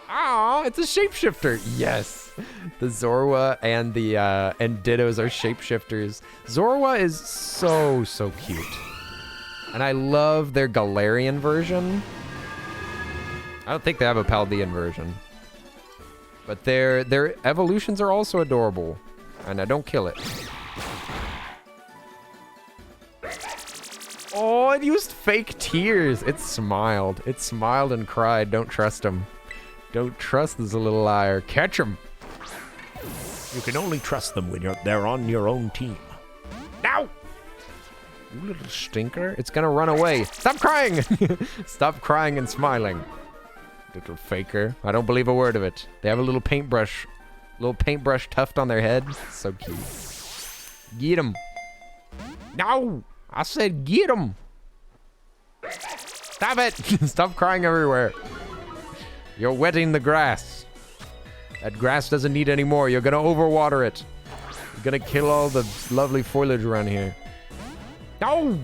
Oh, it's a shapeshifter. Yes. The Zorua and the and Dittos are shapeshifters. Zorua is so cute. And I love their Galarian version. I don't think they have a Paldean version. But their evolutions are also adorable. And I don't kill it. Oh, it used fake tears. It smiled. It smiled and cried. Don't trust him. Don't trust this little liar. Catch him. You can only trust them when they're on your own team. Now! You little stinker. It's gonna run away. Stop crying! Stop crying and smiling. Little faker. I don't believe a word of it. They have a little paintbrush tuft on their head. So cute. Get him. No! I said get him. Stop it! Stop crying everywhere. You're wetting the grass. That grass doesn't need any more. You're gonna overwater it. You're gonna kill all the lovely foliage around here. No!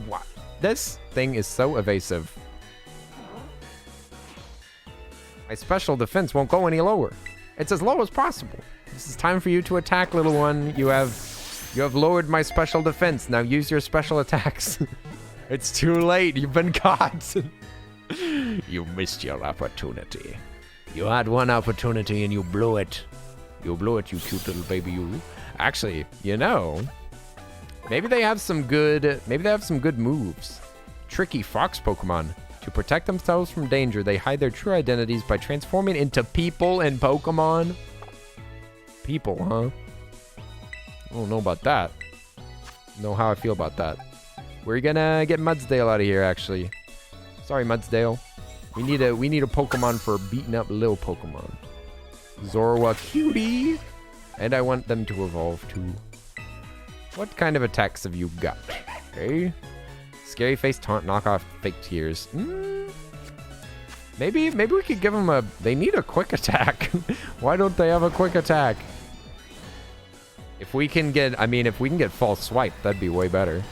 This thing is so evasive. My special defense won't go any lower. It's as low as possible. This is time for you to attack, little one. You have lowered my special defense. Now use your special attacks. It's too late. You've been caught. You missed your opportunity. You had one opportunity and you blew it. You blew it, you cute little baby you. Actually, you know, maybe they have some good moves. Tricky fox Pokemon. To protect themselves from danger, they hide their true identities by transforming into people in Pokemon. People, huh? I don't know about that. Know how I feel about that. We're gonna get Mudsdale out of here, actually. Sorry, Mudsdale. We need a Pokemon for beating up little Pokemon. Zorua cutie. And I want them to evolve too. What kind of attacks have you got? Okay. Scary face, taunt, knock off, fake tears. Maybe we could give them they need a quick attack. Why don't they have a quick attack? If we can get false swipe, that'd be way better.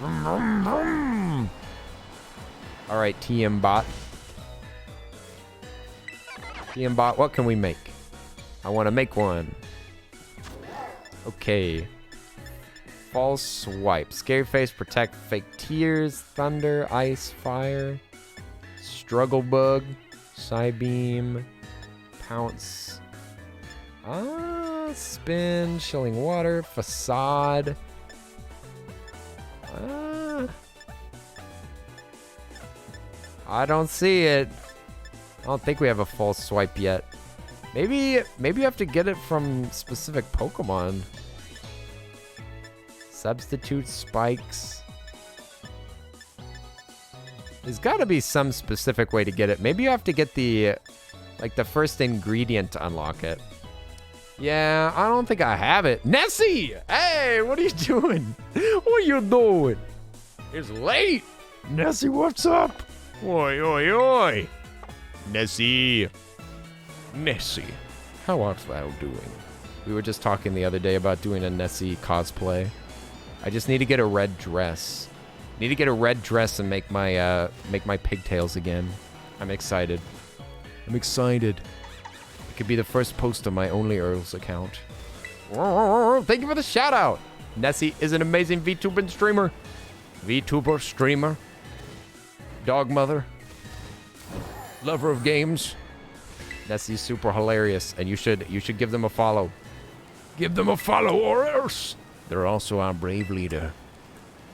All right, TM bot. TM bot, what can we make? I want to make one. Okay. False swipe. Scary face, protect, fake tears, thunder, ice, fire, struggle bug, Psybeam, pounce, spin, chilling water, facade. I don't see it. I don't think we have a false swipe yet. Maybe you have to get it from specific Pokemon. Substitute spikes. There's got to be some specific way to get it. Maybe you have to get the first ingredient to unlock it. Yeah, I don't think I have it. Nessie! Hey, what are you doing? What are you doing? It's late. Nessie, what's up? Oi, oi, oi. Nessie. Nessie, how art thou doing? We were just talking the other day about doing a Nessie cosplay. I just need to get a red dress. Need to get a red dress and make my pigtails again. I'm excited. I'm excited. It could be the first post on my Only Earls account. Thank you for the shout out. Nessie is an amazing VTuber streamer. VTuber streamer. Dog mother. Lover of games. Nessie's super hilarious, and you should give them a follow. Give them a follow or else. They're also our brave leader.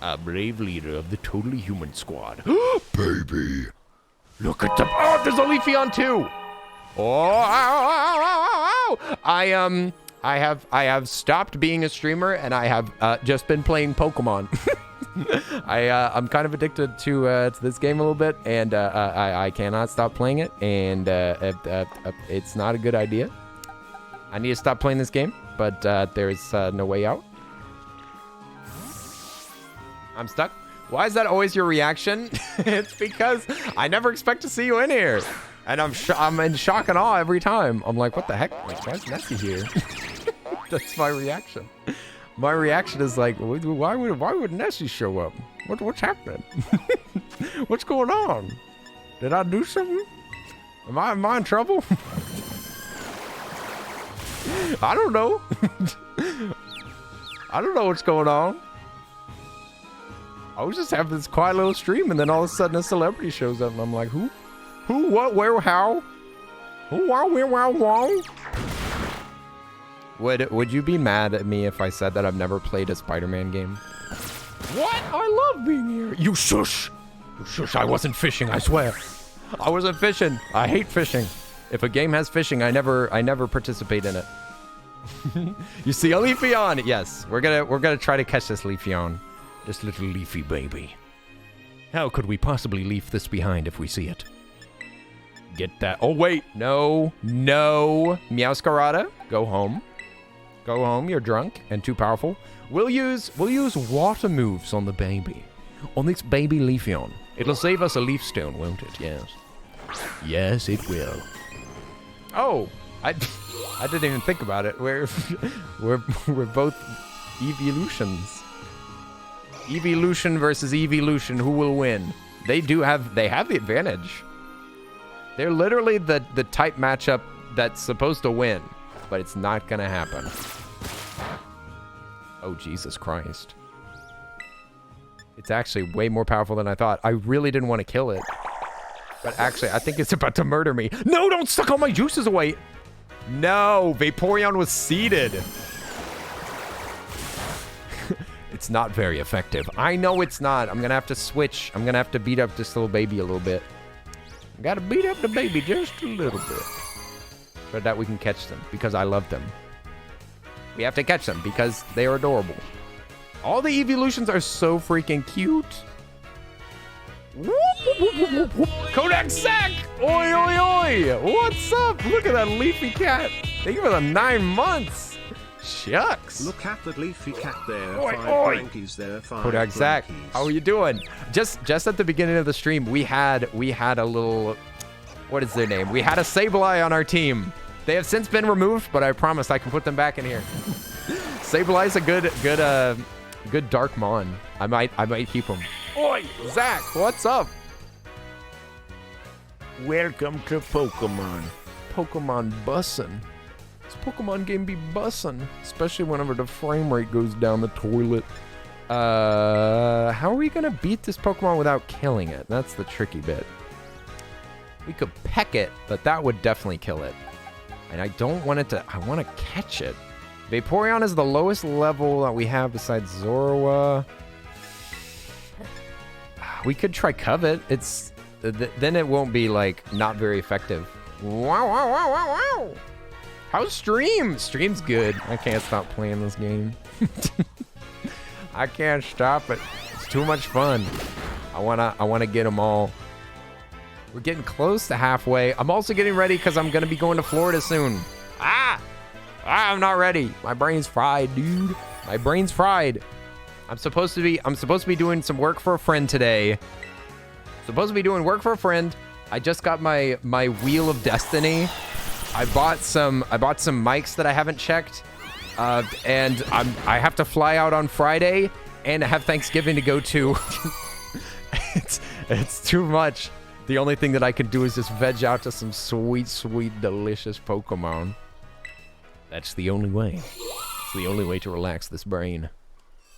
Our brave leader of the Totally Human Squad. Baby. Look at the... Oh, there's a Leafeon too. Oh, I have stopped being a streamer, and I have just been playing Pokemon. I'm kind of addicted to this game a little bit, and I cannot stop playing it, and it's not a good idea. I need to stop playing this game, but there's no way out. I'm stuck. Why is that always your reaction? It's because I never expect to see you in here, and I'm in shock and awe every time. I'm like, what the heck? Like, why is Nessie here? That's my reaction. My reaction is like, why would Nessie show up? What's happening? What's going on? Did I do something? Am I in trouble? I don't know. I don't know what's going on. I was just having this quiet little stream, and then all of a sudden a celebrity shows up, and I'm like, who, what, where, how? Who, wow, where, wow, wow? Would you be mad at me if I said that I've never played a Spider-Man game? What? I love being here. You shush. You shush. I wasn't fishing, I swear. I wasn't fishing. I hate fishing. If a game has fishing, I never participate in it. You see a Leafeon? Yes, we're gonna try to catch this Leafeon. This little leafy baby. How could we possibly leave this behind if we see it? Get that. Oh, wait. No. Meowscarada, go home. Go home. You're drunk and too powerful. We'll use water moves on the baby. On this baby Leafeon. It'll save us a leaf stone, won't it? Yes. Yes, it will. Oh, I didn't even think about it. We're both evolutions. Evolution versus evolution. Who will win? They have the advantage. They're literally the type matchup that's supposed to win, but it's not gonna happen. Oh, Jesus Christ. It's actually way more powerful than I thought. I really didn't want to kill it. But actually, I think it's about to murder me. No, don't suck all my juices away. No, Vaporeon was seeded. It's not very effective. I know it's not. I'm going to have to switch. I'm going to have to beat up this little baby a little bit. Got to beat up the baby just a little bit. So that we can catch them because I love them. We have to catch them because they are adorable. All the evolutions are so freaking cute. Kodak Sack! Oi, oi, oi! What's up? Look at that leafy cat. Thank you for the 9 months. Shucks. Look at that leafy cat there. Oi, 5 oi. blankies there. 5 Kodak Sack, blankies. how are you doing? Just at the beginning of the stream, we had a little, what is their name? We had a Sableye on our team. They have since been removed, but I promised I can put them back in here. Sableye's a good Dark Mon. I might keep him. Oi, Zach, what's up? Welcome to Pokemon. Pokemon bussin'. This Pokemon game be bussin', especially whenever the frame rate goes down the toilet. How are we gonna beat this Pokemon without killing it? That's the tricky bit. We could peck it, but that would definitely kill it. And I don't want it to, I want to catch it. Vaporeon is the lowest level that we have besides Zorua. We could try Covet. It's, then it won't be like not very effective. Wow, wow, wow, wow, wow. How's Stream? Stream's good. I can't stop playing this game. I can't stop it. It's too much fun. I wanna get them all. We're getting close to halfway. I'm also getting ready because I'm gonna be going to Florida soon. I'm not ready. My brain's fried, dude. My brain's fried. I'm supposed to be doing some work for a friend today. Supposed to be doing work for a friend. I just got my Wheel of Destiny. I bought some mics that I haven't checked. And I have to fly out on Friday and I have Thanksgiving to go to. It's too much. The only thing that I can do is just veg out to some sweet, sweet, delicious Pokemon. That's the only way. It's the only way to relax this brain.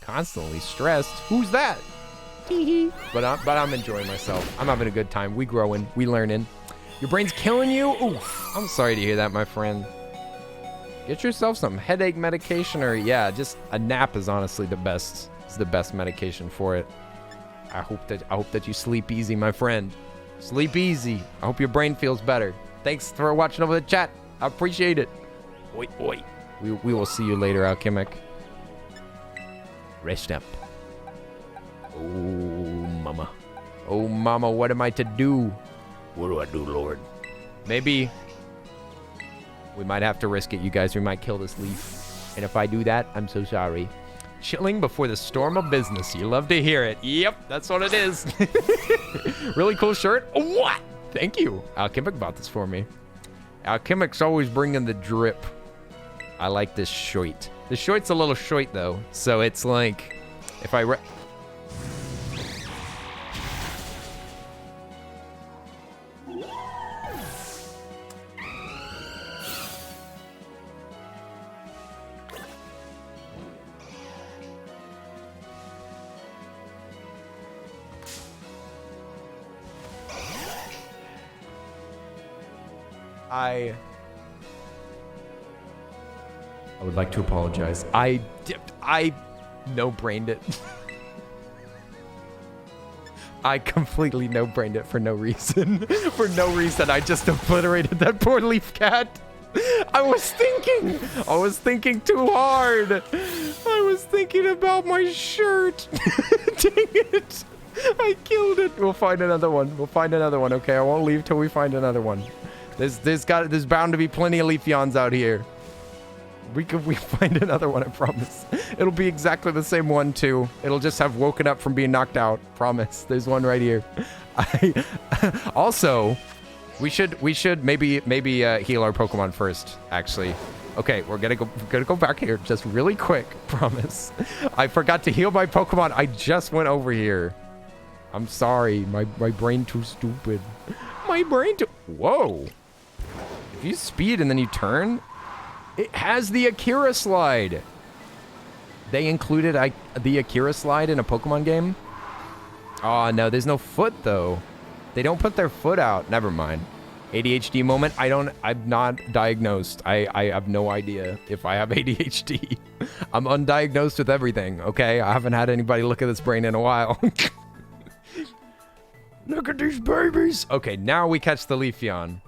Constantly stressed. Who's that? But I'm enjoying myself. I'm having a good time. We growing. We learning. Your brain's killing you? Oof. I'm sorry to hear that, my friend. Get yourself some headache medication or, yeah, just a nap is honestly the best. It's the best medication for it. I hope that you sleep easy, my friend. Sleep easy. I hope your brain feels better. Thanks for watching over the chat. I appreciate it. Oi, oi. We will see you later, Alchemic. Rest up. Oh, mama. Oh, mama, what am I to do? What do I do, Lord? Maybe we might have to risk it, you guys. We might kill this leaf. And if I do that, I'm so sorry. Chilling before the storm of business. You love to hear it. Yep, that's what it is. Really cool shirt. What? Thank you. Alchemic bought this for me. Alchemic's always bringing the drip. I like this shirt. The shirt's a little short, though. So it's like, if I... I would like to apologize. I no-brained it. I completely no-brained it for no reason. For no reason, I just obliterated that poor leaf cat. I was thinking too hard. I was thinking about my shirt. Dang it. I killed it. We'll find another one. Okay, I won't leave till we find another one. There's bound to be plenty of Leafeons out here. We find another one, I promise. It'll be exactly the same one too. It'll just have woken up from being knocked out. Promise. There's one right here. Also, we should maybe heal our Pokemon first, actually. Okay, we're gonna go back here just really quick. Promise. I forgot to heal my Pokemon. I just went over here. I'm sorry. My brain too stupid. My brain too... Whoa. If you speed and then you turn, it has the Akira slide. They included the Akira slide in a Pokemon game. Oh, no, there's no foot, though. They don't put their foot out. Never mind. ADHD moment. I'm not diagnosed. I have no idea if I have ADHD. I'm undiagnosed with everything, okay? I haven't had anybody look at this brain in a while. Look at these babies. Okay, now we catch the Leafeon.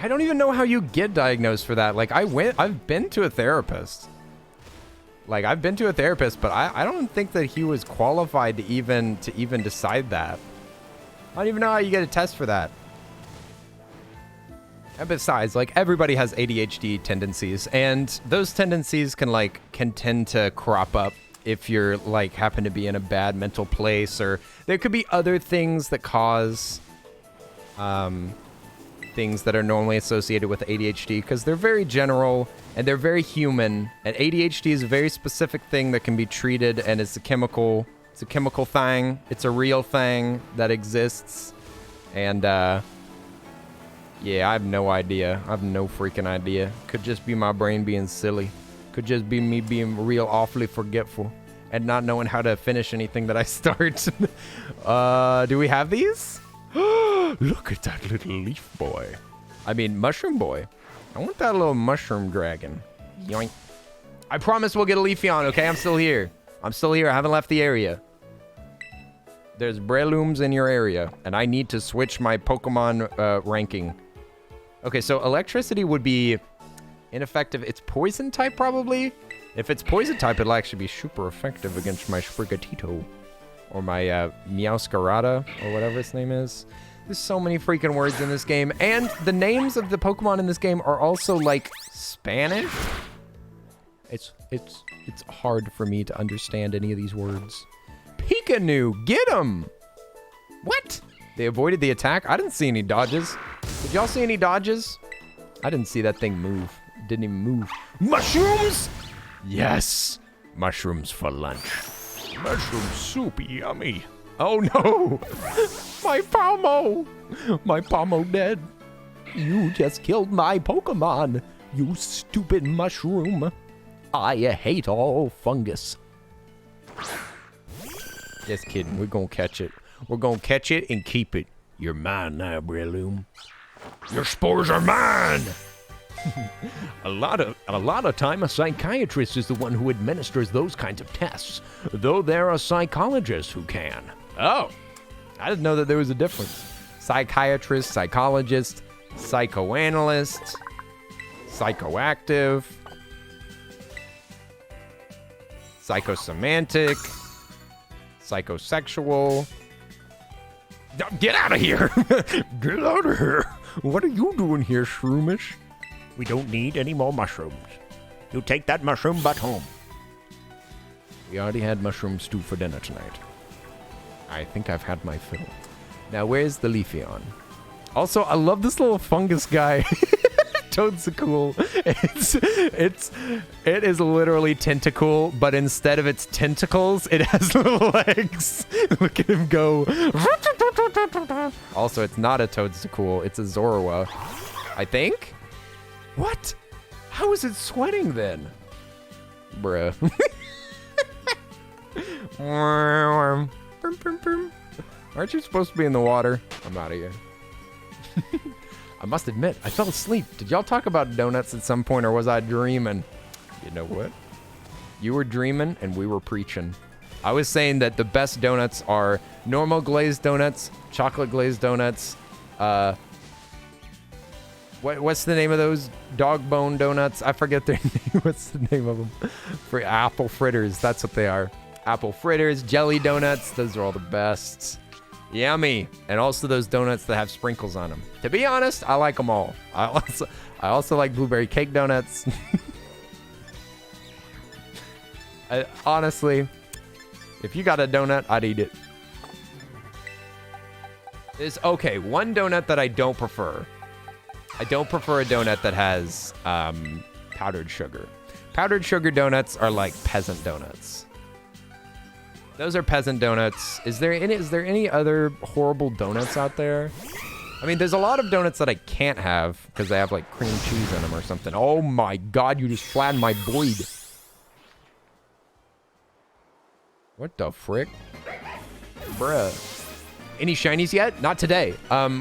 I don't even know how you get diagnosed for that. Like, I've been to a therapist. Like, I've been to a therapist, but I don't think that he was qualified to even decide that. I don't even know how you get a test for that. And besides, like, everybody has ADHD tendencies, and those tendencies can tend to crop up if you're, like, happen to be in a bad mental place, or there could be other things that cause, things that are normally associated with ADHD, because they're very general and they're very human, and ADHD is a very specific thing that can be treated, and it's a chemical thing. It's a real thing that exists, and yeah, I have no idea. I have no freaking idea. Could just be my brain being silly. Could just be me being real awfully forgetful and not knowing how to finish anything that I start. Do we have these? Look at that little leaf boy. I mean, mushroom boy. I want that little mushroom dragon. Yoink. I promise we'll get a Leafeon, okay? I'm still here. I'm still here. I haven't left the area. There's Brelooms in your area, and I need to switch my Pokemon ranking. Okay, so electricity would be ineffective. It's poison type, probably? If it's poison type, it'll actually be super effective against my Sprigatito. Or my Meowscarada, or whatever its name is. There's so many freaking words in this game. And the names of the Pokemon in this game are also, like, Spanish. It's hard for me to understand any of these words. Pikachu, get him! What? They avoided the attack? I didn't see any dodges. Did y'all see any dodges? I didn't see that thing move. It didn't even move. Mushrooms? Yes. Mushrooms for lunch. Mushroom soup, yummy. Oh no! My Palmo! My Palmo dead. You just killed my Pokemon, you stupid mushroom. I hate all fungus. Just kidding, we're gonna catch it. We're gonna catch it and keep it. You're mine now, Breloom. Your spores are mine! A lot of time, a psychiatrist is the one who administers those kinds of tests, though there are psychologists who can. Oh, I didn't know that there was a difference. Psychiatrist, psychologist, psychoanalyst, psychoactive, psychosemantic, psychosexual. Get out of here! Get out of here! What are you doing here, Shroomish? We don't need any more mushrooms. You take that mushroom butt home. We already had mushroom stew for dinner tonight. I think I've had my fill. Now, where's the Leafeon? Also, I love this little fungus guy. Toadsacool. It is literally Tentacool, but instead of its tentacles, it has little legs. Look at him go. Also, it's not a Toadsacool. It's a Zorua. I think? What? How is it sweating then? Bruh. Aren't you supposed to be in the water? I'm out of here. I must admit, I fell asleep. Did y'all talk about donuts at some point, or was I dreaming? You know what? You were dreaming, and we were preaching. I was saying that the best donuts are normal glazed donuts, chocolate glazed donuts, what's the name of those dog bone donuts? I forget their name. What's the name of them? For apple fritters. That's what they are. Apple fritters, jelly donuts. Those are all the best. Yummy. And also those donuts that have sprinkles on them. To be honest, I like them all. I also like blueberry cake donuts. Honestly, if you got a donut, I'd eat it. There's, okay, one donut that I don't prefer. I don't prefer a donut that has powdered sugar. Powdered sugar donuts are like peasant donuts. Those are peasant donuts. Is there any other horrible donuts out there? I mean, there's a lot of donuts that I can't have because they have like cream cheese in them or something. Oh my god, you just flattened my void. What the frick? Bruh. Any shinies yet? Not today.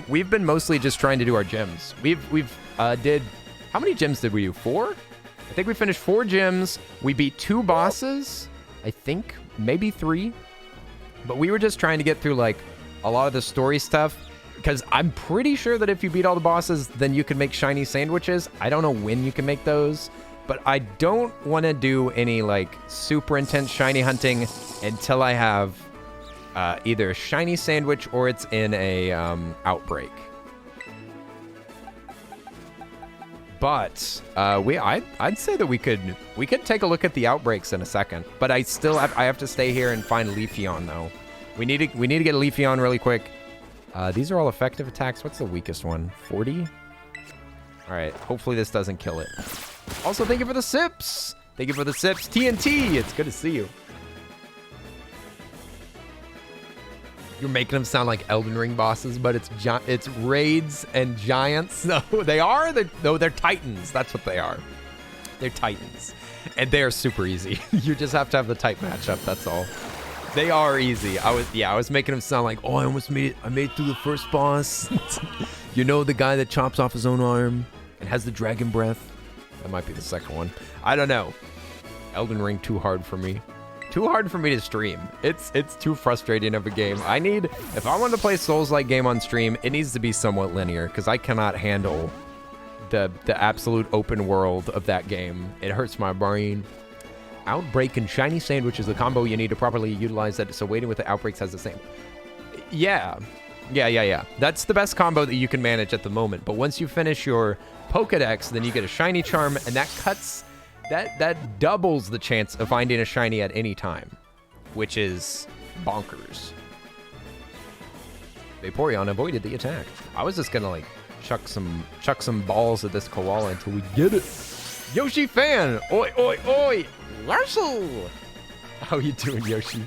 We've been mostly just trying to do our gyms. We've did, how many gyms did we do? 4? I think we finished 4 gyms. We beat 2 bosses. I think maybe 3. But we were just trying to get through like a lot of the story stuff because I'm pretty sure that if you beat all the bosses, then you can make shiny sandwiches. I don't know when you can make those, but I don't want to do any like super intense shiny hunting until I have either a shiny sandwich or it's in a outbreak. But I'd say that we could take a look at the outbreaks in a second. But I have to stay here and find Leafeon though. We need to get a Leafeon really quick. These are all effective attacks. What's the weakest one? 40? All right. Hopefully this doesn't kill it. Also, thank you for the sips. Thank you for the sips. TNT. It's good to see you. You're making them sound like Elden Ring bosses, but it's raids and giants. No, they are. They're titans. That's what they are. They're titans, and they're super easy. You just have to have the type matchup. That's all. They are easy. I was making them sound like, oh, I almost made it. I made it through the first boss. You know, the guy that chops off his own arm and has the dragon breath. That might be the second one. I don't know. Elden Ring too hard for me. Too hard for me to stream. It's too frustrating of a game. If I want to play Souls-like game on stream, it needs to be somewhat linear because I cannot handle the absolute open world of that game. It hurts my brain. Outbreak and shiny sandwich is the combo you need to properly utilize that. So waiting with the outbreaks has the same. Yeah. That's the best combo that you can manage at the moment. But once you finish your Pokédex, then you get a shiny charm, and that cuts. That doubles the chance of finding a shiny at any time, which is bonkers. Vaporeon avoided the attack. I was just gonna like chuck some balls at this koala until we get it. Yoshi fan! Oi, oi, oi! Yoshi! How you doing, Yoshi?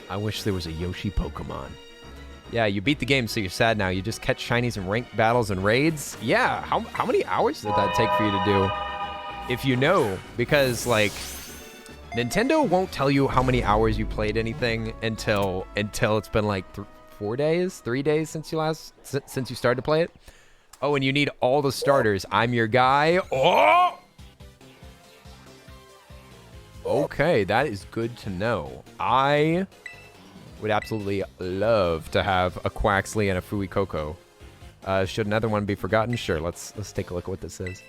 I wish there was a Yoshi Pokemon. Yeah, you beat the game, so you're sad now. You just catch shinies in ranked battles and raids? Yeah, how many hours did that take for you to do? If you know, because like Nintendo won't tell you how many hours you played anything until it's been like 3 days since you started to play it. Oh, and you need all the starters. I'm your guy. Oh! Okay, that is good to know. I would absolutely love to have a Quaxley and a Fuecoco. Should another one be forgotten? Sure, let's take a look at what this is.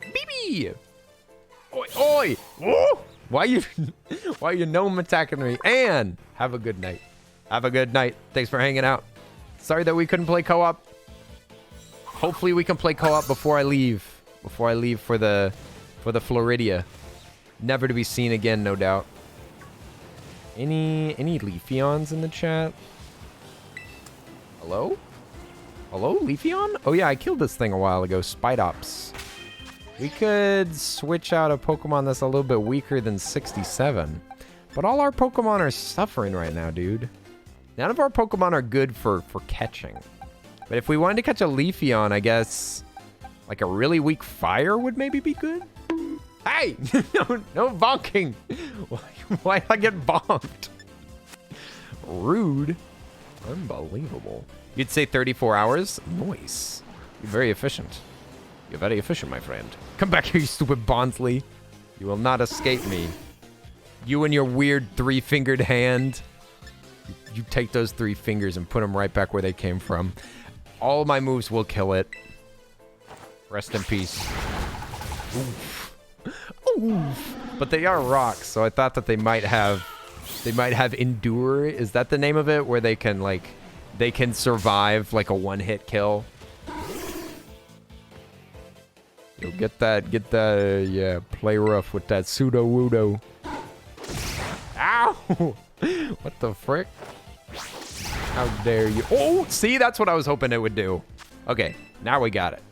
BB! Oi, oi! Woo! Why you gnome attacking me? And have a good night. Have a good night. Thanks for hanging out. Sorry that we couldn't play co-op. Hopefully we can play co-op before I leave. Before I leave for the Floridia. Never to be seen again, no doubt. Any Leafeons in the chat? Hello? Hello, Leafeon? Oh yeah, I killed this thing a while ago. Spidops. We could switch out a Pokemon that's a little bit weaker than 67. But all our Pokemon are suffering right now, dude. None of our Pokemon are good for catching. But if we wanted to catch a Leafeon, I guess like a really weak fire would maybe be good. Hey! no bonking! Why did I get bonked? Rude. Unbelievable. You'd say 34 hours? Nice. You're very efficient. You're very efficient, my friend. Come back here, you stupid Bonsly. You will not escape me. You and your weird 3-fingered hand. You take those 3 fingers and put them right back where they came from. All my moves will kill it. Rest in peace. Oof. Oof. But they are rocks, so I thought that they might have endure. Is that the name of it? Where they can survive like a one-hit kill. You'll get that, yeah, play rough with that pseudo-wudo. Ow! What the frick? How dare you? Oh, see, that's what I was hoping it would do. Okay, now we got it.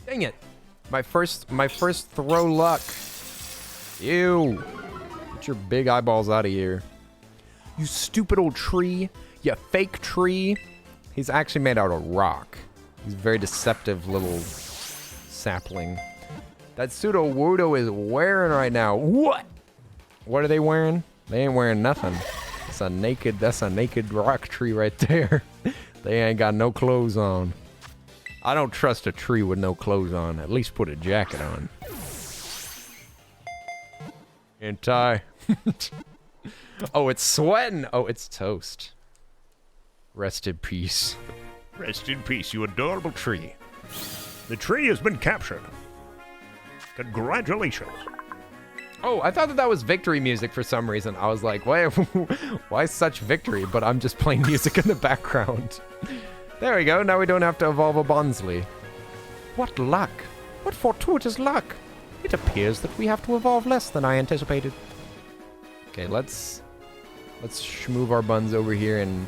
Dang it. My first throw luck. Ew. Get your big eyeballs out of here. You stupid old tree. You fake tree. He's actually made out of rock. He's a very deceptive little sapling. That pseudo Wudo is wearing right now. What? What are they wearing? They ain't wearing nothing. That's a naked rock tree right there. They ain't got no clothes on. I don't trust a tree with no clothes on. At least put a jacket on. Anti. Oh, it's sweating. Oh, it's toast. Rest in peace. Rest in peace, you adorable tree. The tree has been captured. Congratulations. Oh, I thought that was victory music for some reason. I was like, wait, why such victory? But I'm just playing music in the background. There we go. Now we don't have to evolve a Bonsley. What luck. What fortuitous luck. It appears that we have to evolve less than I anticipated. Okay, let's schmoove our buns over here and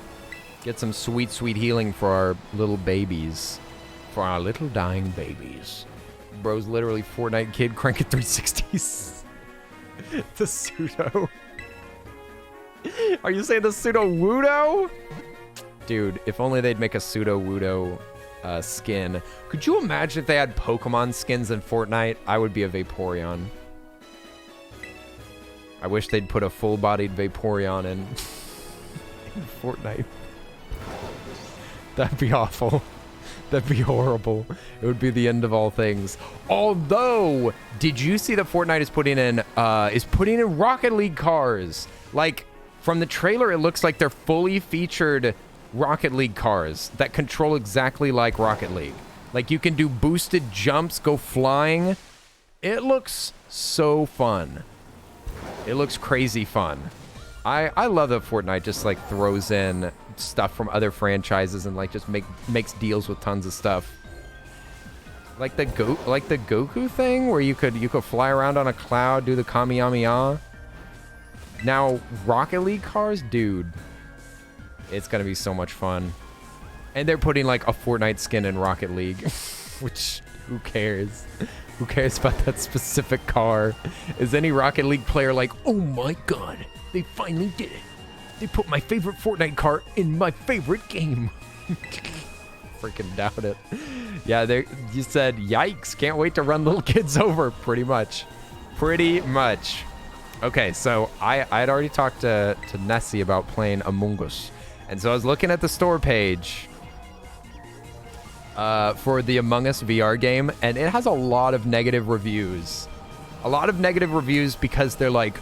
get some sweet, sweet healing for our little babies. For our little dying babies. Bro's literally Fortnite kid cranking 360s. The pseudo. Are you saying the pseudo Wudo? Dude, if only they'd make a pseudo Wudo skin. Could you imagine if they had Pokemon skins in Fortnite? I would be a Vaporeon. I wish they'd put a full-bodied Vaporeon in Fortnite. That'd be awful. That'd be horrible. It would be the end of all things. Although, did you see that Fortnite is putting in Rocket League cars? Like, from the trailer, it looks like they're fully featured Rocket League cars that control exactly like Rocket League. Like, you can do boosted jumps, go flying. It looks so fun. It looks crazy fun. I love that Fortnite just like throws in stuff from other franchises and like just makes deals with tons of stuff. Like the Goku thing where you could fly around on a cloud, do the Kamehameha. Now Rocket League cars, dude. It's gonna be so much fun. And they're putting like a Fortnite skin in Rocket League, which who cares? Who cares about that specific car? Is any Rocket League player like, oh my god, they finally did it. They put my favorite Fortnite car in my favorite game. Freaking doubt it. Yeah, you said, yikes, can't wait to run little kids over, pretty much. Pretty much. Okay, so I had already talked to Nessie about playing Among Us. And so I was looking at the store page for the Among Us VR game, and it has a lot of negative reviews. A lot of negative reviews because they're like,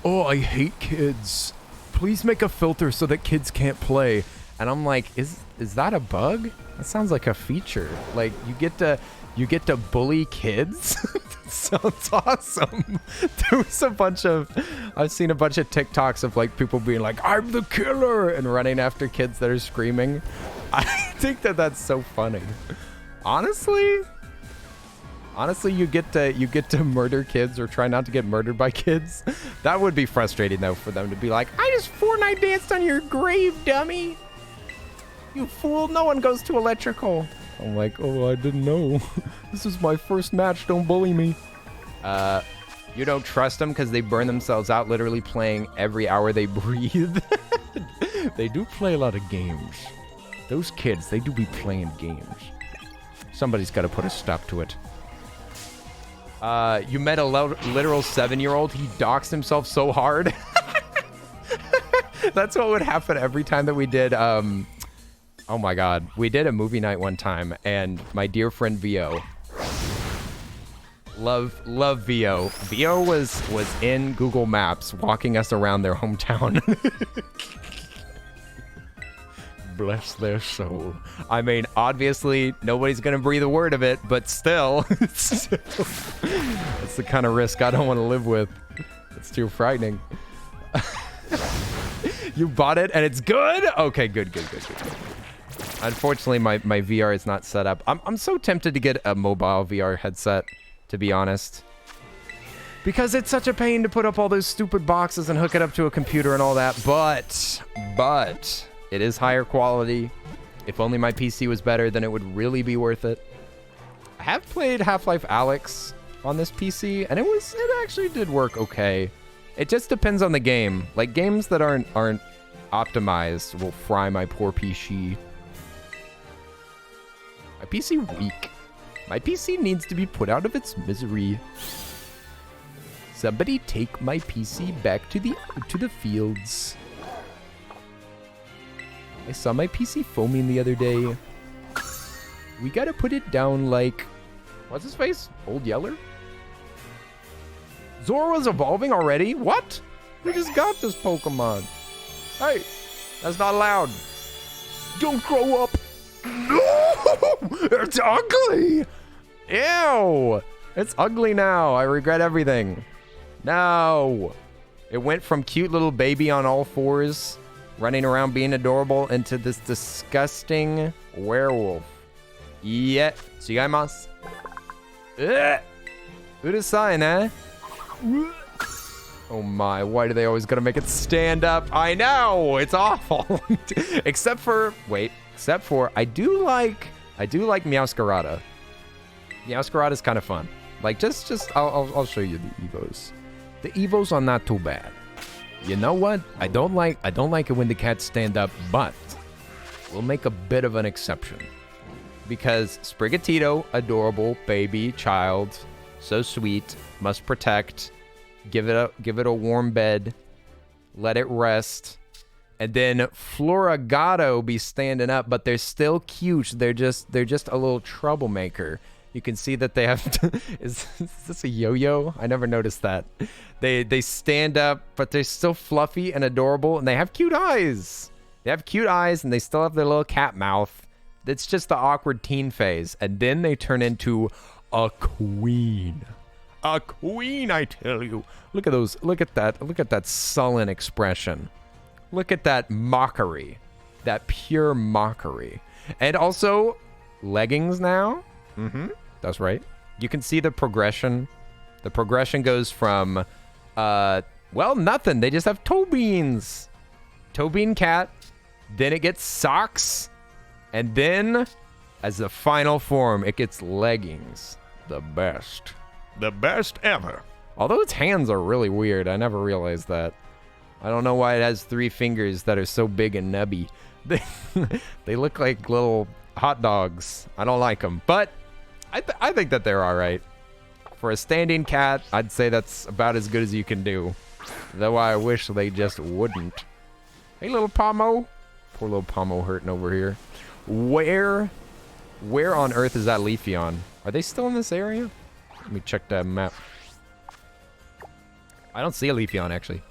oh, I hate kids. Please make a filter so that kids can't play. And I'm like, is that a bug? That sounds like a feature. Like, you get to bully kids? That sounds awesome. I've seen a bunch of TikToks of like people being like, I'm the killer, and running after kids that are screaming. I think that's so funny. Honestly, you get to murder kids or try not to get murdered by kids. That would be frustrating though for them to be like, I just Fortnite danced on your grave, dummy. You fool, no one goes to electrical. I'm like, oh, I didn't know. This is my first match, don't bully me. You don't trust them because they burn themselves out literally playing every hour they breathe. They do play a lot of games. Those kids, they do be playing games. Somebody's got to put a stop to it. You met a literal 7-year-old. He doxed himself so hard. That's what would happen every time that we did, oh my god. We did a movie night one time, and my dear friend VO. Love VO. VO was in Google Maps walking us around their hometown. Bless their soul. I mean, obviously, nobody's gonna breathe a word of it, but still, it's the kind of risk I don't want to live with. It's too frightening. You bought it and it's good? Okay, good. Unfortunately, my VR is not set up. I'm so tempted to get a mobile VR headset, to be honest. Because it's such a pain to put up all those stupid boxes and hook it up to a computer and all that. But it is higher quality. If only my PC was better, then it would really be worth it. I have played Half-Life Alyx on this PC, and it actually did work okay. It just depends on the game. Like, games that aren't optimized will fry my poor PC. My PC weak. My PC needs to be put out of its misery. Somebody take my PC back to the fields. I saw my PC foaming the other day. We gotta put it down like... What's his face? Old Yeller? Zora's evolving already? What? We just got this Pokemon. Hey, that's not allowed. Don't grow up. No! It's ugly! Ew! It's ugly now. I regret everything. No! It went from cute little baby on all fours, running around being adorable, into this disgusting werewolf. Yeah. Chigaimasu. Urusai, eh? Oh my, why do they always gotta make it stand up? I know, it's awful. except for, I do like Meowscarada. Meowscarada is kind of fun. Like, I'll show you the Evos. The Evos are not too bad. You know what? I don't like it when the cats stand up, but we'll make a bit of an exception. Because Sprigatito, adorable, baby, child, so sweet, must protect, give it a warm bed, let it rest, and then Floragato be standing up, but they're still cute. They're just a little troublemaker. You can see that they have is this a yo-yo? I never noticed that. They stand up, but they're still fluffy and adorable, and they have cute eyes. They have cute eyes, and they still have their little cat mouth. It's just the awkward teen phase, and then they turn into a queen. A queen, I tell you. Look at those. Look at that. Look at that sullen expression. Look at that mockery. That pure mockery. And also, leggings now. That's right. You can see the progression. The progression goes from, well, nothing. They just have toe beans. Toe bean cat. Then it gets socks. And then, as the final form, it gets leggings. The best. The best ever. Although its hands are really weird. I never realized that. I don't know why it has 3 fingers that are so big and nubby. They look like little hot dogs. I don't like them. But I think that they're all right. For a standing cat, I'd say that's about as good as you can do. Though I wish they just wouldn't. Hey, little Pomo. Poor little Pomo hurting over here. Where on earth is that Leafeon? Are they still in this area? Let me check that map. I don't see a Leafeon, actually.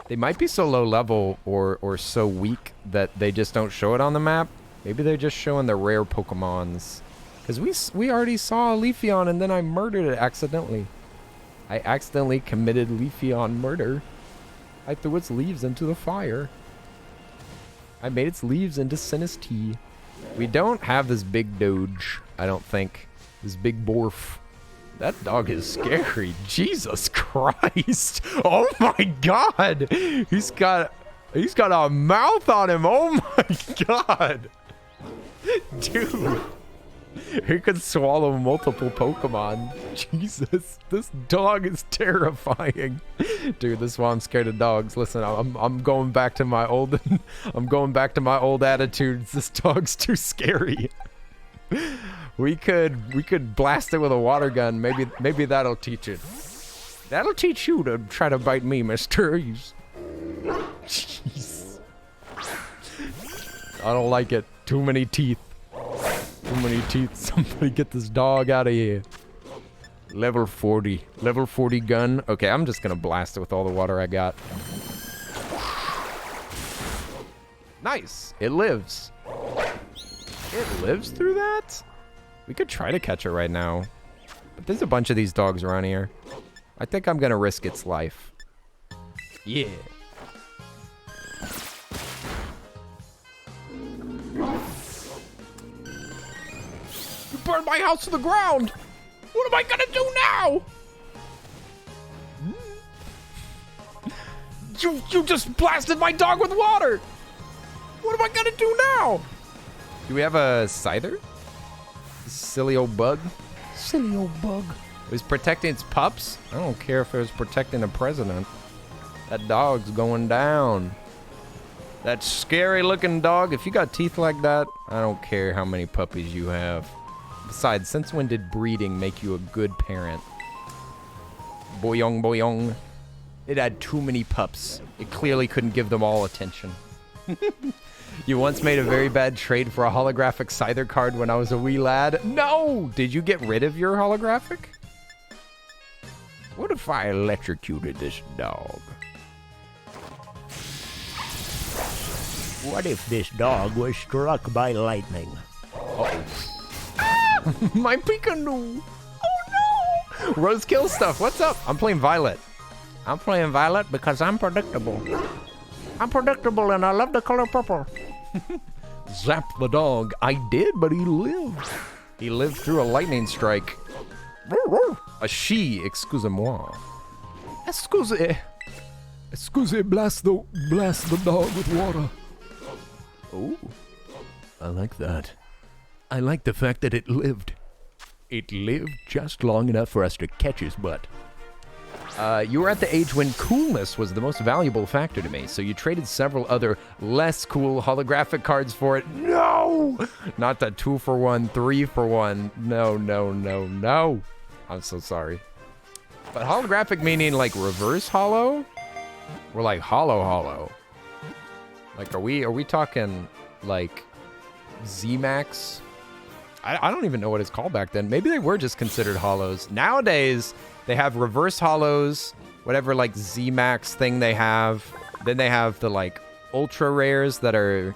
They might be so low level or so weak that they just don't show it on the map. Maybe they're just showing the rare Pokemons. Because we already saw a Leafeon and then I murdered it accidentally. I accidentally committed Leafeon murder. I threw its leaves into the fire. I made its leaves into Sinistee. We don't have this big Doge, I don't think. This big Borf. That dog is scary. Jesus Christ. Oh my God. He's got a mouth on him. Oh my God. Dude. He could swallow multiple Pokemon. Jesus, this dog is terrifying. Dude, this is why I'm scared of dogs. Listen, I'm going back to my old I'm going back to my old attitudes. This dog's too scary. We could blast it with a water gun. Maybe that'll teach it. That'll teach you to try to bite me, mister. Jeez. I don't like it. Too many teeth. Too many teeth. Somebody get this dog out of here. Level 40. Level 40 gun. Okay, I'm just gonna blast it with all the water I got. Nice. It lives. It lives through that? We could try to catch it right now. But there's a bunch of these dogs around here. I think I'm gonna risk its life. Yeah. You burned my house to the ground! What am I gonna do now? You just blasted my dog with water! What am I gonna do now? Do we have a Scyther? silly old bug. Silly old bug. It was protecting its pups? I don't care if it was protecting the president. That dog's going down. That scary looking dog, if you got teeth like that, I don't care how many puppies you have. Besides, since when did breeding make you a good parent? Boyong, boyong. It had too many pups. It clearly couldn't give them all attention. You once made a very bad trade for a holographic Scyther card when I was a wee lad. No! Did you get rid of your holographic? What if I electrocuted this dog? What if this dog was struck by lightning? My Pikachu! Oh no! Rosekill stuff, what's up? I'm playing Violet. I'm playing Violet because I'm predictable. I'm predictable and I love the color purple. Zap the dog. I did, but he lived. He lived through a lightning strike. A she, excusez-moi. Excuse. Excuse, blast the dog with water. Oh, I like that. I like the fact that it lived. It lived just long enough for us to catch his butt. you were at the age when coolness was the most valuable factor to me, so you traded several other less cool holographic cards for it. No! Not the 2-for-1, 3-for-1. No, no, no, no. I'm so sorry. But holographic meaning like reverse hollow? Or like hollow? Like, are we talking like Z-Max? I don't even know what it's called back then. Maybe they were just considered hollows. Nowadays, they have reverse hollows, whatever like Z-Max thing they have. Then they have the like ultra rares that are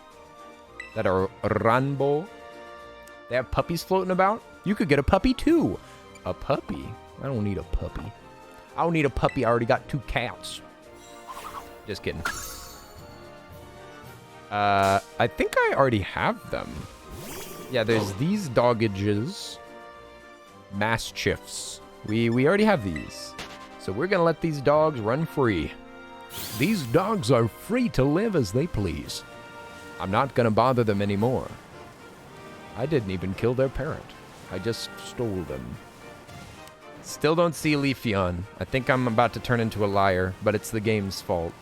Ranbo. They have puppies floating about. You could get a puppy too. A puppy? I don't need a puppy. I don't need a puppy. I already got 2 cats. Just kidding. I think I already have them. Yeah, there's these doggages. Mastiffs. We already have these. So we're gonna let these dogs run free. These dogs are free to live as they please. I'm not gonna bother them anymore. I didn't even kill their parent. I just stole them. Still don't see Leafeon. I think I'm about to turn into a liar, but it's the game's fault.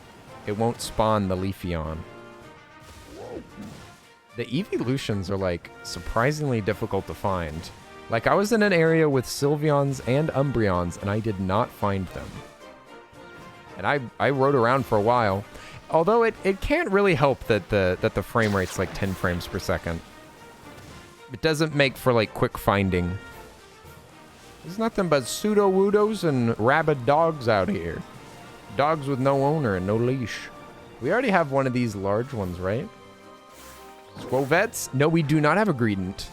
It won't spawn the Leafeon. The evolutions are like surprisingly difficult to find. Like I was in an area with Sylveons and Umbreons and I did not find them. And I rode around for a while. Although it can't really help that the frame rate's like 10 frames per second. It doesn't make for like quick finding. There's nothing but pseudo-woodos and rabid dogs out here. Dogs with no owner and no leash. We already have one of these large ones, right? Svovets? No, we do not have a Greedent.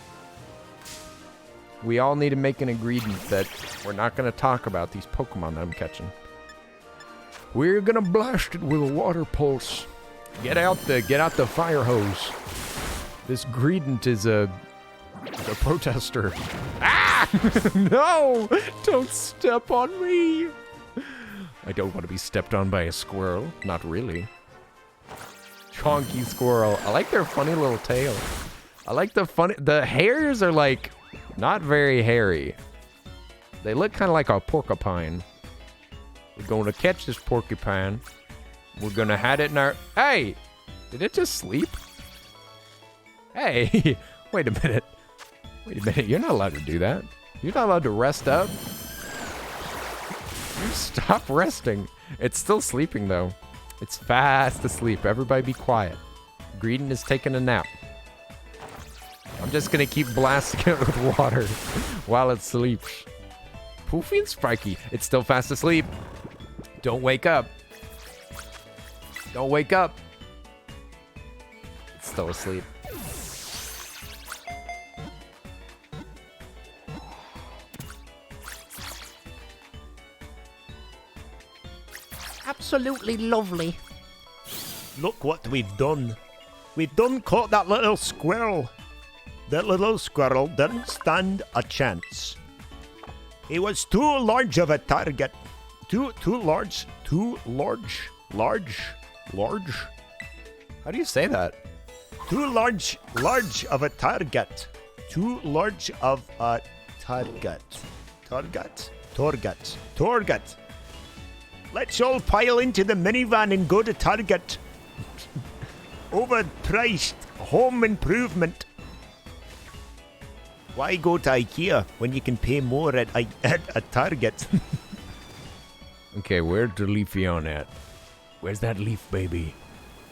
We all need to make an ingredient that we're not going to talk about these Pokemon that I'm catching. We're gonna blast it with a water pulse. Get out the fire hose. This Greedent is a protester. Ah! No! Don't step on me! I don't want to be stepped on by a squirrel. Not really. Chonky squirrel. I like their funny little tail. I like the hairs are like not very hairy. They look kind of like a porcupine. We're going to catch this porcupine. We're going to have it in our... Hey! Did it just sleep? Hey! Wait a minute. Wait a minute. You're not allowed to do that. You're not allowed to rest up. You stop resting. It's still sleeping, though. It's fast asleep. Everybody be quiet. Greedent is taking a nap. I'm just going to keep blasting it with water while it sleeps. Poofy and Spiky. It's still fast asleep. Don't wake up. Don't wake up. It's still asleep. Absolutely lovely. Look what we've done. We've done caught that little squirrel. That little squirrel didn't stand a chance. He was too large of a target. Too large. How do you say that? Too large of a target. too large of a target. Target. Let's all pile into the minivan and go to Target. Overpriced home improvement. Why go to IKEA when you can pay more at Target? Okay, where's the Leafeon at? Where's that leaf baby?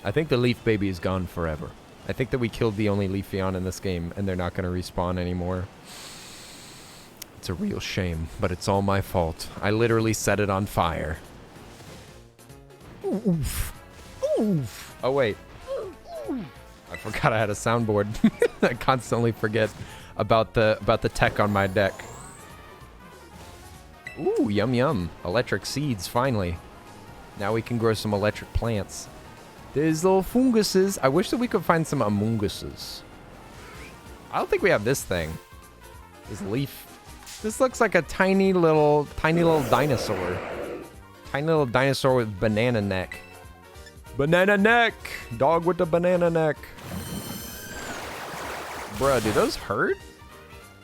I think the leaf baby is gone forever. I think that we killed the only Leafeon in this game, and they're not going to respawn anymore. It's a real shame, but it's all my fault. I literally set it on fire. Oof. Oof. Oh, wait. I forgot I had a soundboard. I constantly forget about the tech on my deck. Ooh, yum yum. Electric seeds, finally. Now we can grow some electric plants. There's little funguses. I wish that we could find some amunguses. I don't think we have this thing. This leaf. This looks like a tiny little dinosaur. Tiny little dinosaur with banana neck. Banana neck! Dog with the banana neck. Bruh, do those hurt?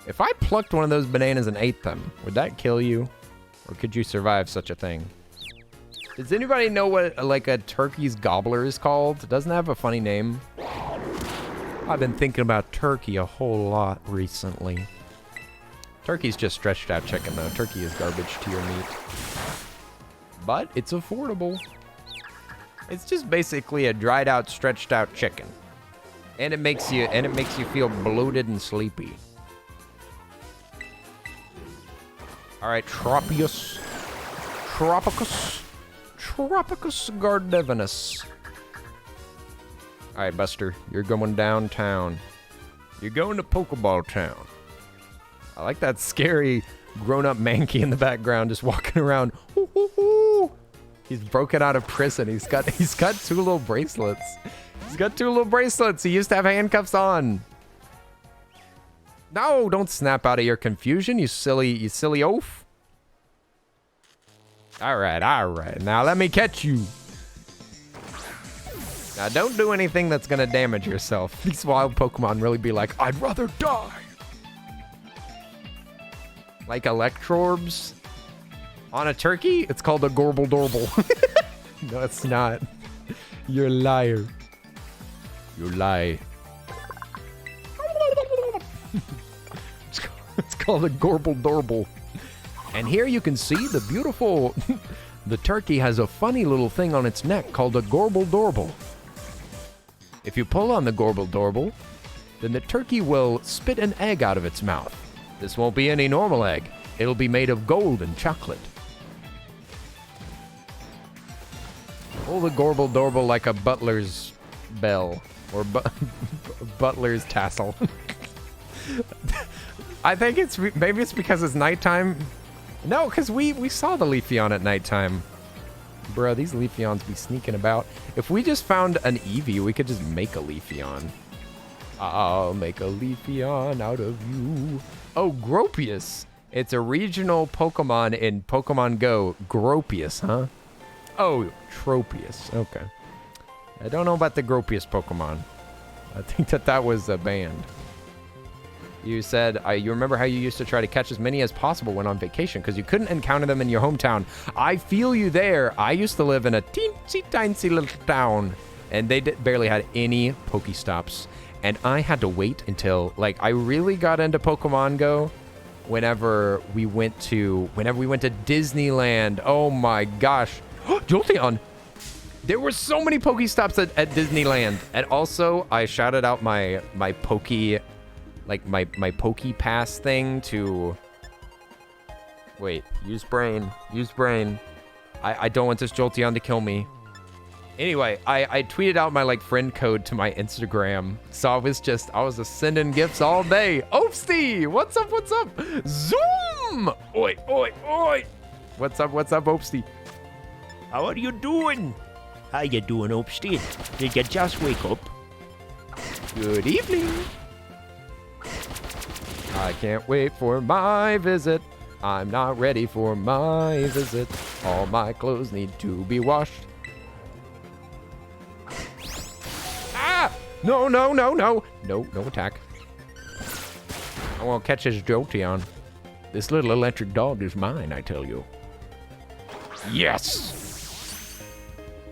If I plucked one of those bananas and ate them, would that kill you? Or could you survive such a thing? Does anybody know what like a turkey's gobbler is called? Doesn't it have a funny name? I've been thinking about turkey a whole lot recently. Turkey's just stretched out chicken though. Turkey is garbage to your meat. But it's affordable. It's just basically a dried out, stretched out chicken. And it makes you feel bloated and sleepy. Alright, Tropicus gardevinus. Alright, Buster, you're going downtown. You're going to Pokeball Town. I like that scary grown-up Mankey in the background just walking around. Hoo, hoo, hoo. He's broken out of prison. He's got two little bracelets. He's got two little bracelets. He used to have handcuffs on. No, don't snap out of your confusion, you silly oaf. All right. Now let me catch you. Now don't do anything that's gonna damage yourself. These wild Pokemon really be like, I'd rather die. Like Electrorbs on a turkey? It's called a Gorble Dorble. No, it's not. You're a liar. You lie. It's called a Gorble Dorble. And here you can see the beautiful... The turkey has a funny little thing on its neck called a Gorble Dorble. If you pull on the Gorble Dorble, then the turkey will spit an egg out of its mouth. This won't be any normal egg. It'll be made of gold and chocolate. Pull the Gorble Dorble like a butler's bell. Or butler's tassel. I think maybe it's because it's nighttime. No, because we saw the Leafeon at nighttime. Bro, these Leafeons be sneaking about. If we just found an Eevee, we could just make a Leafeon. I'll make a Leafeon out of you. Oh, Gropius. It's a regional Pokemon in Pokemon Go. Gropius, huh? Oh, Tropius. Okay. I don't know about the Gropius Pokemon. I think that was a band. You said, you remember how you used to try to catch as many as possible when on vacation because you couldn't encounter them in your hometown. I feel you there. I used to live in a teensy little town, and they barely had any Pokestops. And I had to wait until, like, I really got into Pokemon Go whenever we went to Disneyland. Oh my gosh. Jolteon! There were so many Pokestops at Disneyland. And also, I shouted out my Poke... Like, my Poke Pass thing to... Wait, use brain. I don't want this Jolteon to kill me. Anyway, I tweeted out my, like, friend code to my Instagram. So I was just sending gifts all day. Opsty! What's up? Zoom! Oi! What's up, Opsty? How are you doing? How you doing, Opsty? Did you just wake up? Good evening. I can't wait for my visit. I'm not ready for my visit. All my clothes need to be washed. Ah! No. No attack. I won't catch his Jolteon. This little electric dog is mine, I tell you. Yes!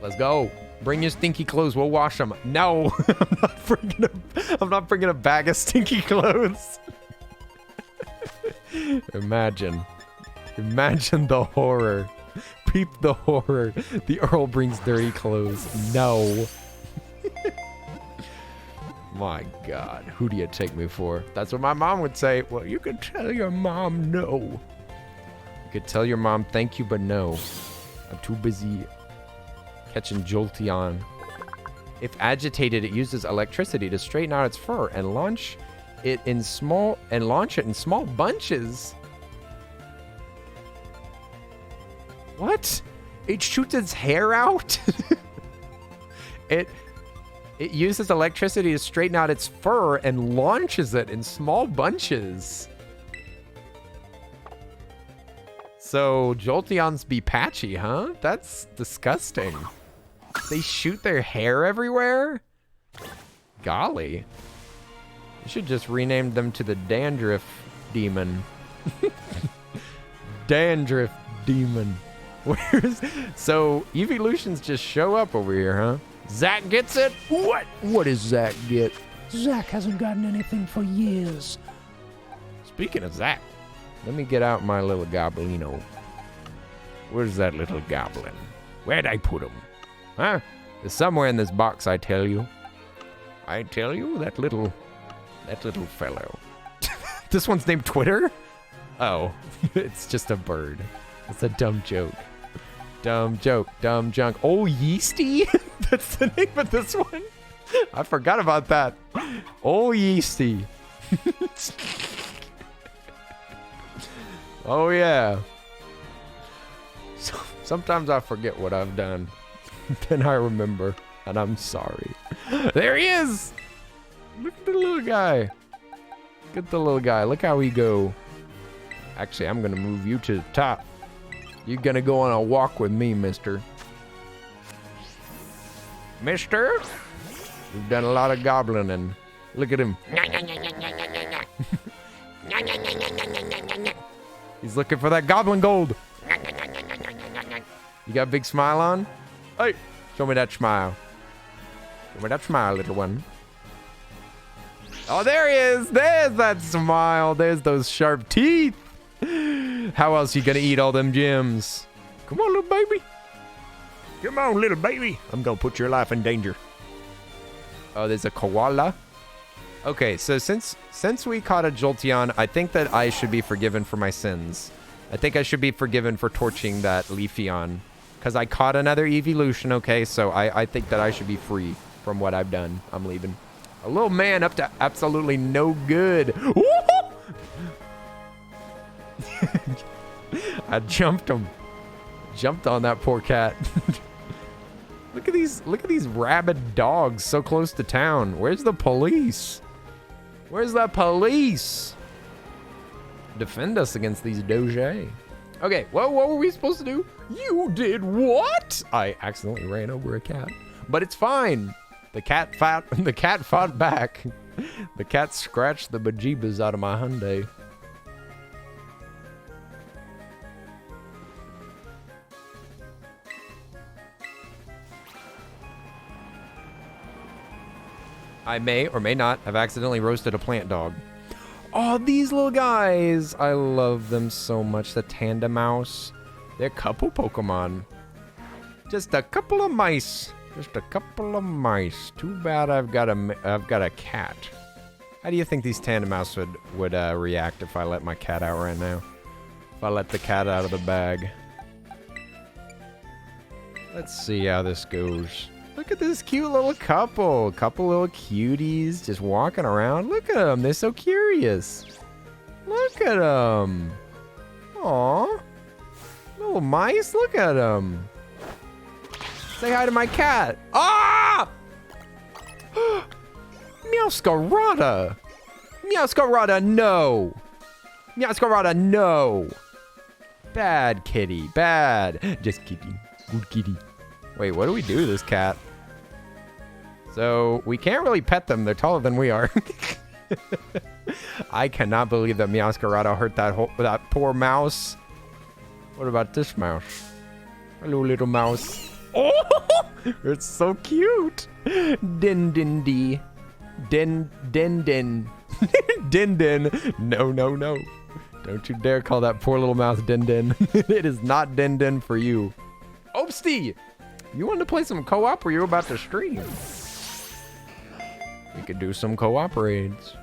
Let's go. Bring your stinky clothes. We'll wash them. No, I'm not bringing a bag of stinky clothes. Imagine the horror. Peep the horror. The Earl brings dirty clothes. No. My God, who do you take me for? That's what my mom would say. Well, you could tell your mom no. You could tell your mom thank you, but no. I'm too busy catching Jolteon. If agitated, it uses electricity to straighten out its fur and launch it in small bunches. What? It shoots its hair out? It uses electricity to straighten out its fur and launches it in small bunches. So Jolteons be patchy, huh? That's disgusting. They shoot their hair everywhere? Golly. You should just rename them to the Dandruff Demon. Dandruff Demon. So evolutions just show up over here, huh? Zach gets it? What? What does Zach get? Zach hasn't gotten anything for years. Speaking of Zach, let me get out my little goblino. Where's that little goblin? Where'd I put him? Huh? It's somewhere in this box, I tell you. I tell you, that little fellow. This one's named Twitter? Oh, it's just a bird. It's a dumb joke. Dumb joke, dumb junk. Oh, Yeasty? That's the name of this one? I forgot about that. Oh, Yeasty. Oh, yeah. Sometimes I forget what I've done. Then I remember, and I'm sorry. There he is! Look at the little guy. Look at the little guy. Look how he go. Actually, I'm going to move you to the top. You're going to go on a walk with me, mister. Mister? You've done a lot of goblining. Look at him. He's looking for that goblin gold. You got a big smile on? Hey, show me that smile. Show me that smile, little one. Oh, there he is. There's that smile. There's those sharp teeth. How else you gonna eat all them gems? Come on, little baby. Come on, little baby. I'm gonna put your life in danger. Oh, there's a koala. Okay, so since we caught a Jolteon, I think that I should be forgiven for my sins. I think I should be forgiven for torching that Leafeon. Because I caught another evolution, okay? So I think that I should be free from what I've done. I'm leaving. A little man up to absolutely no good. I jumped him. Jumped on that poor cat. Look at these rabid dogs so close to town. Where's the police? Where's the police? Defend us against these Doge. Okay, well, what were we supposed to do? You did what? I accidentally ran over a cat. But it's fine. The cat fought back. The cat scratched the bejeebas out of my Hyundai. I may or may not have accidentally roasted a plant dog. Oh, these little guys. I love them so much. The Tandemouse. They're couple Pokemon. Just a couple of mice. Just a couple of mice. Too bad I've got a cat. How do you think these Tandemouse would react if I let my cat out right now? If I let the cat out of the bag. Let's see how this goes. Look at this cute little couple. Couple little cuties just walking around. Look at them. They're so curious. Look at them. Aw. Little mice. Look at them. Say hi to my cat. Ah! Meowscarada. Meowscarada, no. Meowscarada, no. Bad kitty. Bad. Just kidding. Good kitty. Wait, what do we do to this cat? So, we can't really pet them. They're taller than we are. I cannot believe that Meowscarada hurt that poor mouse. What about this mouse? Hello, little mouse. Oh, it's so cute. Din din dee. Din din din. Din din. No, no, no. Don't you dare call that poor little mouse Din Din. It is not Din Din for you. Opsty! You want to play some co-op or you about to stream? We could do some co-op raids.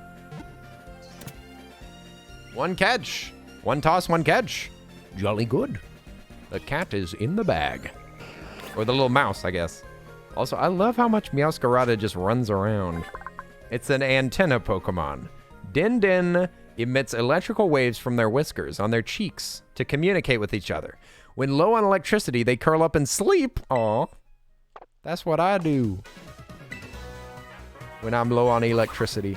One catch. One toss, one catch. Jolly good. The cat is in the bag. Or the little mouse, I guess. Also, I love how much Meowscarada just runs around. It's an antenna Pokemon. Din Din emits electrical waves from their whiskers on their cheeks to communicate with each other. When low on electricity, they curl up and sleep. Aw, that's what I do when I'm low on electricity.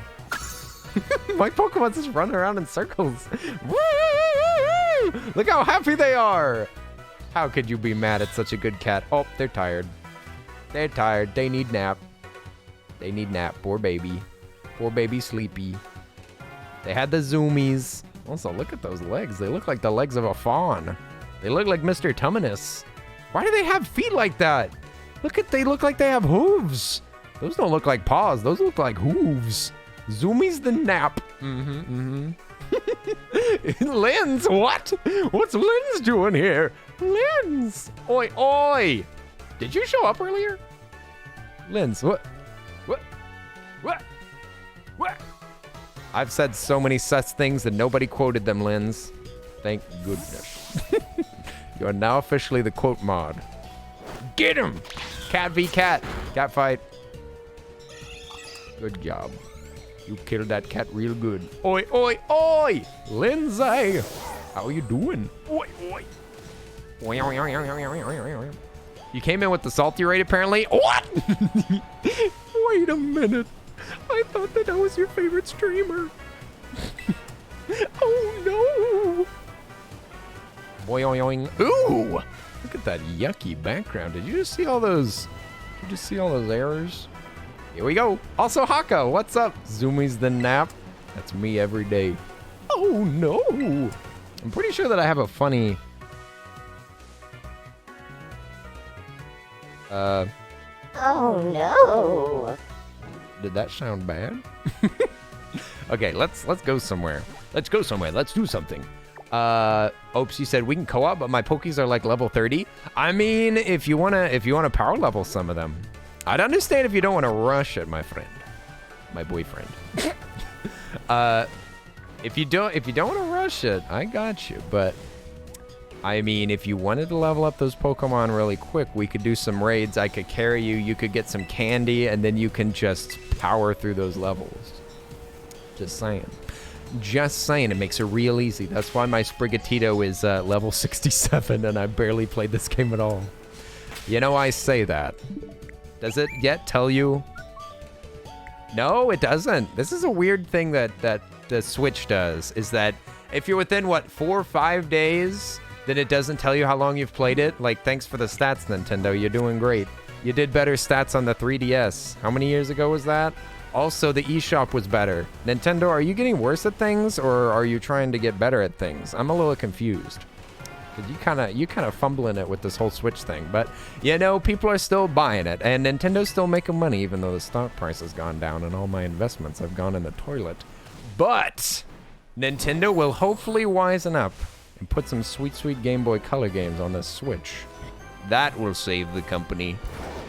My Pokemon just run around in circles. Look how happy they are. How could you be mad at such a good cat? Oh, they're tired. They're tired. They need nap. They need nap. Poor baby. Poor baby sleepy. They had the zoomies. Also, look at those legs. They look like the legs of a fawn. They look like Mr. Tumminus. Why do they have feet like that? They look like they have hooves. Those don't look like paws. Those look like hooves. Zoomies the nap. Lens, what? What's Lens doing here? Lens. Oi, oi. Did you show up earlier? Lens, what? I've said so many such things that nobody quoted them, Lens. Thank goodness. You are now officially the quote mod. Get him! Cat v cat. Cat fight. Good job. You killed that cat real good. Oi, oi, oi! Lindsay! How are you doing? Oi, oi. You came in with the salty raid, apparently. What? Wait a minute. I thought that was your favorite streamer. Oh no! Boing. Ooh! Look at that yucky background. Did you just see all those? Did you just see all those errors? Here we go. Also, Haka, what's up? Zoomies the nap. That's me every day. Oh no! I'm pretty sure that I have a funny. Oh no! Did that sound bad? Okay, let's go somewhere. Let's go somewhere. Let's do something. Oops, you said we can co-op, but my Pokies are like level 30. I mean, if you wanna power level some of them, I'd understand if you don't want to rush it, my friend, my boyfriend. If you don't want to rush it, I got you. But I mean, if you wanted to level up those Pokemon really quick, we could do some raids. I could carry you. You could get some candy, and then you can just power through those levels. Just saying. Just saying. It makes it real easy. That's why my Sprigatito is level 67, and I barely played this game at all. You know, I say that. Does it yet tell you? No, it doesn't. This is a weird thing that the Switch does, is that if you're within, what, 4 or 5 days, then it doesn't tell you how long you've played it. Like, thanks for the stats, Nintendo. You're doing great. You did better stats on the 3DS. How many years ago was that? Also, the eShop was better. Nintendo, are you getting worse at things, or are you trying to get better at things? I'm a little confused. Cause you kind of fumbling it with this whole Switch thing, but you know, people are still buying it, and Nintendo's still making money, even though the stock price has gone down and all my investments have gone in the toilet. But Nintendo will hopefully wisen up and put some sweet, sweet Game Boy Color games on the Switch. That will save the company.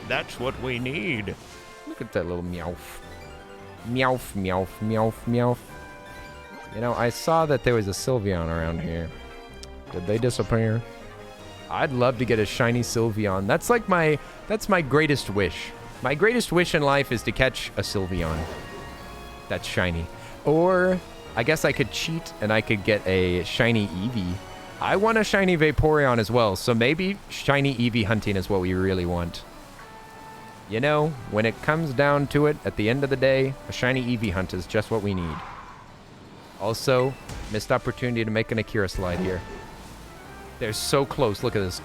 That's what we need. Look at that little Meowth. Meowth, Meowth, Meowth, Meowth. You know, I saw that there was a Sylveon around here. Did they disappear? I'd love to get a shiny Sylveon. That's my greatest wish. My greatest wish in life is to catch a Sylveon that's shiny. Or I guess I could cheat and I could get a shiny Eevee. I want a shiny Vaporeon as well, so maybe shiny Eevee hunting is what we really want. You know, when it comes down to it, at the end of the day, a shiny Eevee hunt is just what we need. Also, missed opportunity to make an Akira slide here. They're so close. Look at this.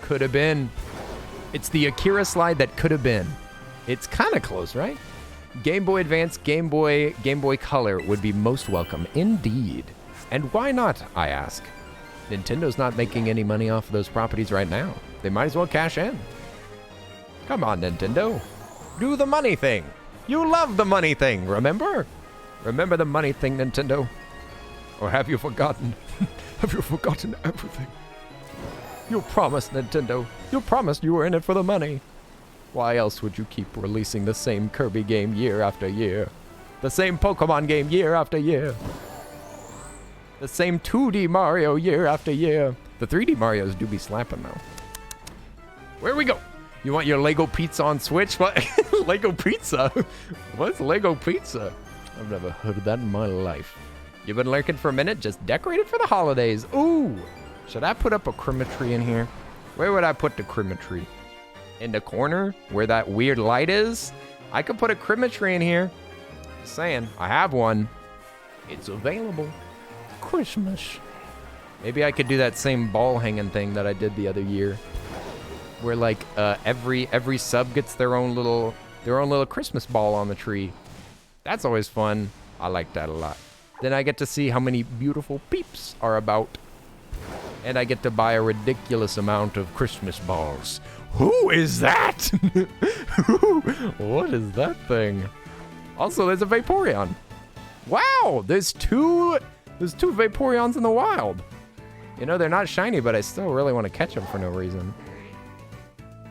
Could have been. It's the Akira slide that could have been. It's kind of close, right? Game Boy Advance, Game Boy Color would be most welcome, indeed. And why not, I ask? Nintendo's not making any money off of those properties right now. They might as well cash in. Come on, Nintendo. Do the money thing. You love the money thing, remember? Remember the money thing, Nintendo? Or have you forgotten? Have you forgotten everything? You promised, Nintendo. You promised you were in it for the money. Why else would you keep releasing the same Kirby game year after year? The same Pokemon game year after year? The same 2D Mario year after year? The 3D Marios do be slapping though. Where we go? You want your Lego pizza on Switch? What? Lego pizza? What's Lego pizza? I've never heard of that in my life. You've been lurking for a minute? Just decorated for the holidays. Ooh! Should I put up a Christmas tree in here? Where would I put the Christmas tree? In the corner where that weird light is? I could put a Christmas tree in here. Just saying. I have one. It's available. Christmas. Maybe I could do that same ball hanging thing that I did the other year. Where like every sub gets their own little Christmas ball on the tree. That's always fun. I like that a lot. Then I get to see how many beautiful peeps are about. And I get to buy a ridiculous amount of Christmas balls. Who is that? What is that thing? Also, there's a Vaporeon. Wow, there's two Vaporeons in the wild. You know, they're not shiny, but I still really want to catch them for no reason.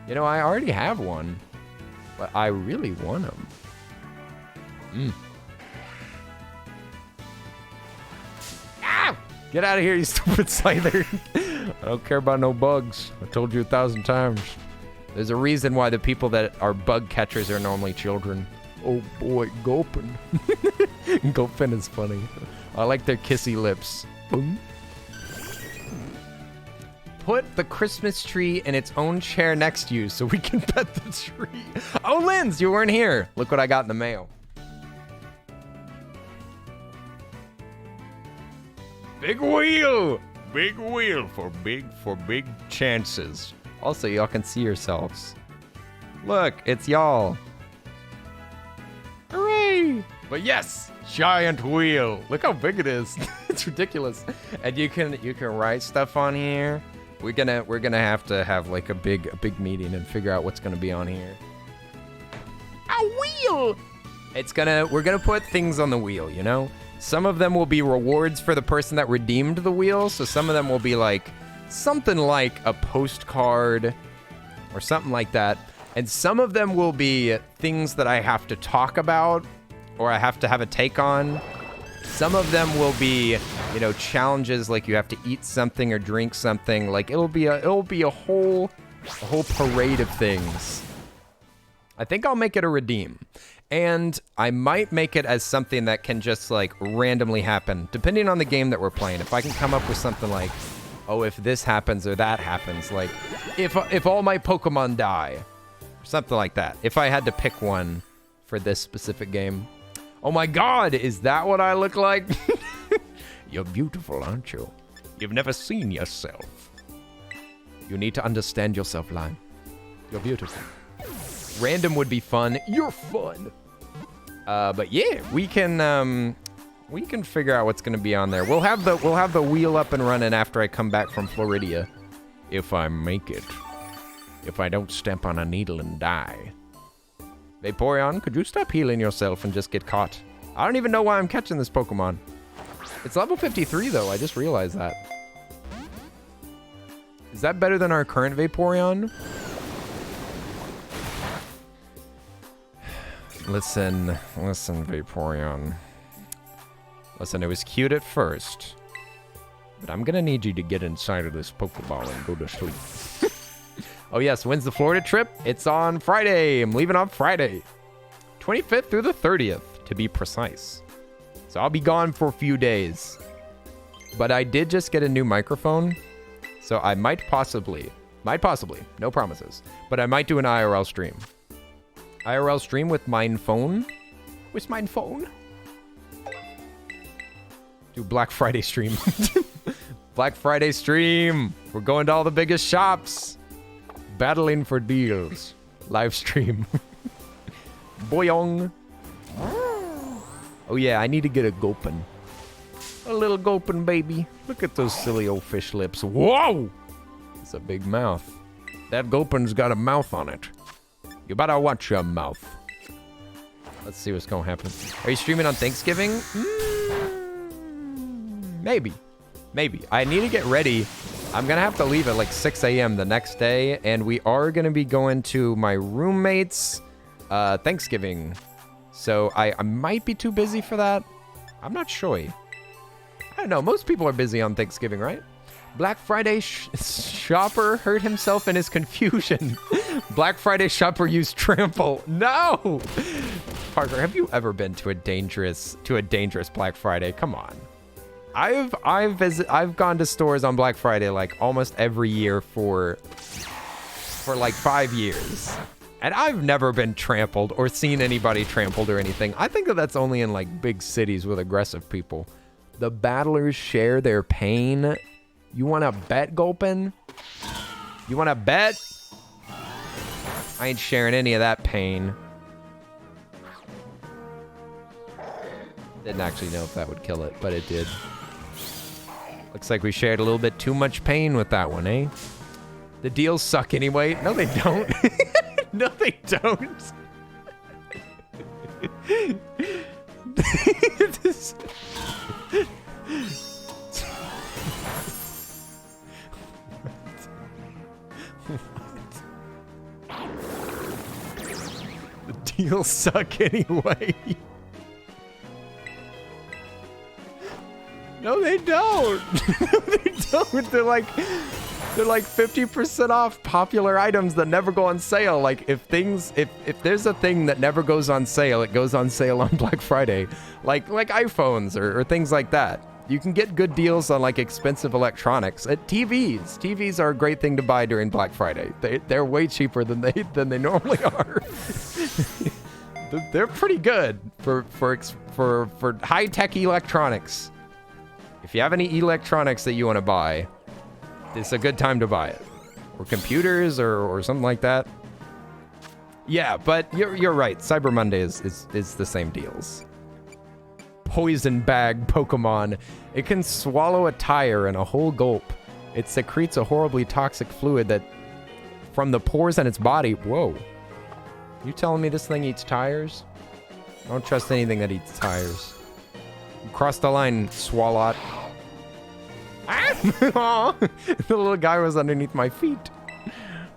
You know, I already have one, but I really want them. Ah! Get out of here, you stupid Scyther. I don't care about no bugs. I told you 1,000 times. There's a reason why the people that are bug catchers are normally children. Oh boy, Gulpin. Gulpin is funny. I like their kissy lips. Boom. Put the Christmas tree in its own chair next to you so we can pet the tree. Oh, Linz, you weren't here. Look what I got in the mail. Big wheel. Big wheel for big chances. Also, y'all can see yourselves. Look, it's y'all. Hooray! But yes, giant wheel. Look how big it is. It's ridiculous. And you can write stuff on here. We're gonna have to have like a big meeting and figure out what's gonna be on here. A wheel. We're gonna put things on the wheel, you know? Some of them will be rewards for the person that redeemed the wheel. So some of them will be like something like a postcard or something like that. And some of them will be things that I have to talk about or I have to have a take on. Some of them will be, you know, challenges like you have to eat something or drink something. Like it'll be a whole parade of things. I think I'll make it a redeem. And I might make it as something that can just like randomly happen, depending on the game that we're playing. If I can come up with something like, oh, if this happens or that happens, like if all my Pokemon die, or something like that. If I had to pick one for this specific game. Oh my God, is that what I look like? You're beautiful, aren't you? You've never seen yourself. You need to understand yourself, Lime. You're beautiful. Random would be fun. You're fun. But yeah, we can figure out what's gonna be on there. We'll have the wheel up and running after I come back from Floridia. If I make it. If I don't step on a needle and die. Vaporeon, could you stop healing yourself and just get caught? I don't even know why I'm catching this Pokemon. It's level 53 though, I just realized that. Is that better than our current Vaporeon? Listen, Vaporeon. Listen, it was cute at first. But I'm gonna need you to get inside of this Pokeball and go to sleep. Oh yes, when's the Florida trip? It's on Friday. I'm leaving on Friday. 25th through the 30th, to be precise. So I'll be gone for a few days. But I did just get a new microphone. So I might possibly, no promises, but I might do an IRL stream. IRL stream with mine phone. With mine phone. Do Black Friday stream. Black Friday stream. We're going to all the biggest shops. Battling for deals. Live stream. Boyong. Oh yeah, I need to get a gulpin. A little gulpin, baby. Look at those silly old fish lips. Whoa! It's a big mouth. That gulpin's got a mouth on it. You better watch your mouth. Let's see what's gonna happen. Are you streaming on Thanksgiving? Maybe. Maybe. I need to get ready. I'm gonna have to leave at like 6 a.m. the next day, and we are gonna be going to my roommate's Thanksgiving. So I might be too busy for that. I'm not sure. I don't know. Most people are busy on Thanksgiving, right? Black Friday shopper hurt himself in his confusion. Black Friday shopper used trample. No! Parker, have you ever been to a dangerous Black Friday? Come on. I've gone to stores on Black Friday like almost every year for like 5 years. And I've never been trampled or seen anybody trampled or anything. I think that that's only in like big cities with aggressive people. The battlers share their pain. You want to bet, Gulpin? You want to bet? I ain't sharing any of that pain. Didn't actually know if that would kill it, but it did. Looks like we shared a little bit too much pain with that one, eh? The deals suck anyway. No, they don't. No, they don't. The deals suck anyway. No, they don't. No, they don't. They're like 50% off popular items that never go on sale. Like if there's a thing that never goes on sale, it goes on sale on Black Friday. Like iPhones or things like that. You can get good deals on like expensive electronics. TVs. TVs are a great thing to buy during Black Friday. They're way cheaper than they normally are. They're pretty good for high-tech electronics. If you have any electronics that you want to buy, it's a good time to buy it. Or computers or something like that. Yeah, but you're right. Cyber Monday is the same deals. Poison bag Pokemon. It can swallow a tire in a whole gulp. It secretes a horribly toxic fluid that from the pores in its body. Whoa. You telling me this thing eats tires? I don't trust anything that eats tires. You crossed the line, Swalot. Ah! The little guy was underneath my feet.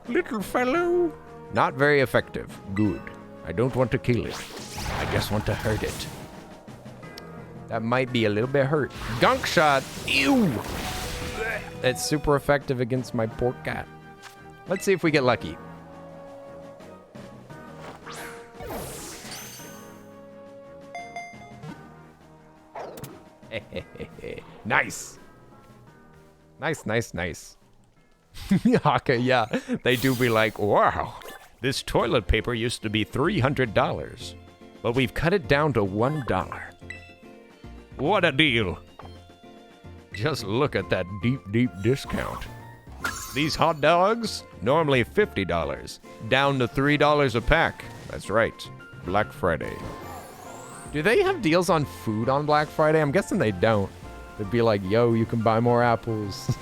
Little fellow. Not very effective. Good. I don't want to kill it. I just want to hurt it. That might be a little bit hurt. Gunk shot. Ew. It's super effective against my poor cat. Let's see if we get lucky. Nice. Nice. Haka, yeah. They do be like, wow, this toilet paper used to be $300, but we've cut it down to $1. What a deal. Just look at that deep discount. These hot dogs, normally $50, down to $3 a pack. That's right, Black Friday. Do they have deals on food on Black Friday? I'm guessing they don't. They'd be like, yo, you can buy more apples.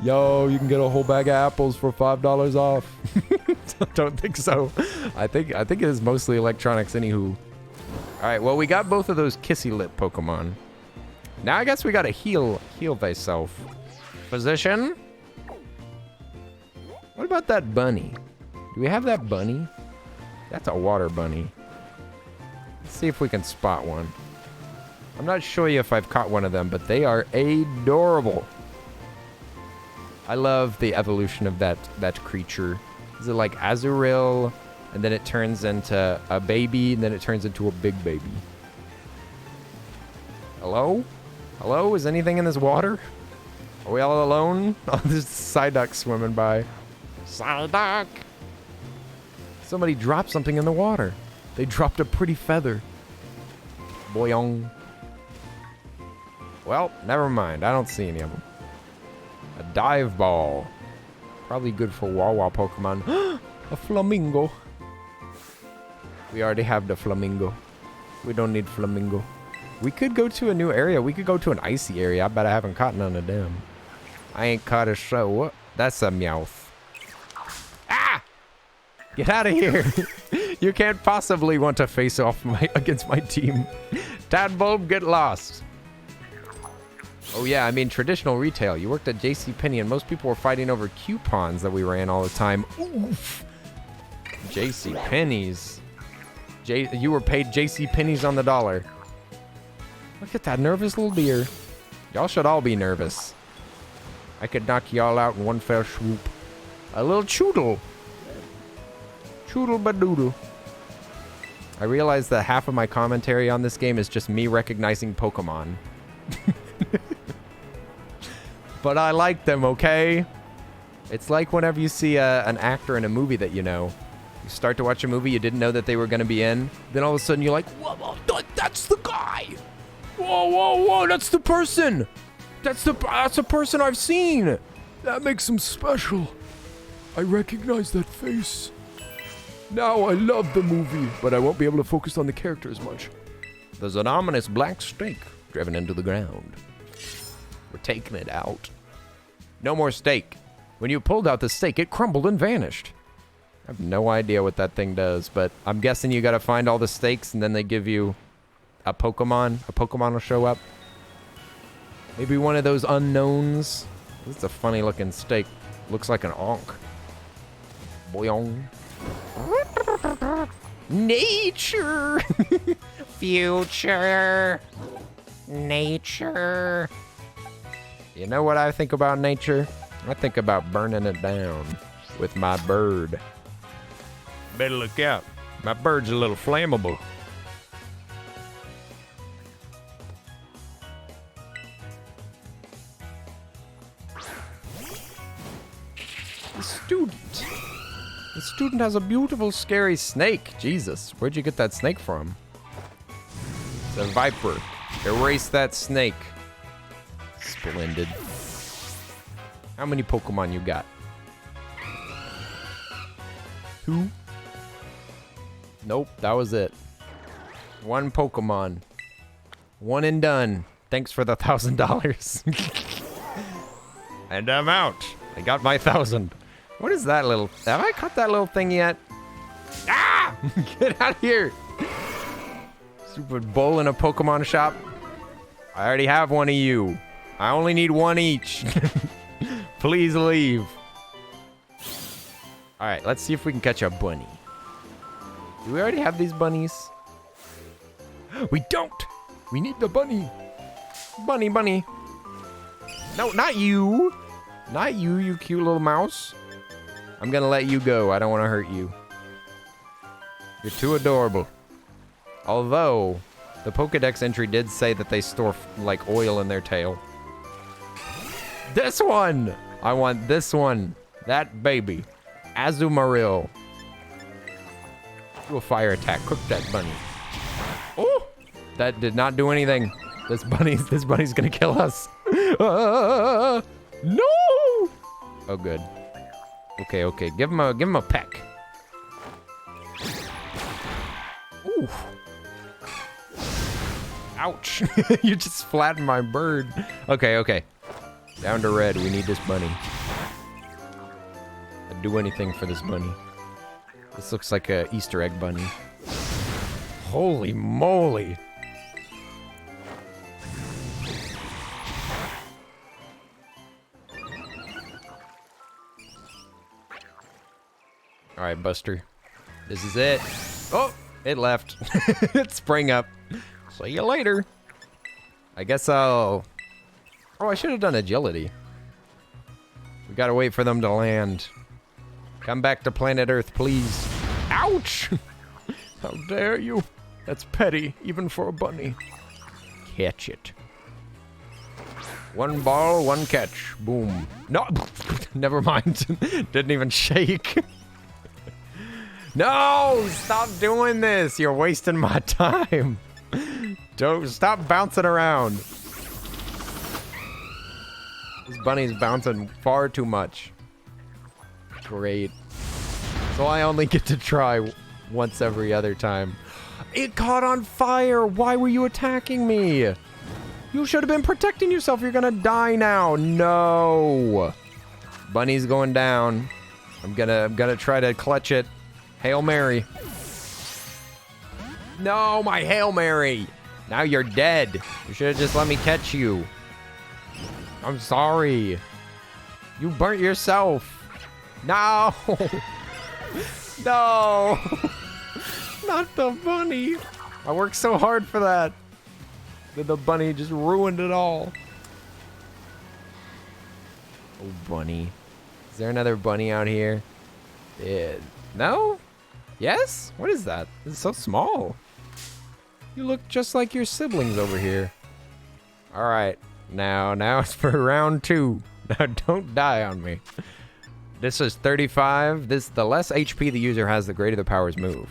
Yo, you can get a whole bag of apples for $5 off. Don't think so. I think it is mostly electronics anywho. All right, well, we got both of those kissy lip Pokemon. Now I guess we gotta heal thyself. Physician? What about that bunny? Do we have that bunny? That's a water bunny. Let's see if we can spot one. I'm not sure if I've caught one of them, but they are adorable. I love the evolution of that creature. Is it like Azurill, and then it turns into a baby, and then it turns into a big baby? Hello? Hello? Is anything in this water? Are we all alone? Oh, there's Psyduck swimming by. Psyduck! Somebody dropped something in the water. They dropped a pretty feather. Boyong. Well, never mind. I don't see any of them. A dive ball. Probably good for Wawa Pokemon. A flamingo. We already have the flamingo. We don't need flamingo. We could go to a new area. We could go to an icy area. I bet I haven't caught none of them. I ain't caught a show. That's a Meowth. Ah! Get out of here. You can't possibly want to face off against my team. Tadbulb, get lost. Oh yeah, I mean traditional retail. You worked at JCPenney and most people were fighting over coupons that we ran all the time. Oof. JCPenney's. You were paid JCPenney's on the dollar. Look at that nervous little deer. Y'all should all be nervous. I could knock y'all out in one fell swoop. A little choodle. Choodle badoodle. I realize that half of my commentary on this game is just me recognizing Pokemon. But I like them, okay? It's like whenever you see an actor in a movie that you know. You start to watch a movie you didn't know that they were going to be in. Then all of a sudden you're like, whoa, that's the guy. Whoa, that's the person. That's the person I've seen. That makes him special. I recognize that face. Now I love the movie, but I won't be able to focus on the character as much. There's an ominous black stake driven into the ground. We're taking it out. No more stake. When you pulled out the stake, it crumbled and vanished. I have no idea what that thing does, but I'm guessing you gotta find all the stakes and then they give you a Pokemon. A Pokemon will show up. Maybe one of those unknowns. This is a funny looking stake. Looks like an Ankh. Boing. Nature. Future. Nature. You know what I think about nature? I think about burning it down with my bird. Better look out. My bird's a little flammable. The student has a beautiful, scary snake. Jesus, where'd you get that snake from? It's a viper. Erase that snake. Splendid. How many Pokemon you got? 2? Nope, that was it. 1 Pokemon. 1 and done. Thanks for the $1,000. And I'm out. I got my 1,000. What is that little... Have I caught that little thing yet? Ah! Get out of here. Stupid bull in a Pokemon shop. I already have one of you. I only need 1 each. Please leave. Alright, let's see if we can catch a bunny. Do we already have these bunnies? We don't. We need the bunny. Bunny. No, not you. Not you, you cute little mouse. I'm gonna let you go. I don't want to hurt you. You're too adorable. Although, the Pokédex entry did say that they store, like, oil in their tail. This one! I want this one. That baby. Azumarill. Do a fire attack. Cook that bunny. Oh! That did not do anything. This bunny's gonna kill us. No! Oh, good. Okay. Give him a peck. Ooh. Ouch. You just flattened my bird. Okay. Down to red. We need this bunny. I'd do anything for this bunny. This looks like a Easter egg bunny. Holy moly. All right, Buster. This is it. Oh, it left. It sprang up. See you later. I guess I'll... Oh, I should have done agility. We gotta wait for them to land. Come back to planet Earth, please. Ouch! How dare you? That's petty, even for a bunny. Catch it. 1 ball, 1 catch. Boom. No, never mind. Didn't even shake. No, stop doing this. You're wasting my time. Don't stop bouncing around. This bunny's bouncing far too much. Great. So I only get to try once every other time. It caught on fire. Why were you attacking me? You should have been protecting yourself. You're gonna die now. No. Bunny's going down. I'm gonna try to clutch it. Hail Mary. No, my Hail Mary. Now you're dead. You should have just let me catch you. I'm sorry. You burnt yourself. No. No. Not the bunny. I worked so hard for that. Then the bunny just ruined it all. Oh, bunny. Is there another bunny out here? No? Yes? What is that? It's so small. You look just like your siblings over here. All right. Now it's for round 2. Now don't die on me. This is 35. The less HP the user has, the greater the powers move.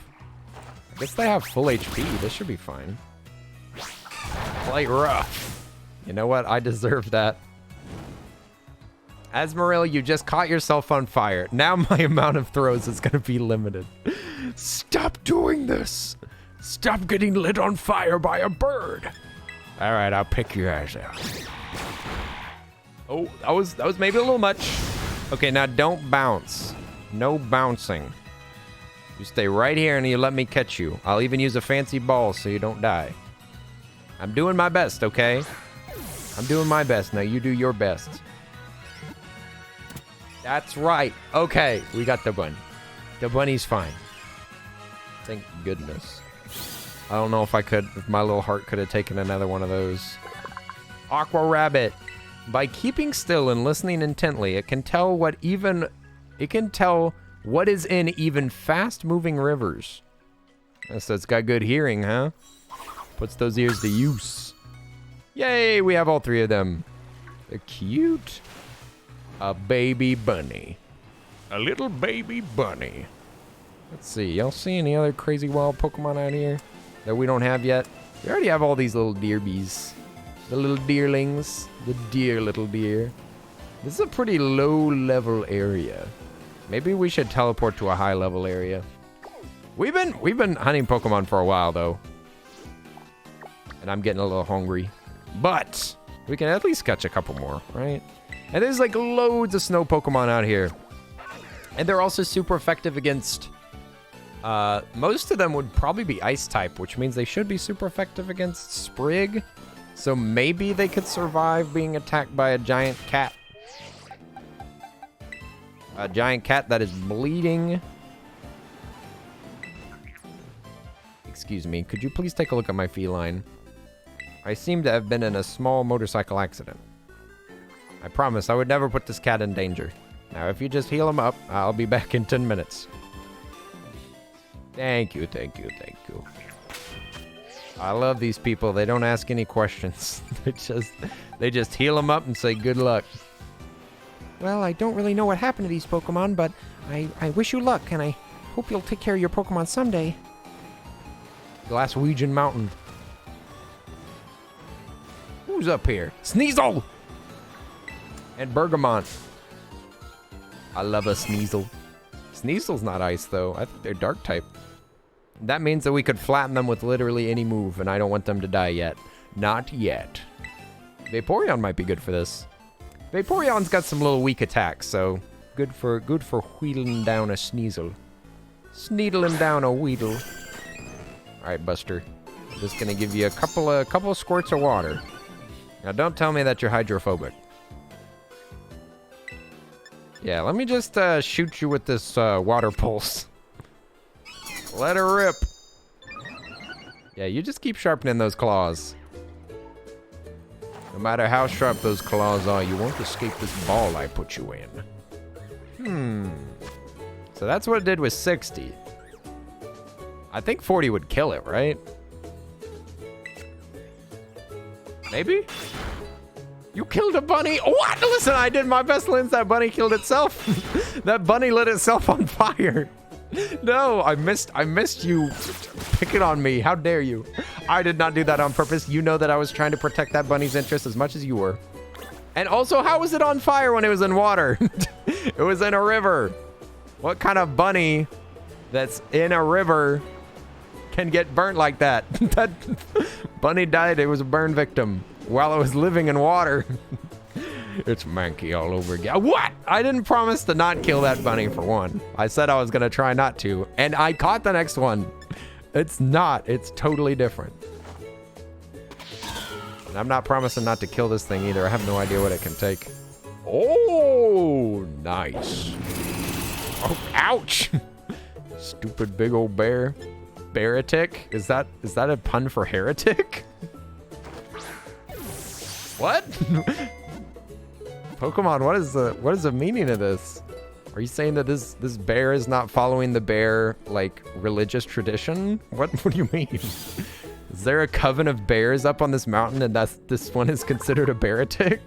I guess they have full HP. This should be fine. Light rough. You know what? I deserve that. Asmaril, you just caught yourself on fire. Now my amount of throws is going to be limited. Stop doing this. Stop getting lit on fire by a bird. All right, I'll pick your ass out. Oh, that was maybe a little much. Okay, now don't bounce. No bouncing. You stay right here and you let me catch you. I'll even use a fancy ball so you don't die. I'm doing my best, okay? I'm doing my best. Now you do your best. That's right. Okay, we got the bunny. The bunny's fine. Thank goodness. I don't know if if my little heart could have taken another one of those. Aqua Rabbit. By keeping still and listening intently, it can tell what is in even fast-moving rivers. So it's got good hearing, huh? Puts those ears to use. Yay, we have all 3 of them. They're cute. A baby bunny. A little baby bunny. Let's see. Y'all see any other crazy wild Pokemon out here that we don't have yet? We already have all these little deerbies. The little deerlings. The dear little deer. This is a pretty low-level area. Maybe we should teleport to a high-level area. We've been hunting Pokemon for a while, though. And I'm getting a little hungry. But we can at least catch a couple more, right? And there's like loads of snow Pokemon out here. And they're also super effective against... most of them would probably be ice type, which means they should be super effective against Sprig. So maybe they could survive being attacked by a giant cat. A giant cat that is bleeding. Excuse me, could you please take a look at my feline? I seem to have been in a small motorcycle accident. I promise I would never put this cat in danger. Now, if you just heal him up, I'll be back in 10 minutes. Thank you, thank you, thank you. I love these people. They don't ask any questions. They just heal him up and say good luck. Well, I don't really know what happened to these Pokemon, but I wish you luck, and I hope you'll take care of your Pokemon someday. Glaswegian Mountain. Who's up here? Sneasel! And Bergamot. I love a Sneasel. Sneasel's not ice, though. I think they're dark type. That means that we could flatten them with literally any move, and I don't want them to die yet. Not yet. Vaporeon might be good for this. Vaporeon's got some little weak attacks, so good for wheedling down a Sneasel. Sneedling down a Weedle. Alright, Buster. I'm just gonna give you a couple of squirts of water. Now don't tell me that you're hydrophobic. Yeah, let me just shoot you with this water pulse. Let her rip. Yeah, you just keep sharpening those claws. No matter how sharp those claws are, you won't escape this ball I put you in. So that's what it did with 60. I think 40 would kill it, right? Maybe? You killed a bunny? What? Listen, I did my best, Linz. That bunny killed itself. That bunny lit itself on fire. No, I missed you picking on me. How dare you? I did not do that on purpose. You know that I was trying to protect that bunny's interest as much as you were. And also, how was it on fire when it was in water? It was in a river. What kind of bunny that's in a river can get burnt like that. That bunny died. It was a burn victim while it was living in water. It's Mankey all over again. What? I didn't promise to not kill that bunny for one. I said I was going to try not to, and I caught the next one. It's not. It's totally different. And I'm not promising not to kill this thing either. I have no idea what it can take. Oh, nice. Oh, ouch. Stupid big old bear. Bearatic? Is that a pun for heretic? What? Pokemon, what is the meaning of this? Are you saying that this bear is not following the bear like religious tradition? What do you mean? Is there a coven of bears up on this mountain and this one is considered a bearatic?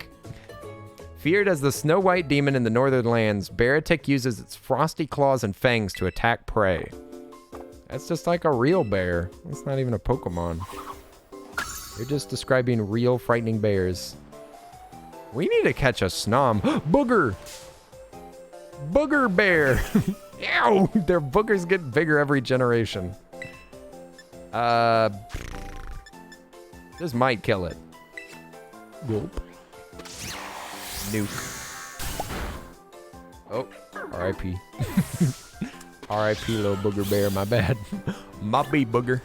Feared as the Snow White demon in the northern lands, Bearatic uses its frosty claws and fangs to attack prey. That's just like a real bear. That's not even a Pokemon. You're just describing real frightening bears. We need to catch a Snom. Booger! Booger bear! Ew! Their boogers get bigger every generation. This might kill it. Nope. Nuke. Oh, R.I.P. R.I.P. little booger bear, my bad. My bee booger.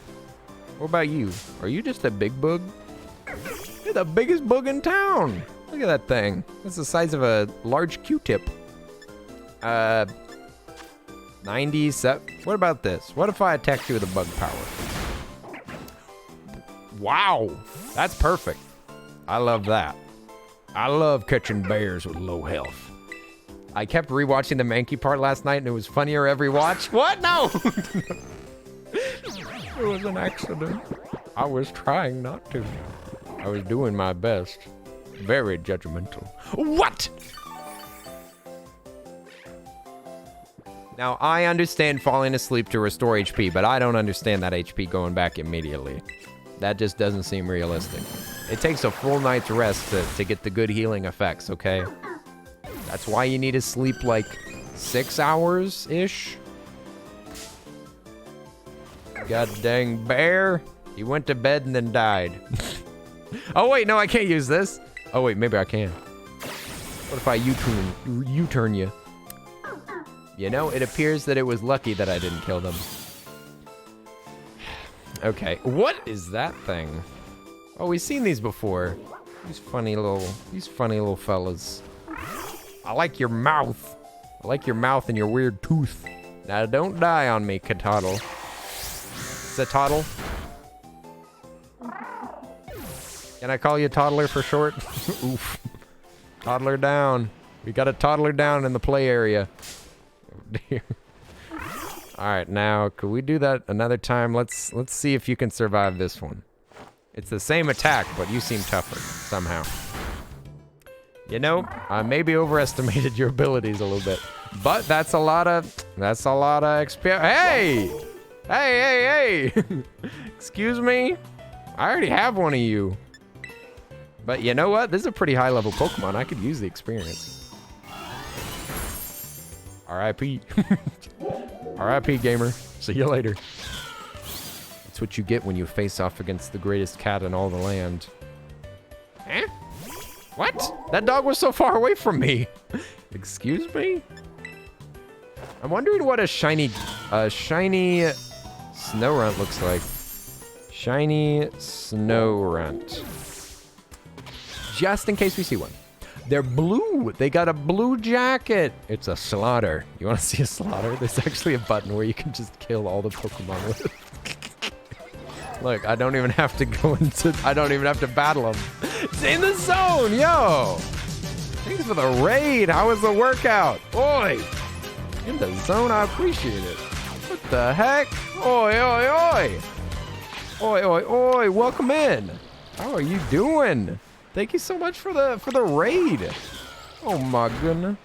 What about you? Are you just a big boog? You're the biggest boog in town. Look at that thing. It's the size of a large Q-tip. 97. What about this? What if I attacked you with a bug power? Wow. That's perfect. I love that. I love catching bears with low health. I kept rewatching the Mankey part last night and it was funnier every watch. What? No! It was an accident. I was trying not to. I was doing my best. Very judgmental. What? Now, I understand falling asleep to restore HP, but I don't understand that HP going back immediately. That just doesn't seem realistic. It takes a full night's rest to get the good healing effects, okay? That's why you need to sleep like 6 hours-ish. God dang bear. He went to bed and then died. Oh, wait, no, I can't use this. Oh, wait, maybe I can. What if I U-turn you? You know, it appears that it was lucky that I didn't kill them. Okay, what is that thing? Oh, we've seen these before. These funny little fellas. I like your mouth. I like your mouth and your weird tooth. Now, don't die on me, Katoddle. Toddle? Can I call you Toddler for short? Oof. Toddler down. We got a toddler down in the play area. Oh dear. Alright, now could we do that another time? Let's see if you can survive this one. It's the same attack, but you seem tougher somehow. You know, I maybe overestimated your abilities a little bit. But that's a lot of experience. Hey! Hey! Excuse me? I already have one of you. But you know what? This is a pretty high level Pokemon. I could use the experience. R.I.P. R.I.P. gamer. See you later. That's what you get when you face off against the greatest cat in all the land. Eh? What? That dog was so far away from me. Excuse me? I'm wondering what a shiny Snorunt looks like. Shiny Snorunt. Just in case we see one. They're blue. They got a blue jacket. It's a slaughter. You want to see a slaughter? There's actually a button where you can just kill all the Pokemon with it. Look, I don't even have to go into... I don't even have to battle them. It's in the zone, yo! Thanks for the raid. How was the workout? Oi! In the zone, I appreciate it. What the heck? Oi, oi, oi! Oi, oi, oi! Welcome in. How are you doing? Thank you so much for the raid. Oh my goodness.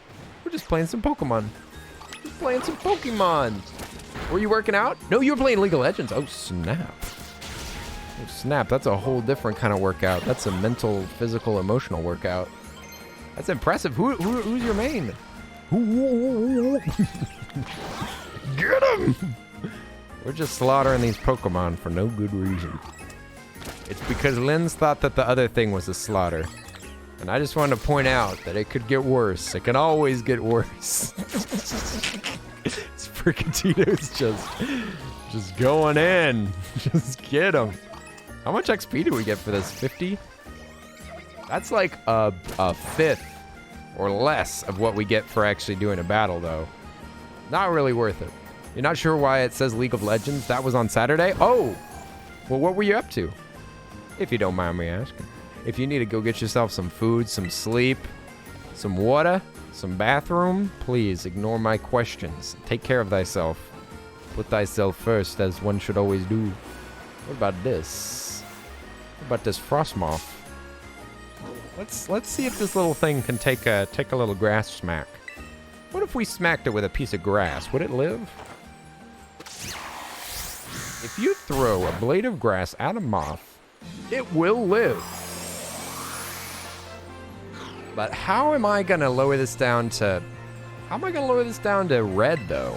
We're just playing some Pokemon. Just playing some Pokemon. Were you working out? No, you were playing League of Legends. Oh, snap. Oh, snap. That's a whole different kind of workout. That's a mental, physical, emotional workout. That's impressive. Who's your main? Get him! just slaughtering these Pokemon for no good reason. It's because Lynn's thought that the other thing was a slaughter. And I just wanted to point out that it could get worse. It can always get worse. Sprigatito's just going in. Just get him. How much XP do we get for this? 50? That's like a fifth or less of what we get for actually doing a battle, though. Not really worth it. You're not sure why it says League of Legends? That was on Saturday? Oh! Well, what were you up to? If you don't mind me asking. If you need to go get yourself some food, some sleep, some water, some bathroom, please ignore my questions. Take care of thyself. Put thyself first, as one should always do. What about this? What about this Frostmoth? Let's see if this little thing can take a little grass smack. What if we smacked it with a piece of grass? Would it live? If you throw a blade of grass at a moth, it will live. But how am I gonna lower this down to... How am I gonna lower this down to red, though?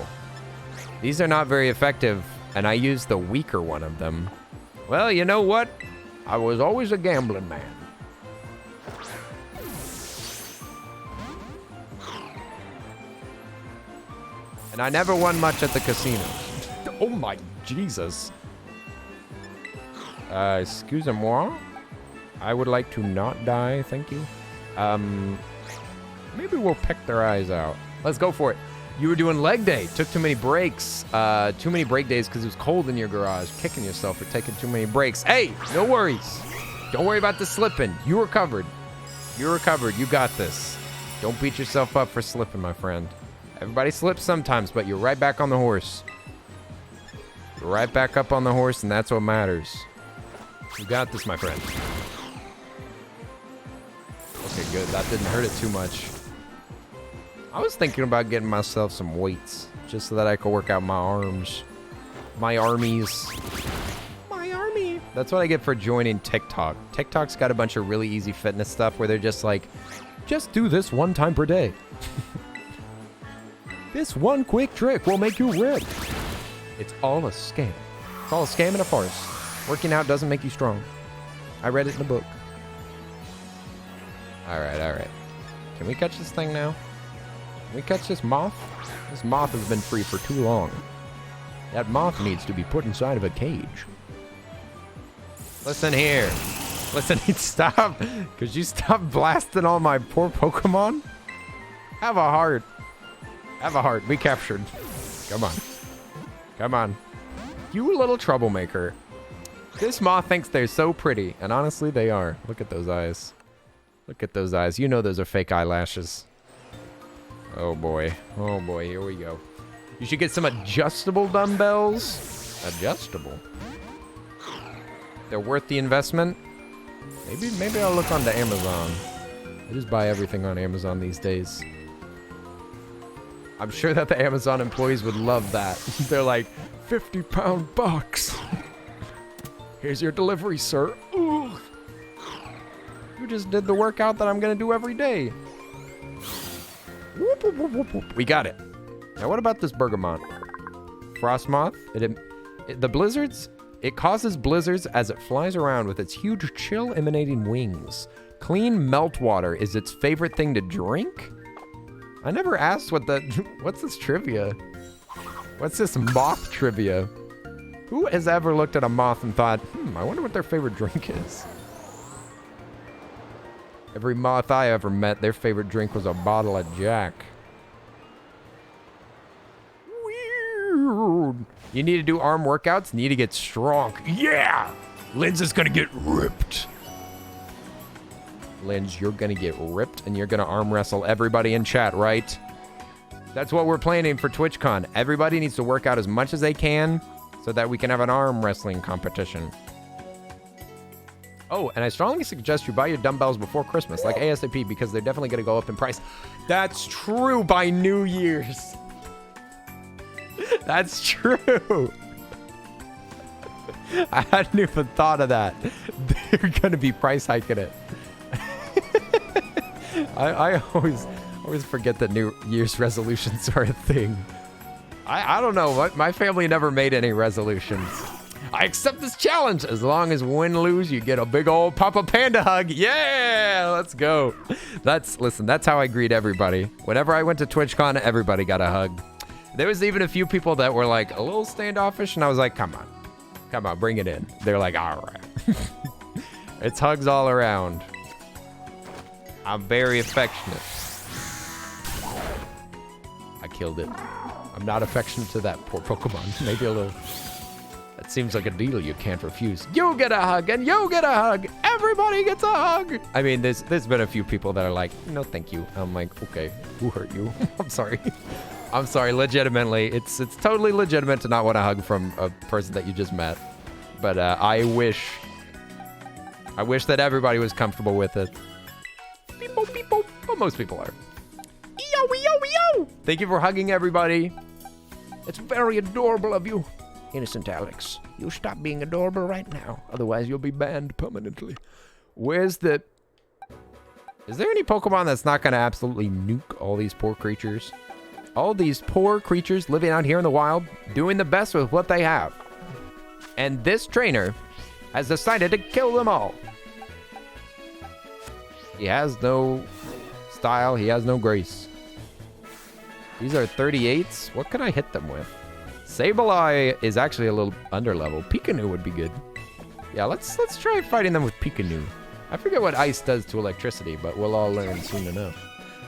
These are not very effective, and I used the weaker one of them. Well, you know what? I was always a gambling man. And I never won much at the casino. Oh my Jesus. Excusez-moi. I would like to not die, thank you. Maybe we'll peck their eyes out. Let's go for it. You were doing leg day. Took too many breaks. Too many break days because it was cold in your garage. Kicking yourself for taking too many breaks. Hey, no worries. Don't worry about the slipping. You recovered. You recovered. You got this. Don't beat yourself up for slipping, my friend. Everybody slips sometimes, but you're right back on the horse. You're right back up on the horse, and that's what matters. You got this, my friend. Okay, good. That didn't hurt it too much. I was thinking about getting myself some weights, just so that I could work out my arms. My armies. My army. That's what I get for joining TikTok. TikTok's got a bunch of really easy fitness stuff where they're just like, just do this 1 time per day. This one quick trick will make you ripped. It's all a scam. It's all a scam and a farce. Working out doesn't make you strong. I read it in a book. Alright, alright. Can we catch this thing now? Can we catch this moth? This moth has been free for too long. That moth needs to be put inside of a cage. Listen here. Listen, stop. Could you stop blasting all my poor Pokemon? Have a heart. Have a heart. Be captured. Come on. Come on. You little troublemaker. This moth thinks they're so pretty, and honestly, they are. Look at those eyes. Look at those eyes. You know those are fake eyelashes. Oh boy. Oh boy, here we go. You should get some adjustable dumbbells. Adjustable. They're worth the investment. Maybe I'll look onto Amazon. I just buy everything on Amazon these days. I'm sure that the Amazon employees would love that. They're like, 50-pound box. Here's your delivery, sir. Ooh. You just did the workout that I'm gonna do every day. Whoop, whoop, whoop, whoop, whoop. We got it. Now what about this Bergamot? Frostmoth? The blizzards? It causes blizzards as it flies around with its huge chill emanating wings. Clean meltwater is its favorite thing to drink? I never asked what's this trivia? What's this moth trivia? Who has ever looked at a moth and thought, I wonder what their favorite drink is? Every moth I ever met, their favorite drink was a bottle of Jack. Weird. You need to do arm workouts, need to get strong. Yeah! Linz is gonna get ripped. Linz, you're gonna get ripped and you're gonna arm wrestle everybody in chat, right? That's what we're planning for TwitchCon. Everybody needs to work out as much as they can so that we can have an arm wrestling competition. Oh, and I strongly suggest you buy your dumbbells before Christmas, like ASAP, because they're definitely gonna go up in price. That's true by New Year's. That's true. I hadn't even thought of that. They're gonna be price hiking it. I always forget that New Year's resolutions are a thing. I don't know. My family never made any resolutions. I accept this challenge. As long as win-lose, you get a big old Papa Panda hug. Yeah, let's go. Listen, that's how I greet everybody. Whenever I went to TwitchCon, everybody got a hug. There was even a few people that were like a little standoffish, and I was like, come on, bring it in. They're like, all right. It's hugs all around. I'm very affectionate. I killed it. I'm not affectionate to that poor Pokemon. Maybe a little. That seems like a deal you can't refuse. You get a hug, and you get a hug. Everybody gets a hug. I mean, there's been a few people that are like, no, thank you. I'm like, okay, who hurt you? I'm sorry. I'm sorry, legitimately. It's totally legitimate to not want a hug from a person that you just met. But I wish that everybody was comfortable with it. Beep, boop, beep, boop. But most people are. Yo. Thank you for hugging everybody. It's very adorable of you, innocent Alex. You stop being adorable right now, otherwise you'll be banned permanently. Is there any Pokemon that's not going to absolutely nuke all these poor creatures? All these poor creatures living out here in the wild, doing the best with what they have. And this trainer has decided to kill them all. He has no style. He has no grace. These are 38s. What could I hit them with? Sableye is actually a little underlevel. Pikanu would be good. Yeah, let's try fighting them with Pikanu. I forget what ice does to electricity, but we'll all learn soon enough.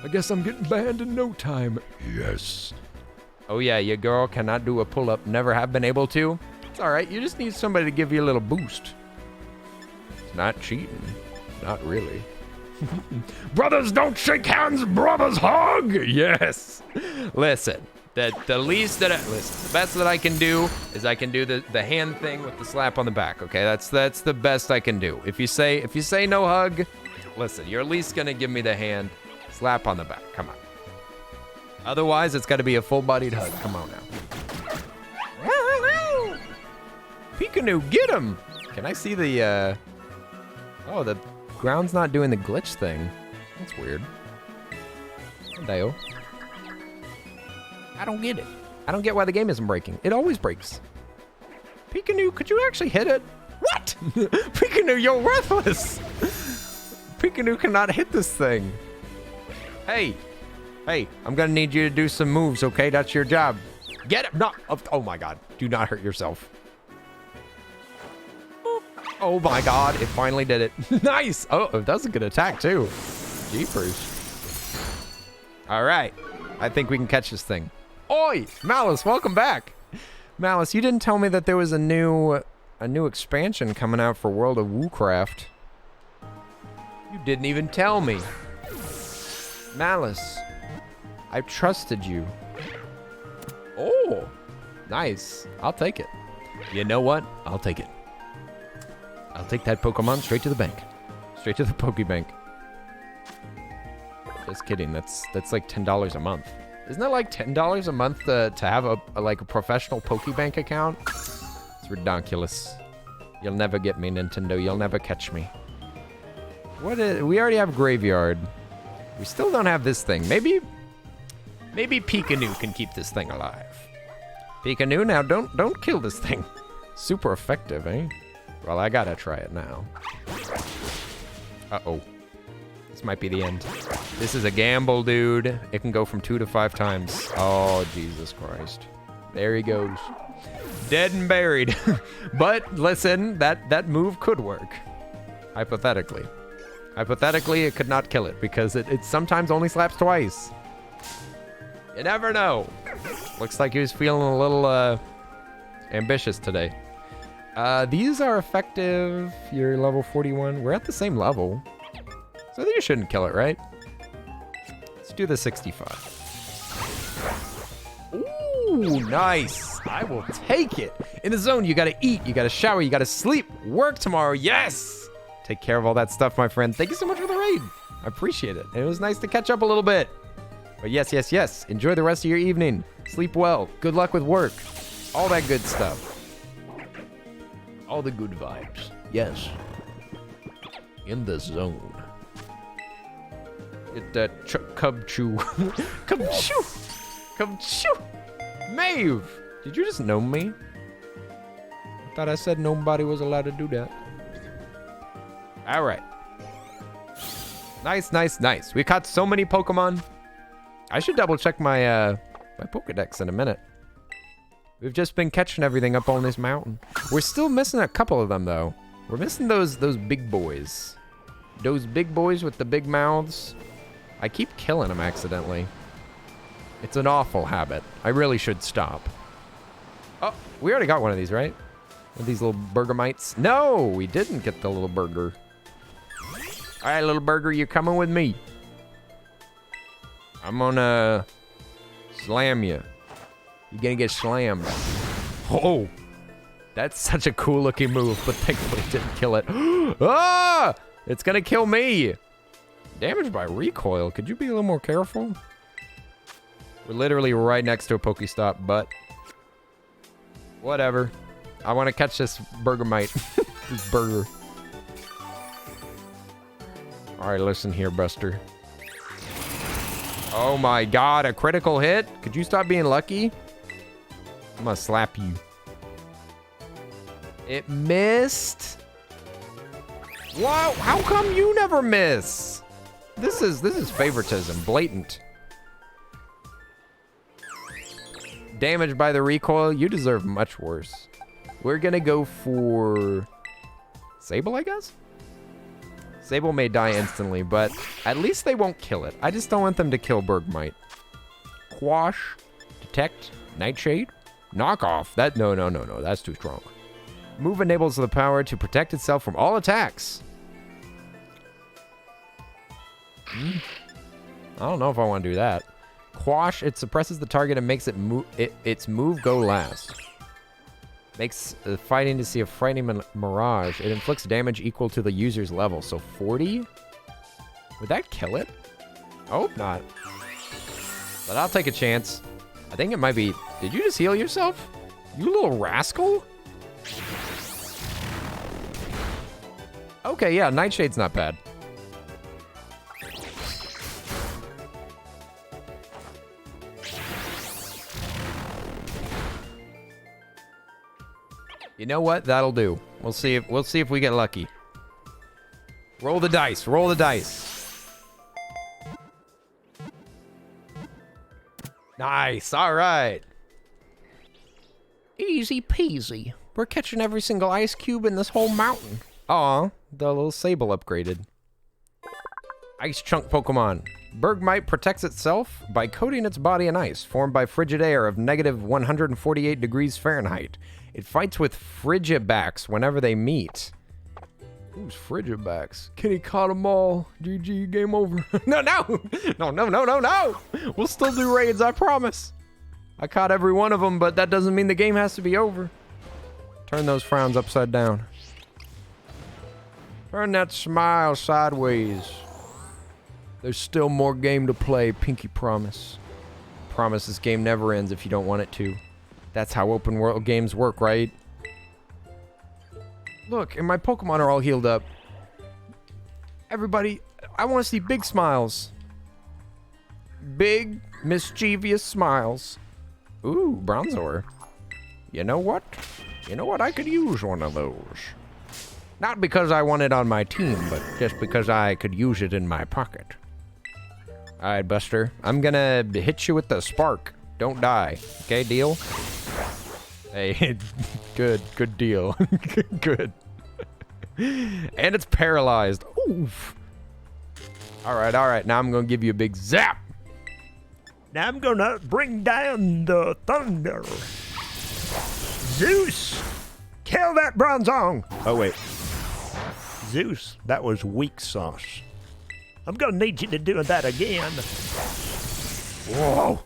I guess I'm getting banned in no time. Yes. Oh yeah, your girl cannot do a pull-up. Never have been able to. It's all right. You just need somebody to give you a little boost. It's not cheating. Not really. Brothers don't shake hands, brothers hug. Yes. Listen, the best that I can do is I can do the hand thing with the slap on the back. Okay, that's the best I can do. If you say no hug, listen, you're at least gonna give me the hand slap on the back. Come on. Otherwise, it's got to be a full-bodied hug. Come on now. Pikanu, get him! Can I see the? Oh, the ground's not doing the glitch thing. That's weird. Dale. I don't get it. I don't get why the game isn't breaking. It always breaks. Pikanu, could you actually hit it? What? Pikanu, you're worthless. Pikanu cannot hit this thing. Hey, I'm gonna need you to do some moves, okay? That's your job. Get him! No, oh my God, do not hurt yourself. Oh my God, it finally did it. Nice! Oh, it does a good attack too. Jeepers. All right, I think we can catch this thing. Oi, Malice, welcome back. Malice, you didn't tell me that there was a new expansion coming out for World of Woocraft. You didn't even tell me. Malice, I trusted you. Oh, nice. I'll take it. You know what? I'll take it. I'll take that Pokemon straight to the bank. Straight to the Pokebank. Just kidding. That's like $10 a month. Isn't that like $10 a month to have a professional Pokebank account? It's ridiculous. You'll never get me, Nintendo. You'll never catch me. We already have Graveyard. We still don't have this thing. Maybe Pikanu can keep this thing alive. Pikanu, now don't kill this thing. Super effective, eh? Well, I gotta try it now. Uh-oh. This might be the end. This is a gamble, dude. It can go from 2 to 5 times. Oh, Jesus Christ. There he goes. Dead and buried. But listen, that move could work. Hypothetically. Hypothetically, it could not kill it because it sometimes only slaps twice. You never know. Looks like he was feeling a little ambitious today. These are effective. You're level 41. We're at the same level. So you shouldn't kill it, right? Let's do the 65. Ooh, nice. I will take it. In the zone, you gotta eat, you gotta shower, you gotta sleep, work tomorrow. Yes! Take care of all that stuff, my friend. Thank you so much for the raid. I appreciate it. It was nice to catch up a little bit. But yes. Enjoy the rest of your evening. Sleep well. Good luck with work. All that good stuff. All the good vibes. Yes. In the zone. Get that Cubchoo. Cubchoo. Maeve! Did you just know me? I thought I said nobody was allowed to do that. All right. Nice, nice, nice. We caught so many Pokemon. I should double check my my Pokedex in a minute. We've just been catching everything up on this mountain. We're still missing a couple of them though. We're missing those big boys. Those big boys with the big mouths. I keep killing them accidentally. It's an awful habit. I really should stop. Oh, we already got one of these, right? One of these little burger mites. No, we didn't get the little burger. All right, little burger, you coming with me? I'm gonna slam you. You're gonna get slammed. Oh, that's such a cool looking move, but thankfully it didn't kill it. Ah, it's gonna kill me. Damage by recoil. Could you be a little more careful? We're literally right next to a Pokestop, but whatever. I want to catch this burger mite. This burger. All right, listen here, Buster. Oh my God, a critical hit? Could you stop being lucky? I'm gonna slap you. It missed. Wow, how come you never miss? This is favoritism, blatant. Damage by the recoil, you deserve much worse. We're gonna go for Sable, I guess? Sable may die instantly, but at least they won't kill it. I just don't want them to kill Bergmite. Quash, Detect, Nightshade, Knock Off. That no, that's too strong. Move enables the power to protect itself from all attacks. I don't know if I want to do that. Quash, it suppresses the target and makes its move go last. Makes fighting to see a frightening mirage. It inflicts damage equal to the user's level. So 40? Would that kill it? I hope not. But I'll take a chance. I think it might be... Did you just heal yourself? You little rascal? Okay, yeah, Nightshade's not bad. You know what? That'll do. We'll see if we get lucky. Roll the dice. Roll the dice. Nice. All right. Easy peasy. We're catching every single ice cube in this whole mountain. Aw, the little Sable upgraded. Ice chunk Pokemon. Bergmite protects itself by coating its body in ice, formed by frigid air of negative 148 degrees Fahrenheit. It fights with Frigibax whenever they meet. Who's Frigibax? Kenny caught them all. GG, game over. No. We'll still do raids, I promise. I caught every one of them, but that doesn't mean the game has to be over. Turn those frowns upside down. Turn that smile sideways. There's still more game to play, pinky promise. Promise this game never ends if you don't want it to. That's how open world games work, right? Look, and my Pokemon are all healed up. Everybody, I want to see big smiles. Big, mischievous smiles. Ooh, Bronzor. You know what? I could use one of those. Not because I want it on my team, but just because I could use it in my pocket. Alright, Buster. I'm gonna hit you with the spark. Don't die. Okay, deal? Hey, good deal. Good. And it's paralyzed. Oof. Alright. Now I'm gonna give you a big zap. Now I'm gonna bring down the thunder. Zeus, kill that Bronzong. Oh, wait. Zeus, that was weak sauce. I'm gonna need you to do that again. Whoa.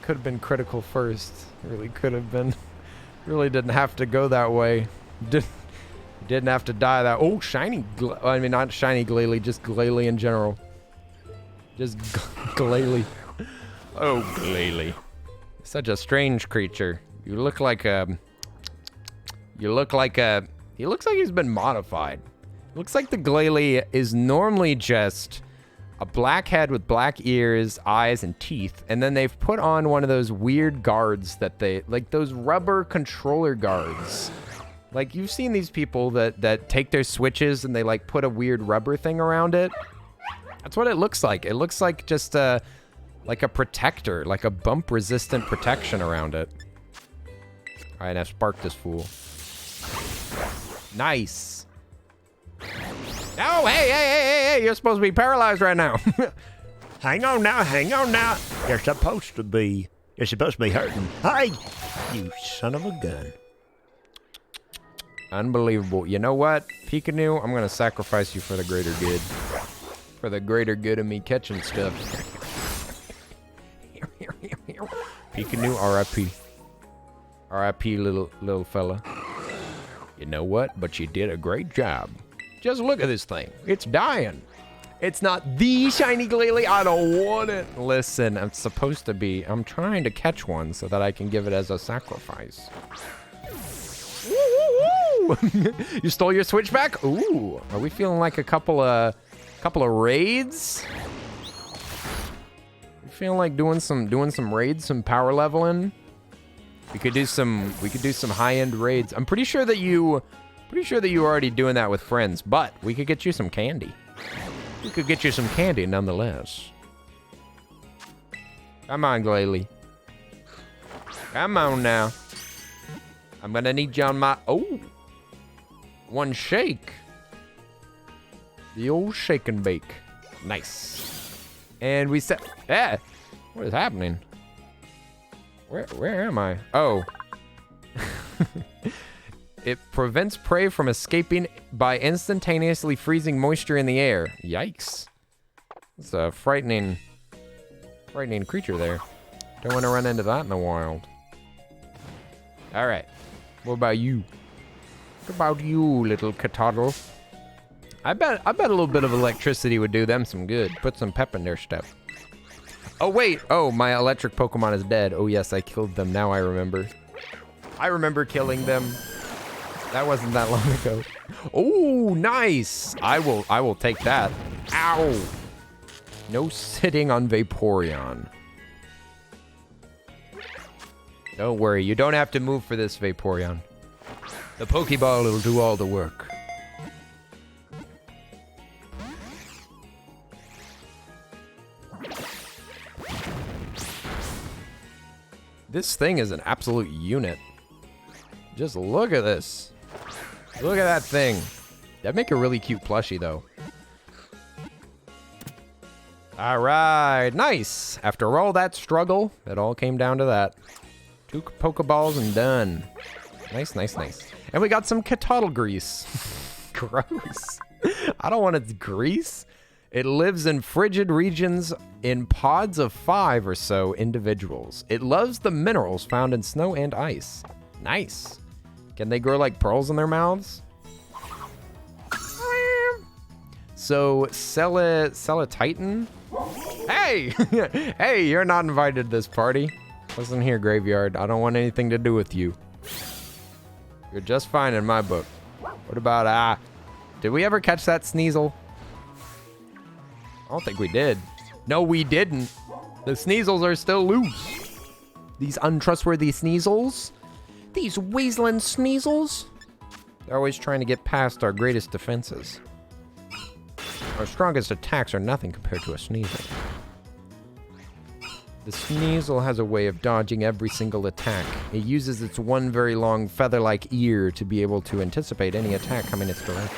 Could have been critical first. Really could have been. Really didn't have to go that way. Didn't have to die that. Oh, shiny. I mean, not shiny Glalie, just Glalie in general. Just Glalie. Oh, Glalie. Such a strange creature. You look like a... You look like a... He looks like he's been modified. Looks like the Glalie is normally just a black head with black ears, eyes, and teeth. And then they've put on one of those weird guards that they... Like those rubber controller guards. Like, you've seen these people that take their switches and they, like, put a weird rubber thing around it. That's what it looks like. It looks like just a... Like a protector. Like a bump-resistant protection around it. Alright, now spark this fool. Nice. Oh, hey, you're supposed to be paralyzed right now. Hang on now. You're supposed to be. You're supposed to be hurting. Hey, you son of a gun. Unbelievable. You know what, Pikachu? I'm going to sacrifice you for the greater good. For the greater good of me catching stuff. Pikachu, R.I.P. R.I.P. little fella. You know what? But you did a great job. Just look at this thing. It's dying. It's not the shiny Glalie. I don't want it. Listen, I'm supposed to be. I'm trying to catch one so that I can give it as a sacrifice. Woo! You stole your switch back? Ooh. Are we feeling like a couple of raids? You feeling like doing some raids, some power leveling? We could do some high-end raids. I'm pretty sure that you were already doing that with friends, but we could get you some candy. We could get you some candy nonetheless. Come on, Glalie. Come on now. I'm gonna need you on my... Oh! One shake. The old shake and bake. Nice. And we set... Eh! What is happening? Where am I? Oh. It prevents prey from escaping by instantaneously freezing moisture in the air. Yikes. It's a frightening creature there. Don't want to run into that in the wild. All right. What about you? What about you, little Katoddle? I bet a little bit of electricity would do them some good. Put some pep in their step. Oh, wait. Oh, my electric Pokemon is dead. Oh, yes, I killed them. Now I remember. I remember killing them. That wasn't that long ago. Oh, nice. I will take that. Ow. No sitting on Vaporeon. Don't worry. You don't have to move for this, Vaporeon. The Pokeball will do all the work. This thing is an absolute unit. Just look at this. Look at that thing. That'd make a really cute plushie, though. All right, nice. After all that struggle, it all came down to that. 2 Pokeballs and done. Nice, nice, nice. And we got some Katoddle grease. Gross. I don't want its grease. It lives in frigid regions in pods of 5 or so individuals. It loves the minerals found in snow and ice. Nice. Can they grow like pearls in their mouths? So, sell a Titan? Hey! Hey, you're not invited to this party. Listen here, Graveyard. I don't want anything to do with you. You're just fine in my book. What about, did we ever catch that Sneasel? I don't think we did. No, we didn't. The Sneasels are still loose. These untrustworthy Sneasels. These Wasteland Sneasels. They're always trying to get past our greatest defenses. Our strongest attacks are nothing compared to a Sneasel. The Sneasel has a way of dodging every single attack. It uses its one very long feather-like ear to be able to anticipate any attack coming its direction,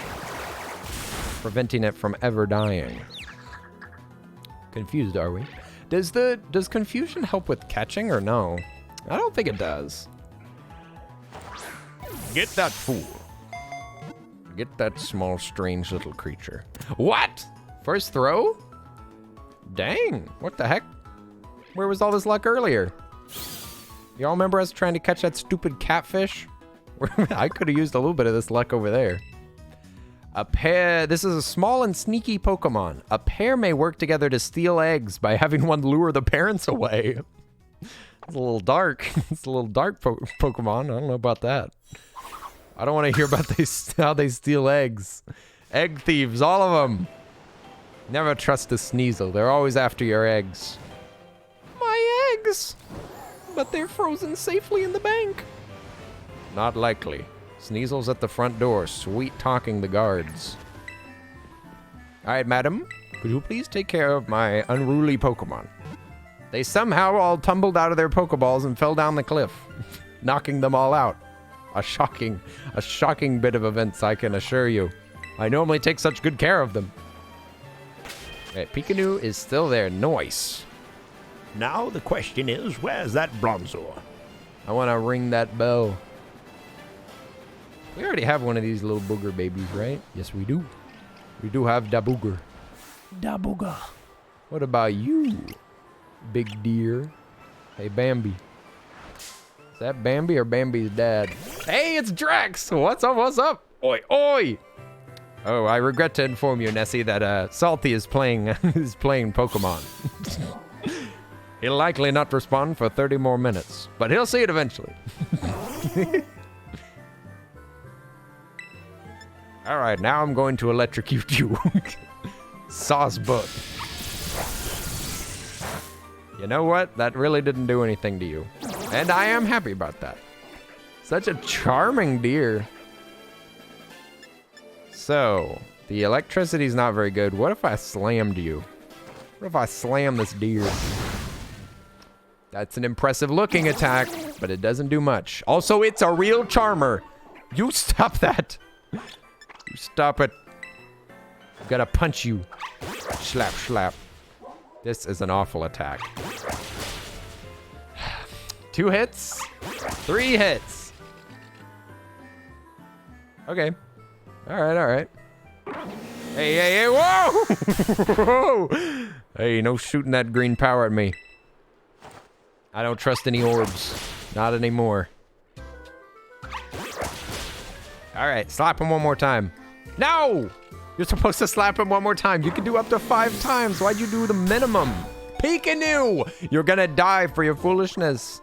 preventing it from ever dying. Confused, are we? Does confusion help with catching or no? I don't think it does. Get that fool. Get that small, strange little creature. What? First throw? Dang, what the heck? Where was all this luck earlier? Y'all remember us trying to catch that stupid catfish? I could have used a little bit of this luck over there. A pair, this is a small and sneaky Pokemon. A pair may work together to steal eggs by having one lure the parents away. It's a little dark. It's a little dark Pokemon. I don't know about that. I don't want to hear about how they steal eggs. Egg thieves, all of them. Never trust a Sneasel. They're always after your eggs. My eggs! But they're frozen safely in the bank. Not likely. Sneasel's at the front door, sweet-talking the guards. All right, madam. Could you please take care of my unruly Pokemon? They somehow all tumbled out of their Pokeballs and fell down the cliff, knocking them all out. A shocking bit of events, I can assure you. I normally take such good care of them. Okay, Pikachu is still there. Nice. Now the question is, where's that Bronzor? I want to ring that bell. We already have one of these little booger babies, right? Yes, we do. We do have da booger. Da booger. What about you, big deer? Hey, Bambi. Is that Bambi or Bambi's dad? Hey, it's Drex! What's up, what's up? Oi, oi! Oh, I regret to inform you, Nessie, that Salty is playing Pokemon. He'll likely not respond for 30 more minutes, but he'll see it eventually. All right, now I'm going to electrocute you. Sauce book. You know what? That really didn't do anything to you. And I am happy about that. Such a charming deer. So, the electricity's not very good. What if I slammed you? What if I slam this deer? That's an impressive looking attack, but it doesn't do much. Also, it's a real charmer. You stop that. You stop it. I'm gonna punch you. Slap, slap. This is an awful attack. 2 hits. 3 hits. Okay. All right, all right. Hey, hey, hey, whoa! Whoa! Hey, no shooting that green power at me. I don't trust any orbs. Not anymore. All right, slap him one more time. No! You're supposed to slap him one more time. You can do up to 5 times. Why'd you do the minimum? Pikachu! You're gonna die for your foolishness.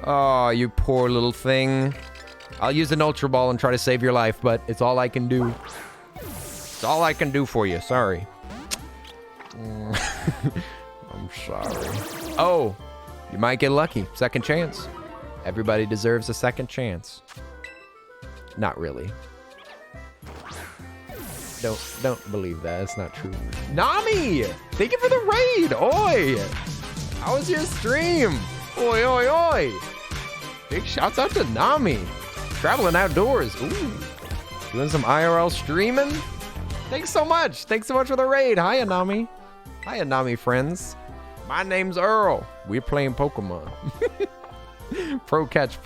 Oh, you poor little thing. I'll use an Ultra Ball and try to save your life, but it's all I can do. It's all I can do for you. Sorry. I'm sorry. Oh, you might get lucky. Second chance. Everybody deserves a second chance. Not really. Don't believe that. It's not true. Nami! Thank you for the raid! Oi! How was your stream? Oi, oi, oi! Big shouts out to Nami. Traveling outdoors. Ooh. Doing some IRL streaming? Thanks so much. Thanks so much for the raid. Hiya, Nami. Hiya, Nami friends. My name's Earl. We're playing Pokemon. Pro catch.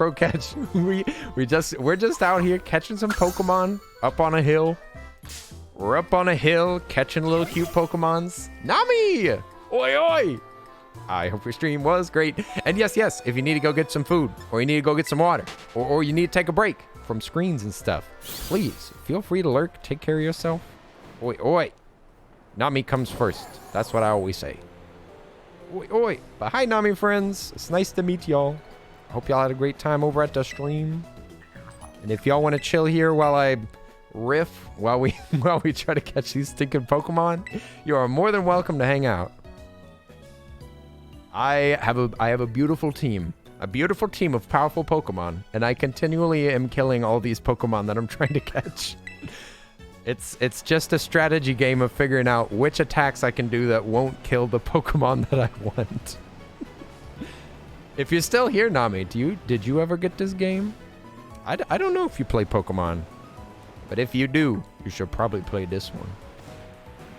We're just out here catching some Pokemon up on a hill. We're up on a hill catching little cute Pokemons. Nami! Oi, oi! I hope your stream was great. And yes, if you need to go get some food, or you need to go get some water, or you need to take a break from screens and stuff, please feel free to lurk. Take care of yourself. Oi, oi. Nami comes first. That's what I always say. Oi, oi. But hi, Nami friends. It's nice to meet y'all. Hope y'all had a great time over at the stream. And if y'all want to chill here while I riff, while we try to catch these stinking Pokemon, you are more than welcome to hang out. I have a beautiful team. A beautiful team of powerful Pokemon, and I continually am killing all these Pokemon that I'm trying to catch. It's just a strategy game of figuring out which attacks I can do that won't kill the Pokemon that I want. If you're still here, Nami, did you ever get this game? I don't know if you play Pokemon, but if you do, you should probably play this one.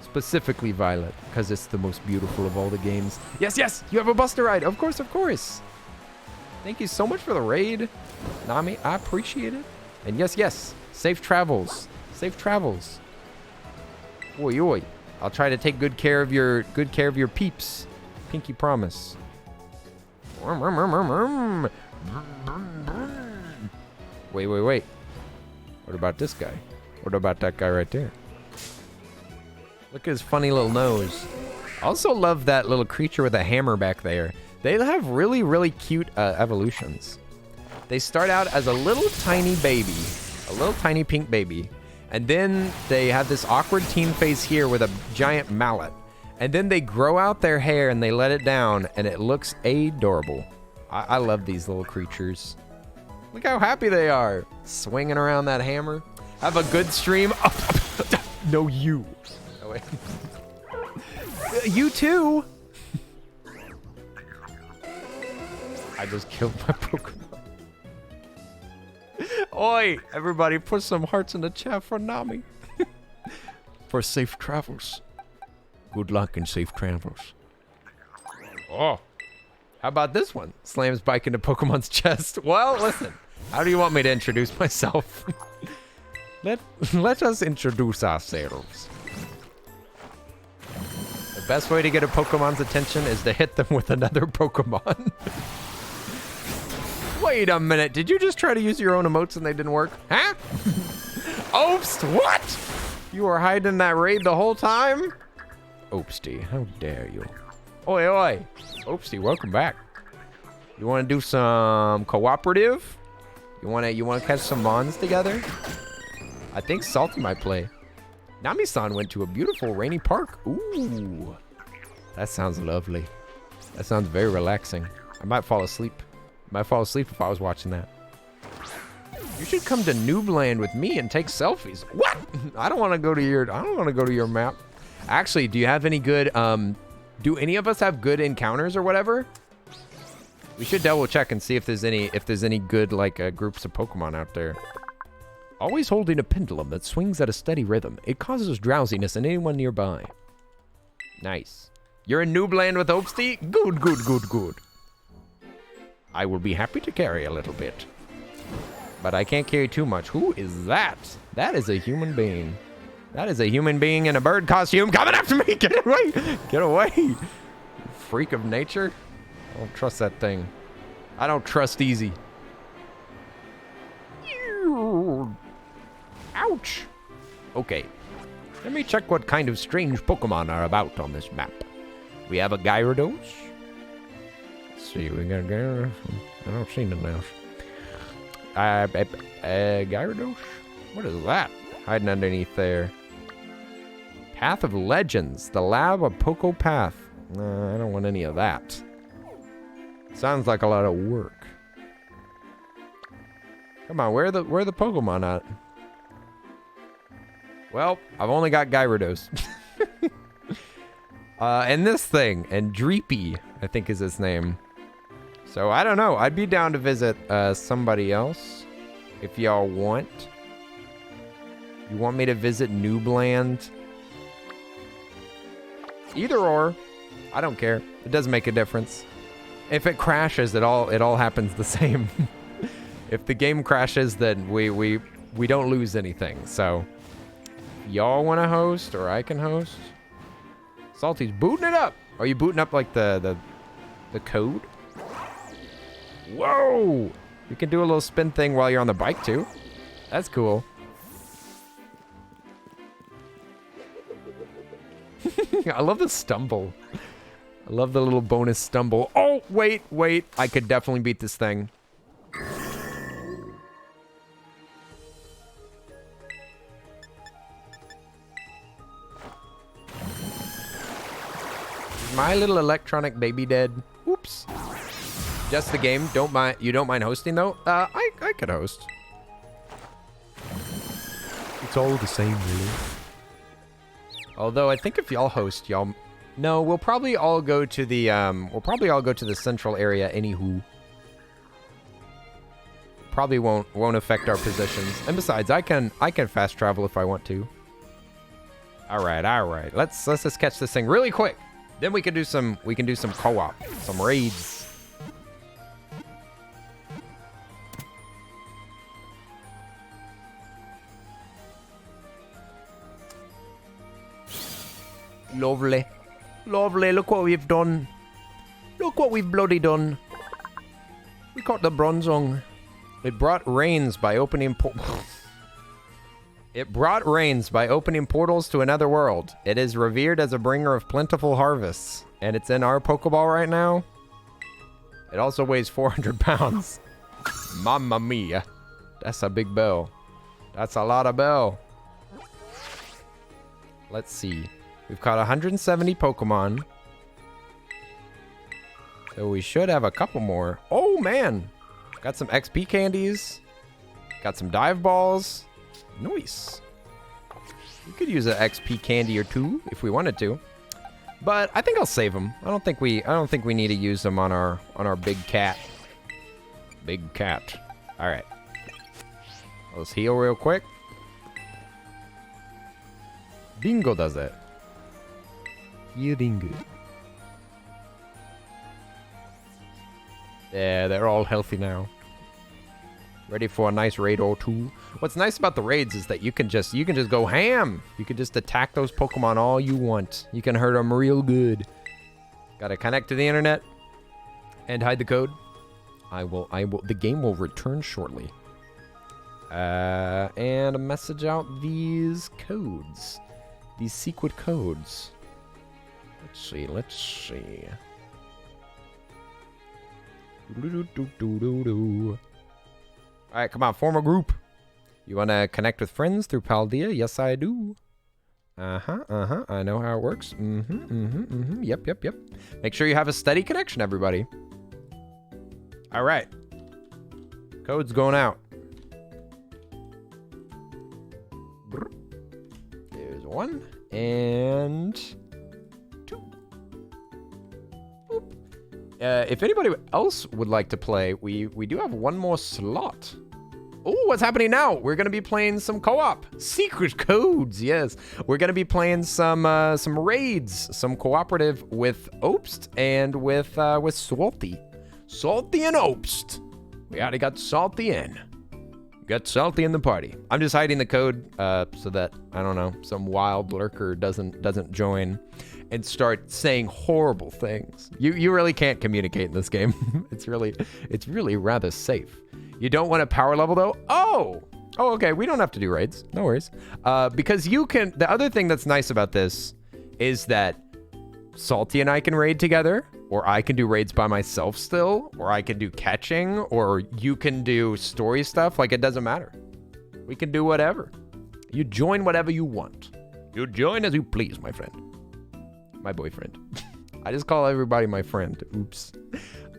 Specifically Violet, because it's the most beautiful of all the games. Yes, you have a Buster Ride. Of course. Thank you so much for the raid, Nami. I appreciate it. And yes, safe travels. Safe travels. Oi, oi. I'll try to take good care of your peeps. Pinky promise. Wait. What about this guy? What about that guy right there? Look at his funny little nose. I also love that little creature with a hammer back there. They have really, really cute evolutions. They start out as a little tiny baby, a little tiny pink baby. And then they have this awkward teen face here with a giant mallet. And then they grow out their hair and they let it down and it looks adorable. I love these little creatures. Look how happy they are. Swinging around that hammer. Have a good stream. No, you. Oh, wait. You too. I just killed my Pokemon. Oi, everybody put some hearts in the chat for Nami. For safe travels. Good luck and safe travels. Oh. How about this one? Slams bike into Pokemon's chest. Well, listen. How do you want me to introduce myself? Let us introduce ourselves. The best way to get a Pokemon's attention is to hit them with another Pokemon. Wait a minute. Did you just try to use your own emotes and they didn't work? Huh? Oops, what? You were hiding in that raid the whole time? Oopsty, how dare you? Oi, oi. Oopsty, welcome back. You want to do some cooperative? You want to catch some mons together? I think Salty might play. Nami-san went to a beautiful rainy park. Ooh. That sounds lovely. That sounds very relaxing. I might fall asleep. I might fall asleep if I was watching that. You should come to Noobland with me and take selfies. What? I don't want to go to your map. Actually, do you have any good do any of us have good encounters or whatever? We should double check and see if there's any good like groups of Pokemon out there. Always holding a pendulum that swings at a steady rhythm. It causes drowsiness in anyone nearby. Nice. You're in Noobland with Oopsty? Good, good, good, good. I will be happy to carry a little bit. But I can't carry too much. Who is that? That is a human being. That is a human being in a bird costume coming after me. Get away. Get away. You freak of nature. I don't trust that thing. I don't trust easy. Ouch. Okay. Let me check what kind of strange Pokemon are about on this map. We have a Gyarados. Let's see. We got a Gyarados. I don't see nothing else. Gyarados? What is that? Hiding underneath there. Path of Legends. The lab of Poco Path. I don't want any of that. Sounds like a lot of work. Come on, where are the Pokemon at? Well, I've only got Gyarados. And this thing, and Dreepy, I think is his name. So I don't know. I'd be down to visit somebody else if y'all want. You want me to visit Noobland? Either or. I don't care. It doesn't make a difference. If it crashes, it all happens the same. If the game crashes, then we don't lose anything. So y'all want to host or I can host? Salty's booting it up. Are you booting up like the code? Whoa! You can do a little spin thing while you're on the bike too. That's cool. I love the stumble. I love the little bonus stumble. Oh, wait. I could definitely beat this thing. Is my little electronic baby dead? Oops. Just the game. You don't mind hosting though? I could host. It's all the same, really. Although I think if y'all host, y'all... No, we'll probably all go to the central area anywho. Probably won't affect our positions. And besides, I can fast travel if I want to. All right. Let's just catch this thing really quick. Then we can do some co-op, some raids. Lovely. Lovely, look what we've done. Look what we've bloody done. We caught the Bronzong. It brought rains by opening portals to another world. It is revered as a bringer of plentiful harvests. And it's in our Pokeball right now. It also weighs 400 pounds. Mamma mia. That's a big bell. That's a lot of bell. Let's see. We've caught 170 Pokemon. So we should have a couple more. Oh, man. Got some XP candies. Got some dive balls. Nice. We could use an XP candy or two if we wanted to. But I think I'll save them. I don't think we need to use them on our big cat. Big cat. All right. Let's heal real quick. Bingo does it. Healing. Yeah, they're all healthy now. Ready for a nice raid or two. What's nice about the raids is that you can just go ham. You can just attack those Pokemon all you want. You can hurt them real good. Gotta connect to the internet and hide the code. The game will return shortly. And message out these codes. These secret codes. Let's see. Alright, come on, form a group. You want to connect with friends through Paldea? Yes, I do. I know how it works. Yep. Make sure you have a steady connection, everybody. Alright. Code's going out. There's 1 and 2. Boop. If anybody else would like to play, we do have one more slot. Oh, what's happening now? We're gonna be playing some co-op. Secret codes, yes. We're gonna be playing some raids, some cooperative with Obst and with Salty. Salty and Obst. We already got Salty in. Got Salty in the party. I'm just hiding the code so that, I don't know, some wild lurker doesn't join and start saying horrible things. You really can't communicate in this game. It's really rather safe. You don't want a power level though? Oh, okay. We don't have to do raids. No worries. Because you can, the other thing that's nice about this is that Salty and I can raid together, or I can do raids by myself still, or I can do catching, or you can do story stuff. Like, it doesn't matter. We can do whatever. You join whatever you want. You join as you please, my friend. My boyfriend. I just call everybody my friend. Oops.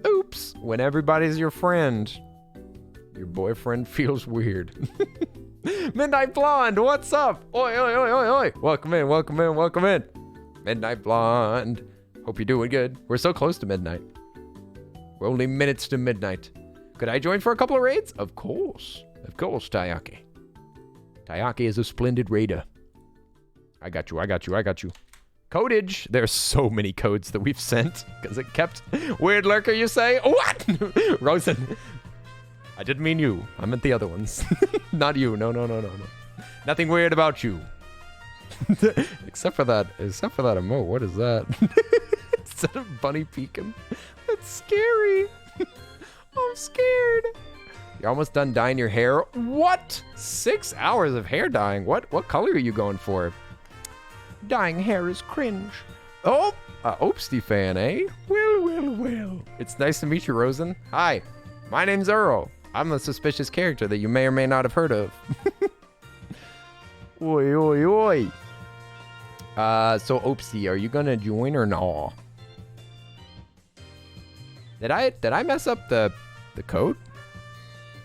Oops. When everybody's your friend, your boyfriend feels weird. Midnight Blonde, what's up? Oi, oi, oi, oi, oi. Welcome in. Midnight Blonde. Hope you're doing good. We're so close to midnight. We're only minutes to midnight. Could I join for a couple of raids? Of course, Tayaki. Tayaki is a splendid raider. I got you. Codage. There's so many codes that we've sent because it kept... Weird lurker, you say? What? Rosen. I didn't mean you. I meant the other ones. Not you. No. Nothing weird about you. Except for that emote. What is that? Is that a bunny peeking? That's scary. I'm scared. You're almost done dyeing your hair. What? 6 hours of hair dyeing. What color are you going for? Dyeing hair is cringe. Oh, Obsty fan, eh? Well. It's nice to meet you, Rosen. Hi, my name's Earl. I'm a suspicious character that you may or may not have heard of. Oi. So Opsy, are you gonna join or no? Did I mess up the code?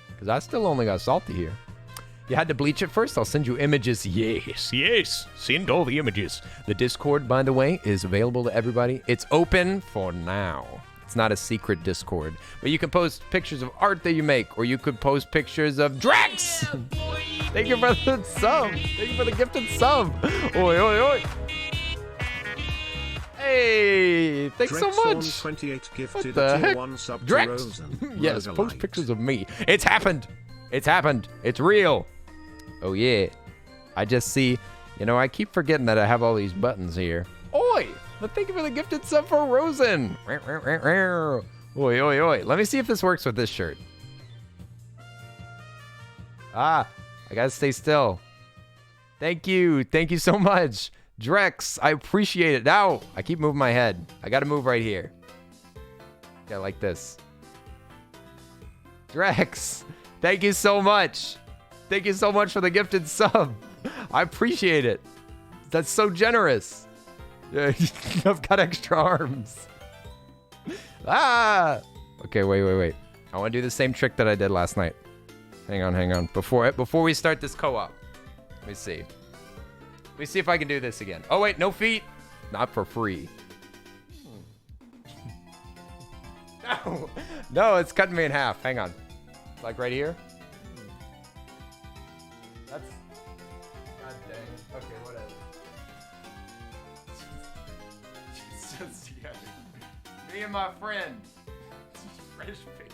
Because I still only got Salty here. You had to bleach it first? I'll send you images. Yes. Send all the images. The Discord, by the way, is available to everybody. It's open for now. It's not a secret Discord. But you can post pictures of art that you make, or you could post pictures of Drex! Thank you for the sub. Thank you for the gifted sub. Oi. Hey, thanks so much. 28 gifted What the heck? 1 sub Drex! Yes, post pictures of me. It's happened. It's real. Oh yeah. I just see, I keep forgetting that I have all these buttons here. Oi! But thank you for the gifted sub for Rosen. Oi. Let me see if this works with this shirt. I gotta stay still. Thank you so much. Drex, I appreciate it. Now, I keep moving my head. I gotta move right here. Yeah, like this. Drex, thank you so much. Thank you so much for the gifted sub. I appreciate it. That's so generous. Yeah, I've got extra arms. Ah! Okay, wait. I want to do the same trick that I did last night. Hang on. Before we start this co-op. Let me see. Let me see if I can do this again. Oh, wait, no feet. Not for free. No, it's cutting me in half. Hang on. Like right here? That's... God dang. Okay, whatever. It's just, yeah. Me and my friend. Fresh face.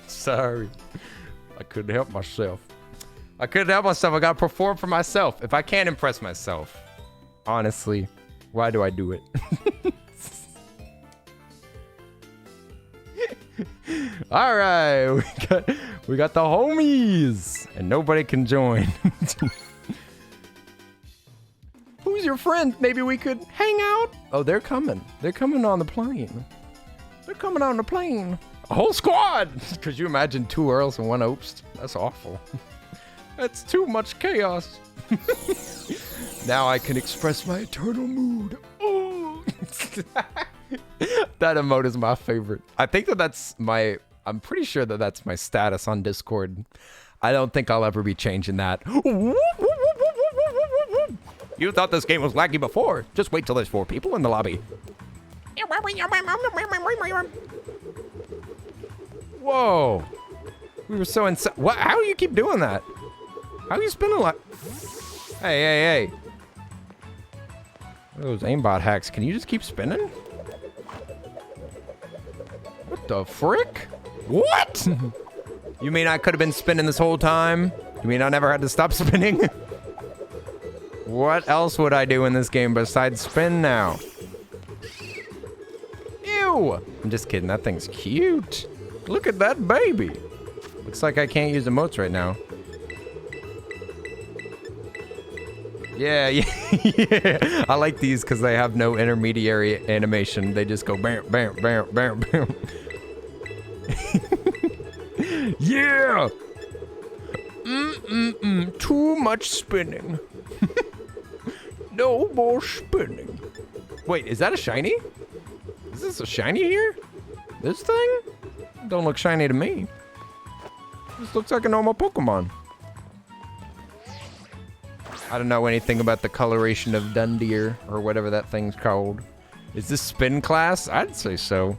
Sorry. I couldn't help myself. I gotta perform for myself. If I can't impress myself, honestly, why do I do it? All right, we got the homies, and nobody can join. Who's your friend? Maybe we could hang out. Oh, they're coming. They're coming on the plane. A whole squad. Could you imagine 2 Earls and 1 Obst? That's awful. That's too much chaos. Now I can express my eternal mood. Oh. That emote is my favorite. I think I'm pretty sure that's my status on Discord. I don't think I'll ever be changing that. You thought this game was laggy before. Just wait till there's 4 people in the lobby. Whoa. We were so insane. What? How do you keep doing that? How are you spinning like... Hey. Those aimbot hacks. Can you just keep spinning? What the frick? What? You mean I could have been spinning this whole time? You mean I never had to stop spinning? What else would I do in this game besides spin now? Ew! I'm just kidding. That thing's cute. Look at that baby. Looks like I can't use emotes right now. Yeah. I like these because they have no intermediary animation. They just go bam, bam, bam, bam, bam. Yeah! Too much spinning. No more spinning. Wait, is that a shiny? Is this a shiny here? This thing? Don't look shiny to me. This looks like a normal Pokemon. I don't know anything about the coloration of Dundeer or whatever that thing's called. Is this spin class? I'd say so.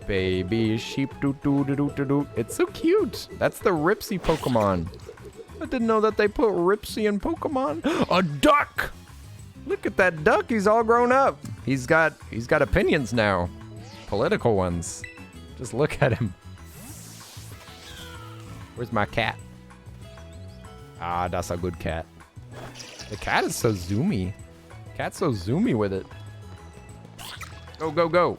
Baby sheep doo doo doo doo doo doo. It's so cute. That's the Ripsy Pokemon. I didn't know that they put Ripsy in Pokemon. A duck! Look at that duck. He's all grown up. He's got opinions now. Political ones. Just look at him. Where's my cat? Ah, that's a good cat. The cat is so zoomy. Cat's so zoomy with it. Go, go, go.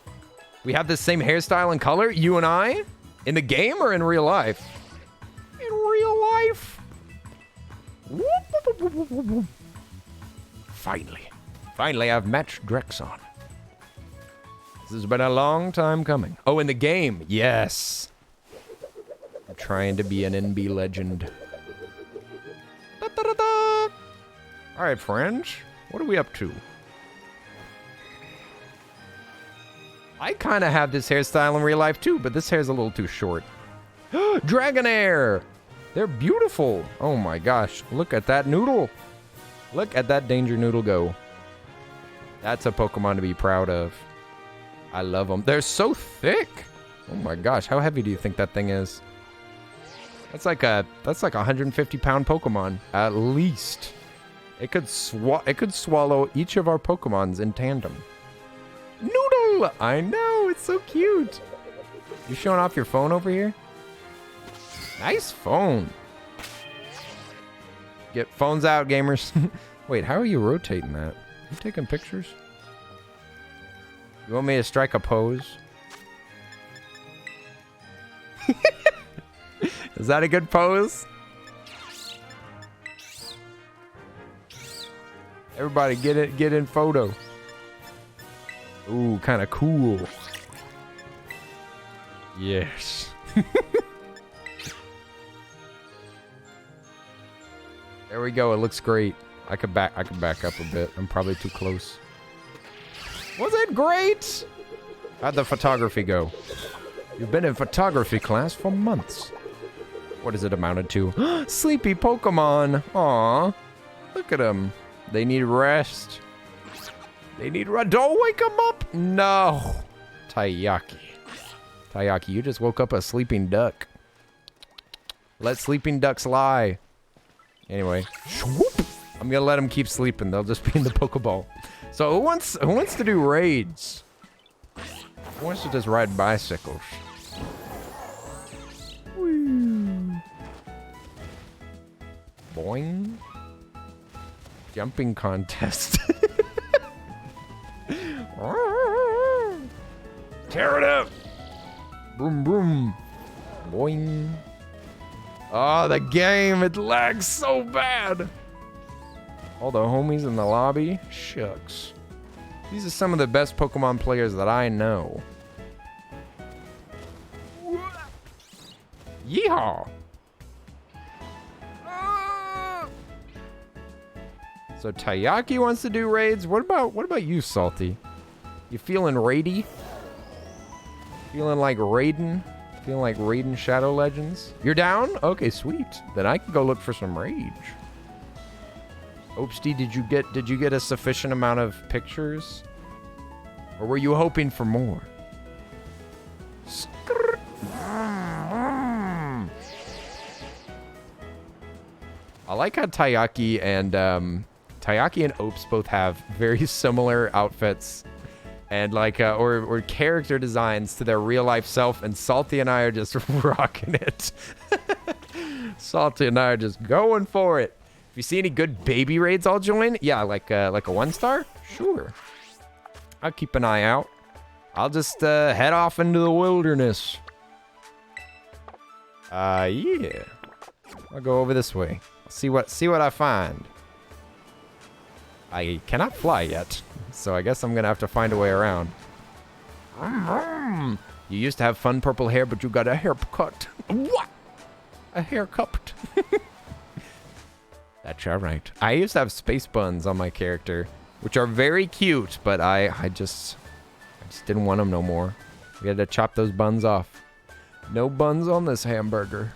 We have the same hairstyle and color, you and I? In the game or in real life? In real life. Finally, I've matched Drexon. This has been a long time coming. Oh, in the game, yes. I'm trying to be an NB legend. Da-da-da-da. All right, friends, what are we up to? I kind of have this hairstyle in real life too, but this hair's a little too short. Dragonair! They're beautiful. Oh my gosh, look at that noodle. Look at that danger noodle go. That's a Pokemon to be proud of. I love them. They're so thick. Oh my gosh, how heavy do you think that thing is? That's like a 150-pound Pokemon at least. It could swallow each of our Pokemons in tandem. Noodle! I know, it's so cute. You showing off your phone over here? Nice phone. Get phones out, gamers. Wait, how are you rotating that? You taking pictures? You want me to strike a pose? Is that a good pose? Everybody get in photo. Ooh, kind of cool. Yes. There we go. It looks great. I could back up a bit. I'm probably too close. Was it great? How'd the photography go? You've been in photography class for months. What has it amounted to? Sleepy Pokemon. Aw. Look at them. They need rest. They need rest. Don't wake them up. No. Taiyaki. Taiyaki, you just woke up a sleeping duck. Let sleeping ducks lie. Anyway. I'm gonna let them keep sleeping. They'll just be in the Pokeball. So who wants to do raids? Who wants to just ride bicycles? Woo. Boing. Jumping contest. Tear it up. Boom, boom. Boing. Oh, the game. It lags so bad. All the homies in the lobby. Shucks. These are some of the best Pokemon players that I know. Yeehaw! So Taiyaki wants to do raids. What about you, Salty? You feeling raidy? Feeling like raiding? Feeling like raiding Shadow Legends? You're down? Okay, sweet. Then I can go look for some rage. Opsty, did you get a sufficient amount of pictures? Or were you hoping for more? I like how Taiyaki and Opes both have very similar outfits and like or character designs to their real life self, and Salty and I are just rocking it. Salty and I are just going for it. If you see any good baby raids, I'll join. Yeah, like a 1-star? Sure. I'll keep an eye out. I'll just head off into the wilderness. Yeah. I'll go over this way. See what I find. I cannot fly yet, so I guess I'm gonna have to find a way around. You used to have fun purple hair, but you got a haircut. What? A haircut. That's all right. I used to have space buns on my character, which are very cute, but I just didn't want them no more. We had to chop those buns off. No buns on this hamburger.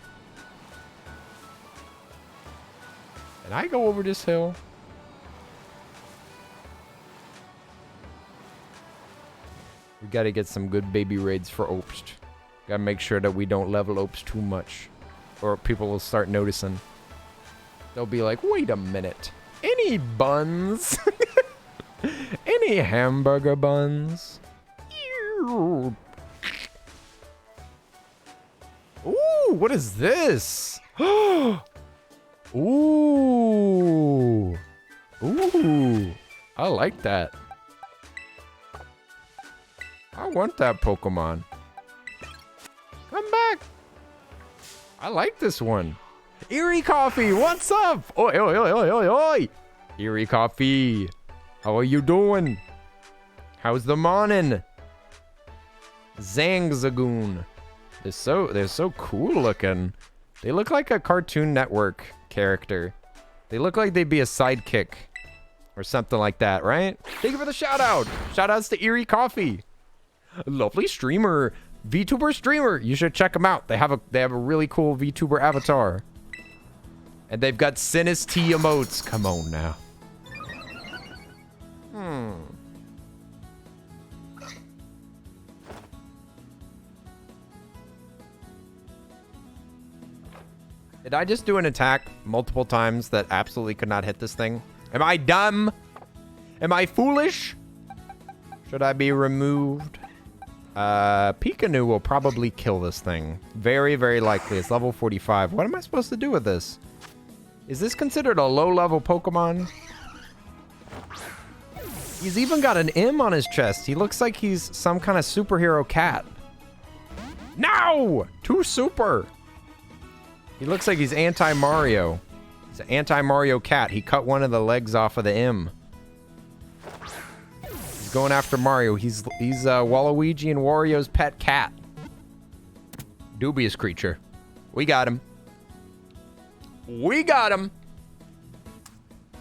And I go over this hill. We gotta get some good baby raids for Opst. Gotta make sure that we don't level Opst too much, or people will start noticing. They'll be like, wait a minute. Any buns? Any hamburger buns? Ooh, what is this? Ooh. Ooh. I like that. I want that Pokemon. Come back. I like this one. Eerie Coffee, what's up? Oi, oi, oi, oi, oi, oi. Eerie Coffee, how are you doing? How's the morning? Zangzagoon. They're so cool looking. They look like a Cartoon Network character. They look like they'd be a sidekick or something like that, right? Thank you for the shout out. Shout outs to Eerie Coffee. A lovely streamer, VTuber streamer. You should check them out. They have a really cool VTuber avatar. And they've got Sinus T emotes. Come on now. Did I just do an attack multiple times that absolutely could not hit this thing? Am I dumb? Am I foolish? Should I be removed? Pikanu will probably kill this thing. Very, very likely. It's level 45. What am I supposed to do with this? Is this considered a low-level Pokemon? He's even got an M on his chest. He looks like he's some kind of superhero cat. No! Too super! He looks like he's anti-Mario. He's an anti-Mario cat. He cut one of the legs off of the M. going after Mario. He's Waluigi and Wario's pet cat. Dubious creature. We got him. We got him.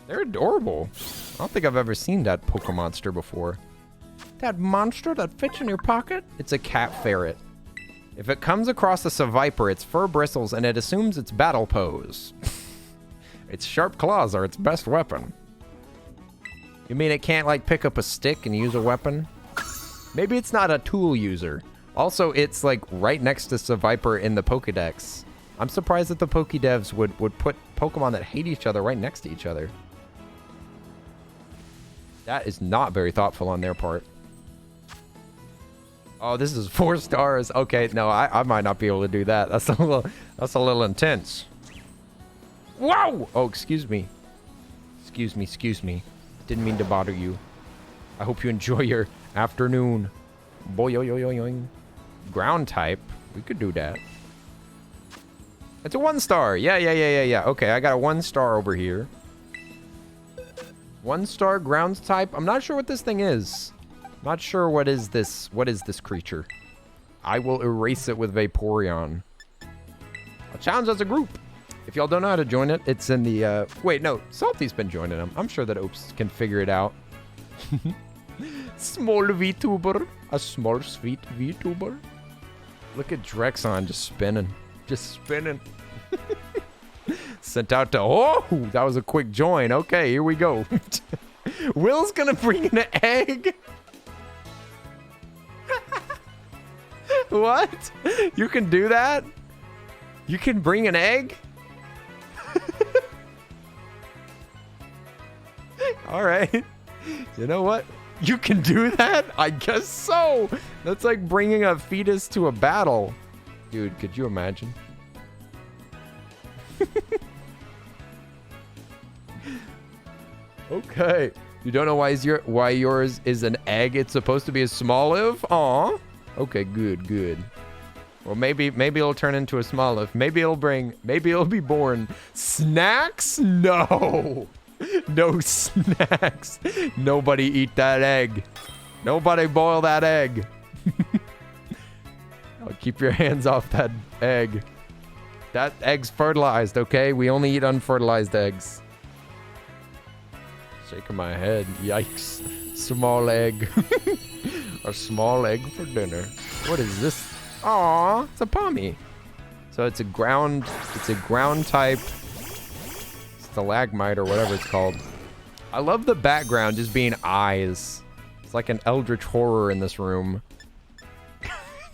They're adorable. I don't think I've ever seen that Pokemonster before. That monster that fits in your pocket? It's a cat ferret. If it comes across a Seviper, its fur bristles and it assumes its battle pose. Its sharp claws are its best weapon. You mean it can't, like, pick up a stick and use a weapon? Maybe it's not a tool user. Also, it's, like, right next to Seviper in the Pokédex. I'm surprised that the Pokédevs would put Pokemon that hate each other right next to each other. That is not very thoughtful on their part. Oh, this is 4 stars. Okay, no, I might not be able to do that. That's a little intense. Whoa! Oh, excuse me. Excuse me. Didn't mean to bother you. I hope you enjoy your afternoon. Boing. Ground type. We could do that. It's a 1 star. Yeah. Okay, I got a 1 star over here. 1 star ground type. I'm not sure what this thing is. Not sure what is this creature. I will erase it with Vaporeon. A challenge as a group. If y'all don't know how to join it, it's in the, wait, no, Salty's been joining them. I'm sure that Oops can figure it out. Small VTuber. A small, sweet VTuber. Look at Drexon just spinning. Just spinning. Sent out to, oh, that was a quick join. Okay, here we go. Will's gonna bring an egg. What? You can do that? You can bring an egg? All right. You know what? You can do that? I guess so. That's like bringing a fetus to a battle. Dude, could you imagine? Okay. You don't know why yours is an egg? It's supposed to be a Smoliv? Aw. Okay, good. Well, maybe it'll turn into a Smoliv. Maybe it'll be born. Snacks? No. No snacks. Nobody eat that egg. Nobody boil that egg. Oh, keep your hands off that egg. That egg's fertilized, okay? We only eat unfertilized eggs. Shaking my head. Yikes. Small egg. A small egg for dinner. What is this? Aw, it's a Pommy. So it's a ground type stalagmite or whatever it's called. I love the background just being eyes. It's like an eldritch horror in this room.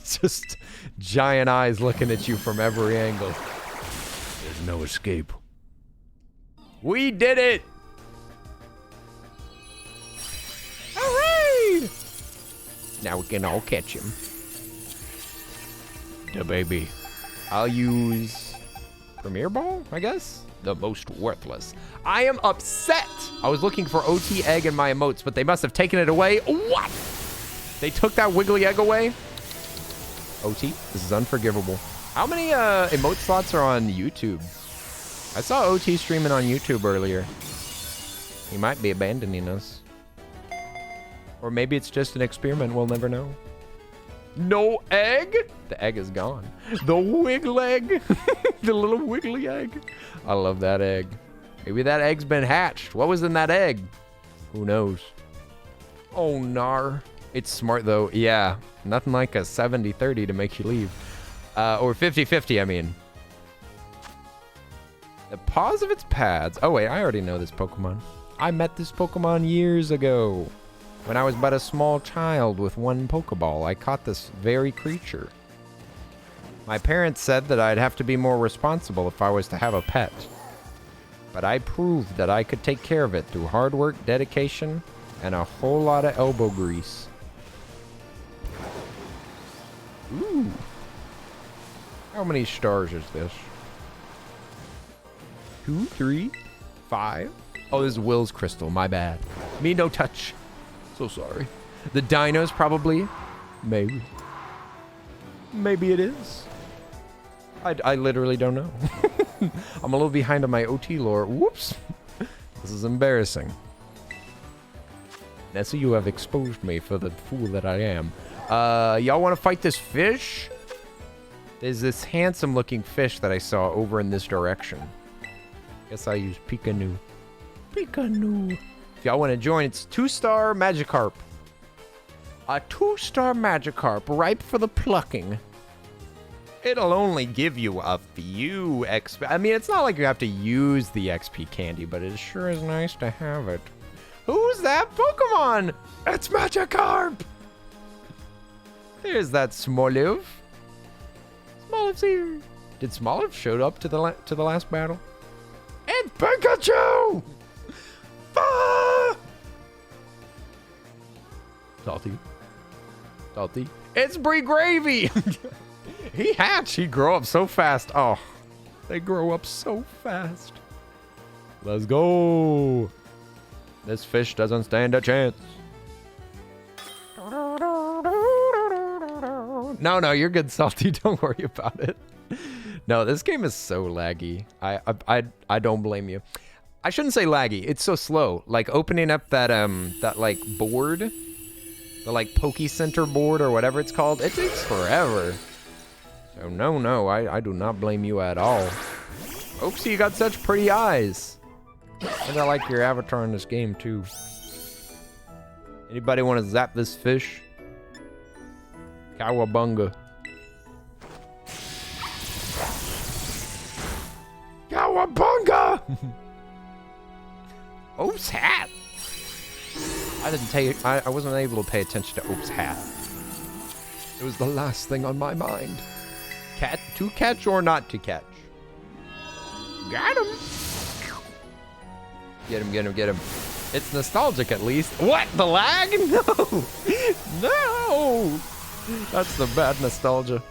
Just giant eyes looking at you from every angle. There's no escape. We did it! Hooray! Now we can all catch him. The baby. I'll use Premier Ball, I guess? The most worthless. I am upset! I was looking for OT egg in my emotes, but they must have taken it away. What? They took that wiggly egg away? OT, this is unforgivable. How many emote slots are on YouTube? I saw OT streaming on YouTube earlier. He might be abandoning us. Or maybe it's just an experiment, we'll never know. No egg? The egg is gone. The wiggle egg. The little wiggly egg. I love that egg. Maybe that egg's been hatched. What was in that egg? Who knows? Oh, nar. It's smart, though. Yeah. Nothing like a 70-30 to make you leave. Or 50-50, I mean. The paws of its pads. Oh, wait. I already know this Pokemon. I met this Pokemon years ago. When I was but a small child with 1 Pokeball, I caught this very creature. My parents said that I'd have to be more responsible if I was to have a pet. But I proved that I could take care of it through hard work, dedication, and a whole lot of elbow grease. Ooh. How many stars is this? 2, 3, 5? Oh, this is Will's crystal. My bad. Me no touch. So sorry. The dinos probably. Maybe. Maybe it is. I literally don't know. I'm a little behind on my OT lore. Whoops. This is embarrassing. Nessie, you have exposed me for the fool that I am. Y'all want to fight this fish? There's this handsome looking fish that I saw over in this direction. Guess I use Pikanu. Pikanu. If y'all want to join, it's 2-star Magikarp. A 2-star Magikarp, ripe for the plucking. It'll only give you a few XP. I mean, it's not like you have to use the XP candy, but it sure is nice to have it. Who's that Pokemon? It's Magikarp! There's that Smoliv. Smoliv's here. Did Smoliv show up to the last battle? It's Pikachu! Ah! Salty. Salty. It's Brie Gravy! He hatched. He grow up so fast. Oh, they grow up so fast. Let's go. This fish doesn't stand a chance. No, you're good, Salty. Don't worry about it. No, this game is so laggy. I don't blame you. I shouldn't say laggy. It's so slow. Like opening up that like board, the like Poke Center board or whatever it's called. It takes forever. So no, I do not blame you at all. Oopsie, you got such pretty eyes. And I like your avatar in this game too. Anybody want to zap this fish? Cowabunga. Cowabunga! Oop's hat. I wasn't able to pay attention to Oop's hat. It was the last thing on my mind. To catch or not to catch? Got him. Get him. It's nostalgic at least. What? The lag? No. No. That's the bad nostalgia.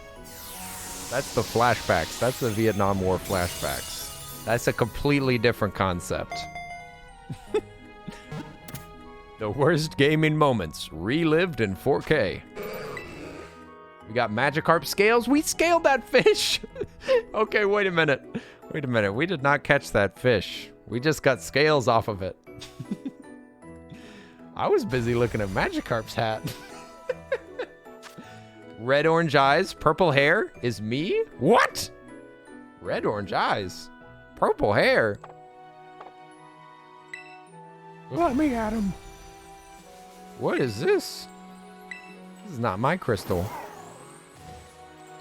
That's the flashbacks. That's the Vietnam War flashbacks. That's a completely different concept. The worst gaming moments relived in 4K. We got Magikarp scales. We scaled that fish. Okay, wait a minute. We did not catch that fish. We just got scales off of it. I was busy looking at Magikarp's hat. Red orange eyes, purple hair is me? What? Red orange eyes, purple hair. Let me at him. What is this? This is not my crystal.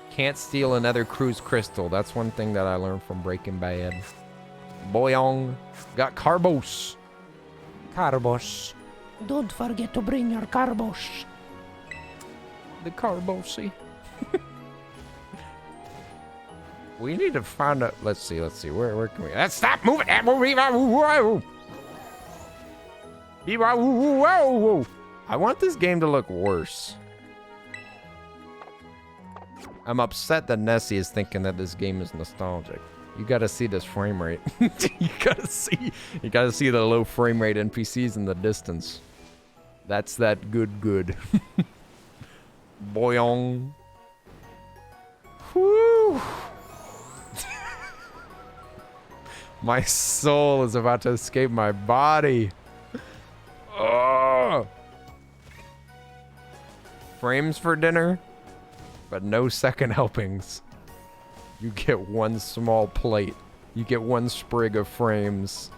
Can't steal another cruise crystal. That's one thing that I learned from Breaking Bad. Boyong. Got Carbos. Carbos. Don't forget to bring your Carbos. The Carbosi. We need to find a... Let's see. Where can we... Stop moving! I want this game to look worse. I'm upset that Nessie is thinking that this game is nostalgic. You gotta see this frame rate. You gotta see the low frame rate NPCs in the distance. That's that good. Boyong. Whew. My soul is about to escape my body. Oh. Frames for dinner, but no second helpings. You get one small plate. You get one sprig of frames.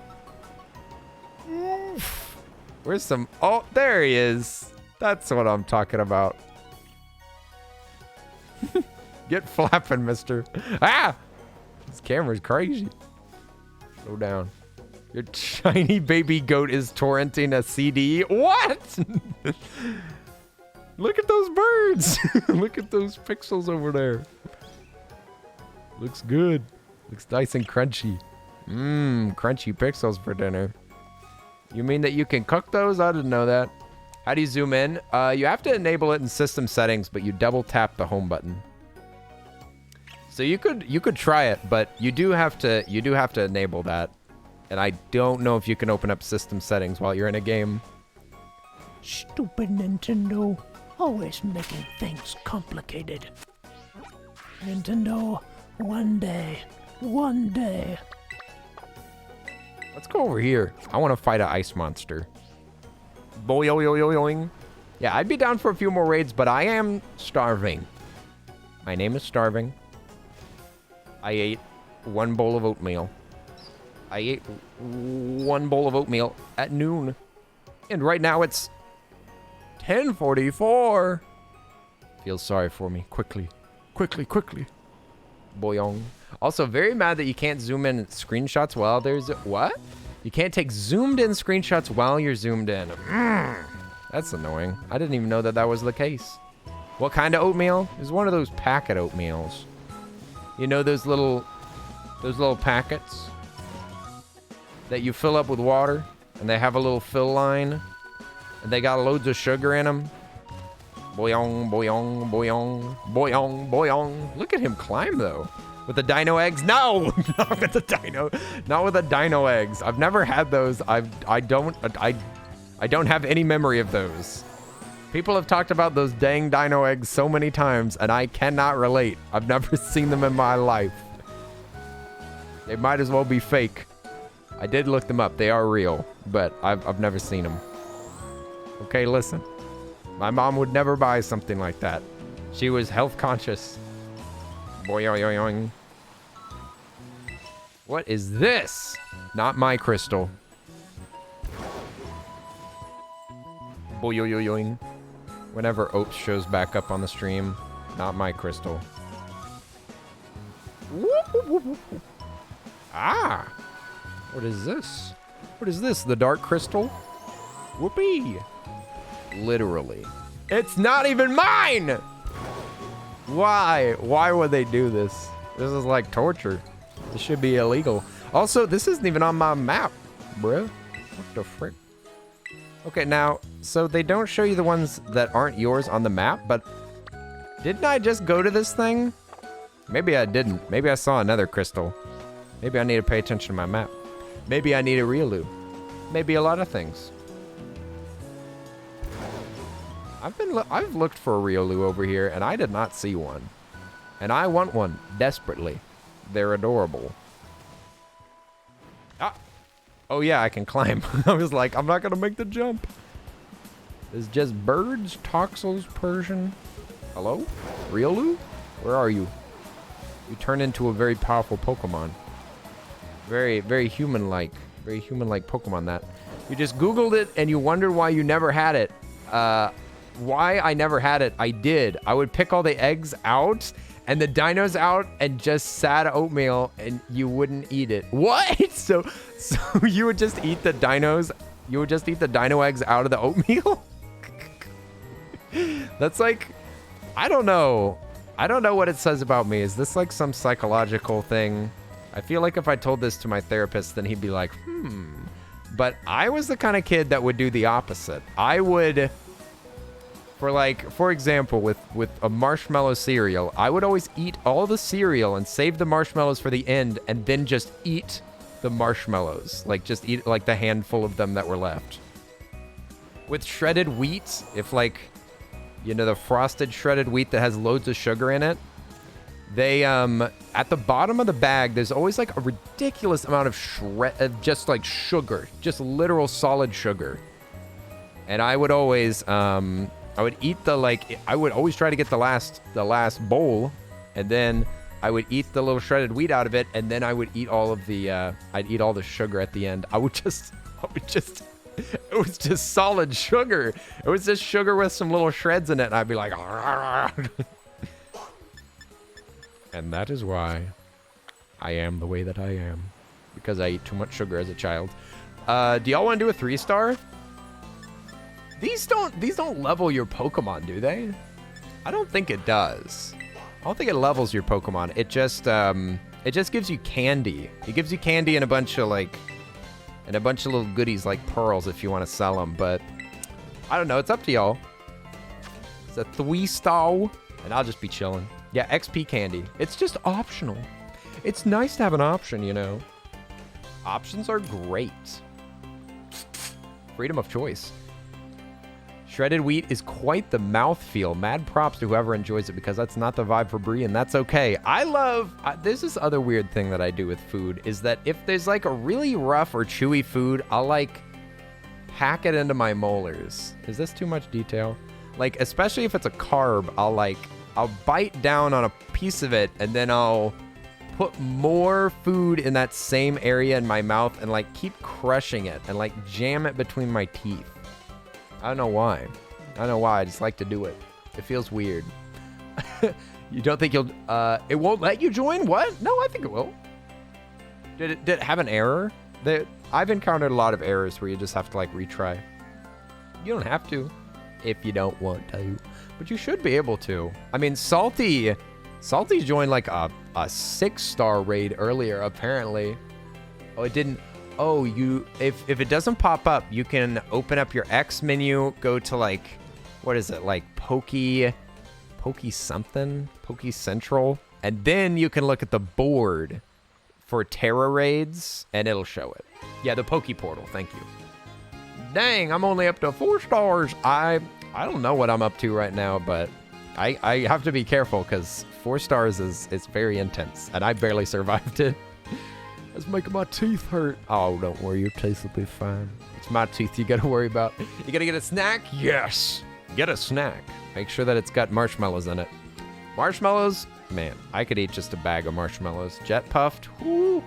Oof. Where's some... Oh, there he is. That's what I'm talking about. Get flapping, mister. Ah! This camera's crazy. Slow down. Your shiny baby goat is torrenting a CD. What? Look at those birds. Look at those pixels over there. Looks good. Looks nice and crunchy. Mmm, crunchy pixels for dinner. You mean that you can cook those? I didn't know that. How do you zoom in? You have to enable it in system settings, but you double tap the home button. So you could try it, but you do have to enable that. And I don't know if you can open up system settings while you're in a game. Stupid Nintendo, always making things complicated. Nintendo, one day. Let's go over here. I want to fight an ice monster. Boing. Yeah, I'd be down for a few more raids, but I am starving. My name is Starving. I ate 1 bowl of oatmeal. I ate 1 bowl of oatmeal at noon. And right now it's 10:44. Feel sorry for me. Quickly. Boyong. Also, very mad that you can't zoom in screenshots while there's... What? You can't take zoomed in screenshots while you're zoomed in. That's annoying. I didn't even know that that was the case. What kind of oatmeal? It's one of those packet oatmeals. You know those little packets that you fill up with water and they have a little fill line and they got loads of sugar in them. Boyong, boyong, boyong, boyong, boyong. Look at him climb though. With the dino eggs? No! Not with the dino. Not with the dino eggs. I've never had those. I don't have any memory of those. People have talked about those dang dino eggs so many times, and I cannot relate. I've never seen them in my life. They might as well be fake. I did look them up. They are real, but I've never seen them. Okay, listen. My mom would never buy something like that. She was health conscious. Boing. What is this? Not my crystal. Boing. Whenever Oats shows back up on the stream, not my crystal. Ah! What is this? What is this? The dark crystal? Whoopee! Literally. It's not even mine! Why? Why would they do this? This is like torture. This should be illegal. Also, this isn't even on my map, bruh. What the frick? Okay, now, so they don't show you the ones that aren't yours on the map, but didn't I just go to this thing? Maybe I didn't. Maybe I saw another crystal. Maybe I need to pay attention to my map. Maybe I need a Riolu. Maybe a lot of things. I've looked for a Riolu over here, and I did not see one. And I want one desperately. They're adorable. Ah! Oh yeah, I can climb. I was like, I'm not gonna make the jump. It's just birds, Toxels, Persian. Hello? Riolu? Where are you? You turn into a very powerful Pokemon. Very, very human-like. Very human-like Pokemon that. You just Googled it and you wondered why you never had it. Why I never had it, I did. I would pick all the eggs out and the dinos out and just sad oatmeal and you wouldn't eat it. What? So you would just eat the dinos? You would just eat the dino eggs out of the oatmeal? That's like, I don't know. I don't know what it says about me. Is this like some psychological thing? I feel like if I told this to my therapist, then he'd be like, But I was the kind of kid that would do the opposite. I would, for example, with a marshmallow cereal, I would always eat all the cereal and save the marshmallows for the end and then just eat the marshmallows. Like just eat like the handful of them that were left. With shredded wheat, if like, you know, the frosted shredded wheat that has loads of sugar in it, they, at the bottom of the bag, there's always like a ridiculous amount of just like sugar, just literal solid sugar. And I would always, I would eat I would always try to get the last bowl, and then I would eat the little shredded wheat out of it, and then I would eat all of the, I'd eat all the sugar at the end. it was just solid sugar. It was just sugar with some little shreds in it, and I'd be like, And that is why I am the way that I am. Because I ate too much sugar as a child. Do y'all want to do a 3-star? These don't level your Pokemon, do they? I don't think it does. I don't think it levels your Pokemon. It just gives you candy. It gives you candy and a bunch of little goodies like pearls if you want to sell them. But I don't know. It's up to y'all. It's a 3-star, and I'll just be chilling. Yeah, XP candy. It's just optional. It's nice to have an option, you know. Options are great. Freedom of choice. Shredded wheat is quite the mouthfeel. Mad props to whoever enjoys it, because that's not the vibe for Bree, and that's okay. There's this other weird thing that I do with food, is that if there's like a really rough or chewy food, I'll like pack it into my molars. Is this too much detail? Like, especially if it's a carb, I'll bite down on a piece of it and then I'll put more food in that same area in my mouth and like keep crushing it and like jam it between my teeth. I don't know why. I just like to do it. It feels weird. You don't think you'll, it won't let you join? What? No, I think it will. Did it have an error? I've encountered a lot of errors where you just have to like retry. You don't have to if you don't want to, but you should be able to. I mean, Salty joined like a 6-star raid earlier, apparently. Oh, it didn't. Oh, if it doesn't pop up, you can open up your X menu, go to like, what is it? Like Poke something? Poke Central. And then you can look at the board for Terra raids, and it'll show it. Yeah, the Poke Portal, thank you. Dang, I'm only up to 4 stars. I don't know what I'm up to right now, but I have to be careful because 4 stars is very intense, and I barely survived it. It's making my teeth hurt. Oh, don't worry, your teeth will be fine. It's my teeth you gotta worry about. You gotta get a snack? Yes. Get a snack. Make sure that it's got marshmallows in it. Marshmallows? Man, I could eat just a bag of marshmallows. Jet puffed? Woo!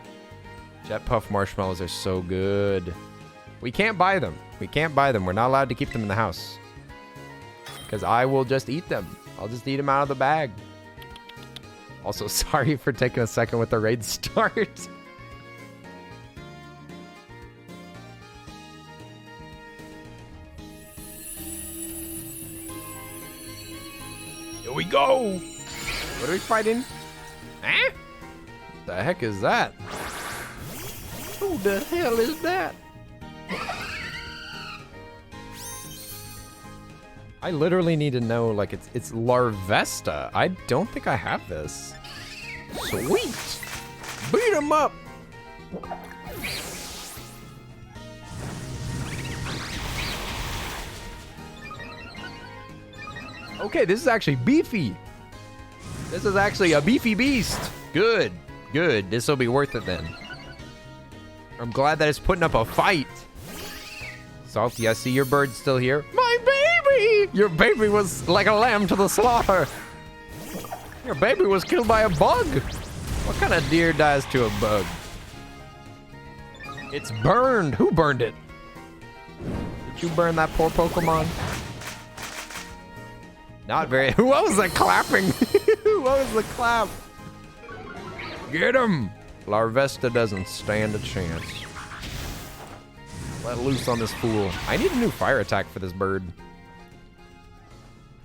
Jet puff marshmallows are so good. We can't buy them. We're not allowed to keep them in the house. Because I will just eat them. I'll just eat them out of the bag. Also, sorry for taking a second with the raid start. Here we go. What are we fighting? Huh? The heck is that? Who the hell is that? I literally need to know, like, it's Larvesta. I don't think I have this. Sweet! Beat him up! Okay, this is actually beefy. This is actually a beefy beast. Good, good. This will be worth it then. I'm glad that it's putting up a fight. Salty, I see your bird's still here. My baby! Your baby was like a lamb to the slaughter. Your baby was killed by a bug. What kind of deer dies to a bug? It's burned. Who burned it? Did you burn that poor Pokemon? Not very. What was the clapping? What was the clap? Get him! Larvesta doesn't stand a chance. Let loose on this fool. I need a new fire attack for this bird.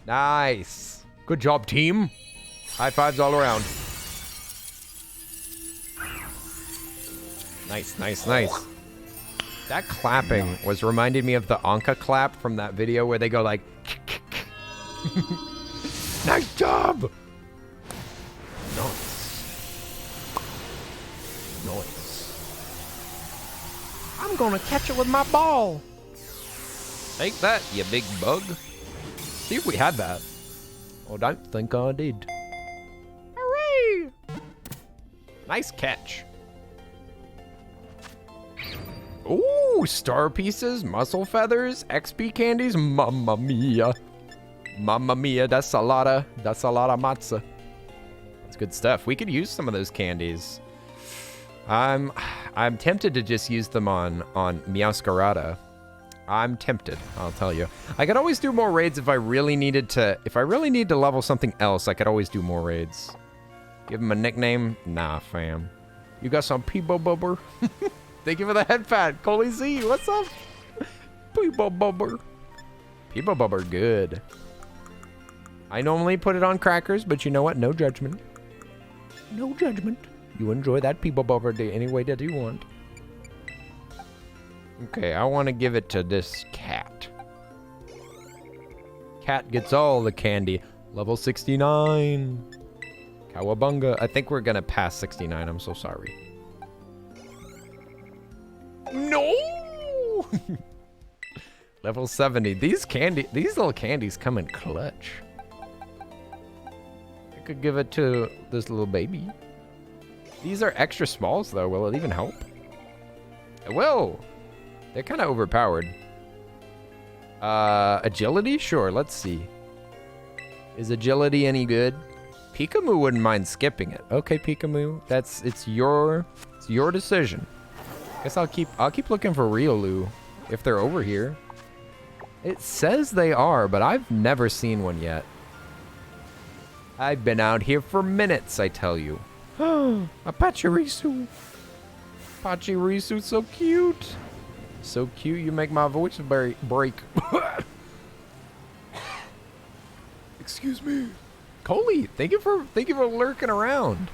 Nice. Good job, team. High fives all around. Nice, nice, nice. That clapping was reminding me of the Anka clap from that video where they go like... Nice job! Nice. Nice. I'm gonna catch it with my ball. Take that, you big bug. See if we had that. Oh, don't think I did. Hooray! Nice catch. Ooh, star pieces, muscle feathers, XP candies, mamma mia. Mamma mia, that's a lot of matzah. That's good stuff. We could use some of those candies. I'm tempted to just use them on Meowscarada. I'm tempted, I'll tell you. I could always do more raids if I really needed to level something else. I could always do more raids. Give him a nickname? Nah, fam. You got some Peebo Bubber? Thank you for the head pat. Coley Z, what's up? Peebo Bubber. Peebo Bubber, good. I normally put it on crackers, but you know what? No judgment. No judgment. You enjoy that Peebo Bubber day any way that you want. Okay, I want to give it to this cat. Cat gets all the candy. Level 69. Cowabunga. I think we're going to pass 69. I'm so sorry. No! Level 70. These little candies come in clutch. I could give it to this little baby. These are extra smalls, though. Will it even help? It will. They're kind of overpowered. Agility? Sure, let's see. Is agility any good? Pikamu wouldn't mind skipping it. Okay, Pikamu. It's your decision. Guess I'll keep looking for Riolu if they're over here. It says they are, but I've never seen one yet. I've been out here for minutes, I tell you. A Pachirisu. Pachirisu, so cute. So cute, you make my voice break. Excuse me. Coley, thank you for lurking around.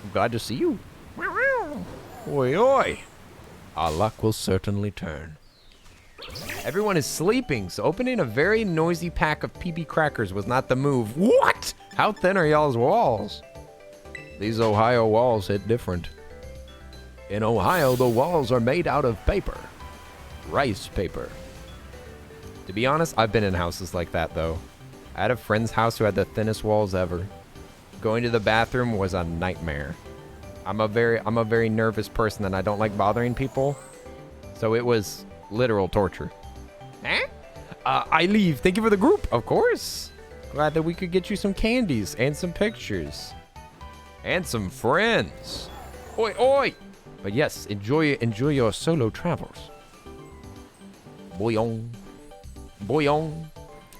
I'm glad to see you. Oi, oi. Our luck will certainly turn. Everyone is sleeping, so opening a very noisy pack of PB crackers was not the move. What? How thin are y'all's walls? These Ohio walls hit different. In Ohio, the walls are made out of paper. Rice paper. To be honest, I've been in houses like that, though. I had a friend's house who had the thinnest walls ever. Going to the bathroom was a nightmare. I'm a very nervous person and I don't like bothering people. So it was literal torture. Eh? I leave. Thank you for the group. Of course. Glad that we could get you some candies and some pictures. And some friends. Oi, oi. But yes, enjoy your solo travels. Boyong. Boyong.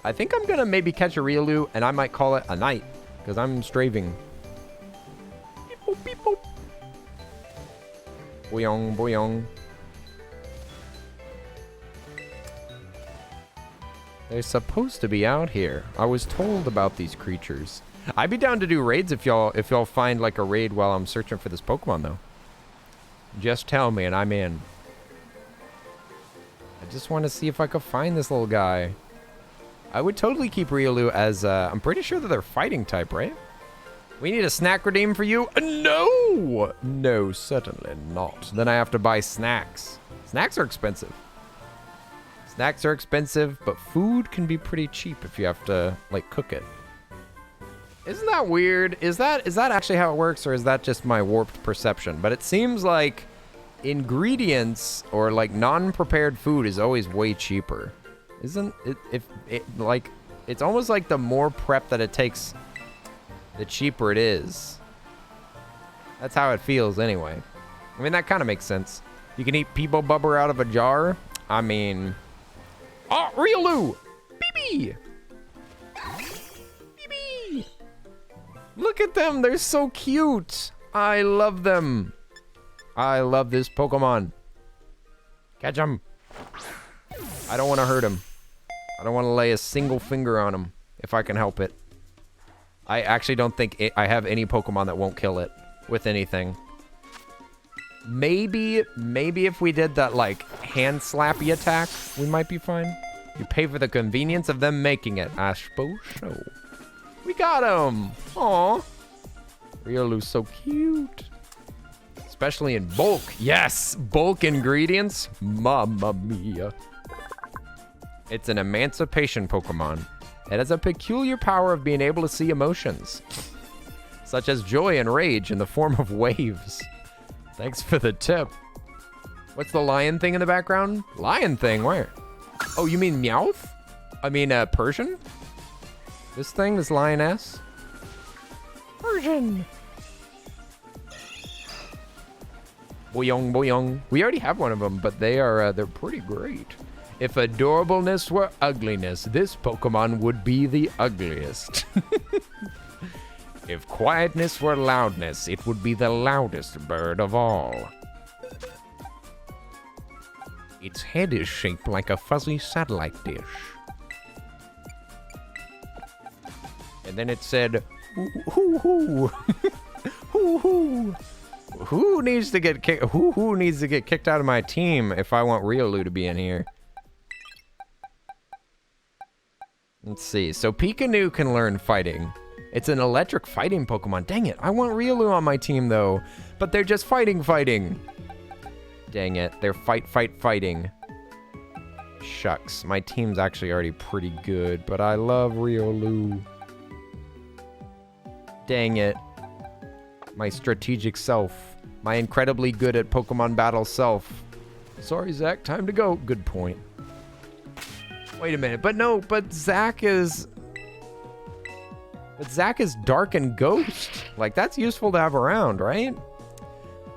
I think I'm gonna maybe catch a Riolu and I might call it a night because I'm strafing. Beep boop, beep boop. Boyong, boyong. They're supposed to be out here. I was told about these creatures. I'd be down to do raids if y'all find like a raid while I'm searching for this Pokemon though. Just tell me and I'm in. I just want to see if I could find this little guy. I would totally keep Riolu as, I'm pretty sure that they're fighting type, right? We need a snack redeem for you? No! No, certainly not. Then I have to buy snacks. Snacks are expensive. Snacks are expensive, but food can be pretty cheap if you have to, like, cook it. Isn't that weird? Is that actually how it works, or is that just my warped perception? But it seems like ingredients or, like, non-prepared food is always way cheaper. Isn't it, like, it's almost like the more prep that it takes, the cheaper it is. That's how it feels anyway. I mean, that kind of makes sense. You can eat Peebo Bubber out of a jar. I mean... Oh, Riolu! BB! BB! Look at them, they're so cute! I love them. I love this Pokemon. Catch him. I don't want to hurt him. I don't want to lay a single finger on him, if I can help it. I actually don't think I have any Pokemon that won't kill it with anything. Maybe if we did that, like, hand slappy attack, we might be fine. You pay for the convenience of them making it, I suppose so. We got him! Aw. Riolu's so cute. Especially in bulk. Yes! Bulk ingredients. Mamma mia. It's an emancipation Pokemon. It has a peculiar power of being able to see emotions, such as joy and rage in the form of waves. Thanks for the tip. What's the lion thing in the background? Lion thing, where? Oh, you mean Meowth? I mean, Persian? This thing, this lioness? Persian. Boyong, boyong. We already have one of them, but they're pretty great. If adorableness were ugliness, this Pokemon would be the ugliest. If quietness were loudness, it would be the loudest bird of all. Its head is shaped like a fuzzy satellite dish. And then it said, hoo hoo. Hoo hoo. Who needs to get kicked out of my team if I want Riolu to be in here? Let's see. So Pikachu can learn fighting. It's an electric fighting Pokemon. Dang it. I want Riolu on my team, though. But they're just fighting. Dang it. They're fighting. Shucks. My team's actually already pretty good, but I love Riolu. Dang it. My strategic self. My incredibly good at Pokemon battle self. Sorry, Zach. Time to go. Good point. Wait a minute. But no, but Zach is... But Zach is dark and ghost. Like, that's useful to have around, right?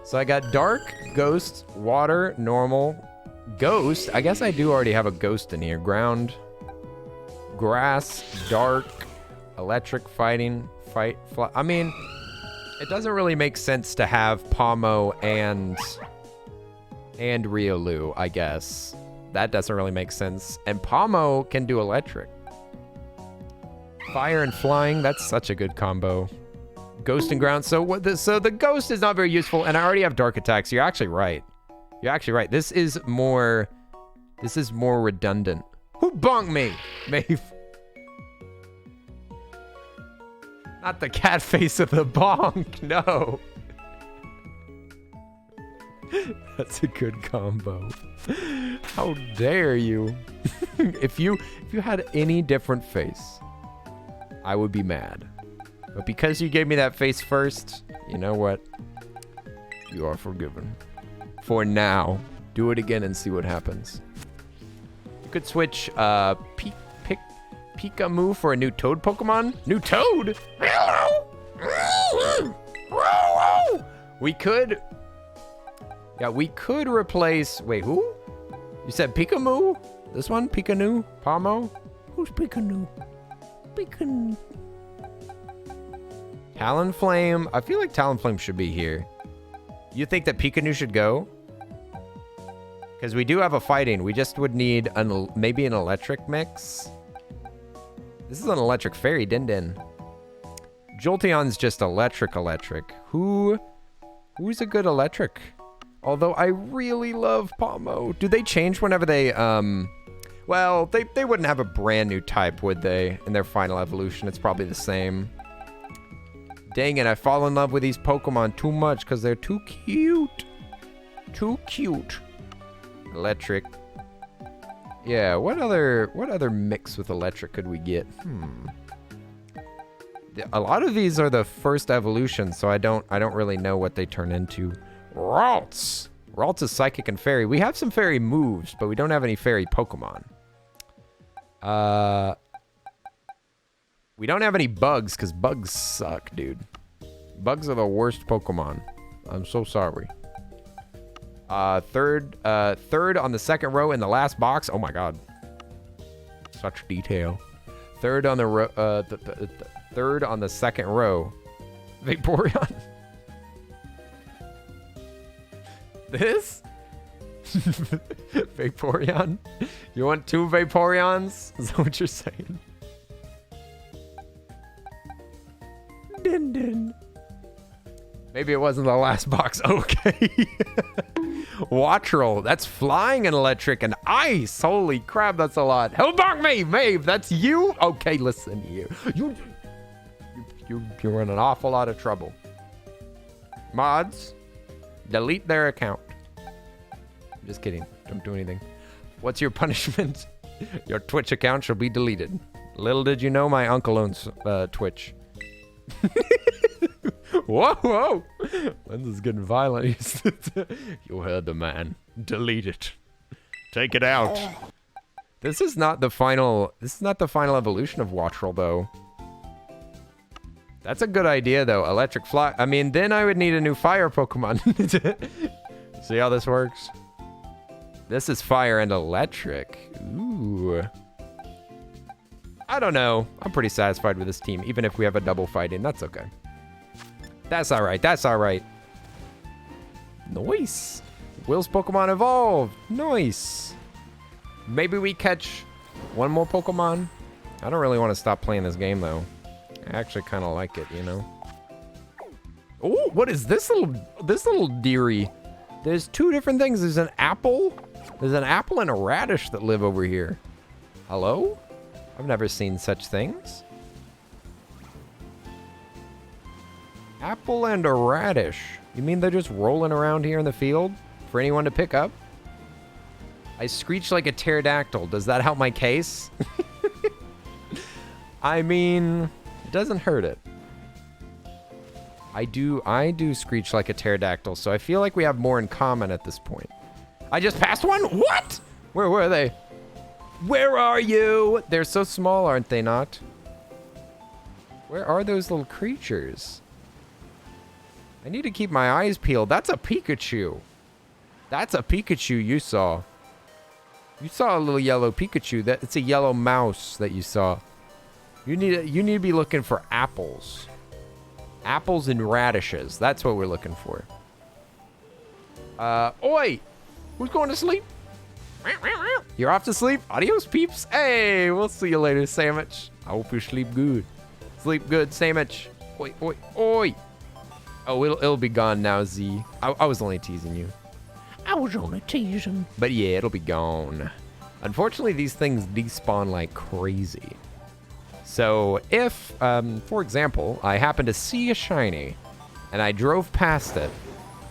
So I got dark, ghost, water, normal, ghost. I guess I do already have a ghost in here. Ground, grass, dark, electric, fighting, fight, fly. I mean, it doesn't really make sense to have Pomo and Riolu, I guess. That doesn't really make sense. And Pomo can do electric. Fire and flying, that's such a good combo. Ghost and ground. So the ghost is not very useful, and I already have dark attacks. You're actually right. You're actually right. This is more redundant. Who bonked me? Maeve. Not the cat face of the bonk, no. That's a good combo. How dare you? If you had any different face, I would be mad. But because you gave me that face first, you know what? You are forgiven. For now. Do it again and see what happens. You could switch Pikamu for a new Toad Pokemon. New Toad? We could... Yeah, we could replace... Wait, who? You said Pikamu? This one? Pikanu? Pomo? Who's Pikanu? Pikanu. Talonflame. I feel like Talonflame should be here. You think that Pikanu should go? Because we do have a fighting. We just would need maybe an electric mix. This is an electric fairy, Din. Jolteon's just electric. Who's a good electric? Although I really love Pomo. Do they change whenever they, well, they wouldn't have a brand new type, would they? In their final evolution, it's probably the same. Dang it, I fall in love with these Pokemon too much because they're too cute. Too cute. Electric. Yeah, what other mix with electric could we get? A lot of these are the first evolution, so I don't really know what they turn into. Ralts. Ralts is psychic and fairy. We have some fairy moves, but we don't have any fairy Pokemon. We don't have any bugs because bugs suck, dude. Bugs are the worst Pokemon. I'm so sorry. Third on the second row in the last box. Oh my god. Such detail. Third on the third on the second row. Vaporeon. This? Vaporeon? You want 2 Vaporeons? Is that what you're saying? Din. Maybe it wasn't the last box. Okay. Wattrel. That's flying and electric and ice. Holy crap, that's a lot. Hellbonk me, Maeve. That's you? Okay, listen here. You're in an awful lot of trouble. Mods, delete their account. I'm just kidding. Don't do anything. What's your punishment? Your Twitch account shall be deleted. Little did you know my uncle owns Twitch. Whoa! This is getting violent. You heard the man. Delete it. Take it out. This is not the final evolution of Wattrel, though. That's a good idea, though. Electric fly. I mean, then I would need a new fire Pokemon. See how this works? This is fire and electric. Ooh. I don't know. I'm pretty satisfied with this team, even if we have a double fighting. That's okay. That's alright. That's alright. Nice. Will's Pokemon evolved. Nice. Maybe we catch one more Pokemon. I don't really want to stop playing this game, though. I actually kind of like it, you know? Oh, what is this little dearie? There's 2 different things. There's an apple. There's an apple and a radish that live over here. Hello? I've never seen such things. Apple and a radish. You mean they're just rolling around here in the field for anyone to pick up? I screech like a pterodactyl. Does that help my case? I mean, it doesn't hurt it. I do screech like a pterodactyl, so I feel like we have more in common at this point. I just passed one? What? Where were they? Where are you? They're so small, aren't they not? Where are those little creatures? I need to keep my eyes peeled. That's a Pikachu. That's a Pikachu you saw. You saw a little yellow Pikachu. It's a yellow mouse that you saw. You need to be looking for apples. Apples and radishes. That's what we're looking for. Oi! Who's going to sleep? You're off to sleep? Adios, peeps. Hey, we'll see you later, Sandwich. I hope you sleep good. Sleep good, Sandwich. Oi, oi, oi. Oh, it'll be gone now, Z. I was only teasing you. I was only teasing. But yeah, it'll be gone. Unfortunately, these things despawn like crazy. So if, for example, I happen to see a shiny and I drove past it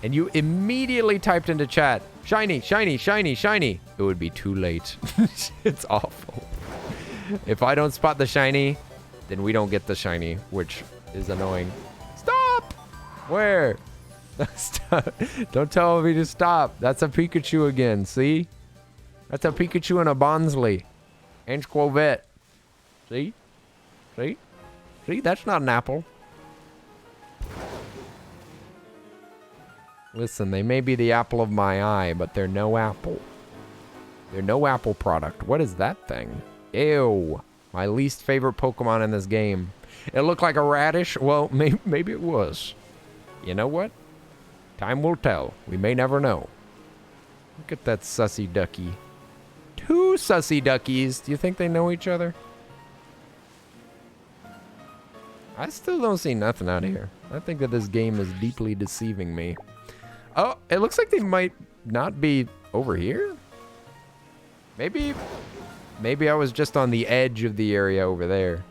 and you immediately typed into chat, shiny, shiny, shiny, shiny, it would be too late. It's awful. If I don't spot the shiny, then we don't get the shiny, which is annoying. Stop! Where? Stop. Don't tell me to stop. That's a Pikachu again, see? That's a Pikachu and a Bonsley. And Squovette. See? See? See? That's not an apple. Listen, they may be the apple of my eye, but they're no apple. They're no apple product. What is that thing? Ew. My least favorite Pokemon in this game. It looked like a radish. Well, maybe it was. You know what? Time will tell. We may never know. Look at that sussy ducky. Two sussy duckies. Do you think they know each other? I still don't see nothing out here. I think that this game is deeply deceiving me. Oh, it looks like they might not be over here. Maybe I was just on the edge of the area over there.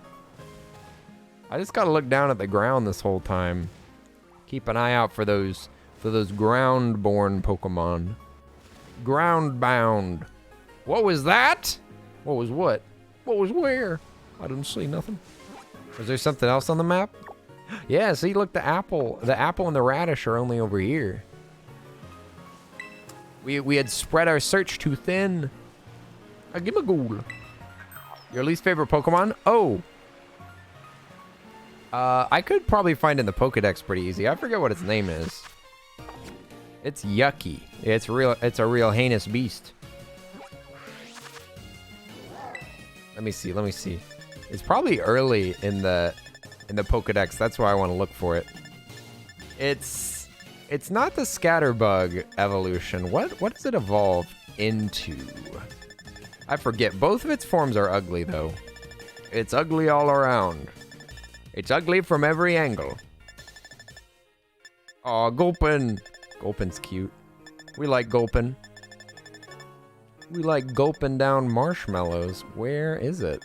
I just gotta look down at the ground this whole time. Keep an eye out for those ground-born Pokemon. Ground-bound. What was that? What was what? What was where? I didn't see nothing. Was there something else on the map? Yeah, see, look, the apple and the radish are only over here. We had spread our search too thin. A Gimagool. Your least favorite Pokemon? Oh. I could probably find in the Pokedex pretty easy. I forget what its name is. It's yucky. It's a real heinous beast. Let me see. It's probably early in the Pokedex. That's why I want to look for it. It's not the Scatterbug evolution. What does it evolve into? I forget. Both of its forms are ugly though. It's ugly all around. It's ugly from every angle. Aw, Gulpin. Gulpin's cute. We like Gulpin. We like gulping down marshmallows. Where is it?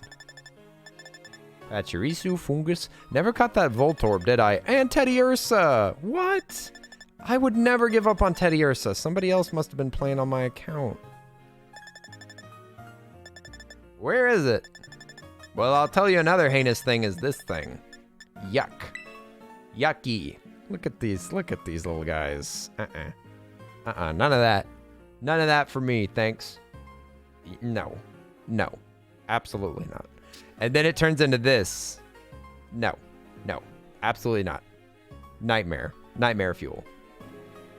Pachirisu, Fungus. Never caught that Voltorb, did I? And Teddy Ursa! What? I would never give up on Teddy Ursa. Somebody else must have been playing on my account. Where is it? Well, I'll tell you another heinous thing is this thing. Yuck. Yucky. Look at these little guys. None of that. None of that for me, thanks. No. No. Absolutely not. And then it turns into this. No. No. Absolutely not. Nightmare. Nightmare fuel.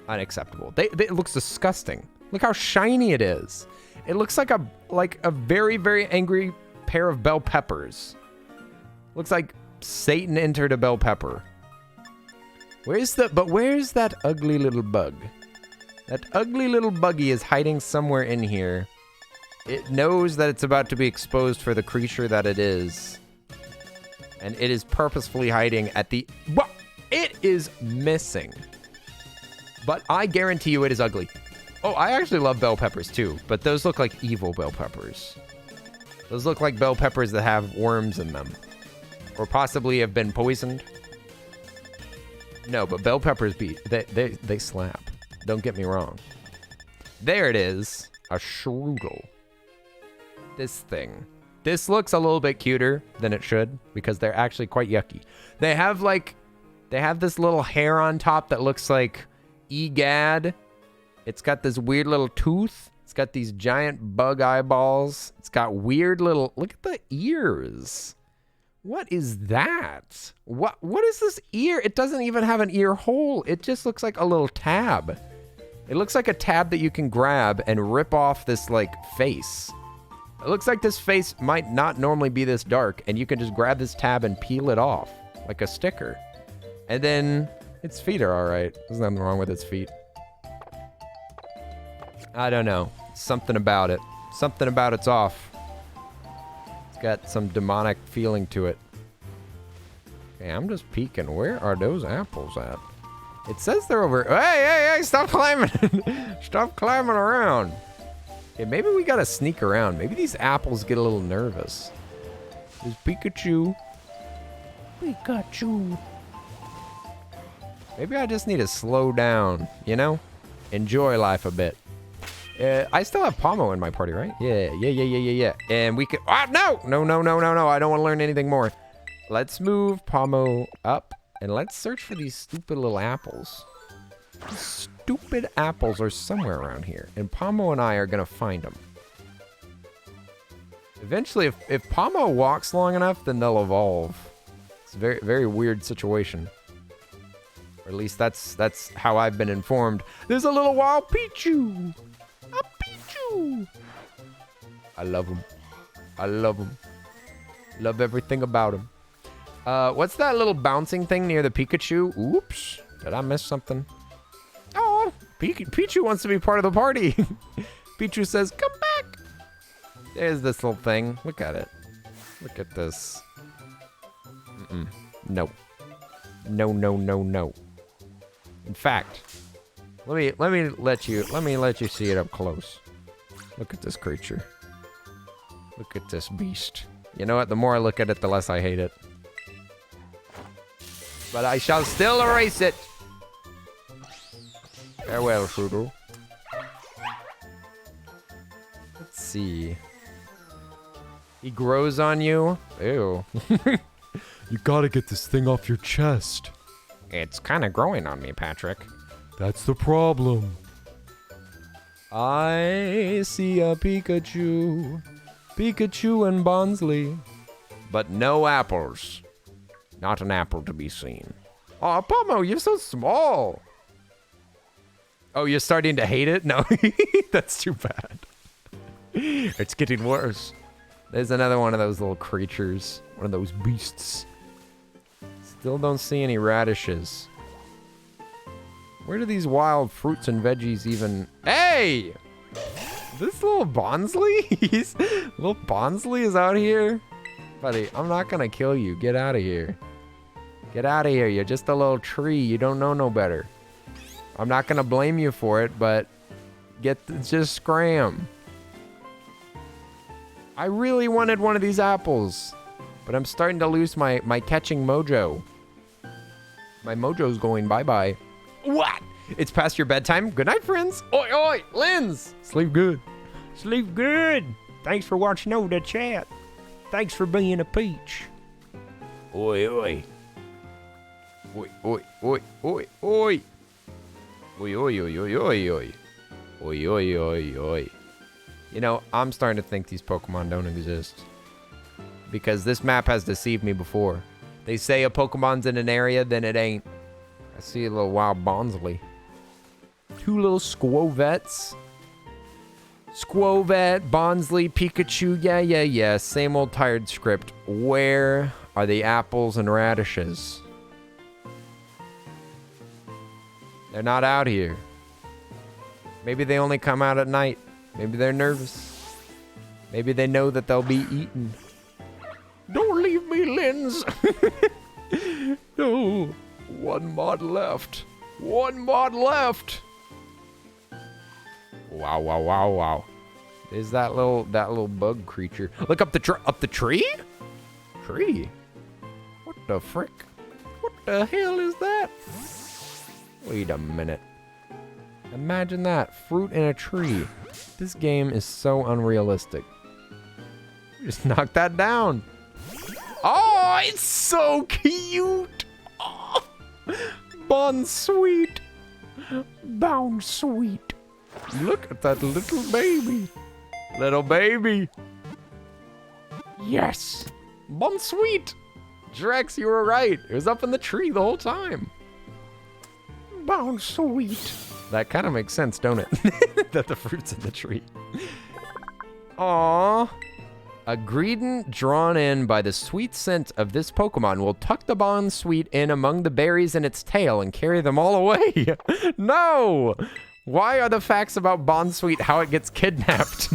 Unacceptable. It looks disgusting. Look how shiny it is. It looks like a very, very angry pair of bell peppers. Looks like Satan entered a bell pepper. Where's that ugly little bug? That ugly little buggy is hiding somewhere in here. It knows that it's about to be exposed for the creature that it is. And it is purposefully hiding at the... What? It is missing. But I guarantee you it is ugly. Oh, I actually love bell peppers too, but those look like evil bell peppers. Those look like bell peppers that have worms in them. Or possibly have been poisoned. No, but bell peppers they slap. Don't get me wrong. There it is. A Shroodle. This thing. This looks a little bit cuter than it should because they're actually quite yucky. They have this little hair on top that looks like egad. It's got this weird little tooth. It's got these giant bug eyeballs. It's got weird little, look at the ears. What is that? What is this ear? It doesn't even have an ear hole. It just looks like a little tab. It looks like a tab that you can grab and rip off this like face. It looks like this face might not normally be this dark, and you can just grab this tab and peel it off like a sticker. And then its feet are all right. There's nothing wrong with its feet. I don't know. Something about it. Something about it's off. Got some demonic feeling to it. Okay, I'm just peeking. Where are those apples at? It says they're over. Hey, stop climbing. Stop climbing around. Okay, maybe we gotta sneak around. Maybe these apples get a little nervous. There's Pikachu. Pikachu. Maybe I just need to slow down, you know? Enjoy life a bit. I still have Pomo in my party, right? Yeah. And we could... Oh, no! No. I don't want to learn anything more. Let's move Pomo up, and let's search for these stupid little apples. These stupid apples are somewhere around here, and Pomo and I are going to find them. Eventually, if Pomo walks long enough, then they'll evolve. It's a very, very weird situation. Or at least that's how I've been informed. There's a little wild Pichu! A Pichu! I love him. I love him. Love everything about him. What's that little bouncing thing near the Pikachu? Oops. Did I miss something? Oh, Pichu wants to be part of the party. Pichu says, come back. There's this little thing. Look at it. Look at this. No. No. In fact, let me let you see it up close. Look at this creature. Look at this beast. You know what? The more I look at it, the less I hate it. But I shall still erase it. Farewell, Frugal. Let's see. He grows on you? Ew. You gotta get this thing off your chest. It's kind of growing on me, Patrick. That's the problem. I see a Pikachu. Pikachu and Bonsley. But no apples. Not an apple to be seen. Aw, Pomo, you're so small. Oh, you're starting to hate it? No, that's too bad. It's getting worse. There's another one of those little creatures. One of those beasts. Still don't see any radishes. Where do these wild fruits and veggies even... Hey! This little Bonsley? Little Bonsley is out here? Buddy, I'm not gonna kill you. Get out of here. Get out of here. You're just a little tree. You don't know no better. I'm not gonna blame you for it, but... just scram. I really wanted one of these apples. But I'm starting to lose my catching mojo. My mojo's going bye-bye. What? It's past your bedtime? Good night, friends. Oi, oi, Linz. Sleep good. Sleep good. Thanks for watching over the chat. Thanks for being a peach. Oi, oi. Oi, oi, oi, oi, oi. Oi, oi, oi, oi, oi, oi. Oi, oi, oi, oi. You know, I'm starting to think these Pokemon don't exist. Because this map has deceived me before. They say a Pokemon's in an area, then it ain't. I see a little wild Bonsley. Two little Squovets. Squovet, Bonsley, Pikachu. Yeah. Same old tired script. Where are the apples and radishes? They're not out here. Maybe they only come out at night. Maybe they're nervous. Maybe they know that they'll be eaten. Don't leave me, Linz. No. One mod left. One mod left. Wow. There's that little bug creature. Look up the tree? Tree? What the frick? What the hell is that? Wait a minute. Imagine that. Fruit in a tree. This game is so unrealistic. Just knock that down. Oh, it's so cute. Oh, Bon sweet. Bound sweet. Look at that little baby. Little baby. Yes. Bon-sweet. Drex, you were right. It was up in the tree the whole time. Bon-sweet. That kind of makes sense, don't it? That the fruit's in the tree. Aww. A Greedent drawn in by the sweet scent of this Pokemon will tuck the Bon-sweet in among the berries in its tail and carry them all away. No! Why are the facts about Bon-sweet how it gets kidnapped?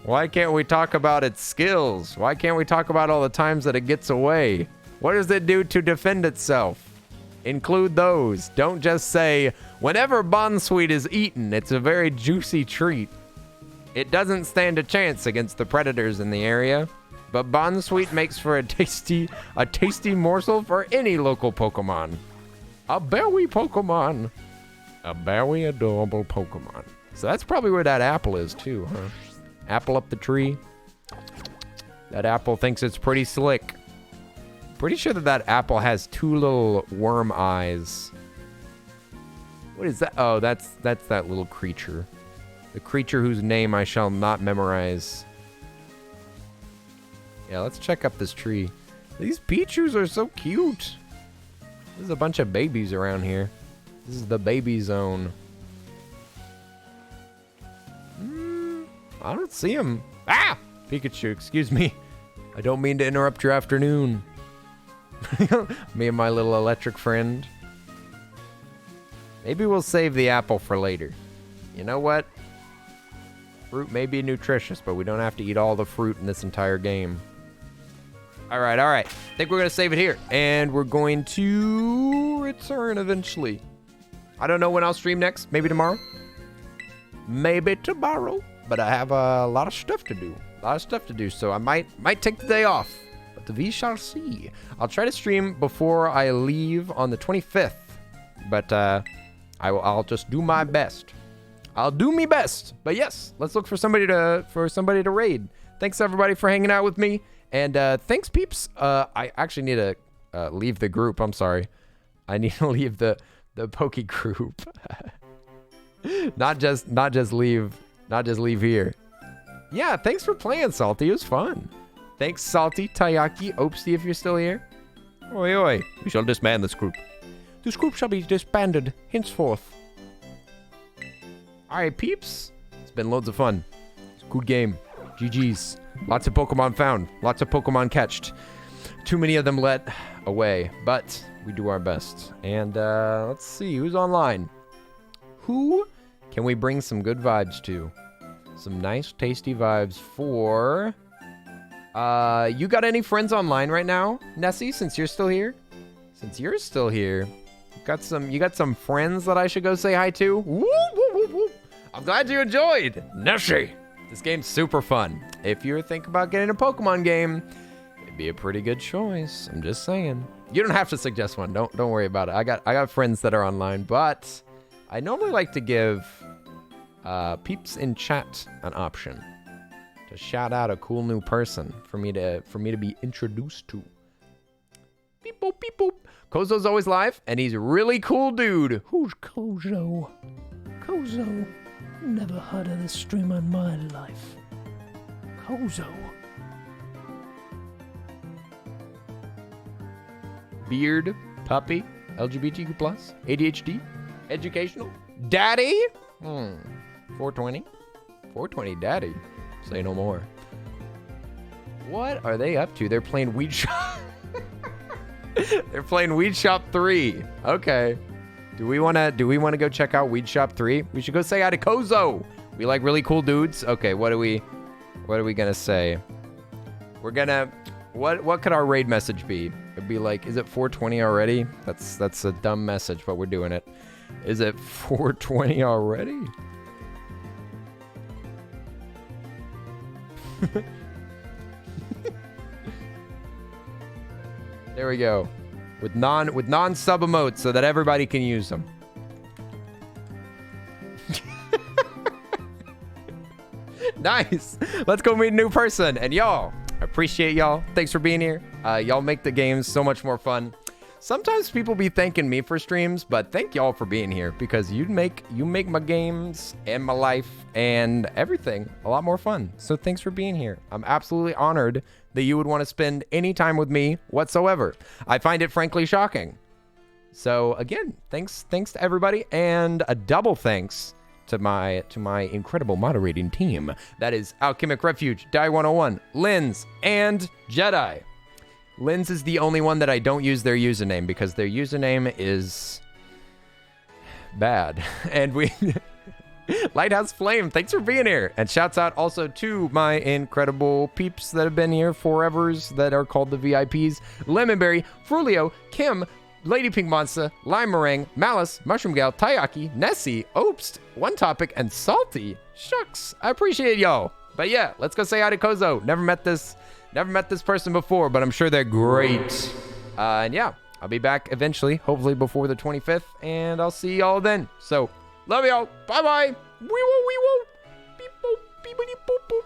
Why can't we talk about its skills? Why can't we talk about all the times that it gets away? What does it do to defend itself? Include those. Don't just say, whenever Bon-sweet is eaten, it's a very juicy treat. It doesn't stand a chance against the predators in the area, but Bon-sweet makes for a tasty morsel for any local Pokemon. A very Pokemon. A very adorable Pokemon. So that's probably where that apple is too, huh? Apple up the tree. That apple thinks it's pretty slick. Pretty sure that apple has 2 little worm eyes. What is that? Oh, that's that little creature. The creature whose name I shall not memorize. Yeah, let's check up this tree. These Pichus are so cute. There's a bunch of babies around here. This is the baby zone. I don't see him. Ah! Pikachu, excuse me. I don't mean to interrupt your afternoon. Me and my little electric friend. Maybe we'll save the apple for later. You know what? Fruit may be nutritious, but we don't have to eat all the fruit in this entire game. All right. I think we're going to save it here. And we're going to return eventually. I don't know when I'll stream next. Maybe tomorrow. Maybe tomorrow. But I have a lot of stuff to do. So I might take the day off. But we shall see. I'll try to stream before I leave on the 25th. But I'll just do my best. I'll do me best. But yes, let's look for somebody to raid. Thanks everybody for hanging out with me. And thanks peeps. I actually need to leave the group. I'm sorry. I need to leave the Poke group. not just leave here. Yeah, thanks for playing, Salty. It was fun. Thanks, Salty, Tayaki, Opsy, if you're still here. Oi, oi. We shall disband this group. This group shall be disbanded henceforth. Alright, peeps. It's been loads of fun. It's a good game. GG's. Lots of Pokemon found. Lots of Pokemon catched. Too many of them let away. But we do our best. And let's see. Who's online? Who can we bring some good vibes to? Some nice, tasty vibes for... you got any friends online right now, Nessie, since you're still here? Since you're still here, you got some friends that I should go say hi to? Woo, woo, woo, woo. I'm glad you enjoyed, Nessie. This game's super fun. If you're thinking about getting a Pokemon game, it'd be a pretty good choice. I'm just saying. You don't have to suggest one. Don't worry about it. I got friends that are online, but I normally like to give peeps in chat an option to shout out a cool new person for me to be introduced to. Beep boop, beep boop. Kozo's always live, and he's a really cool dude. Who's Kozo? Kozo? Never heard of this streamer in my life. Kozo. Beard, puppy, LGBTQ+, ADHD, educational, daddy. 420. 420 daddy. Say no more. What are they up to? They're playing Weed Shop. They're playing Weed Shop 3. Okay. Do we wanna go check out Weed Shop 3? We should go say hi to Kozo. We like really cool dudes. Okay, what are we gonna say? We're gonna what could our raid message be? It'd be like, is it 420 already? That's a dumb message, but we're doing it. Is it 420 already? There we go. With non-sub emotes so that everybody can use them. Nice. Let's go meet a new person. And y'all, I appreciate y'all. Thanks for being here. Y'all make the games so much more fun. Sometimes people be thanking me for streams, but thank y'all for being here because you make my games and my life and everything a lot more fun. So thanks for being here. I'm absolutely honored that you would want to spend any time with me whatsoever. I find it frankly shocking. So again, thanks to everybody, and a double thanks to my incredible moderating team. That is Alchemic Refuge, Die 101, Linz, and Jedi. Linz is the only one that I don't use their username because their username is bad. And we Lighthouse Flame, thanks for being here. And shouts out also to my incredible peeps that have been here forevers that are called the VIPs. Lemonberry, Frulio, Kim, Lady Pink Monster, Lime Meringue, Malice, Mushroom Gal, Taiyaki, Nessie, Obst, One Topic, and Salty. Shucks, I appreciate y'all. But yeah, let's go say hi to Kozo. Never met this person before, but I'm sure they're great. And yeah, I'll be back eventually, hopefully before the 25th, and I'll see y'all then. So, love y'all. Bye-bye. Wee-woo, wee-woo. Beep-boop, beep-boop, boop-boop.